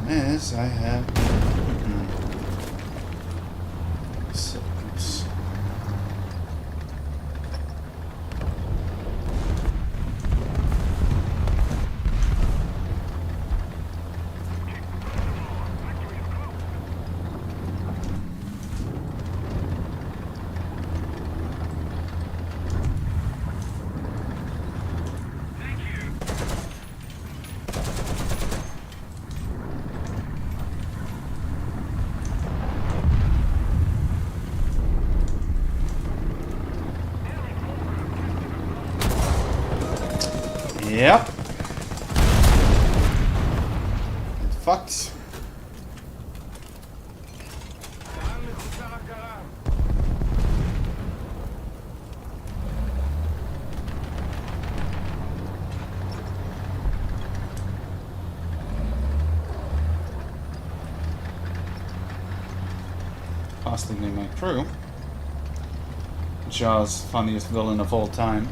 Yes, I have. Circus. Yep. Get fucked. Costing my crew. Jaws, funniest villain of all time.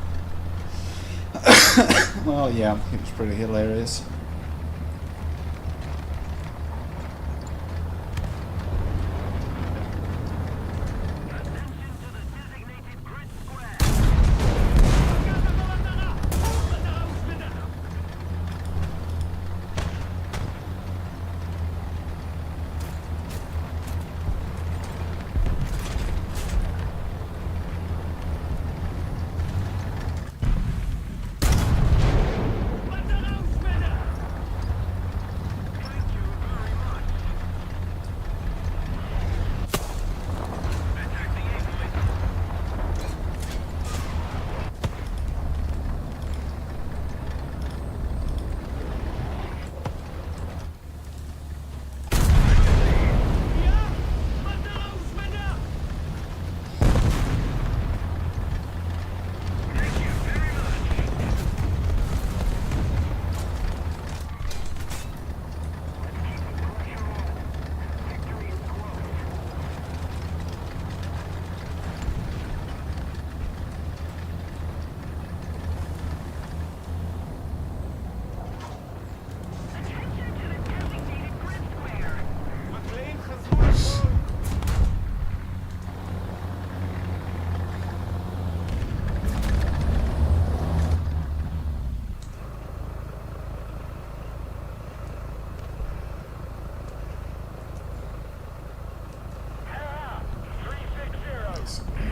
Well, yeah, he was pretty hilarious.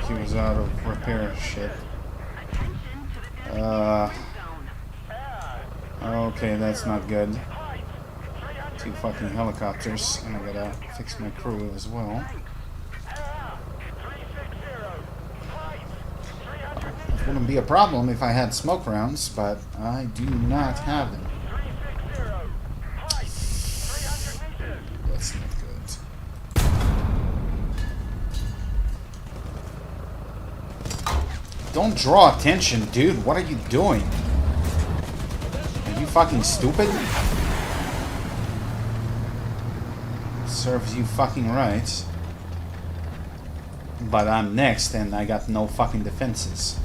He was out of repair shit. Okay, that's not good. 2 fucking helicopters, and I gotta fix my crew as well. It wouldn't be a problem if I had smoke rounds, but I do not have them. That's not good. Don't draw attention, dude. What are you doing? Are you fucking stupid? Serves you fucking right. But I'm next and I got no fucking defenses.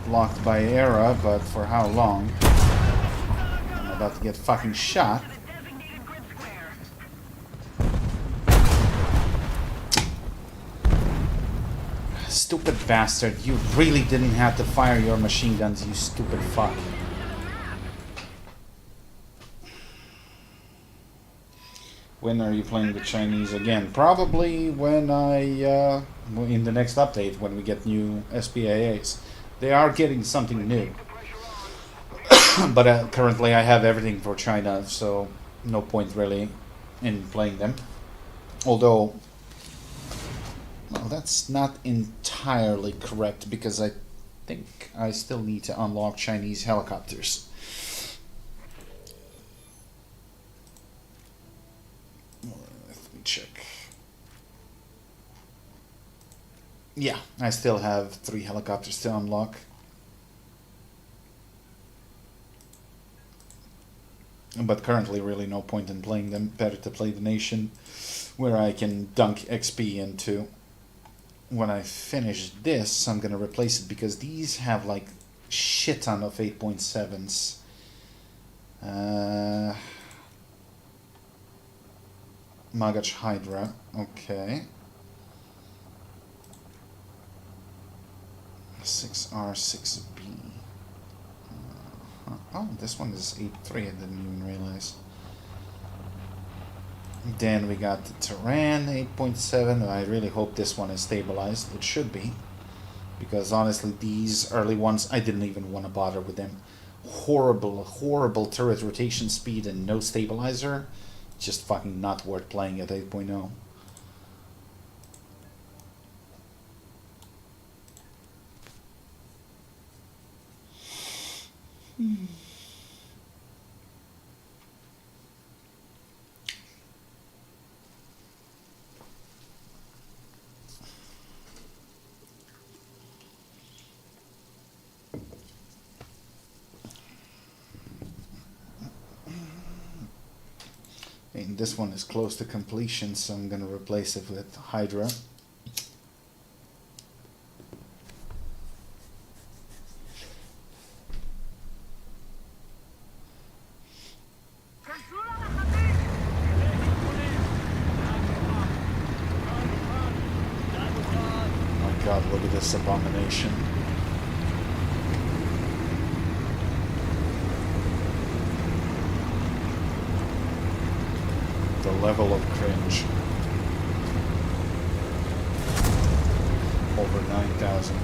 Blocked by Era, but for how long? I'm about to get fucking shot. Stupid bastard, you really didn't have to fire your machine guns, you stupid fuck. When are you playing the Chinese again? Probably when in the next update, when we get new SPAAs. They are getting something new. But currently I have everything for China, so no point really in playing them. Although, well, that's not entirely correct, because I think I still need to unlock Chinese helicopters. Let me check. Yeah, I still have 3 helicopters to unlock. But currently really no point in playing them. Better to play the Nation, where I can dunk XP into. When I finish this, I'm gonna replace it, because these have like shit ton of 8.7s. Magach Hydra, okay. 6R6B. Oh, this one is 8.3, I didn't even realize. Then we got the Terran 8.7. I really hope this one is stabilized. It should be, because honestly these early ones I didn't even want to bother with them. Horrible turret rotation speed and no stabilizer. Just fucking not worth playing at 8.0. 8.9 And this one is close to completion, so I'm gonna replace it with Hydra. Oh my god, look at this abomination. The level of cringe. Over 9,000.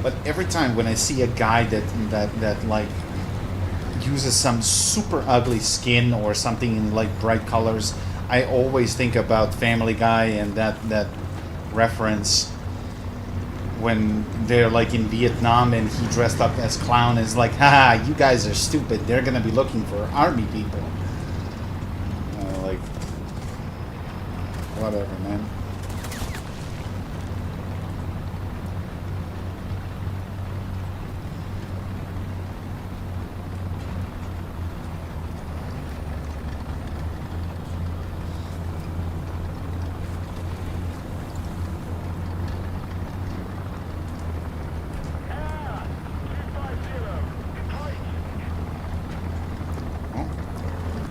But every time when I see a guy that like uses some super ugly skin or something in like bright colors, I always think about Family Guy and that reference when they're like in Vietnam and he dressed up as clown. Is like, haha, you guys are stupid. They're gonna be looking for army people. Like, whatever, man.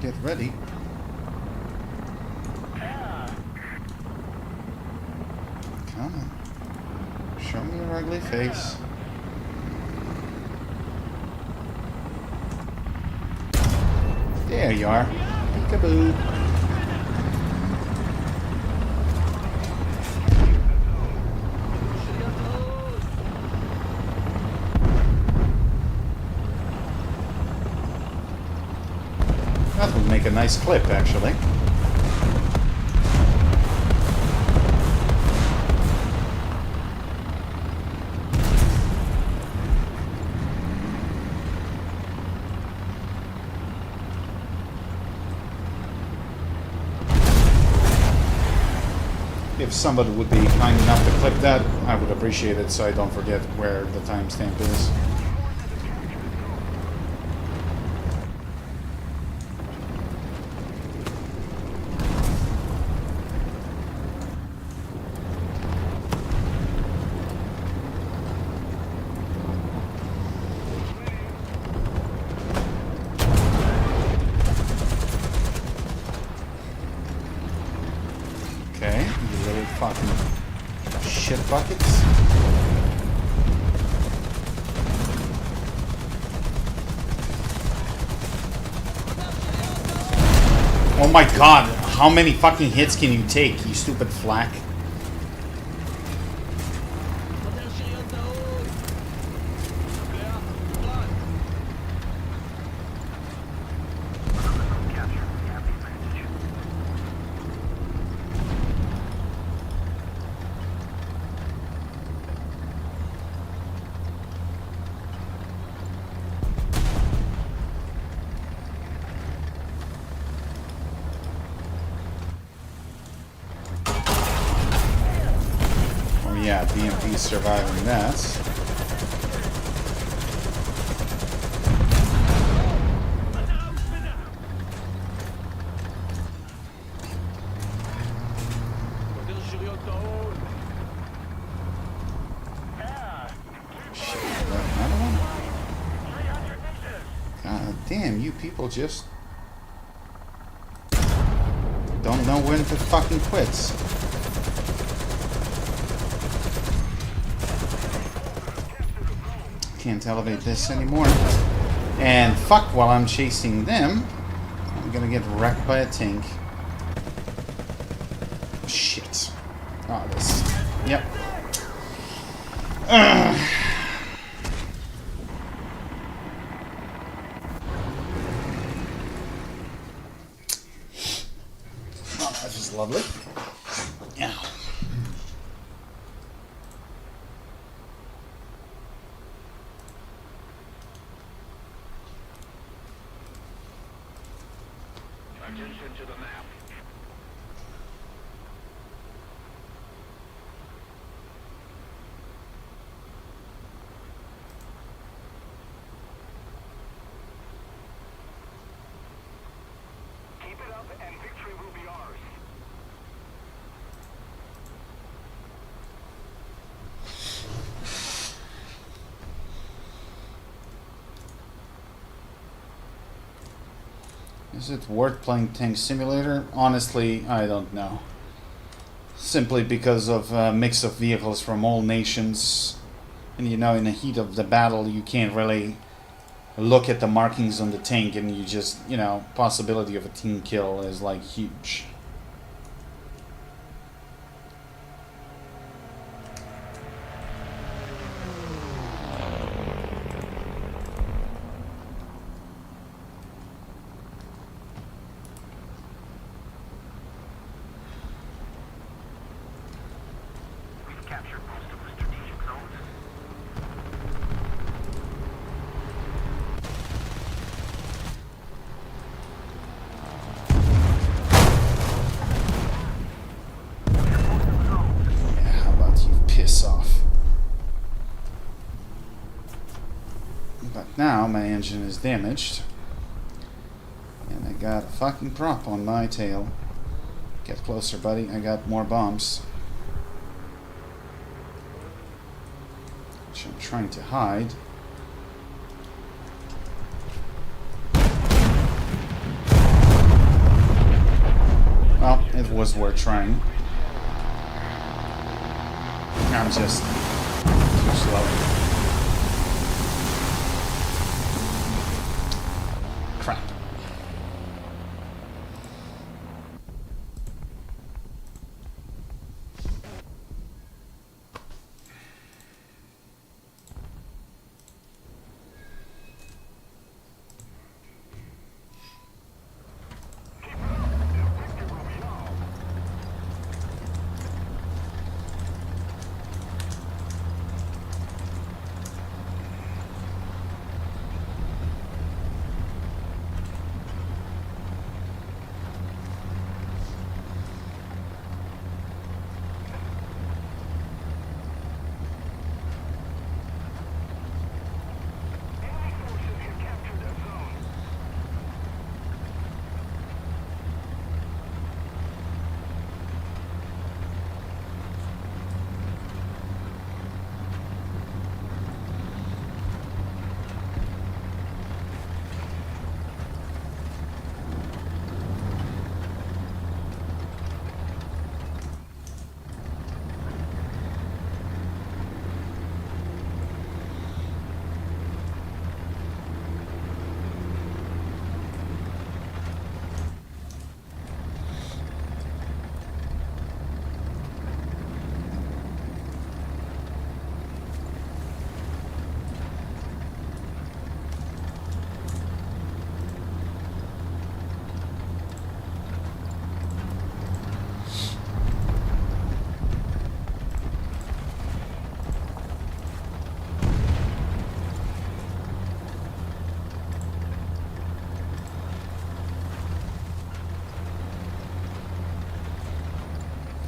Get ready. Come on. Show me your ugly face. There you are. Peekaboo. That would make a nice clip, actually. If somebody would be kind enough to clip that, I would appreciate it so I don't forget where the timestamp is. Okay, you little fucking shit buckets. Oh my god, how many fucking hits can you take, you stupid flak? Yeah, BMP's surviving that. Shit, another one? God damn, you people just don't know when to fucking quit. Can't elevate this anymore. And fuck, while I'm chasing them, I'm gonna get wrecked by a tank. Shit. Oh, this. Yep. Oh, this is lovely. Yeah. Attention to the map. Is it worth playing Tank Simulator? Honestly, I don't know. Simply because of a mix of vehicles from all nations. And you know, in the heat of the battle, you can't really look at the markings on the tank and you just, you know, possibility of a team kill is like huge. We've captured most of the strategic zones. Yeah, how about you piss off? But now my engine is damaged. And I got a fucking prop on my tail. Get closer, buddy. I got more bombs. Which I'm trying to hide. Well, it was worth trying. I'm just too slow. Crap.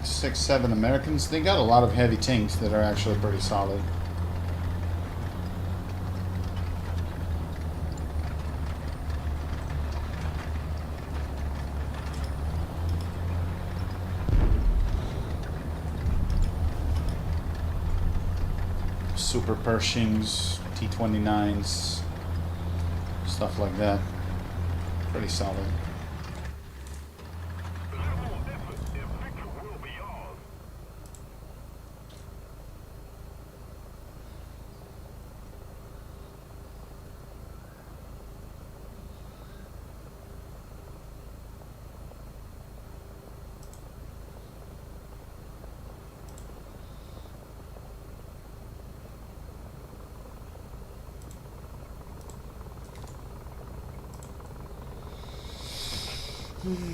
Six, seven Americans. They got a lot of heavy tanks that are actually pretty solid. Super Pershings, T-29s, stuff like that. Pretty solid.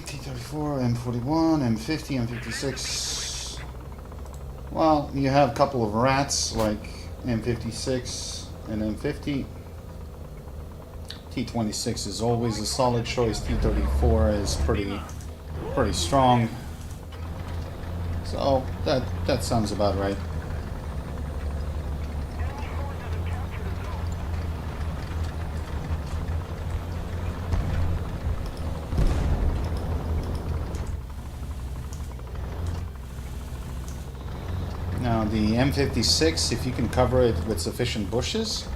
T-34, M41, M50, M56. Well, you have a couple of rats like M56 and M50. T-26 is always a solid choice. T-34 is pretty strong. So that sounds about right. Now the M56, if you can cover it with sufficient bushes,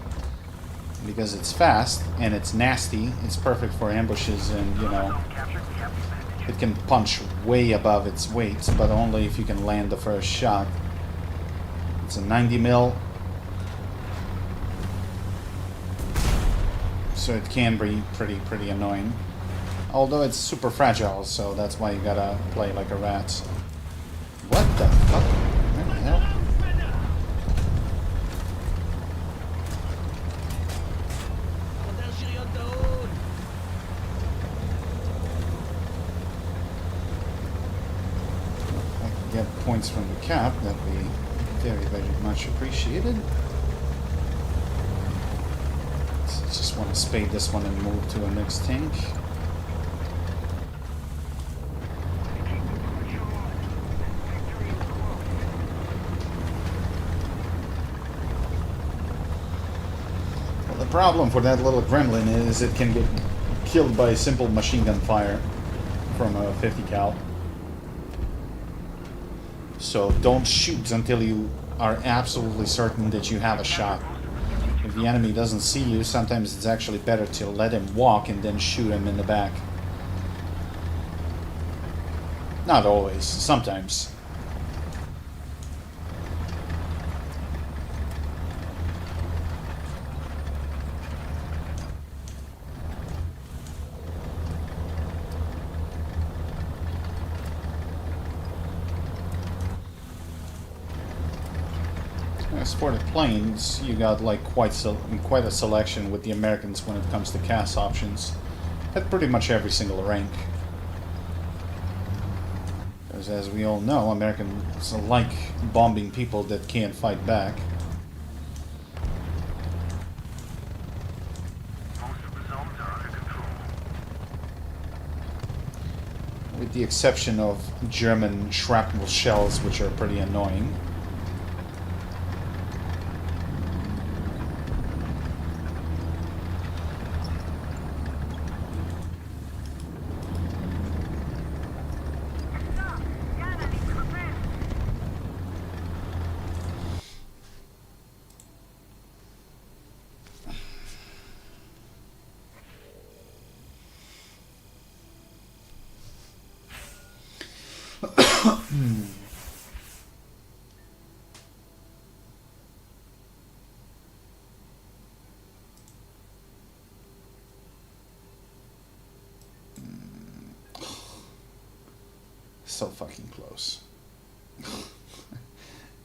be because it's fast and it's nasty. It's perfect for ambushes, and you know, it can punch way above its weight, but only if you can land the first shot. It's a 90 mil, so it can be pretty annoying. Although it's super fragile, so that's why you gotta play like a rat. What the fuck? Where the hell? I can get points from the cap, that'd be very much appreciated. So I just want to spade this one and move to a next tank. The problem for that little gremlin is it can get killed by simple machine gun fire from a 50 cal. So don't shoot until you are absolutely certain that you have a shot. If the enemy doesn't see you, sometimes it's actually better to let him walk and then shoot him in the back. Not always, sometimes. As for the planes, you got like quite a selection with the Americans when it comes to CAS options at pretty much every single rank. Because as we all know, Americans like bombing people that can't fight back. With the exception of German shrapnel shells, which are pretty annoying. So fucking close.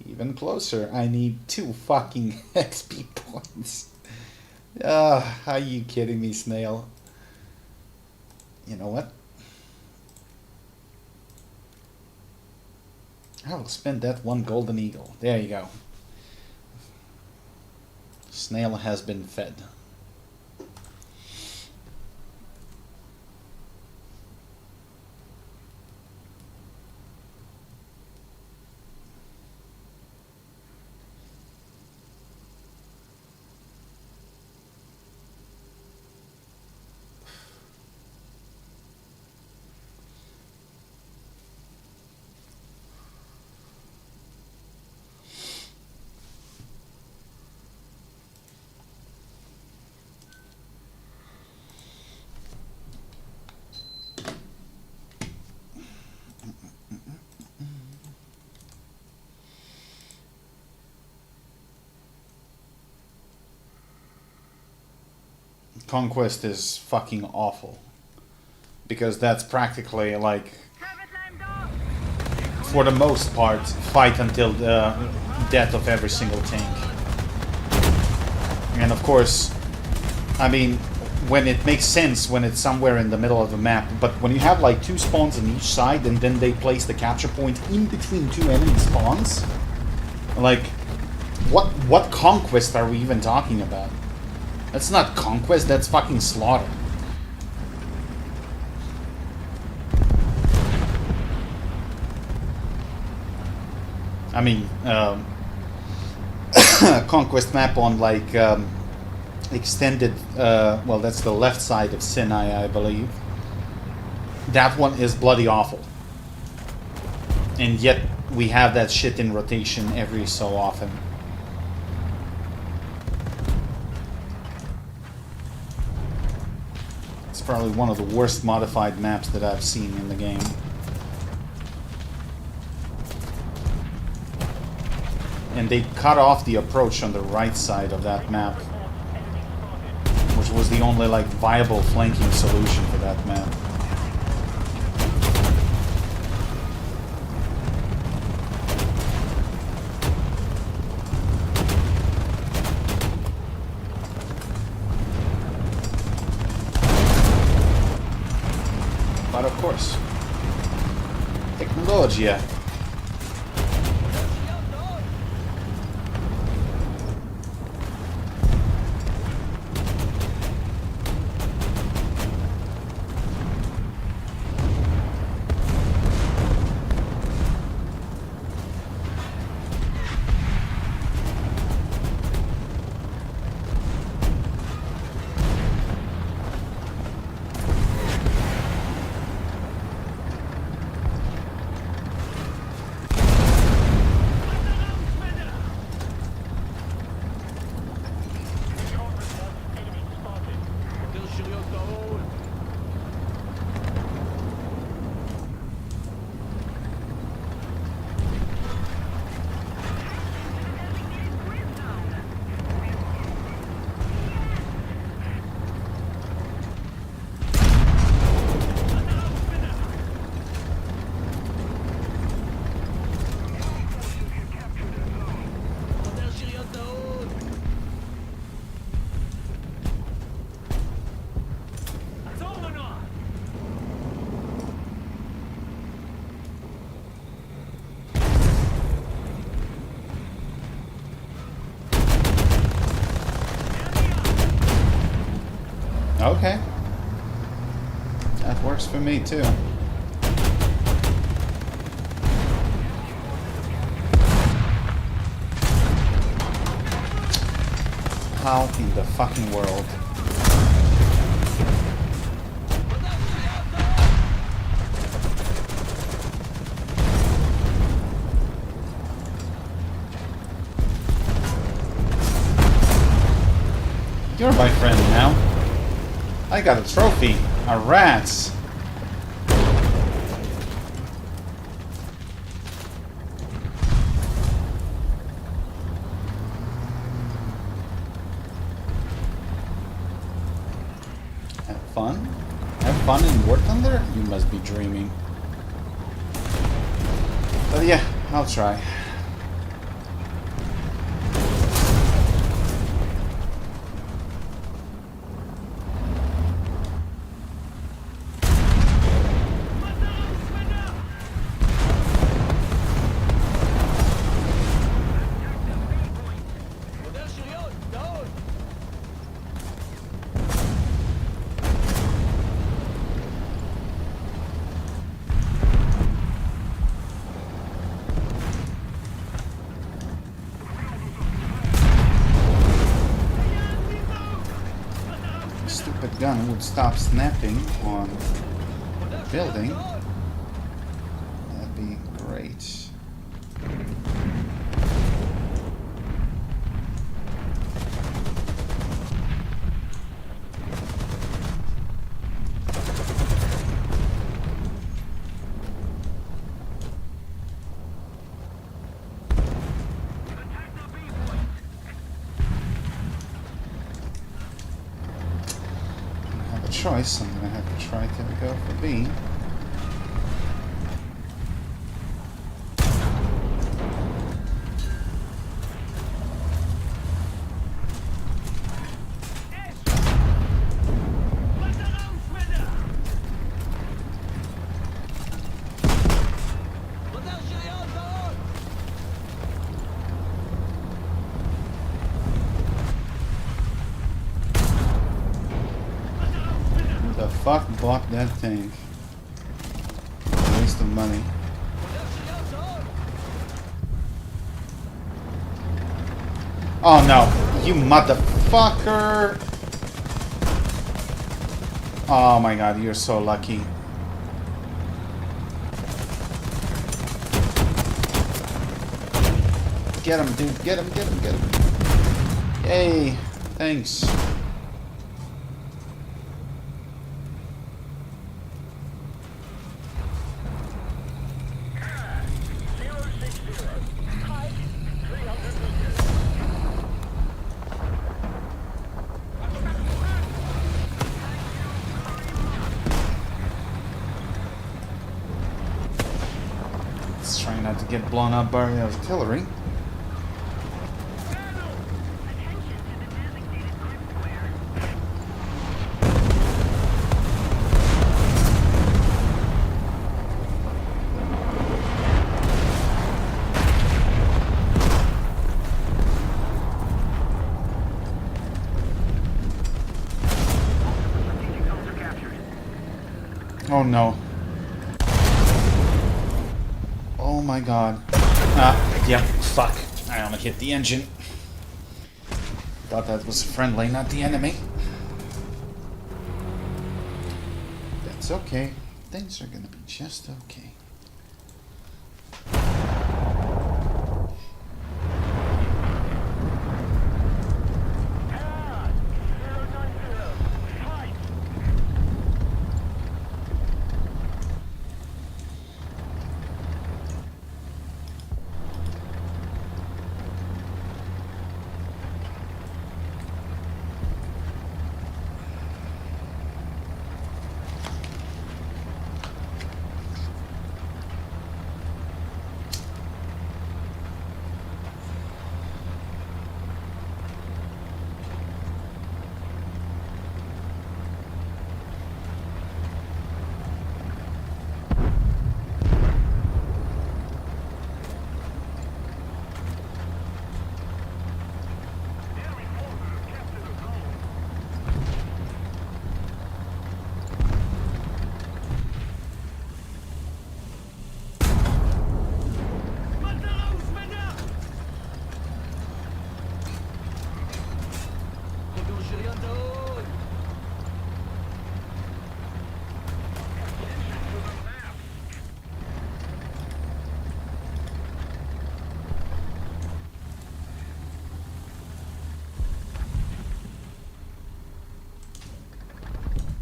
Even closer. I need 2 fucking XP points. Are you kidding me, Snail? You know what? I will spend that 1 golden eagle. There you go. Snail has been fed. Conquest is fucking awful. Because that's practically like, for the most part, fight until the death of every single tank. And of course, I mean, when it makes sense when it's somewhere in the middle of the map, but when you have like 2 spawns on each side and then they place the capture point in between 2 enemy spawns, like, what conquest are we even talking about? That's not conquest, that's fucking slaughter. I mean, conquest map on like extended, well, that's the left side of Sinai, I believe. That one is bloody awful. And yet we have that shit in rotation every so often. It's probably one of the worst modified maps that I've seen in the game. And they cut off the approach on the right side of that map, which was the only like viable flanking solution for that map. But of course, technology. Okay. That works for me too. How in the fucking world? You're my friend now. I got a trophy. A rats. Have fun? Have fun in War Thunder? You must be dreaming. But yeah, I'll try. Stupid gun would stop snapping on the building. That'd be great. Choice, I'm gonna have to try to go for B. Fuck block that tank. Waste of money. Oh no, you motherfucker! Oh my god, you're so lucky. Get him, dude, get him, get him, get him. Yay, thanks. Try not to get blown up by artillery. Oh no. Oh my god. Yep, fuck. I only hit the engine. Thought that was friendly, not the enemy. That's okay. Things are gonna be just okay.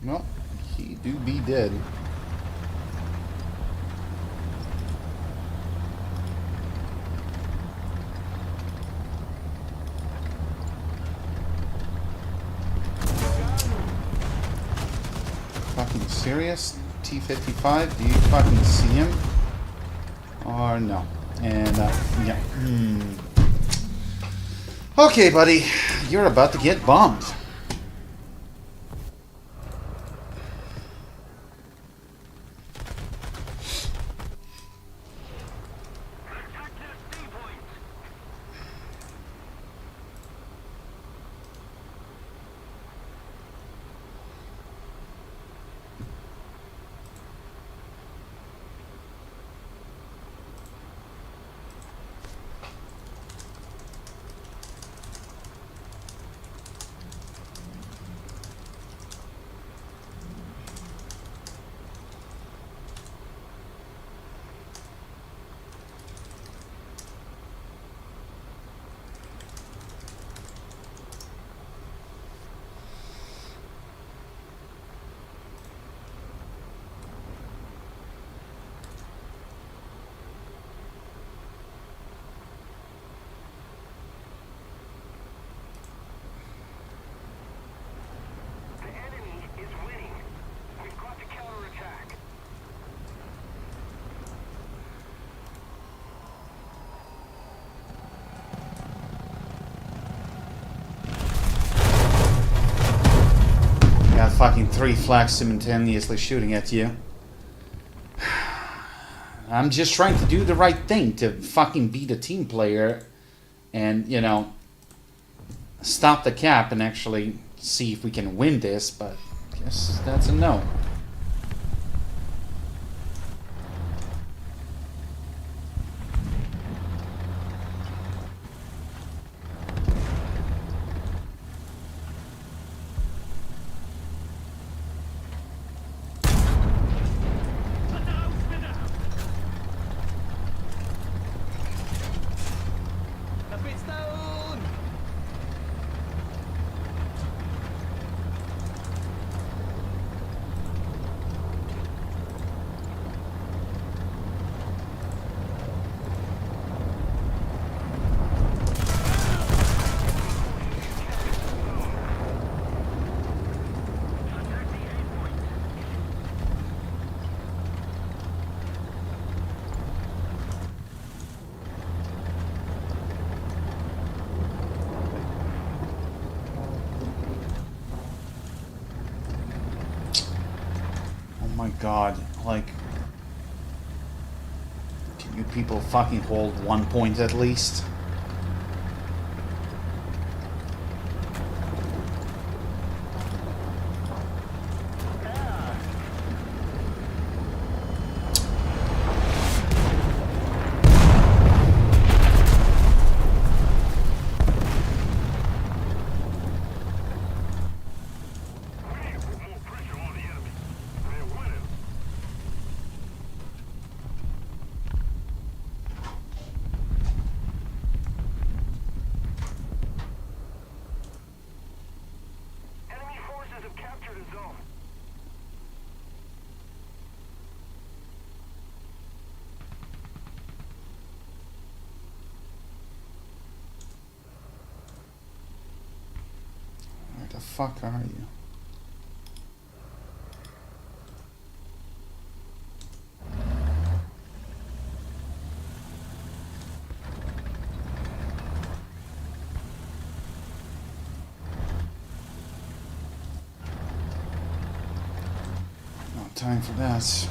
Well, he do be dead. Fucking serious? T-55, do you fucking see him? Or no? And, yeah. Okay, buddy. You're about to get bombed. Fucking 3 flags simultaneously shooting at you. I'm just trying to do the right thing to fucking be the team player and, you know, stop the cap and actually see if we can win this, but I guess that's a no. my god, like... Can you people fucking hold 1 point at least? Where the fuck are you? No time for that.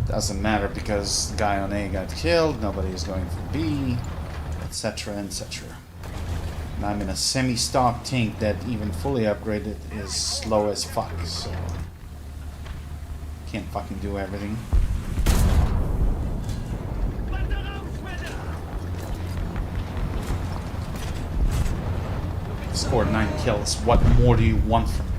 Doesn't matter because the guy on A got killed, nobody is going for B, etc, etc. And I'm in a semi-stock tank that even fully upgraded is slow as fuck, so... Can't fucking do everything. Scored 9 kills, what more do you want from me?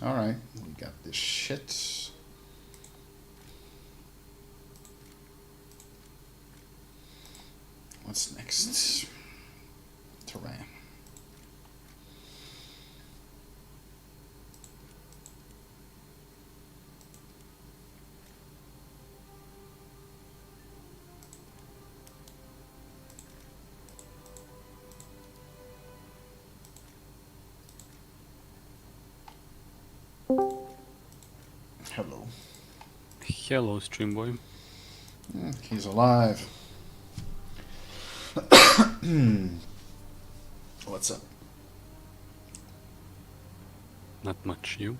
Alright, we got this shit. What's next? Terrain. Hello. Hello, stream boy. He's alive. What's up? Not much, you?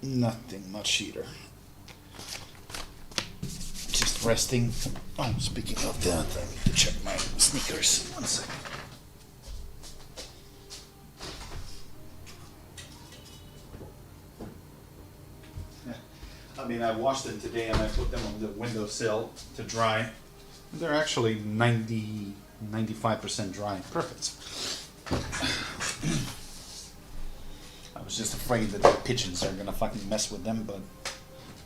Nothing much either. Just resting. Oh, speaking of that, I need to check my sneakers. 1 second. I mean, I washed them today and I put them on the windowsill to dry. They're actually 95% dry. Perfect. I was just afraid that the pigeons are gonna fucking mess with them, but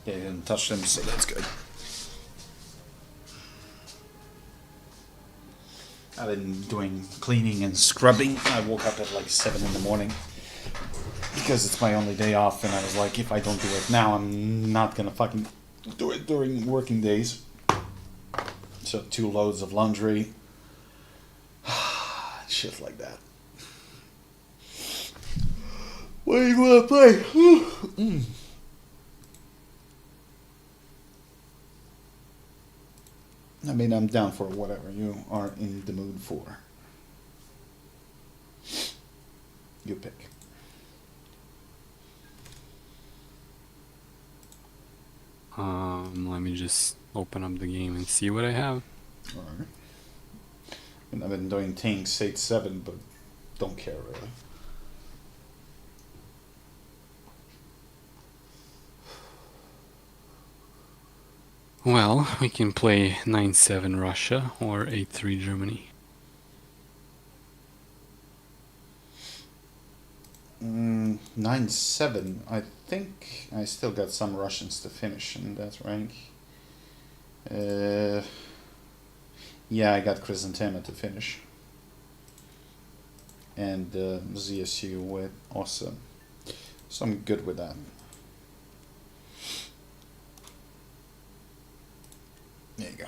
they didn't touch them, so that's good. I've been doing cleaning and scrubbing. I woke up at like 7 in the morning. Because it's my only day off, and I was like, if I don't do it now, I'm not gonna fucking do it during working days. So 2 loads of laundry. Shit like that. What do you wanna play? I mean, I'm down for whatever you are in the mood for. You pick. Let me just open up the game and see what I have. Alright. And I've been doing tanks 8-7, but don't care really. Well, we can play 9-7 Russia or 8-3 Germany. 9-7. I think I still got some Russians to finish in that rank. Yeah, I got Chrysanthema to finish. And ZSU with Awesome. So I'm good with that. There you go.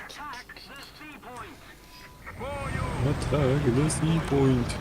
Attack the sea point.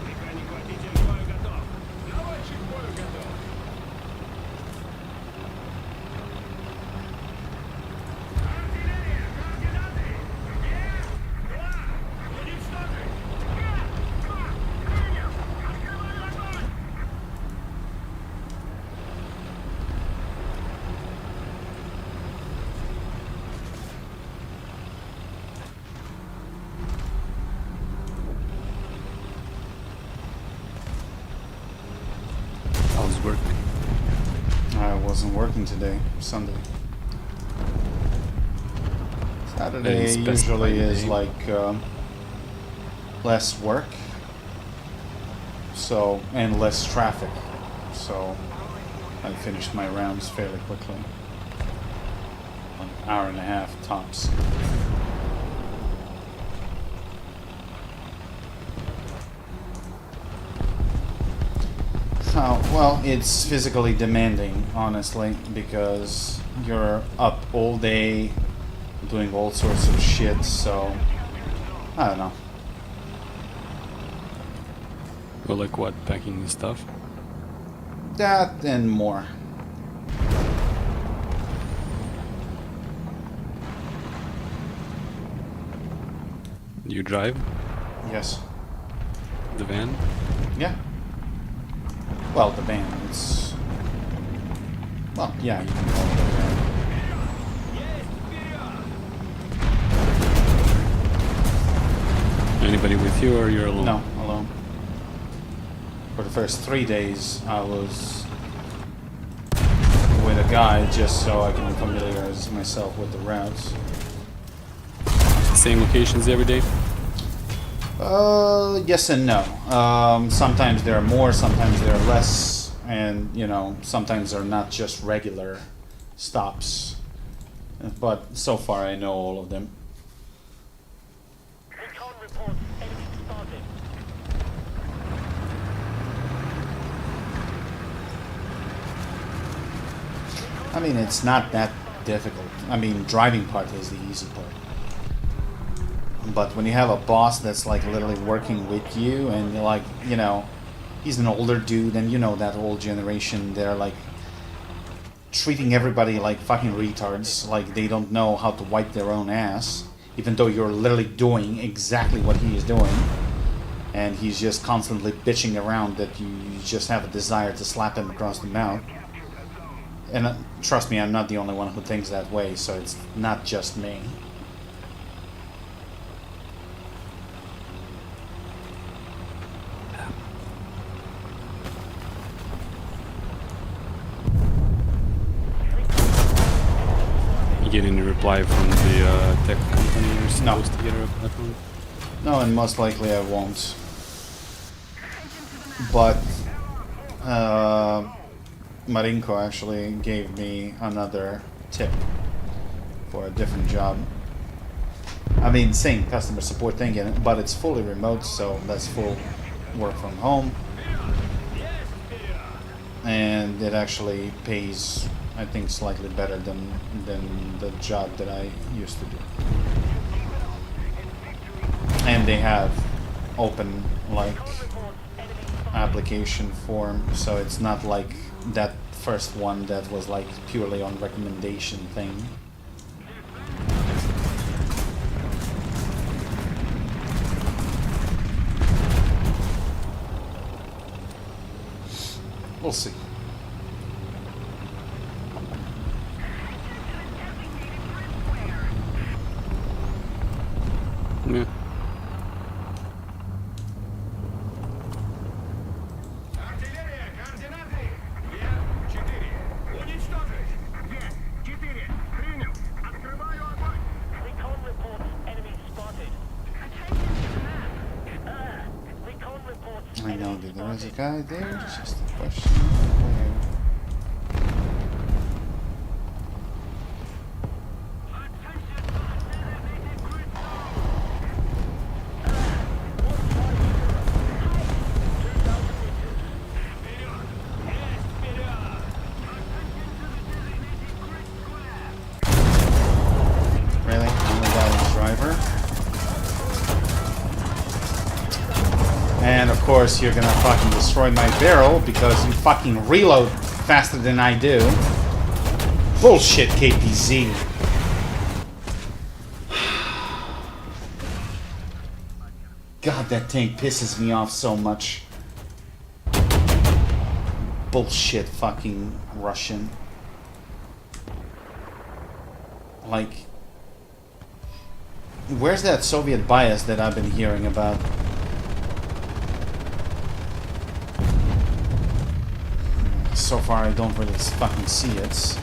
I wasn't working today, Sunday. Saturday usually is like less work, so, and less traffic, so I finished my rounds fairly quickly. An hour and a half tops. Oh, well, it's physically demanding, honestly, because you're up all day doing all sorts of shit, so I don't know. Well, like what? Packing stuff? That and more. You drive? Yes. The van? Yeah. Well, the van, it's... Well, yeah, you can call it a van. Anybody with you or you're alone? No, alone. For the first 3 days, I was with a guide just so I can familiarize myself with the routes. Same locations every day? Yes and no. Sometimes there are more, sometimes there are less, and, you know, sometimes they're not just regular stops. But so far I know all of them. I mean, it's not that difficult. I mean, driving part is the easy part. But when you have a boss that's like literally working with you and you're like, you know, he's an older dude and you know that old generation, they're like treating everybody like fucking retards, like they don't know how to wipe their own ass, even though you're literally doing exactly what he is doing. And he's just constantly bitching around that you just have a desire to slap him across the mouth. And trust me, I'm not the only one who thinks that way, so it's not just me. You get any reply from the tech company you're supposed to get a reply from? No, and most likely I won't. But Marinko actually gave me another tip for a different job. I mean, same customer support thing, but it's fully remote, so that's full work from home. And it actually pays, I think, slightly better than the job that I used to do. And they have open, like, application form, so it's not like that first one that was like purely on recommendation thing. We'll see. Yeah. I know that there is a guy there, it's just a question of where. Really? Only that driver? And of course you're gonna fucking destroy my barrel because you fucking reload faster than I do. Bullshit, KPZ. God, that tank pisses me off so much. Bullshit fucking Russian. Like, where's that Soviet bias that I've been hearing about? So far, I don't really fucking see it.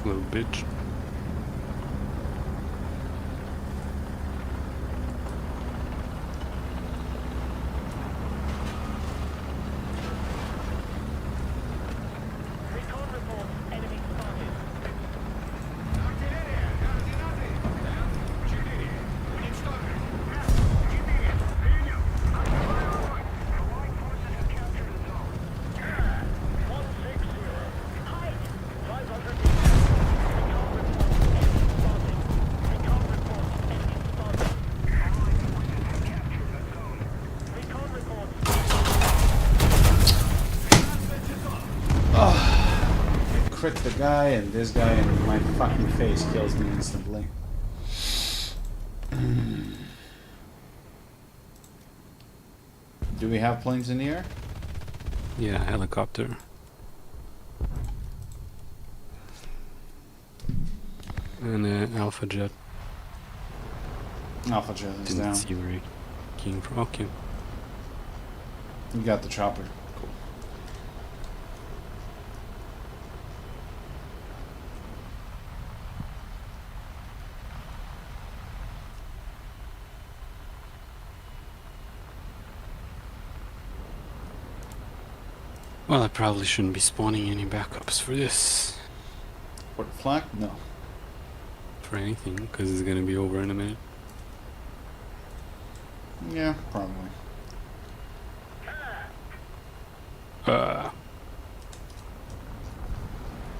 Little bitch. Crit the guy and this guy and my fucking face kills me instantly. Do we have planes in the air? Yeah, helicopter. And Alpha Jet. Alpha Jet is Didn't down. see where he came from. Okay. You got the chopper. Cool. Well, I probably shouldn't be spawning any backups for this. For the flak? No. For anything, because it's gonna be over in a minute. Yeah, probably.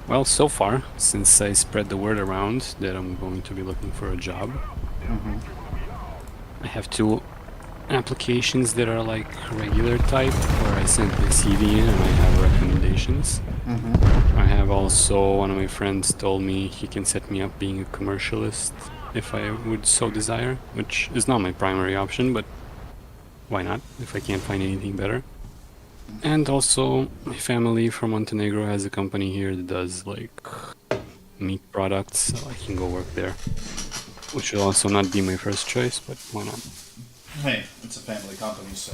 Well, so far, since I spread the word around that I'm going to be looking for a job, I have 2 applications that are like regular type, where I sent my CV in and I have recommendations. I have also, one of my friends told me he can set me up being a commercialist if I would so desire, which is not my primary option, but why not, if I can't find anything better. And also, my family from Montenegro has a company here that does like meat products, so I can go work there. Which will also not be my first choice, but why not? Hey, it's a family company, so...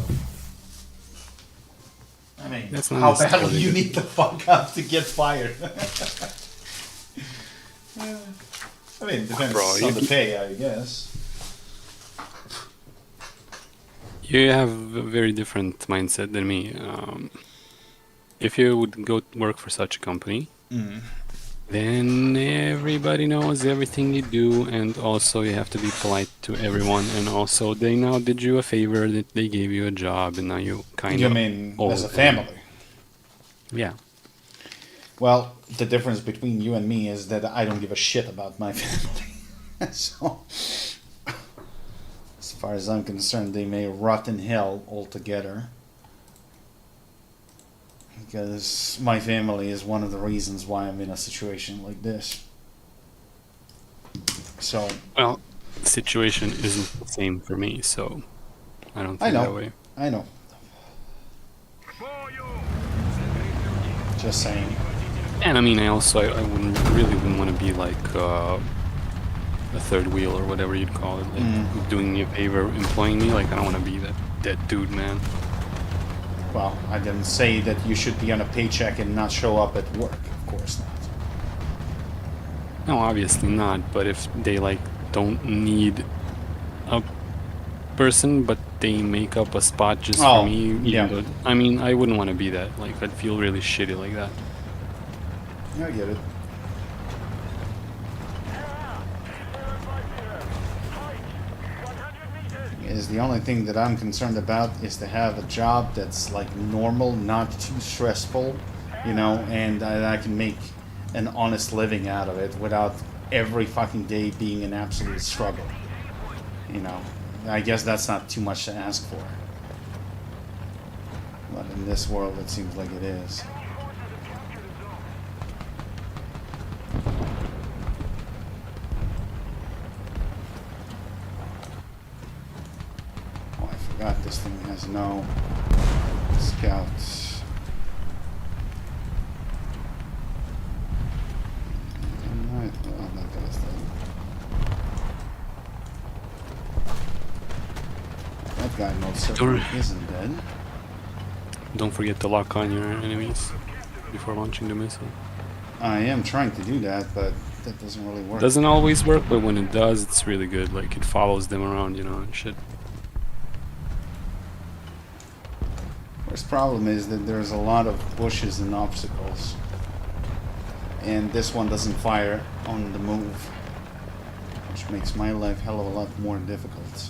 I mean, That's not how necessarily badly you good. need to fuck up to get fired? I mean, it depends Bro, on the pay, I guess. You have a very different mindset than me. If you would go work for such a company, then everybody knows everything you do, and also you have to be polite to everyone. And also, they now did you a favor that they gave you a job, and now you kind You of. mean owe as a them. family? Yeah. Well, the difference between you and me is that I don't give a shit about my family. So, as far as I'm concerned, they may rot in hell altogether. Because my family is one of the reasons why I'm in a situation like this. So, Well, the situation isn't the same for me, so I don't I think that know, way. I know. Just saying. And I mean, I wouldn't want to be like a third wheel or whatever you'd call it, like doing me a favor, employing me. Like I don't want to be that dude, man. Well, I didn't say that you should be on a paycheck and not show up at work. Of course not. No, obviously not. But if they like don't need a person, but they make up a spot just for me, yeah. though, I mean, I wouldn't want to be that. Like I'd feel really shitty like that. I get it. Is the only thing that I'm concerned about is to have a job that's like normal, not too stressful, you know, and I can make an honest living out of it without every fucking day being an absolute struggle. You know, I guess that's not too much to ask for. But in this world, it seems like it is. God, this thing has no scouts. Alright, well, that guy's dead. That guy most certainly isn't dead. Don't forget to lock on your enemies before launching the missile. I am trying to do that, but that doesn't really work. Doesn't always work, but when it does, it's really good. Like it follows them around, you know, and shit. First problem is that there's a lot of bushes and obstacles, and this one doesn't fire on the move, which makes my life hell of a lot more difficult.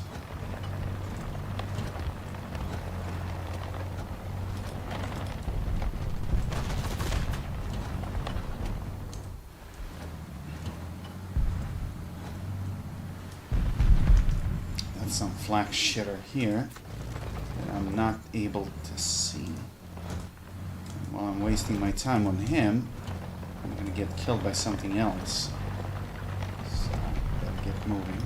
That's some flak shitter here. I'm not able to see. While I'm wasting my time on him, I'm gonna get killed by something else. So, better get moving.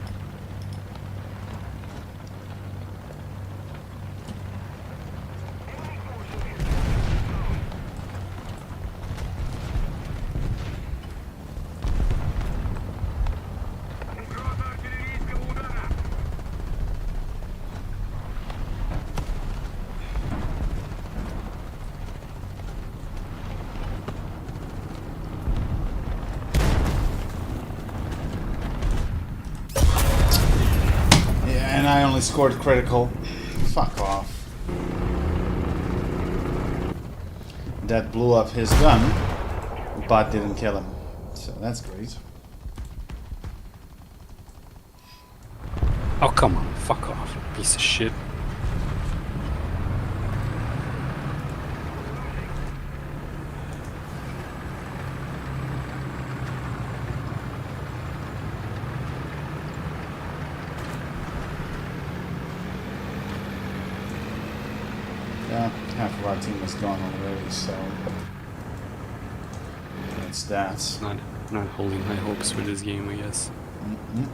And I only scored critical. Fuck off. That blew up his gun, but didn't kill him. So that's great. Oh, come on. Fuck off, you piece of shit. Yeah, half of our team is gone already, so that's that. Not holding high hopes for this game, I guess. Mm-mm.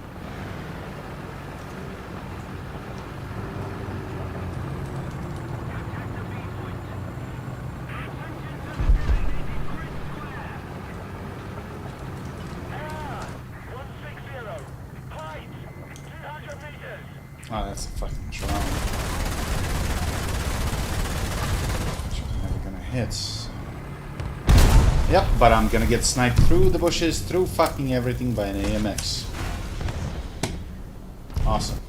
Oh, that's a fucking drone. Which I'm never gonna hit. Yep, but I'm gonna get sniped through the bushes, through fucking everything by an AMX. Awesome.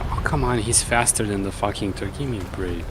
Oh, come on, he's faster than the fucking turkey. Give me a break.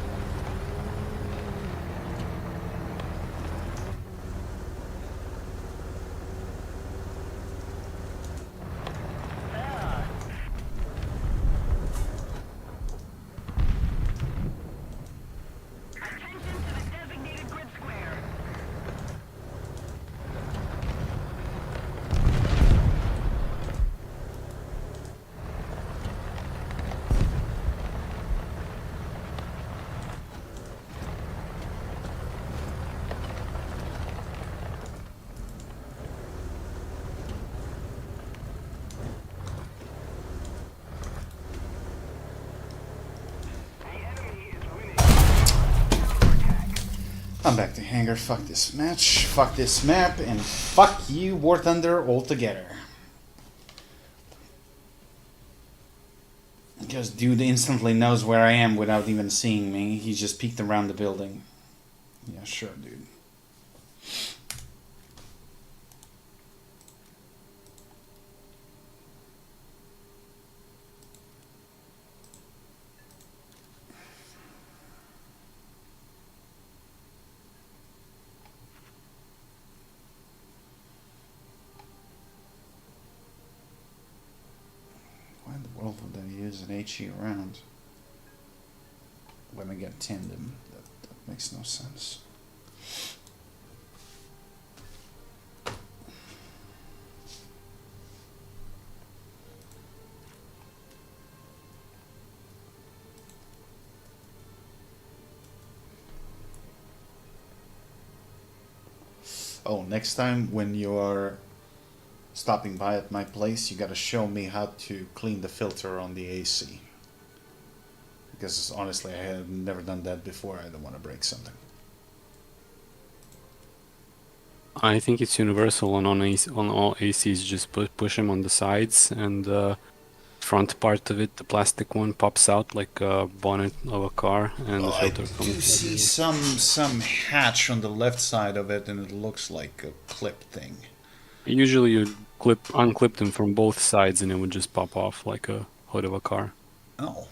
I'm back to hangar. Fuck this match. Fuck this map. And fuck you, War Thunder, altogether. Because dude instantly knows where I am without even seeing me. He just peeked around the building. Yeah, sure, dude. Why in the world would I use an HE round when I get tandem? That makes no sense. Oh, next time when you are stopping by at my place, you gotta show me how to clean the filter on the AC. Because honestly, I have never done that before. I don't want to break something. I think it's universal on all ACs. Just push them on the sides, and the front part of it, the plastic one, pops out like a bonnet of a car, and the filter comes. You see some hatch on the left side of it, and it looks like a clip thing. Usually you unclip them from both sides, and it would just pop off like a hood of a car. Oh,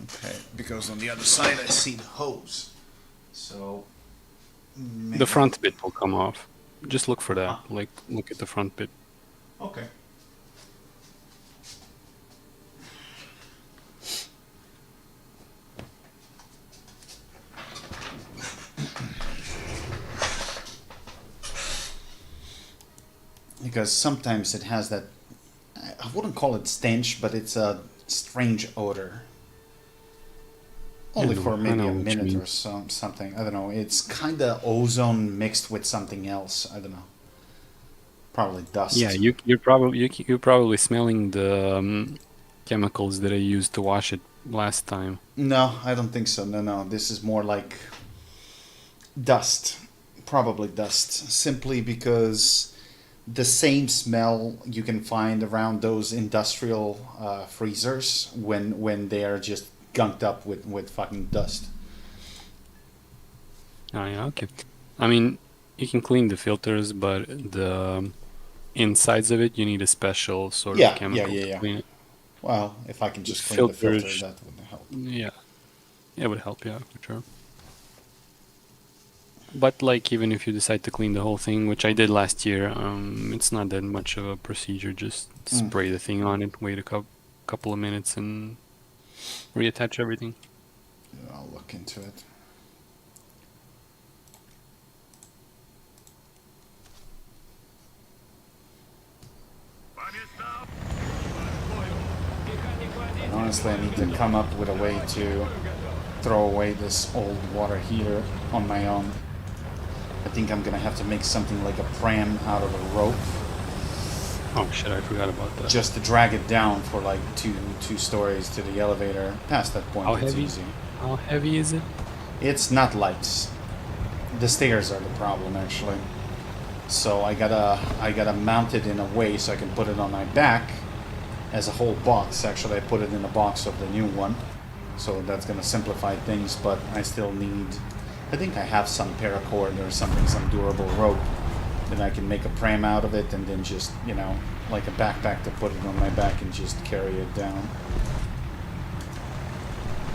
okay. Because on the other side I see the hose. So maybe... the front bit will come off. Just look for that. Like, look at the front bit. Okay. Because sometimes it has that, I wouldn't call it stench, but it's a strange odor. Only for maybe a minute or something. I don't know. It's kind of ozone mixed with something else. I don't know. Probably dust. Yeah, you're probably smelling the chemicals that I used to wash it last time. No, I don't think so. No. This is more like dust. Probably dust. Simply because the same smell you can find around those industrial freezers when they are just gunked up with fucking dust. Oh yeah, okay. I mean, you can clean the filters, but the insides of it, you need a special sort of chemical to clean it. Well, if I can just clean the filter, that would help. Yeah, it would help, yeah, for sure. But like, even if you decide to clean the whole thing, which I did last year, it's not that much of a procedure. Just spray the thing on it, wait a couple of minutes, and reattach everything. Yeah, I'll look into it. And honestly, I need to come up with a way to throw away this old water heater on my own. I think I'm gonna have to make something like a pram out of a rope. Oh shit, I forgot about that. Just to drag it down for like two stories to the elevator. Past that point, it's easy. How heavy is it? It's not light. the stairs are the problem actually. So I gotta mount it in a way so I can put it on my back as a whole box. Actually, I put it in the box of the new one, so that's gonna simplify things. But I still need. I think I have some paracord or something, some durable rope that I can make a pram out of it, and then just, you know, like a backpack to put it on my back and just carry it down.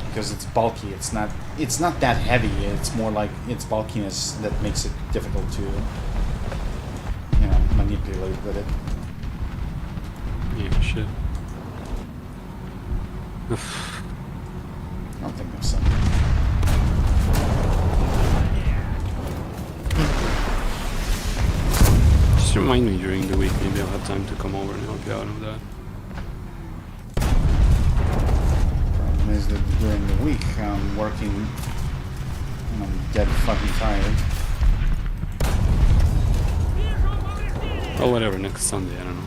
Because it's bulky, it's not that heavy. It's more like its bulkiness that makes it difficult to, you know, manipulate with it. Yeah, shit. I don't think there's something. Just remind me during the week, maybe I'll have time to come over and help you out with that. Problem is that during the week I'm working and I'm dead fucking tired. Oh, whatever, next Sunday, I don't know.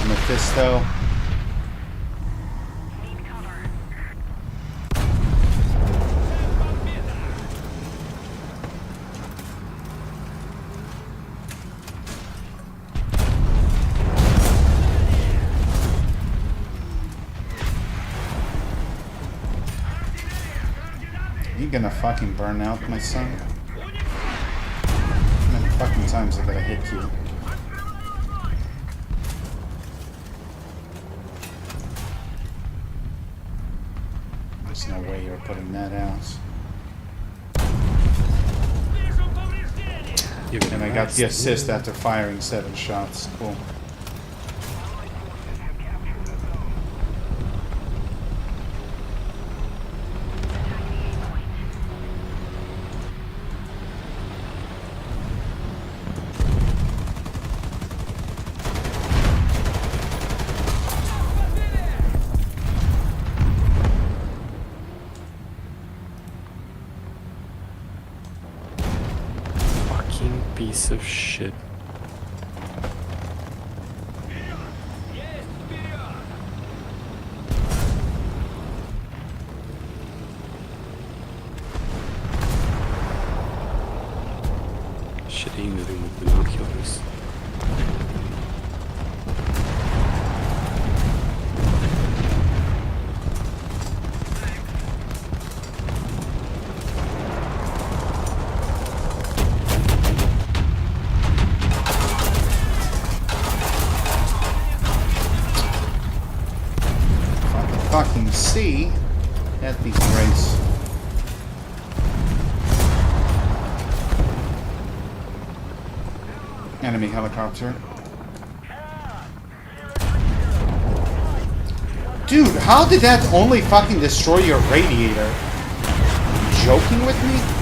Mephisto. You gonna fucking burn out, my son? How many fucking times I gotta hit you? There's no way you're putting that out. And I got the assist after firing 7 shots. Cool. Piece of shit. Shit ain't moving with binoculars. Fucking see at these rates. Enemy helicopter. Dude, how did that only fucking destroy your radiator? You joking with me?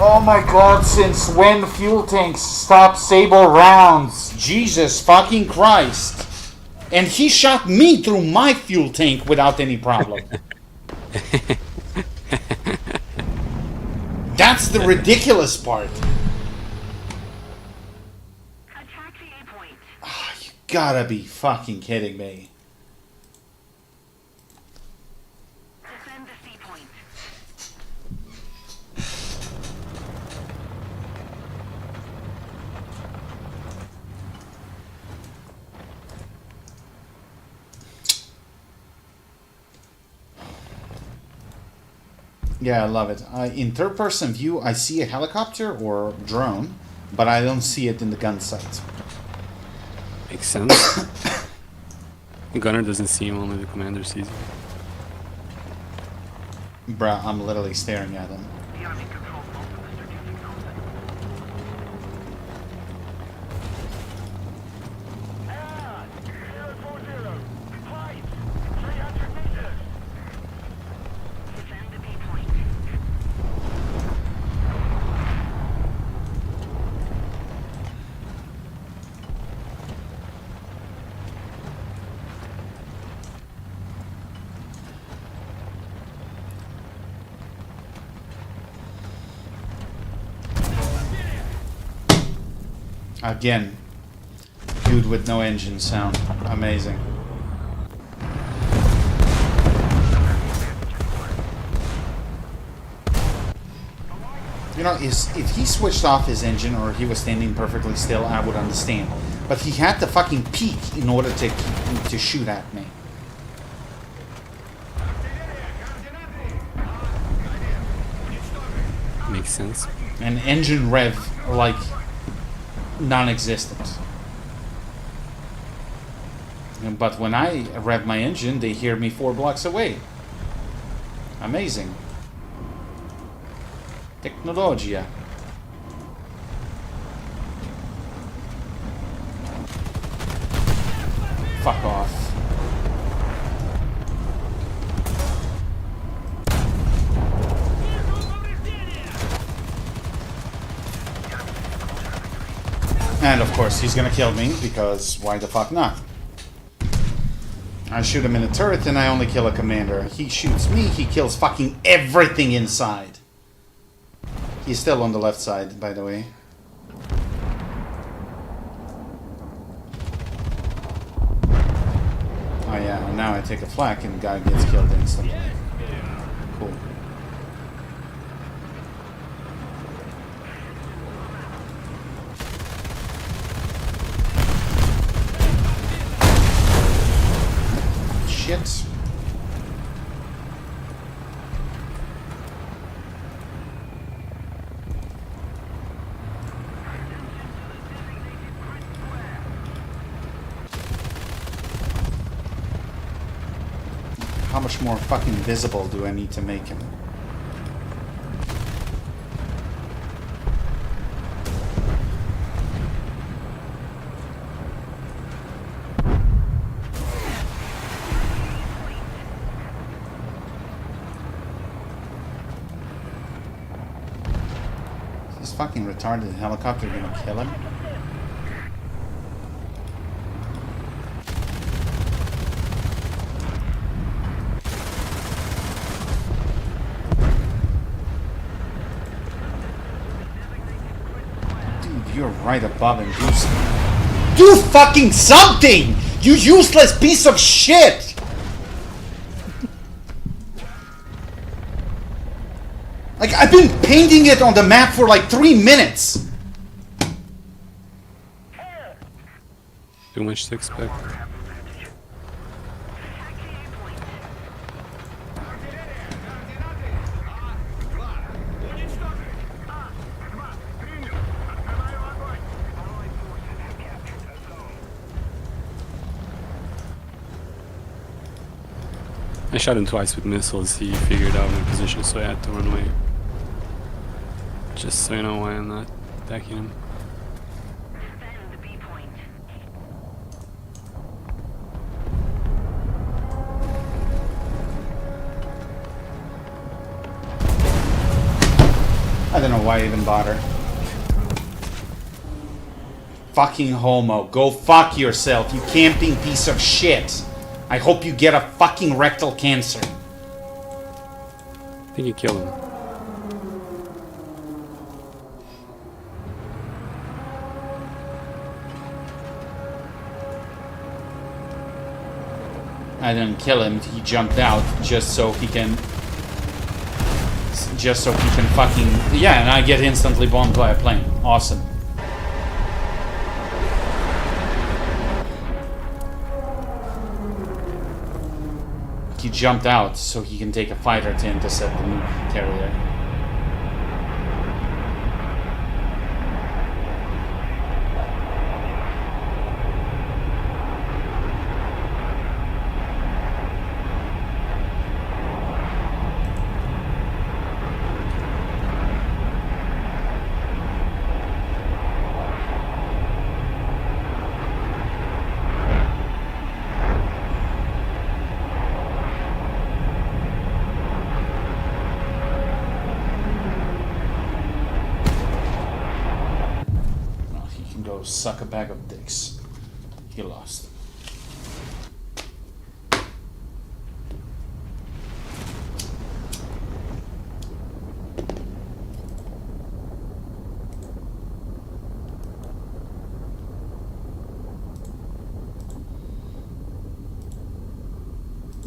Oh my god, since when fuel tanks stop Sable rounds? Jesus fucking Christ. And he shot me through my fuel tank without any problem. That's the ridiculous part. Attack the A point. Oh, you gotta be fucking kidding me. Defend the C point. Yeah, I love it. In third-person view, I see a helicopter or drone, but I don't see it in the gun sight. Makes sense. The gunner doesn't see him, only the commander sees him. Bruh, I'm literally staring at him. The enemy controls most of the strategic zone. Again, dude with no engine sound. Amazing. You know, if he switched off his engine or he was standing perfectly still, I would understand. But he had to fucking peek in order to shoot at me. Makes sense. And engine rev, like, non-existent. But when I rev my engine, they hear me 4 blocks away. Amazing. Technologia. Fuck off. And of course he's gonna kill me, because why the fuck not? I shoot him in a turret and I only kill a commander. He shoots me, he kills fucking everything inside. He's still on the left side, by the way. Oh yeah, and now I take a flak and the guy gets killed instantly. Cool. Shit. How much more fucking visible do I need to make him? Is this fucking retarded helicopter gonna kill him? You're right above him. Do fucking something! You useless piece of shit! Like, I've been painting it on the map for like 3 minutes! Too much to expect. I shot him twice with missiles. He figured out my position, so I had to run away. Just so you know why I'm not attacking him. I don't know why I even bother. Fucking homo. Go fuck yourself, you camping piece of shit. I hope you get a fucking rectal cancer. I think you killed him. I didn't kill him, he jumped out just so he can fucking... Yeah, and I get instantly bombed by a plane. Awesome. He jumped out so he can take a fighter to intercept the new carrier. Suck a bag of dicks. He lost.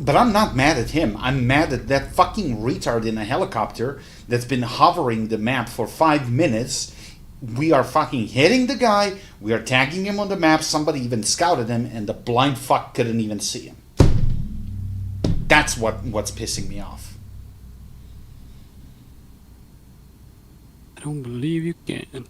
But I'm not mad at him. I'm mad at that fucking retard in a helicopter that's been hovering the map for 5 minutes. We are fucking hitting the guy. We are tagging him on the map. Somebody even scouted him, and the blind fuck couldn't even see him. That's what's pissing me off. I don't believe you can.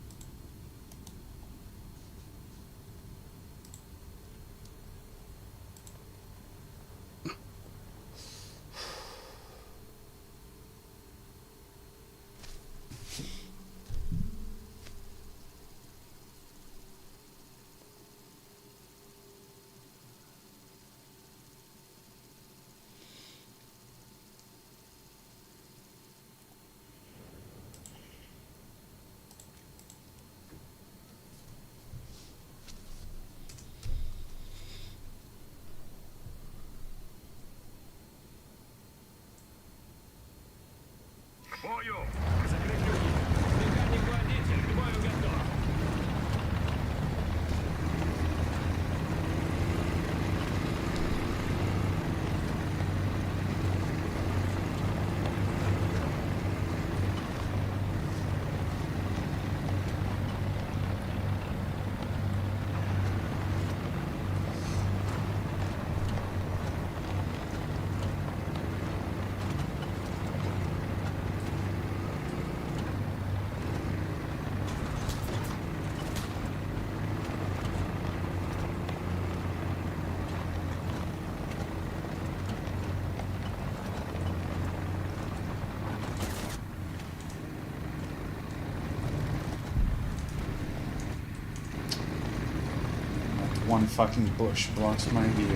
One fucking bush blocks my view.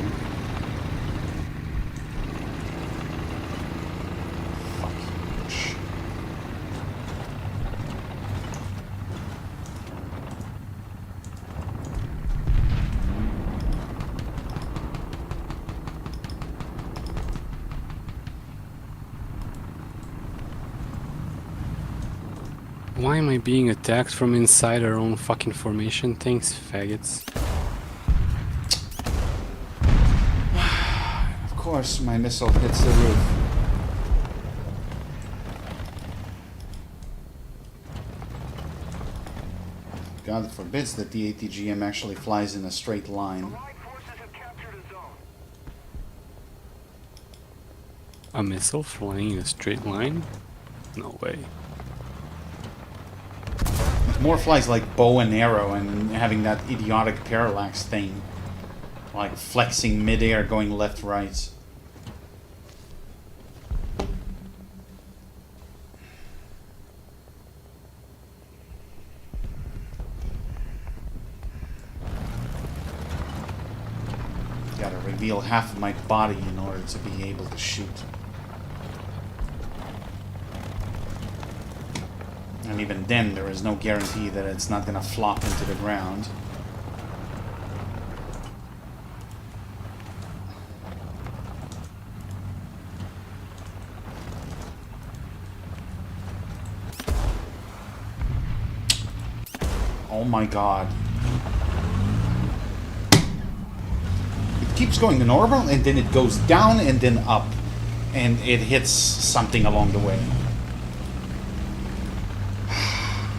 Fucking bush. Why am I being attacked from inside our own fucking formation? Thanks, faggots. Of course, my missile hits the roof. God forbids that the ATGM actually flies in a straight line. A missile flying in a straight line? No way. It more flies like bow and arrow and having that idiotic parallax thing. Like flexing midair, going left, right. Gotta reveal half of my body in order to be able to shoot. And even then, there is no guarantee that it's not gonna flop into the ground. Oh my god. It keeps going normal and then it goes down and then up. And it hits something along the way.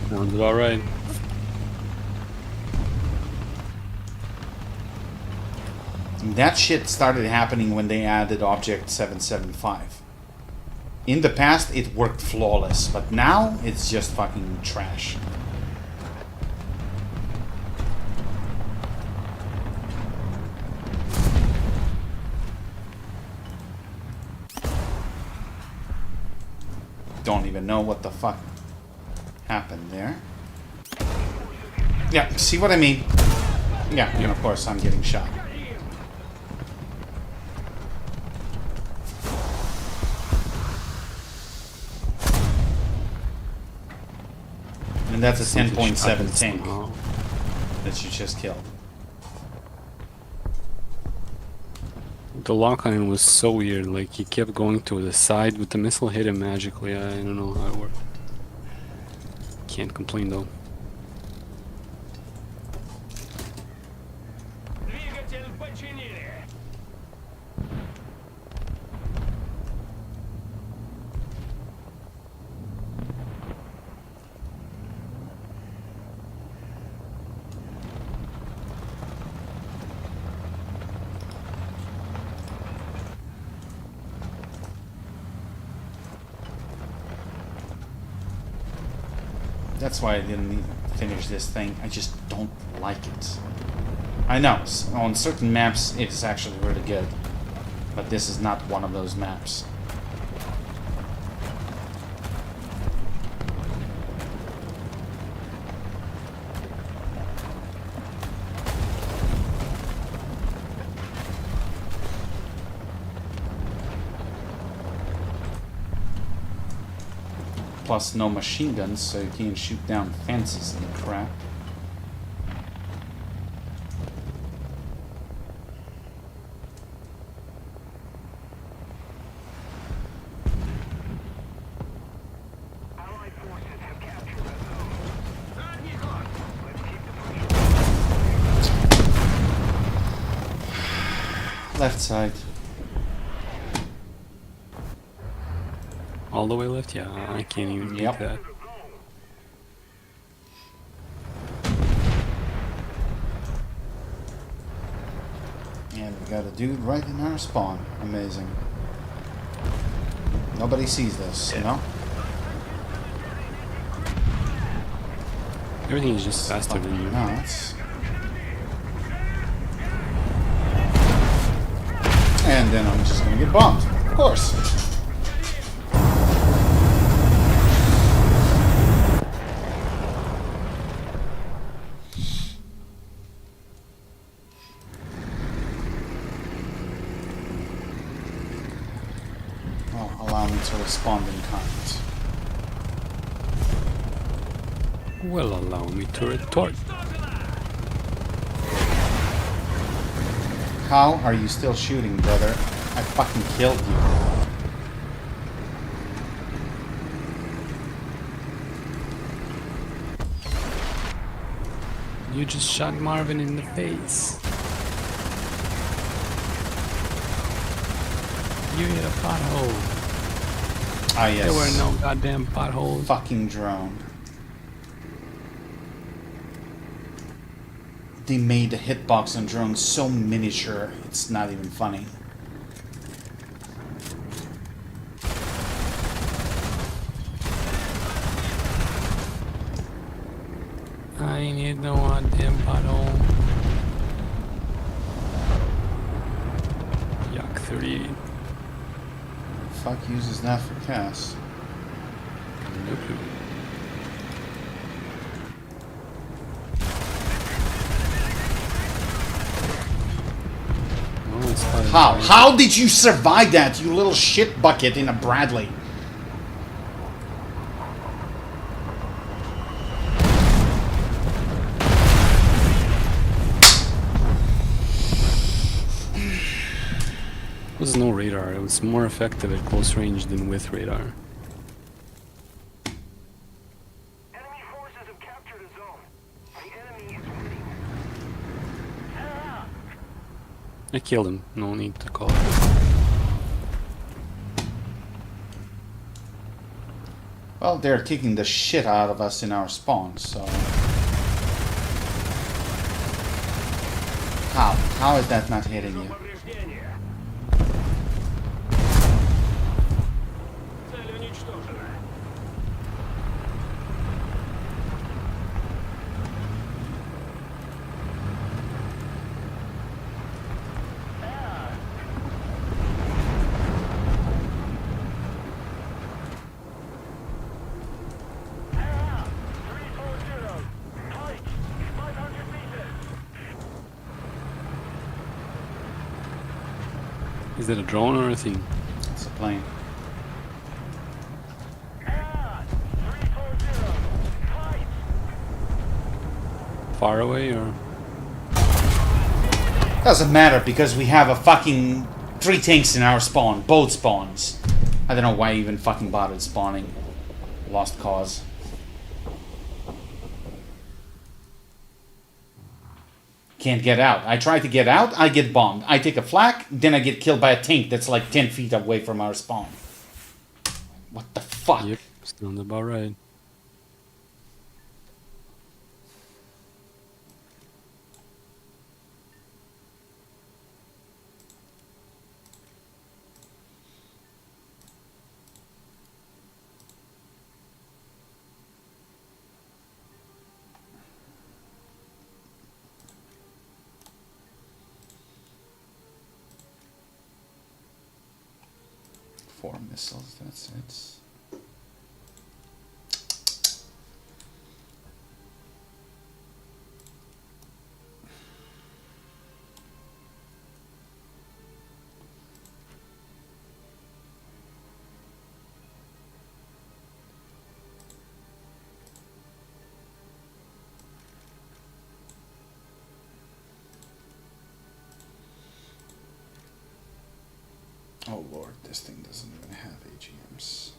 Sounds about right. That shit started happening when they added Object 775. In the past, it worked flawless, but now it's just fucking trash. Don't even know what the fuck happened there. Yeah, see what I mean? Yeah, and of course I'm getting shot. And that's a 10.7 tank that you just killed. The lock-on was so weird, like he kept going to the side, but the missile hit him magically. I don't know how it worked. Can't complain though. That's why I didn't finish this thing. I just don't like it. I know, on certain maps it's actually really good. But this is not one of those maps. Plus no machine guns, so you can't shoot down fences and crap. Allied forces have captured the zone. Let's keep the pressure. Left side. All the way left? Yeah, I can't even make Yep. that. And we got a dude right in our spawn. Amazing. Nobody sees this, you know? Everything is just faster than you. Nuts. And then I'm just gonna get bombed. Of course. Oh, allow me to respond in kind. Well, allow me to retort. How are you still shooting, brother? I fucking killed you. You just shot Marvin in the face. You hit a pothole. Ah, yes. There were no goddamn potholes. Fucking drone. They made the hitbox on drones so miniature, it's not even funny. I ain't hit no goddamn pothole. Yuck, 38. Fuck uses that for cast. No clue. Oh, it's spotted How? right. How did you survive that, you little shit bucket in a Bradley? It was no radar. It was more effective at close range than with radar. Enemy forces have captured a zone. The enemy is winning. I killed him. No need to call it. Well, they're kicking the shit out of us in our spawn, so... How? How is that not hitting you? Is that a drone or a thing? It's a plane. Far away or? Doesn't matter because we have a fucking 3 tanks in our spawn, both spawns. I don't know why I even fucking bothered spawning. Lost cause. Can't get out. I try to get out, I get bombed. I take a flak, then I get killed by a tank that's like 10 feet away from our spawn. What the fuck? Yep, sounds about right. 4 missiles, that's it. Oh lord, this thing doesn't even have AGMs.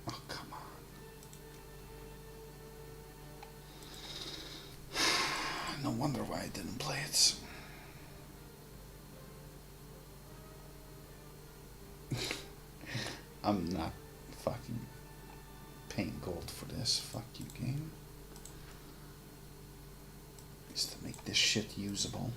Oh, come on. No wonder why I didn't play it. I'm not fucking paying gold for this. Fuck you, game. Just to make this shit usable.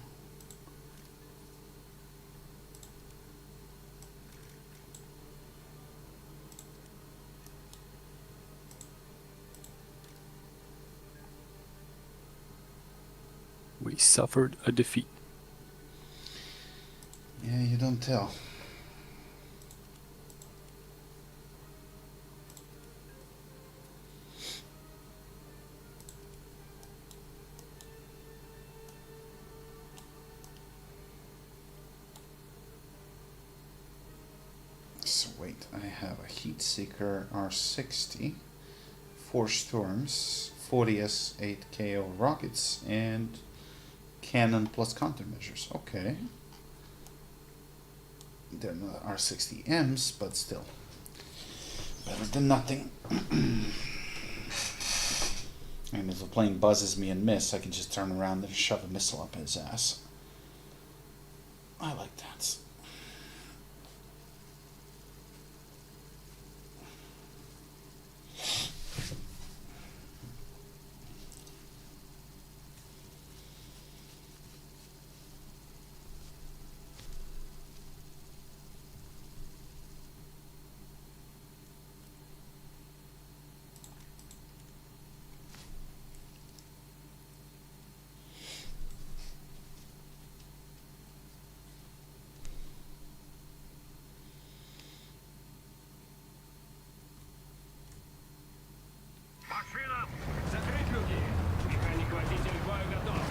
We suffered a defeat. Yeah, you don't tell. So wait, I have a Heat Seeker R60, 4 Storms, 40S 8 KO rockets, and cannon plus countermeasures. Okay. They're not R60Ms, but still. Better than nothing. And if the plane buzzes me and miss, I can just turn around and shove a missile up his ass. I like that. Машина! Закрыть люки! Механик-водитель бой готов!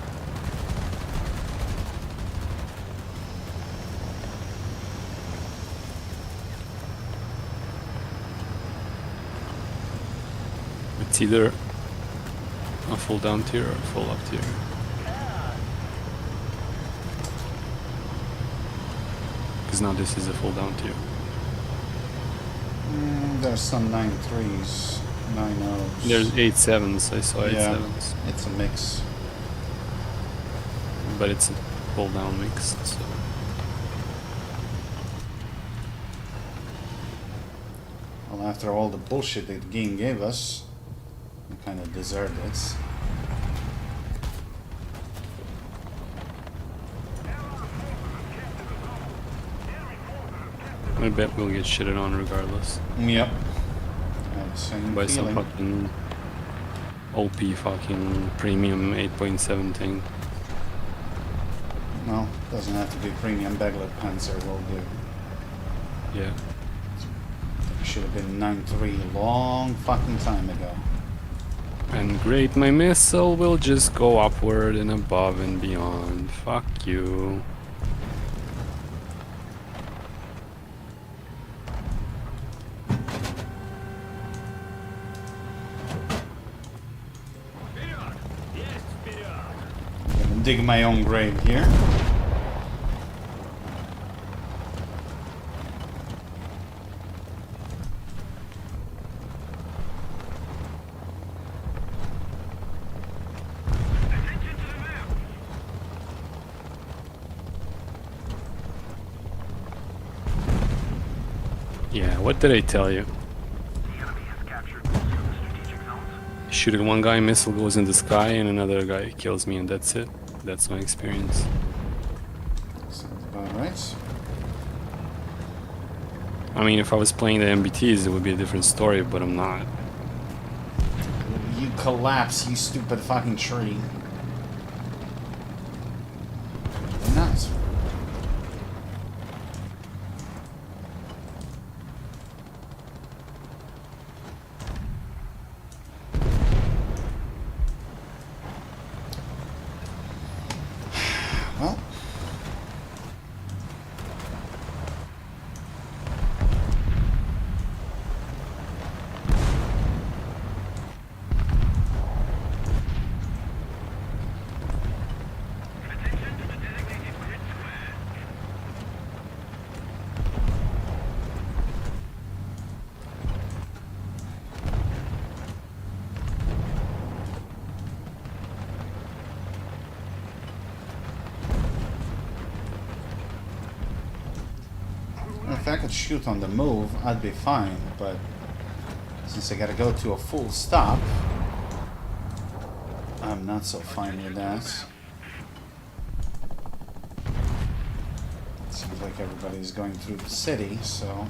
It's either a full down tier or a full up tier. Because now this is a full down tier. There's some 9.3s, 9.0s. There's 8.7s, I saw 8.7s. It's a mix. But it's a full down mix, so. Well, after all the bullshit that the game gave us, we kind of deserved it. I bet we'll get shitted on regardless. Yep. I have the same By some feeling. fucking OP fucking premium 8.7 thing. No, doesn't have to be premium. Baglet Panzer will do. Yeah. Should have been 9.3 long fucking time ago. And great, my missile will just go upward and above and beyond. Fuck you. I'm gonna dig my own grave here. Yeah, what did I tell you? Shoot at one guy, missile goes in the sky, and another guy kills me, and that's it. That's my experience. Sounds about right. I mean, if I was playing the MBTs, it would be a different story, but I'm not. You collapse, you stupid fucking tree. You're not. could shoot on the move, I'd be fine, but since I gotta go to a full stop, I'm not so fine with that. Seems like everybody's going through the city, so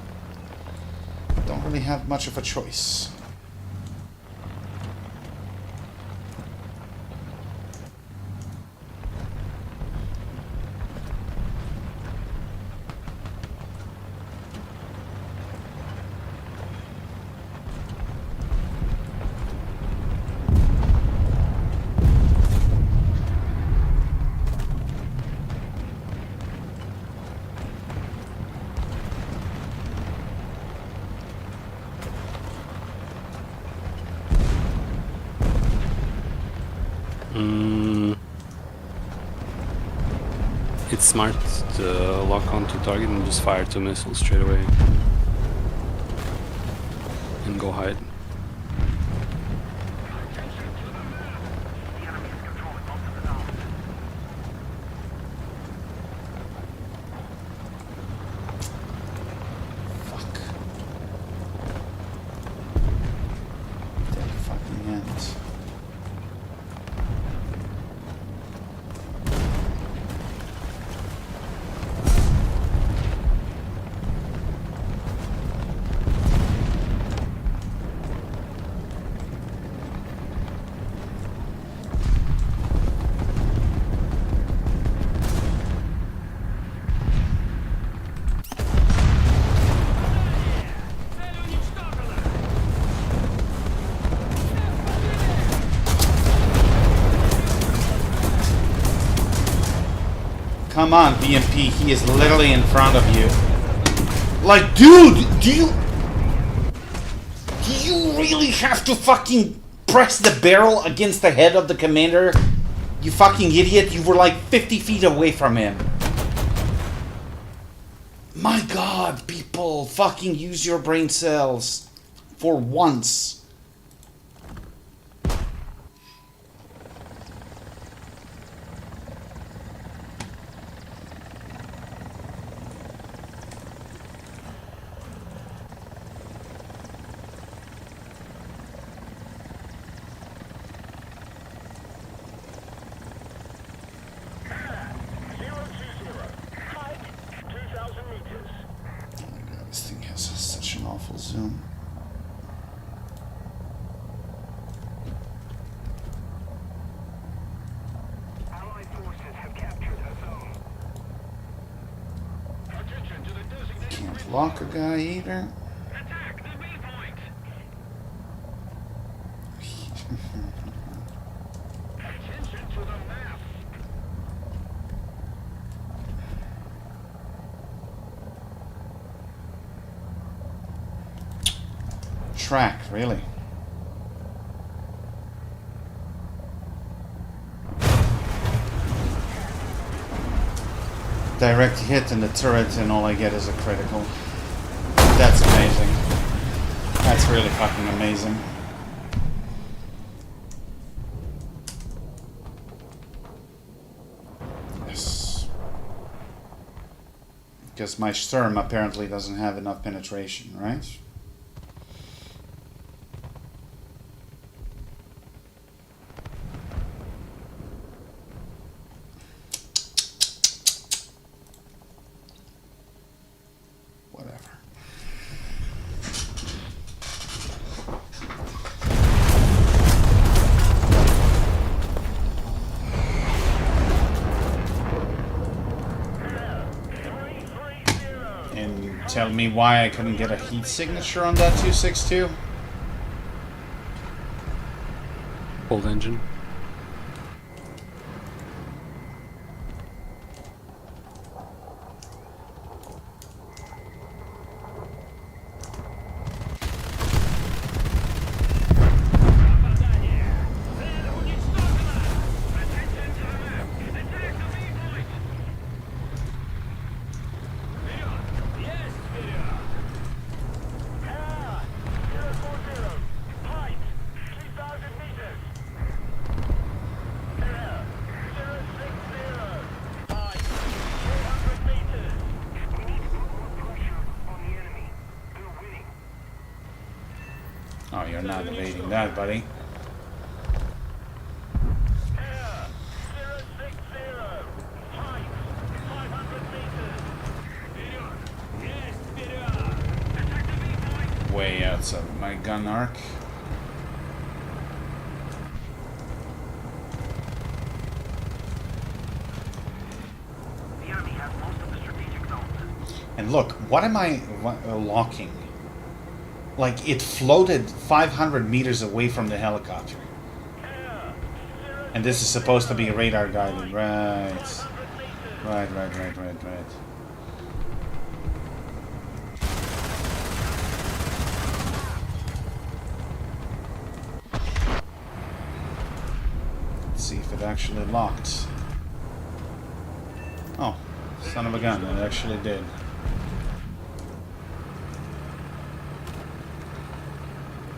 don't really have much of a choice. It's smart to lock onto target and just fire 2 missiles straight away. And go hide. Fuck. Dead fucking end. Come on, BMP, he is literally in front of you. Like, dude, do you really have to fucking press the barrel against the head of the commander? You fucking idiot, you were like 50 feet away from him. My god, people, fucking use your brain cells for once. This thing has such an awful zoom. Allied forces have captured a zone. Attention to the designated Can't lock a guy either. attack the waypoint. Attention to the map. Track, really. Direct hit in the turret and all I get is a critical. That's amazing. That's really fucking amazing. Yes. Because my Sturm apparently doesn't have enough penetration, right? Whatever. And tell me why I couldn't get a heat signature on that 262? Old engine. Oh, you're not evading that, buddy. Way outside my gun arc. The enemy has most of the strategic zones. And look, what am I locking? Like, it floated 500 meters away from the helicopter. And this is supposed to be radar guided, right. Right. Let's see if it actually locked. Oh, son of a gun, it actually did.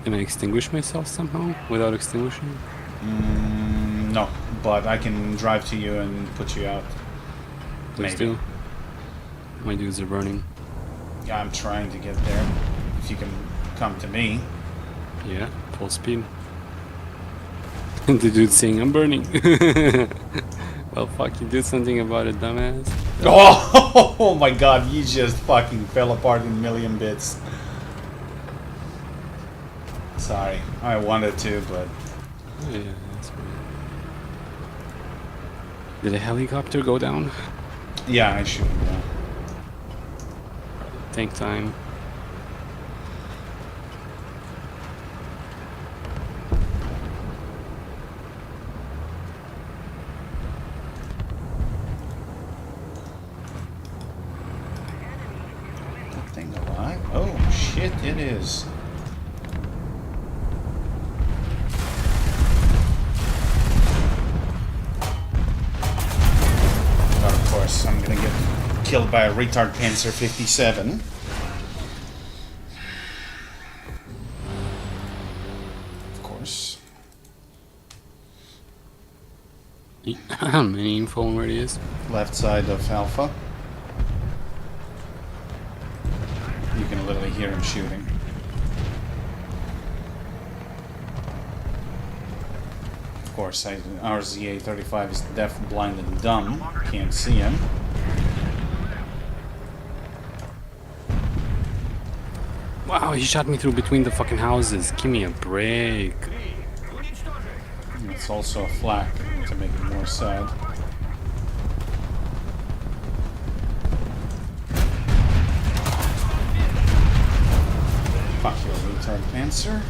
Can I extinguish myself somehow without extinguishing? No, but I can drive to you and put you out. Please do. My dudes are burning. Yeah, I'm trying to get there. If you can come to me. Yeah, full speed. The dude's saying, I'm burning. Well, fuck, you do something about it, dumbass. Oh my god, you just fucking fell apart in a million bits. Sorry, I wanted to, but... Oh, yeah, that's weird. Did a helicopter go down? Yeah, I should, yeah. Tank time. That thing alive? Oh shit, it is. Of course, I'm gonna get killed by a retard Panzer 57. Of course. Any info on where he is? Left side of Alpha. You can literally hear him shooting. Of course, our ZA-35 is deaf, blind, and dumb. Can't see him. Wow, he shot me through between the fucking houses. Give me a break. It's also a flak to make it more sad. Fuck you, retard Panzer.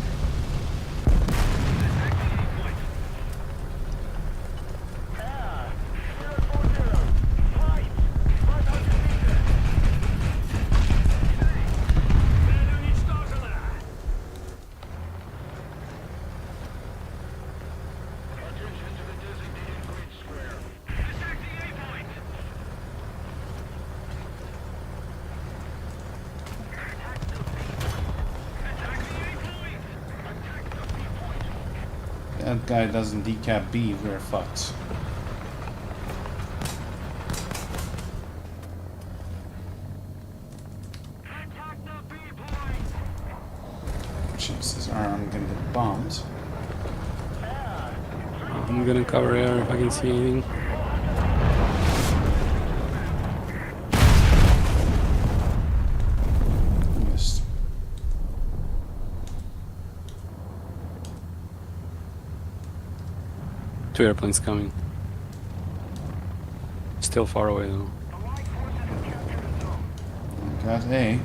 That guy doesn't decap B, we're fucked. Chances are I'm gonna get bombed. I'm gonna cover air if I can see anything. Missed. Two airplanes coming. Still far away though. Got A.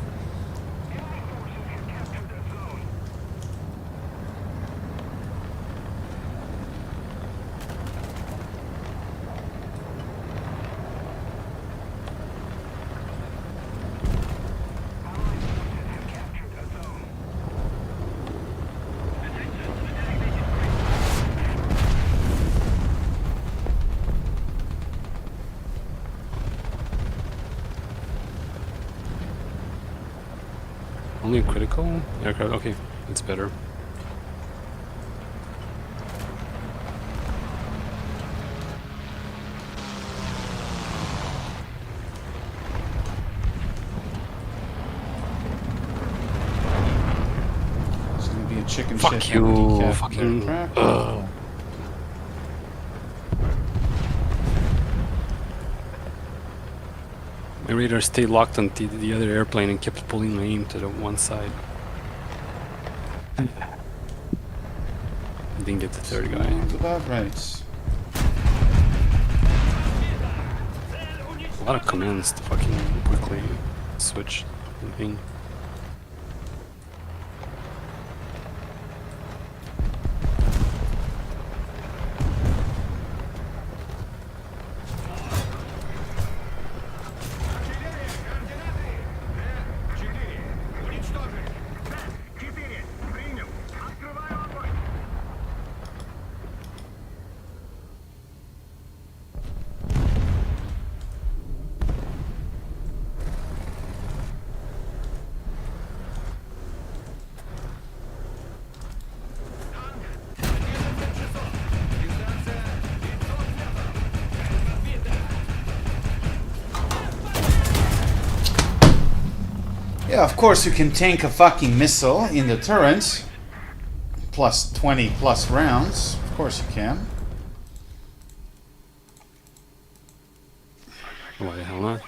Only a critical aircraft. Okay, that's better. There's gonna be a chicken Fuck shit you, and decaf fucking- crap. My radar stayed locked on the other airplane and kept pulling my aim to the one side. Didn't get the third guy. Sounds about right. A lot of commands to fucking quickly switch and thing. Yeah, of course you can tank a fucking missile in the turret. Plus 20 plus rounds. Of course you can. Why the hell not?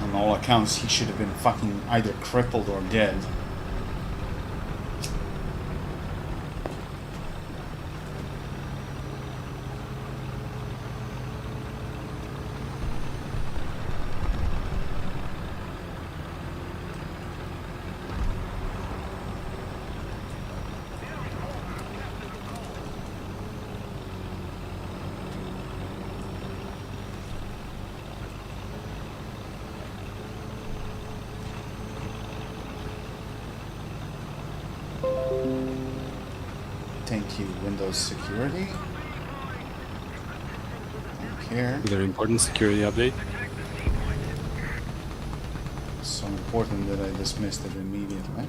On all accounts, he should have been fucking either crippled or dead. Thank you, Windows Security. Don't care. Very important security update. So important that I dismissed it immediately.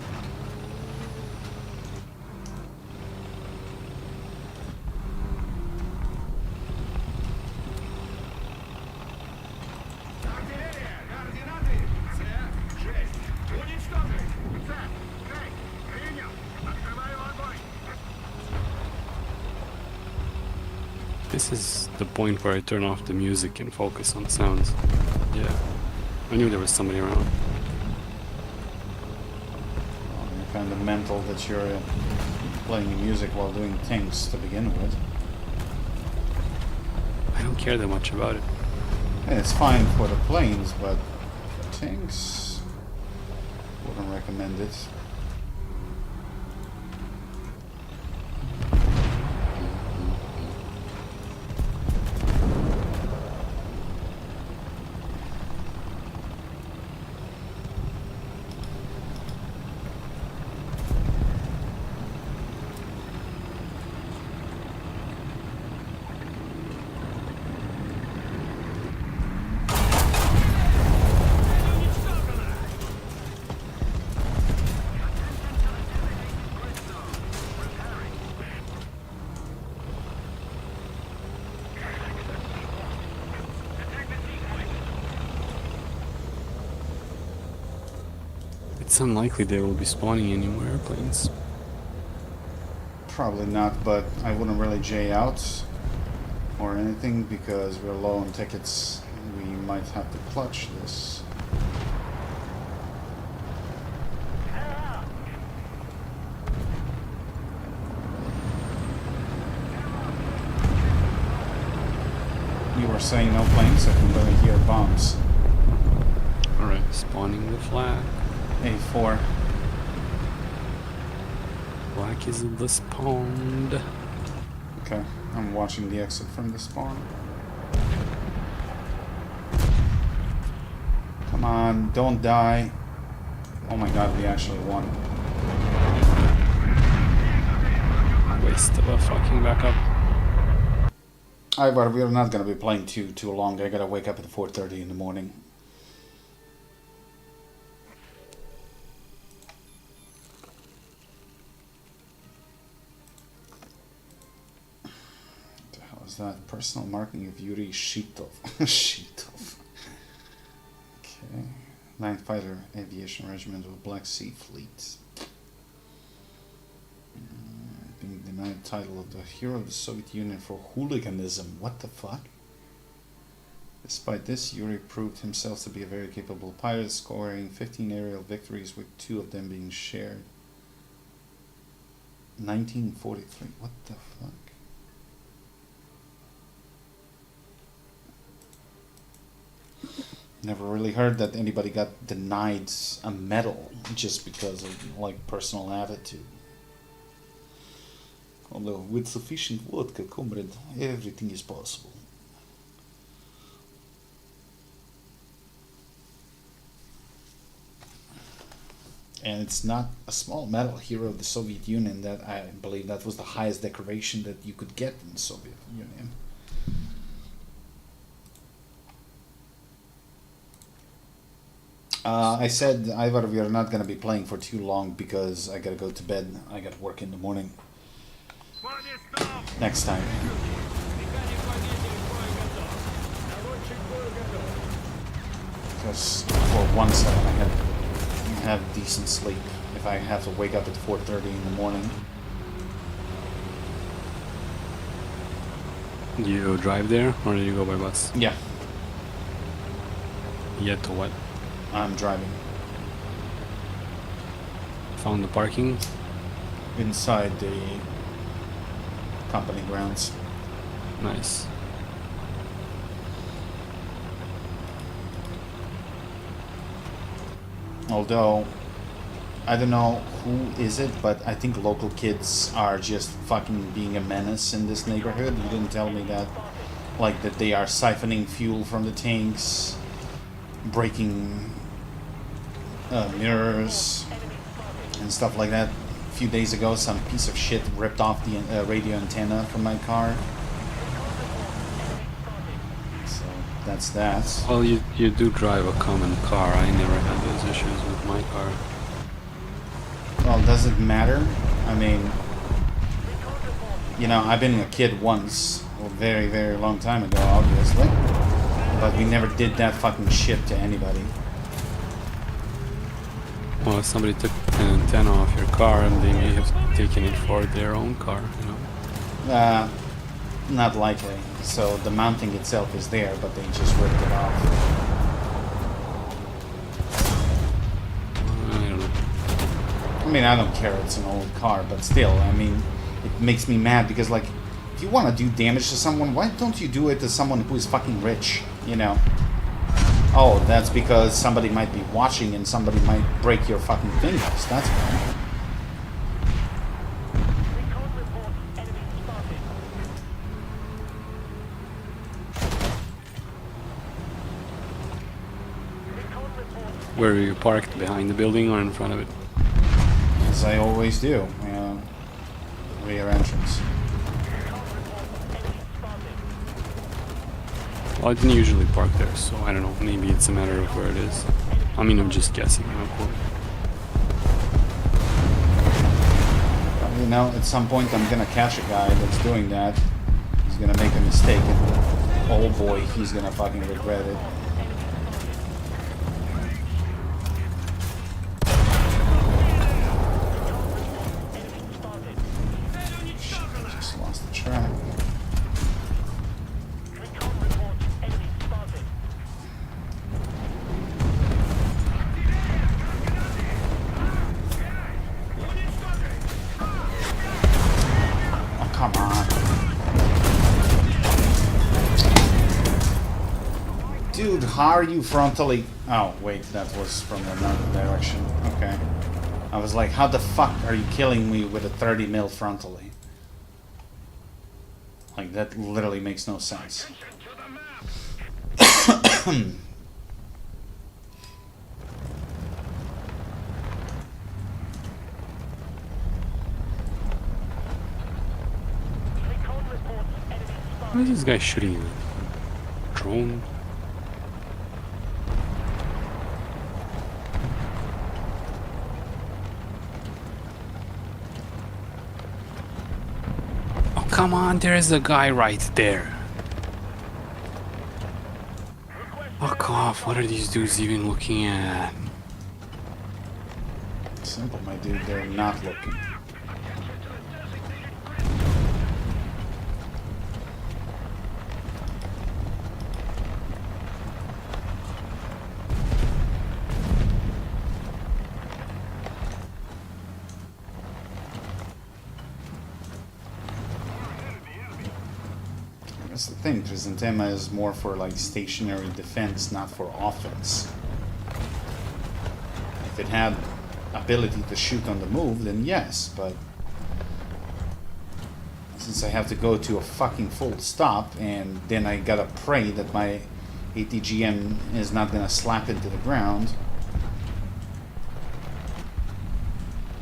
This is the point where I turn off the music and focus on sounds. Yeah. I knew there was somebody around. Well, you're kind of mental that you're playing music while doing things to begin with. I don't care that much about it. And it's fine for the planes, but for tanks, wouldn't recommend it. It's unlikely they will be spawning any more airplanes. Probably not, but I wouldn't really J out or anything because we're low on tickets. We might have to clutch this. You were saying no planes? I can really hear bombs. Alright, spawning the flag. A4. Black is in the spawned. Okay, I'm watching the exit from the spawn. Come on, don't die. Oh my god, we actually won. Waste of a fucking backup. But we're not gonna be playing too long. I gotta wake up at 4:30 in the morning. What the hell is that? Personal marking of Yuri Shitov. Shitov. Okay. Night Fighter Aviation Regiment of Black Sea Fleet. Being denied title of the Hero of the Soviet Union for hooliganism. What the fuck? Despite this, Yuri proved himself to be a very capable pilot, scoring 15 aerial victories, with 2 of them being shared. 1943. What the fuck? Never really heard that anybody got denied a medal just because of, like, personal attitude. Although, with sufficient vodka, comrade, everything is possible. And it's not a small medal, Hero of the Soviet Union, that I believe that was the highest decoration that you could get in the Soviet Union. I said, Ivar, we are not going to be playing for too long because I got to go to bed. I got work in the morning. Next time. Because for once I have decent sleep if I have to wake up at 4:30 in the morning. Do you drive there or do you go by bus? Yeah. Yet to what? I'm driving. Found the parking? Inside the company grounds. Nice. Although, I don't know who is it, but I think local kids are just fucking being a menace in this neighborhood. You didn't tell me that. Like, that they are siphoning fuel from the tanks, breaking mirrors, and stuff like that. A few days ago, some piece of shit ripped off the radio antenna from my car. So, that's that. Well, you do drive a common car. I never had those issues with my car. Well, does it matter? I mean, you know, I've been a kid once, a very, very long time ago, obviously. But we never did that fucking shit to anybody. Well, if somebody took an antenna off your car, and they may have taken it for their own car, you know? Not likely. So the mounting itself is there, but they just ripped it off. I don't know. I mean, I don't care, it's an old car, but still, I mean, it makes me mad because, like, if you want to do damage to someone, why don't you do it to someone who is fucking rich, you know? Oh, that's because somebody might be watching and somebody might break your fucking fingers, that's why. Where are you parked? Behind the building or in front of it? As I always do, rear entrance. Well, I didn't usually park there, so I don't know. Maybe it's a matter of where it is. I mean, I'm just guessing. You know, at some point I'm gonna catch a guy that's doing that. He's gonna make a mistake, and oh boy, he's gonna fucking regret it. Shit, I just lost the track. Dude, how are you frontally? Oh, wait, that was from another direction. Okay. I was like, how the fuck are you killing me with a 30 mil frontally? Like, that literally makes no sense. Why is this guy shooting a drone? Oh, come on, there is a guy right there. Oh, come off. What are these dudes even looking at? Simple, my dude. They're not looking. That's the thing, Chrysanthema is more for like stationary defense, not for offense. If it had ability to shoot on the move, then yes, but since I have to go to a fucking full stop and then I gotta pray that my ATGM is not gonna slap into the ground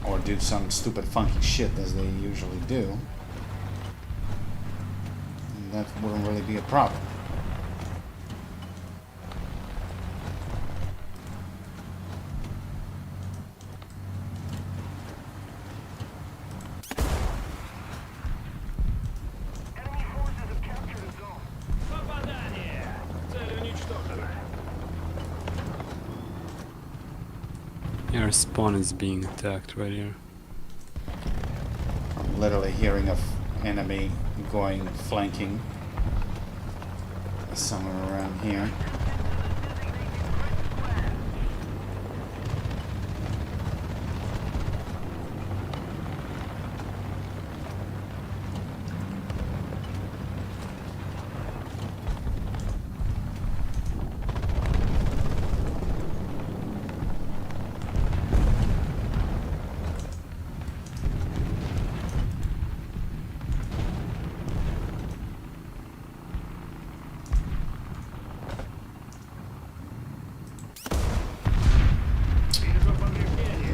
or do some stupid funky shit as they usually do, that wouldn't really be a problem. Enemy forces have captured a zone. Попадание! Цель уничтожена. Yeah, our spawn is being attacked right here. I'm literally hearing of enemy going flanking somewhere around here.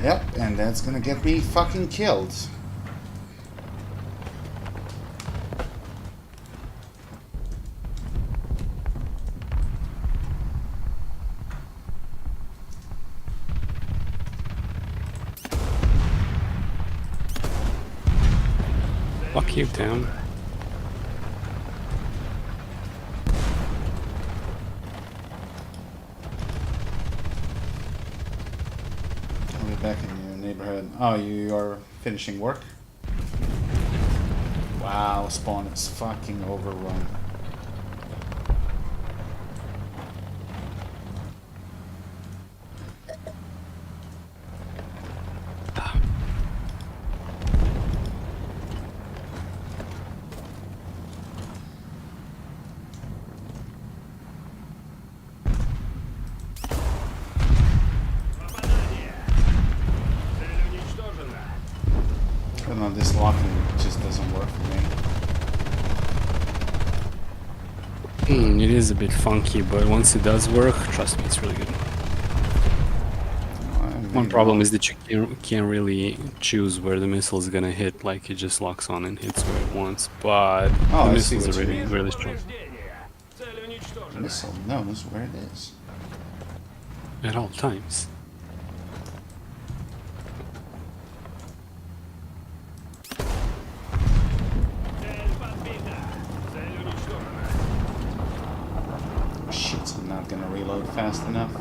Yep, and that's gonna get me fucking killed. Fuck you, Tim. I'll be back in your neighborhood. Oh, you are finishing work? Wow, spawn is fucking overrun. Попадание! Цель уничтожена. I don't know, this locking just doesn't work for me. It is a bit funky, but once it does work, trust me, it's really good. One problem is that you can't really choose where the missile is gonna hit, like it just locks on and hits where it wants, but Oh, the I see missiles what are you really, mean. really strong. Повреждение. Цель уничтожена. Missile knows where it is. At all times. Цель подбита. Цель уничтожена. Shit, I'm not gonna reload fast enough.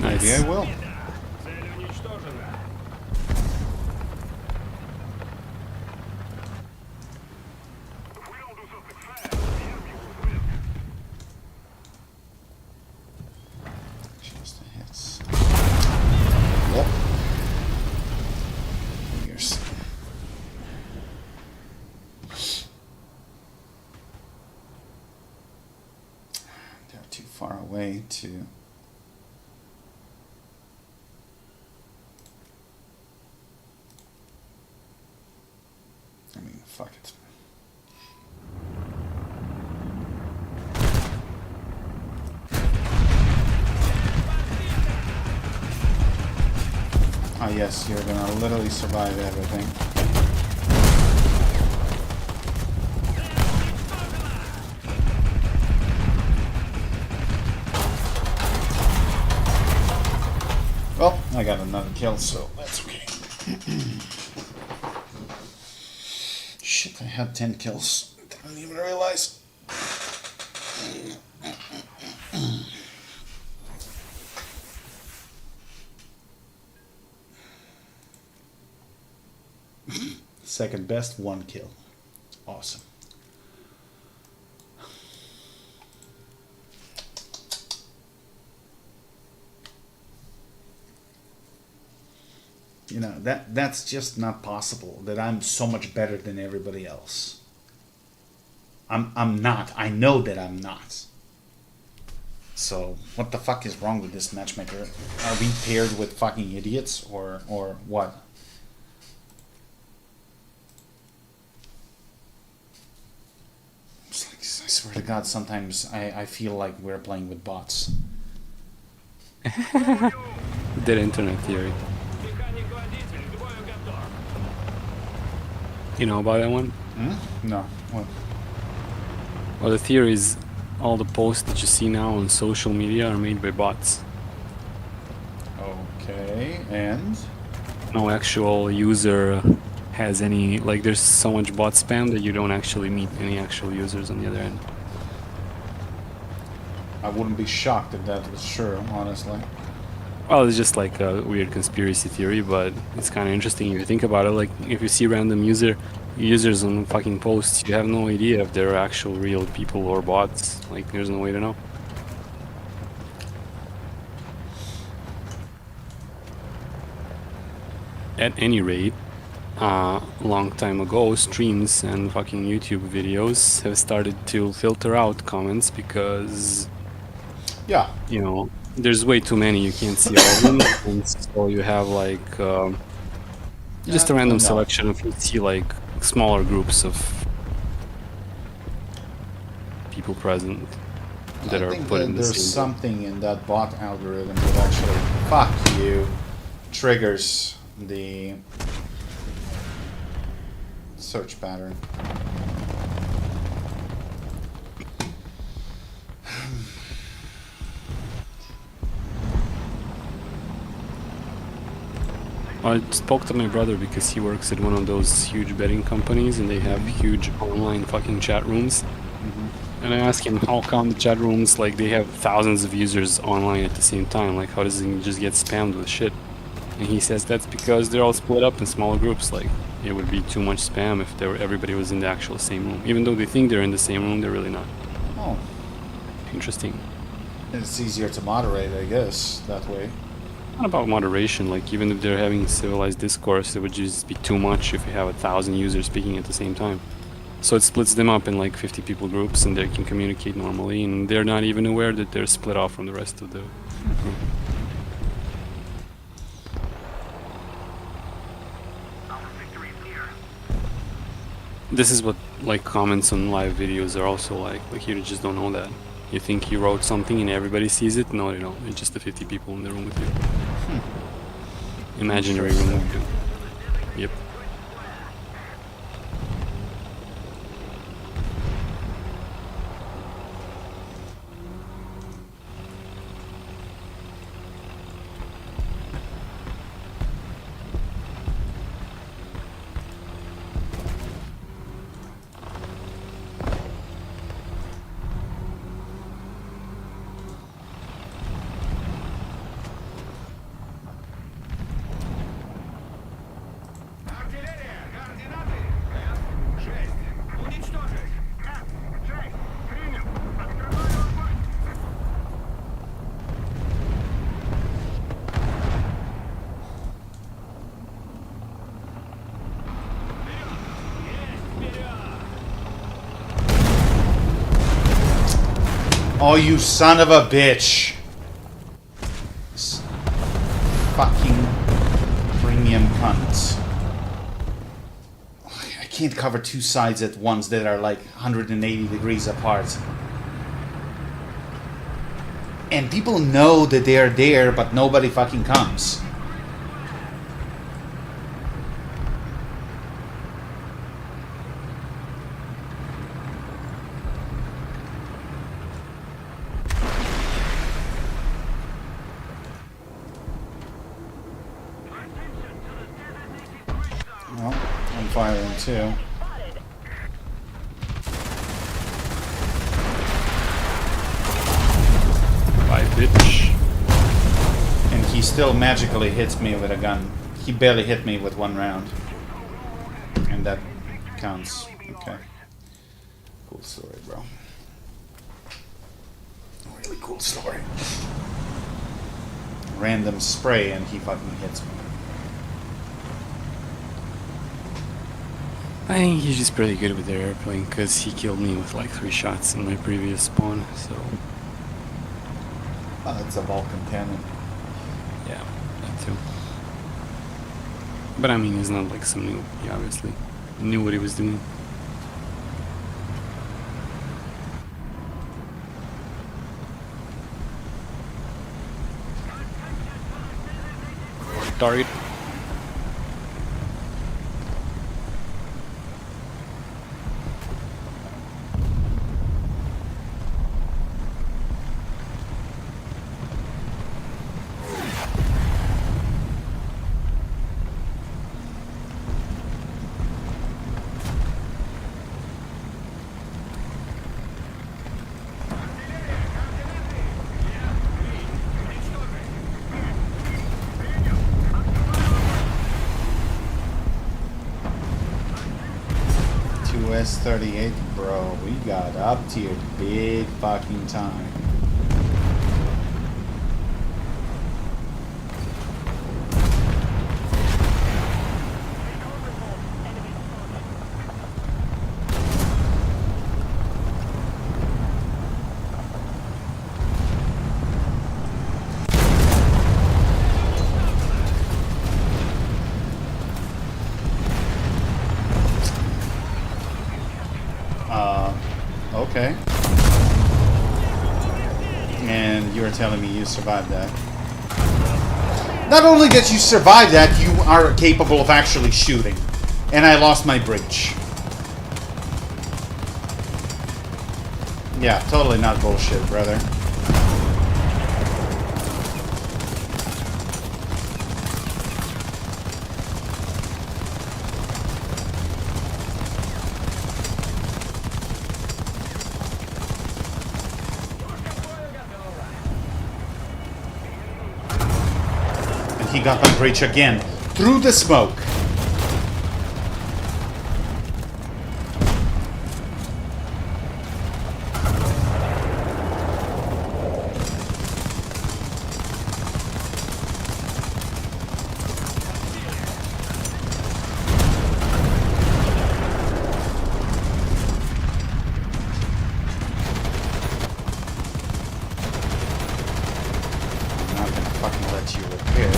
Nice. Maybe I will. Цель уничтожена. If we don't do something fast, the enemy will win. Just the hits. Yep. Fingers. They're too far away to. I mean, fuck it. Ah, yes, you're gonna literally survive everything. Well, I got another kill, so that's okay. Shit, I had 10 kills. Didn't even realize. Second best, 1 kill. Awesome. You know, that's just not possible, that I'm so much better than everybody else. I'm not. I know that I'm not. So, what the fuck is wrong with this matchmaker? Are we paired with fucking idiots, or what? It's like, I swear to God, sometimes I feel like we're playing with bots. Dead internet theory. You know about that one? Hmm? No. What? Well, the theory is all the posts that you see now on social media are made by bots. Okay, and? No actual user has any, like there's so much bot spam that you don't actually meet any actual users on the other end. I wouldn't be shocked if that was true, honestly. Well, it's just like a weird conspiracy theory, but it's kind of interesting if you think about it. Like, if you see random users on fucking posts, you have no idea if they're actual real people or bots. Like, there's no way to know. At any rate, long time ago, streams and fucking YouTube videos have started to filter out comments because, yeah, you know, there's way too many. You can't see all of them, and so you have like just a random selection of, you see like smaller groups of people present that are put in the same. There's something in that bot algorithm that actually, fuck you, triggers the search pattern. I spoke to my brother because he works at one of those huge betting companies and they have huge online fucking chat rooms. And I asked him how come the chat rooms, like, they have thousands of users online at the same time, like how does it just get spammed with shit? And he says that's because they're all split up in smaller groups. Like, it would be too much spam if everybody was in the actual same room. Even though they think they're in the same room, they're really not. Oh. Interesting. It's easier to moderate, I guess, that way. Not about moderation, like even if they're having civilized discourse, it would just be too much if you have 1,000 users speaking at the same time. So it splits them up in like 50 people groups and they can communicate normally and they're not even aware that they're split off from the rest of the group. This is what like comments on live videos are also like you just don't know that. You think you wrote something and everybody sees it? No, they don't. It's just the 50 people in the room with you. Imaginary room with you. Yep. Oh, you son of a bitch! This fucking premium cunt. I can't cover two sides at once that are like 180 degrees apart. And people know that they are there, but nobody fucking comes. too. Bye, bitch. And he still magically hits me with a gun. He barely hit me with one round. And that counts. Okay. Cool story, bro. Really cool story. Random spray and he fucking hits me. I think he's just pretty good with the airplane because he killed me with like 3 shots in my previous spawn, so... Oh, it's a Vulcan cannon. Yeah, that too. But I mean, he's not like some noob. He obviously knew what he was doing. Target. S38, bro, we got up to big fucking time. Okay. And you're telling me you survived that. Not only that you survived that, you are capable of actually shooting. And I lost my bridge. Yeah, totally not bullshit, brother. He got my breach again, through the smoke. I'm not gonna fucking let you repair.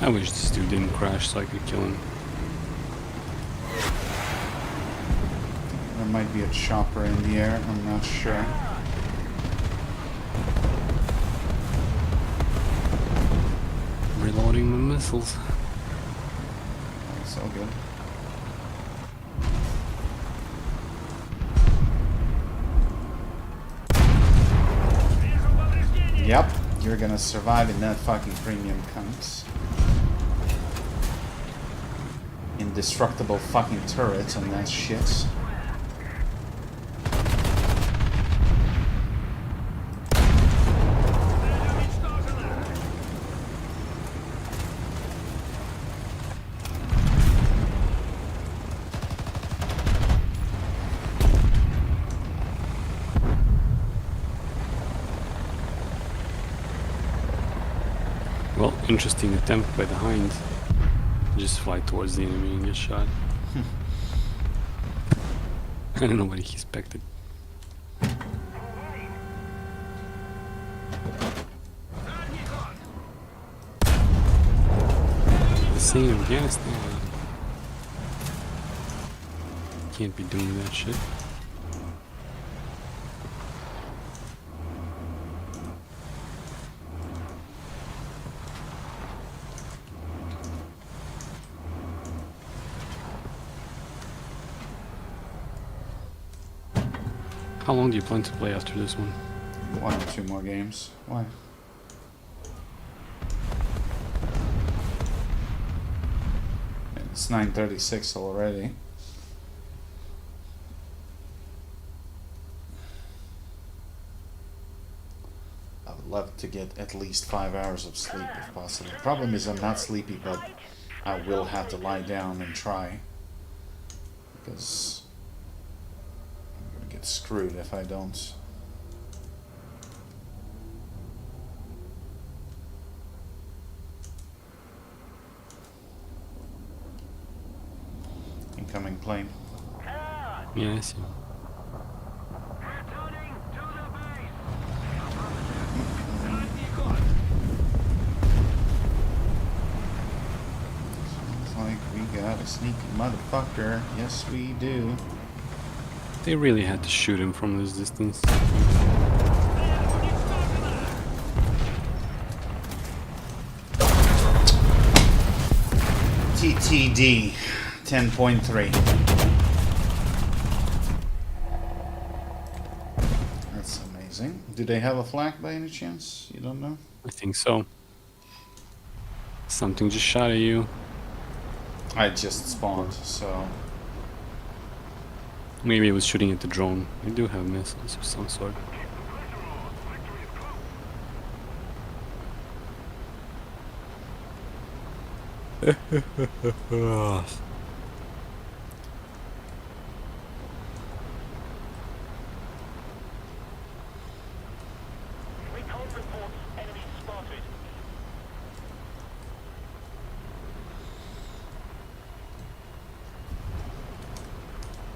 I wish this dude didn't crash so I could kill him. There might be a chopper in the air, I'm not sure. Reloading my missiles. So good. Yep, you're gonna survive in that fucking premium cunt. Indestructible fucking turrets on that shit. Well, interesting attempt by the Hind. Just fly towards the enemy and get shot. I don't know what he expected. The same in Afghanistan. Can't be doing that shit. How long do you plan to play after this one? 1 or 2 more games. Why? It's 9:36 already. I would love to get at least 5 hours of sleep if possible. Problem is I'm not sleepy, but I will have to lie down and try. Because I'm gonna get screwed if I don't. Incoming plane. Yeah, I see. Sounds like we got a sneaky motherfucker. Yes, we do. They really had to shoot him from this distance. TTD 10.3. That's amazing. Do they have a flag by any chance? You don't know? I think so. Something just shot at you. I just spawned, so... Maybe it was shooting at the drone. They do have missiles of some sort. Recon reports enemy spotted.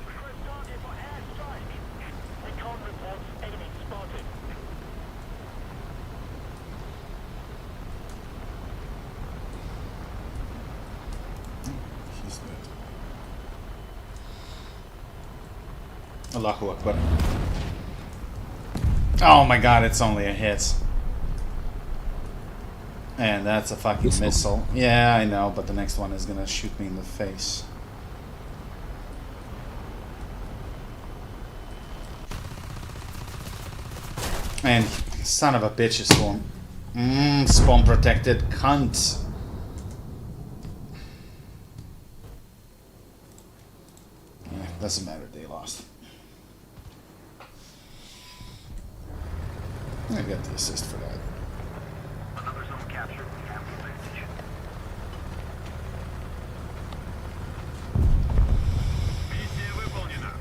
Request target for airstrike. Recon reports enemy spotted. He's dead. Allahu Akbar. Oh my god, it's only a hit. And that's a fucking missile. Yeah, I know, but the next one is gonna shoot me in the face. And son of a bitch is spawn. Spawn protected cunt. Yeah, doesn't matter, they lost. I got the assist for that. Another zone captured. Ample advantage. Миссия выполнена.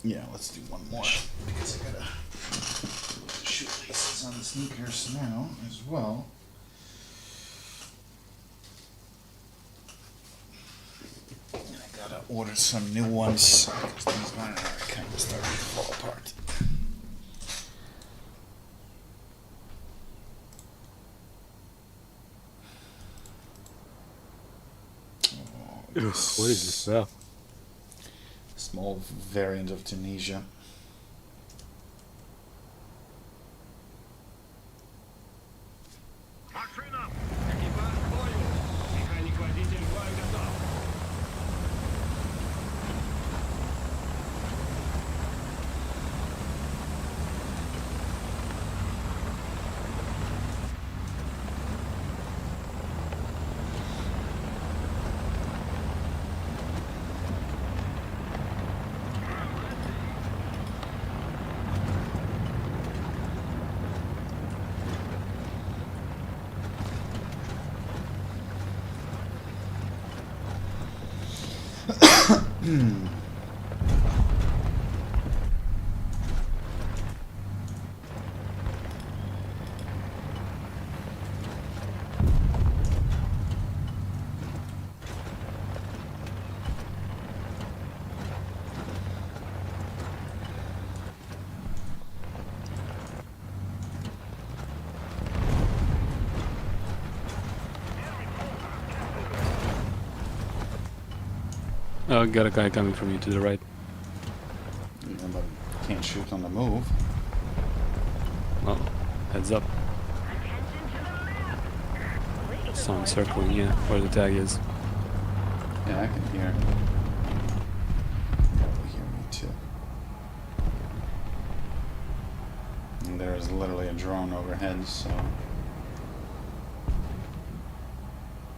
Yeah, let's do one more. Because I gotta shoot laces on the sneakers now as well. And I gotta order some new ones because these mine are kind of starting to fall apart. What is this now? Small variant of Tunisia. Машина! Экипаж к бою! Механик-водитель бой готов! Got a guy coming from you to the right. Yeah, but can't shoot on the move. Oh, heads up. Someone circling, yeah, where the tag is. Yeah, I can hear. Hear me too. And there's literally a drone overhead, so.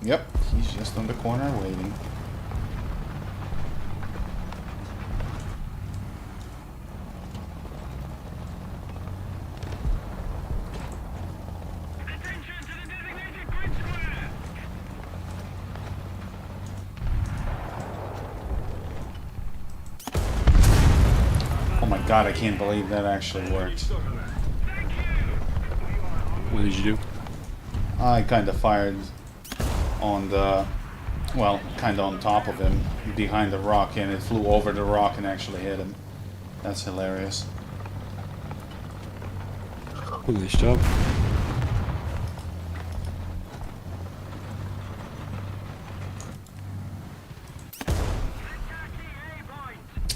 Yep, he's just on the corner waiting. Oh my god, I can't believe that actually worked. What did you do? I kind of fired on the, well, kind of on top of him, behind the rock, and it flew over the rock and actually hit him. That's hilarious. Nice job.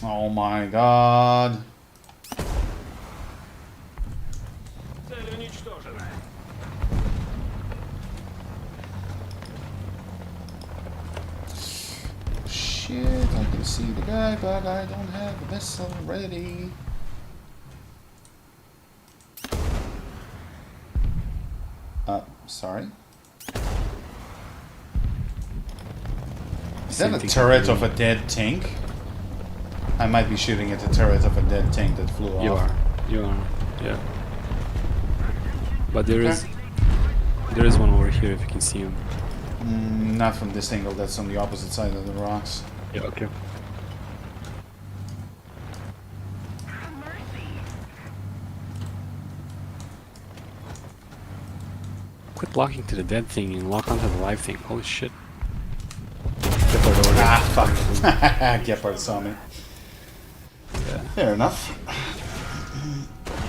Oh my god. Shit, I can see the guy, but I don't have the missile ready. Sorry? Is that a turret of a dead tank? I might be shooting at the turret of a dead tank that flew off. You are, yeah. But there is one over here if you can see him. Not from this angle, that's on the opposite side of the rocks. Yeah, okay. Quit locking to the dead thing and lock onto the live thing. Holy shit. Ah, fuck. Gepard saw me. Yeah. Fair enough.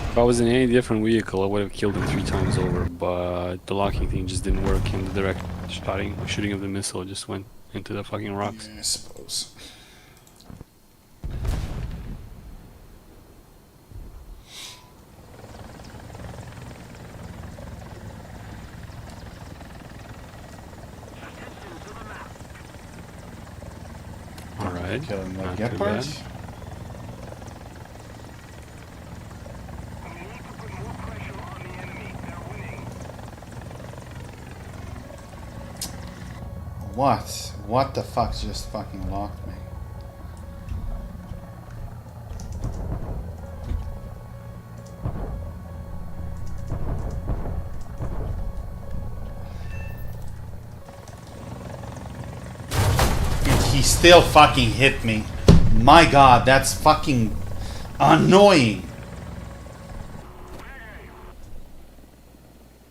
If I was in any different vehicle, I would have killed him 3 times over, but the locking thing just didn't work, and the direct shooting of the missile just went into the fucking rocks. Yeah, I suppose. Alright. Killing the not too Gepard. bad. What? What the fuck just fucking locked me? And he still fucking hit me. My god, that's fucking annoying.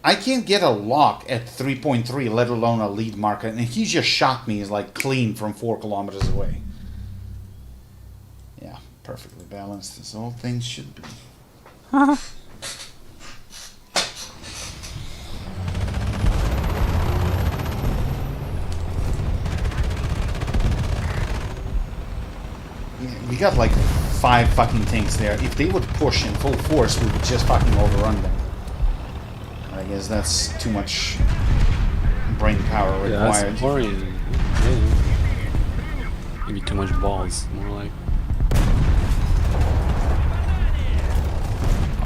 I can't get a lock at 3.3, let alone a lead marker, and he just shot me like clean from 4 kilometers away. Yeah, perfectly balanced as all things should be. Yeah, we got like 5 fucking tanks there. If they would push in full force, we would just fucking overrun them. I guess that's too much brain power required. Yeah, that's boring. Yeah. Maybe too much balls, more like.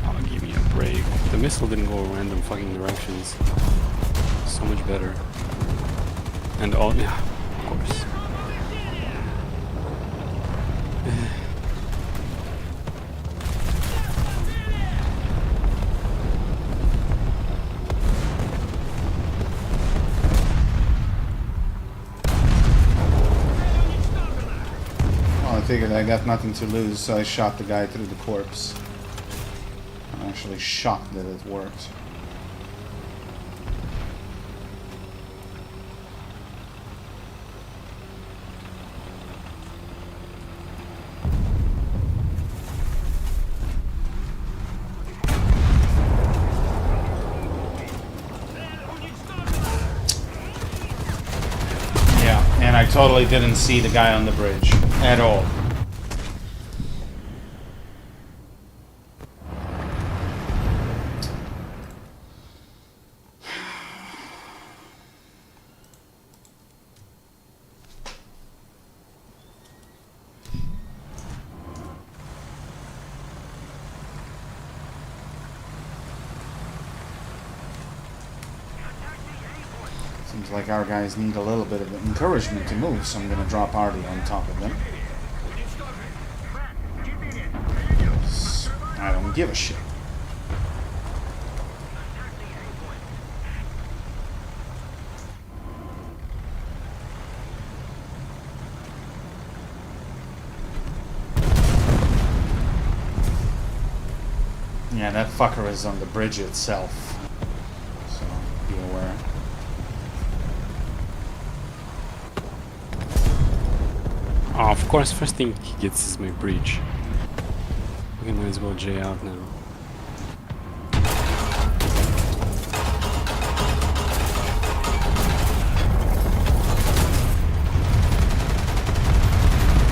Oh, give me a break. The missile didn't go random fucking directions. So much better. And all, yeah, of course. figured I got nothing to lose, so I shot the guy through the corpse. I'm actually shocked that it worked. And I totally didn't see the guy on the bridge at all. Seems like our guys need a little bit of encouragement to move, so I'm gonna drop Artie on top of them. I don't give a shit. Yeah, that fucker is on the bridge itself, so be aware. Oh, of course, first thing he gets is my breach. We can might as well J out now.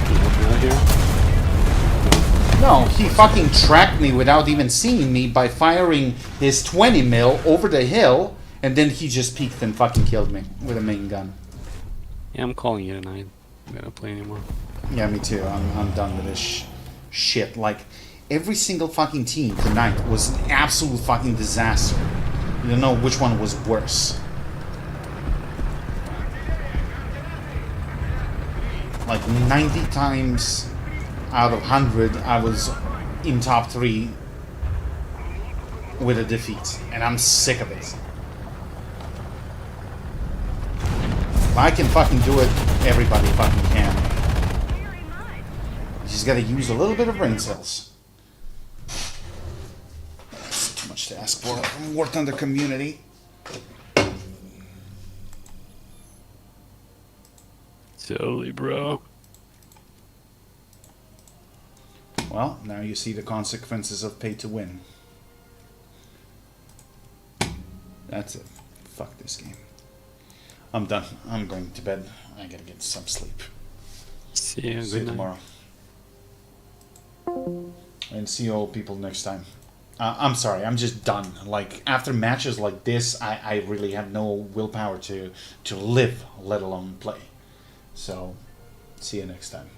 Can you help me out here? No, he fucking tracked me without even seeing me by firing his 20 mil over the hill, and then he just peeked and fucking killed me with a main gun. Yeah, I'm calling it a night. I'm gonna play anymore. Yeah, me too. I'm done with this shit. Like, every single fucking team tonight was an absolute fucking disaster. You don't know which one was worse. Like 90 times out of 100, I was in top 3 with a defeat, and I'm sick of it. If I can fucking do it, everybody fucking can. You just gotta use a little bit of brain cells. That's too much to ask for from War Thunder community. Totally, bro. Well, now you see the consequences of pay to win. That's it. Fuck this game. I'm done. I'm going to bed. I gotta get some sleep. See you, See you good night. tomorrow. And see you all people next time. I'm sorry, I'm just done. Like, after matches like this, I really have no willpower to live, let alone play. So, see you next time.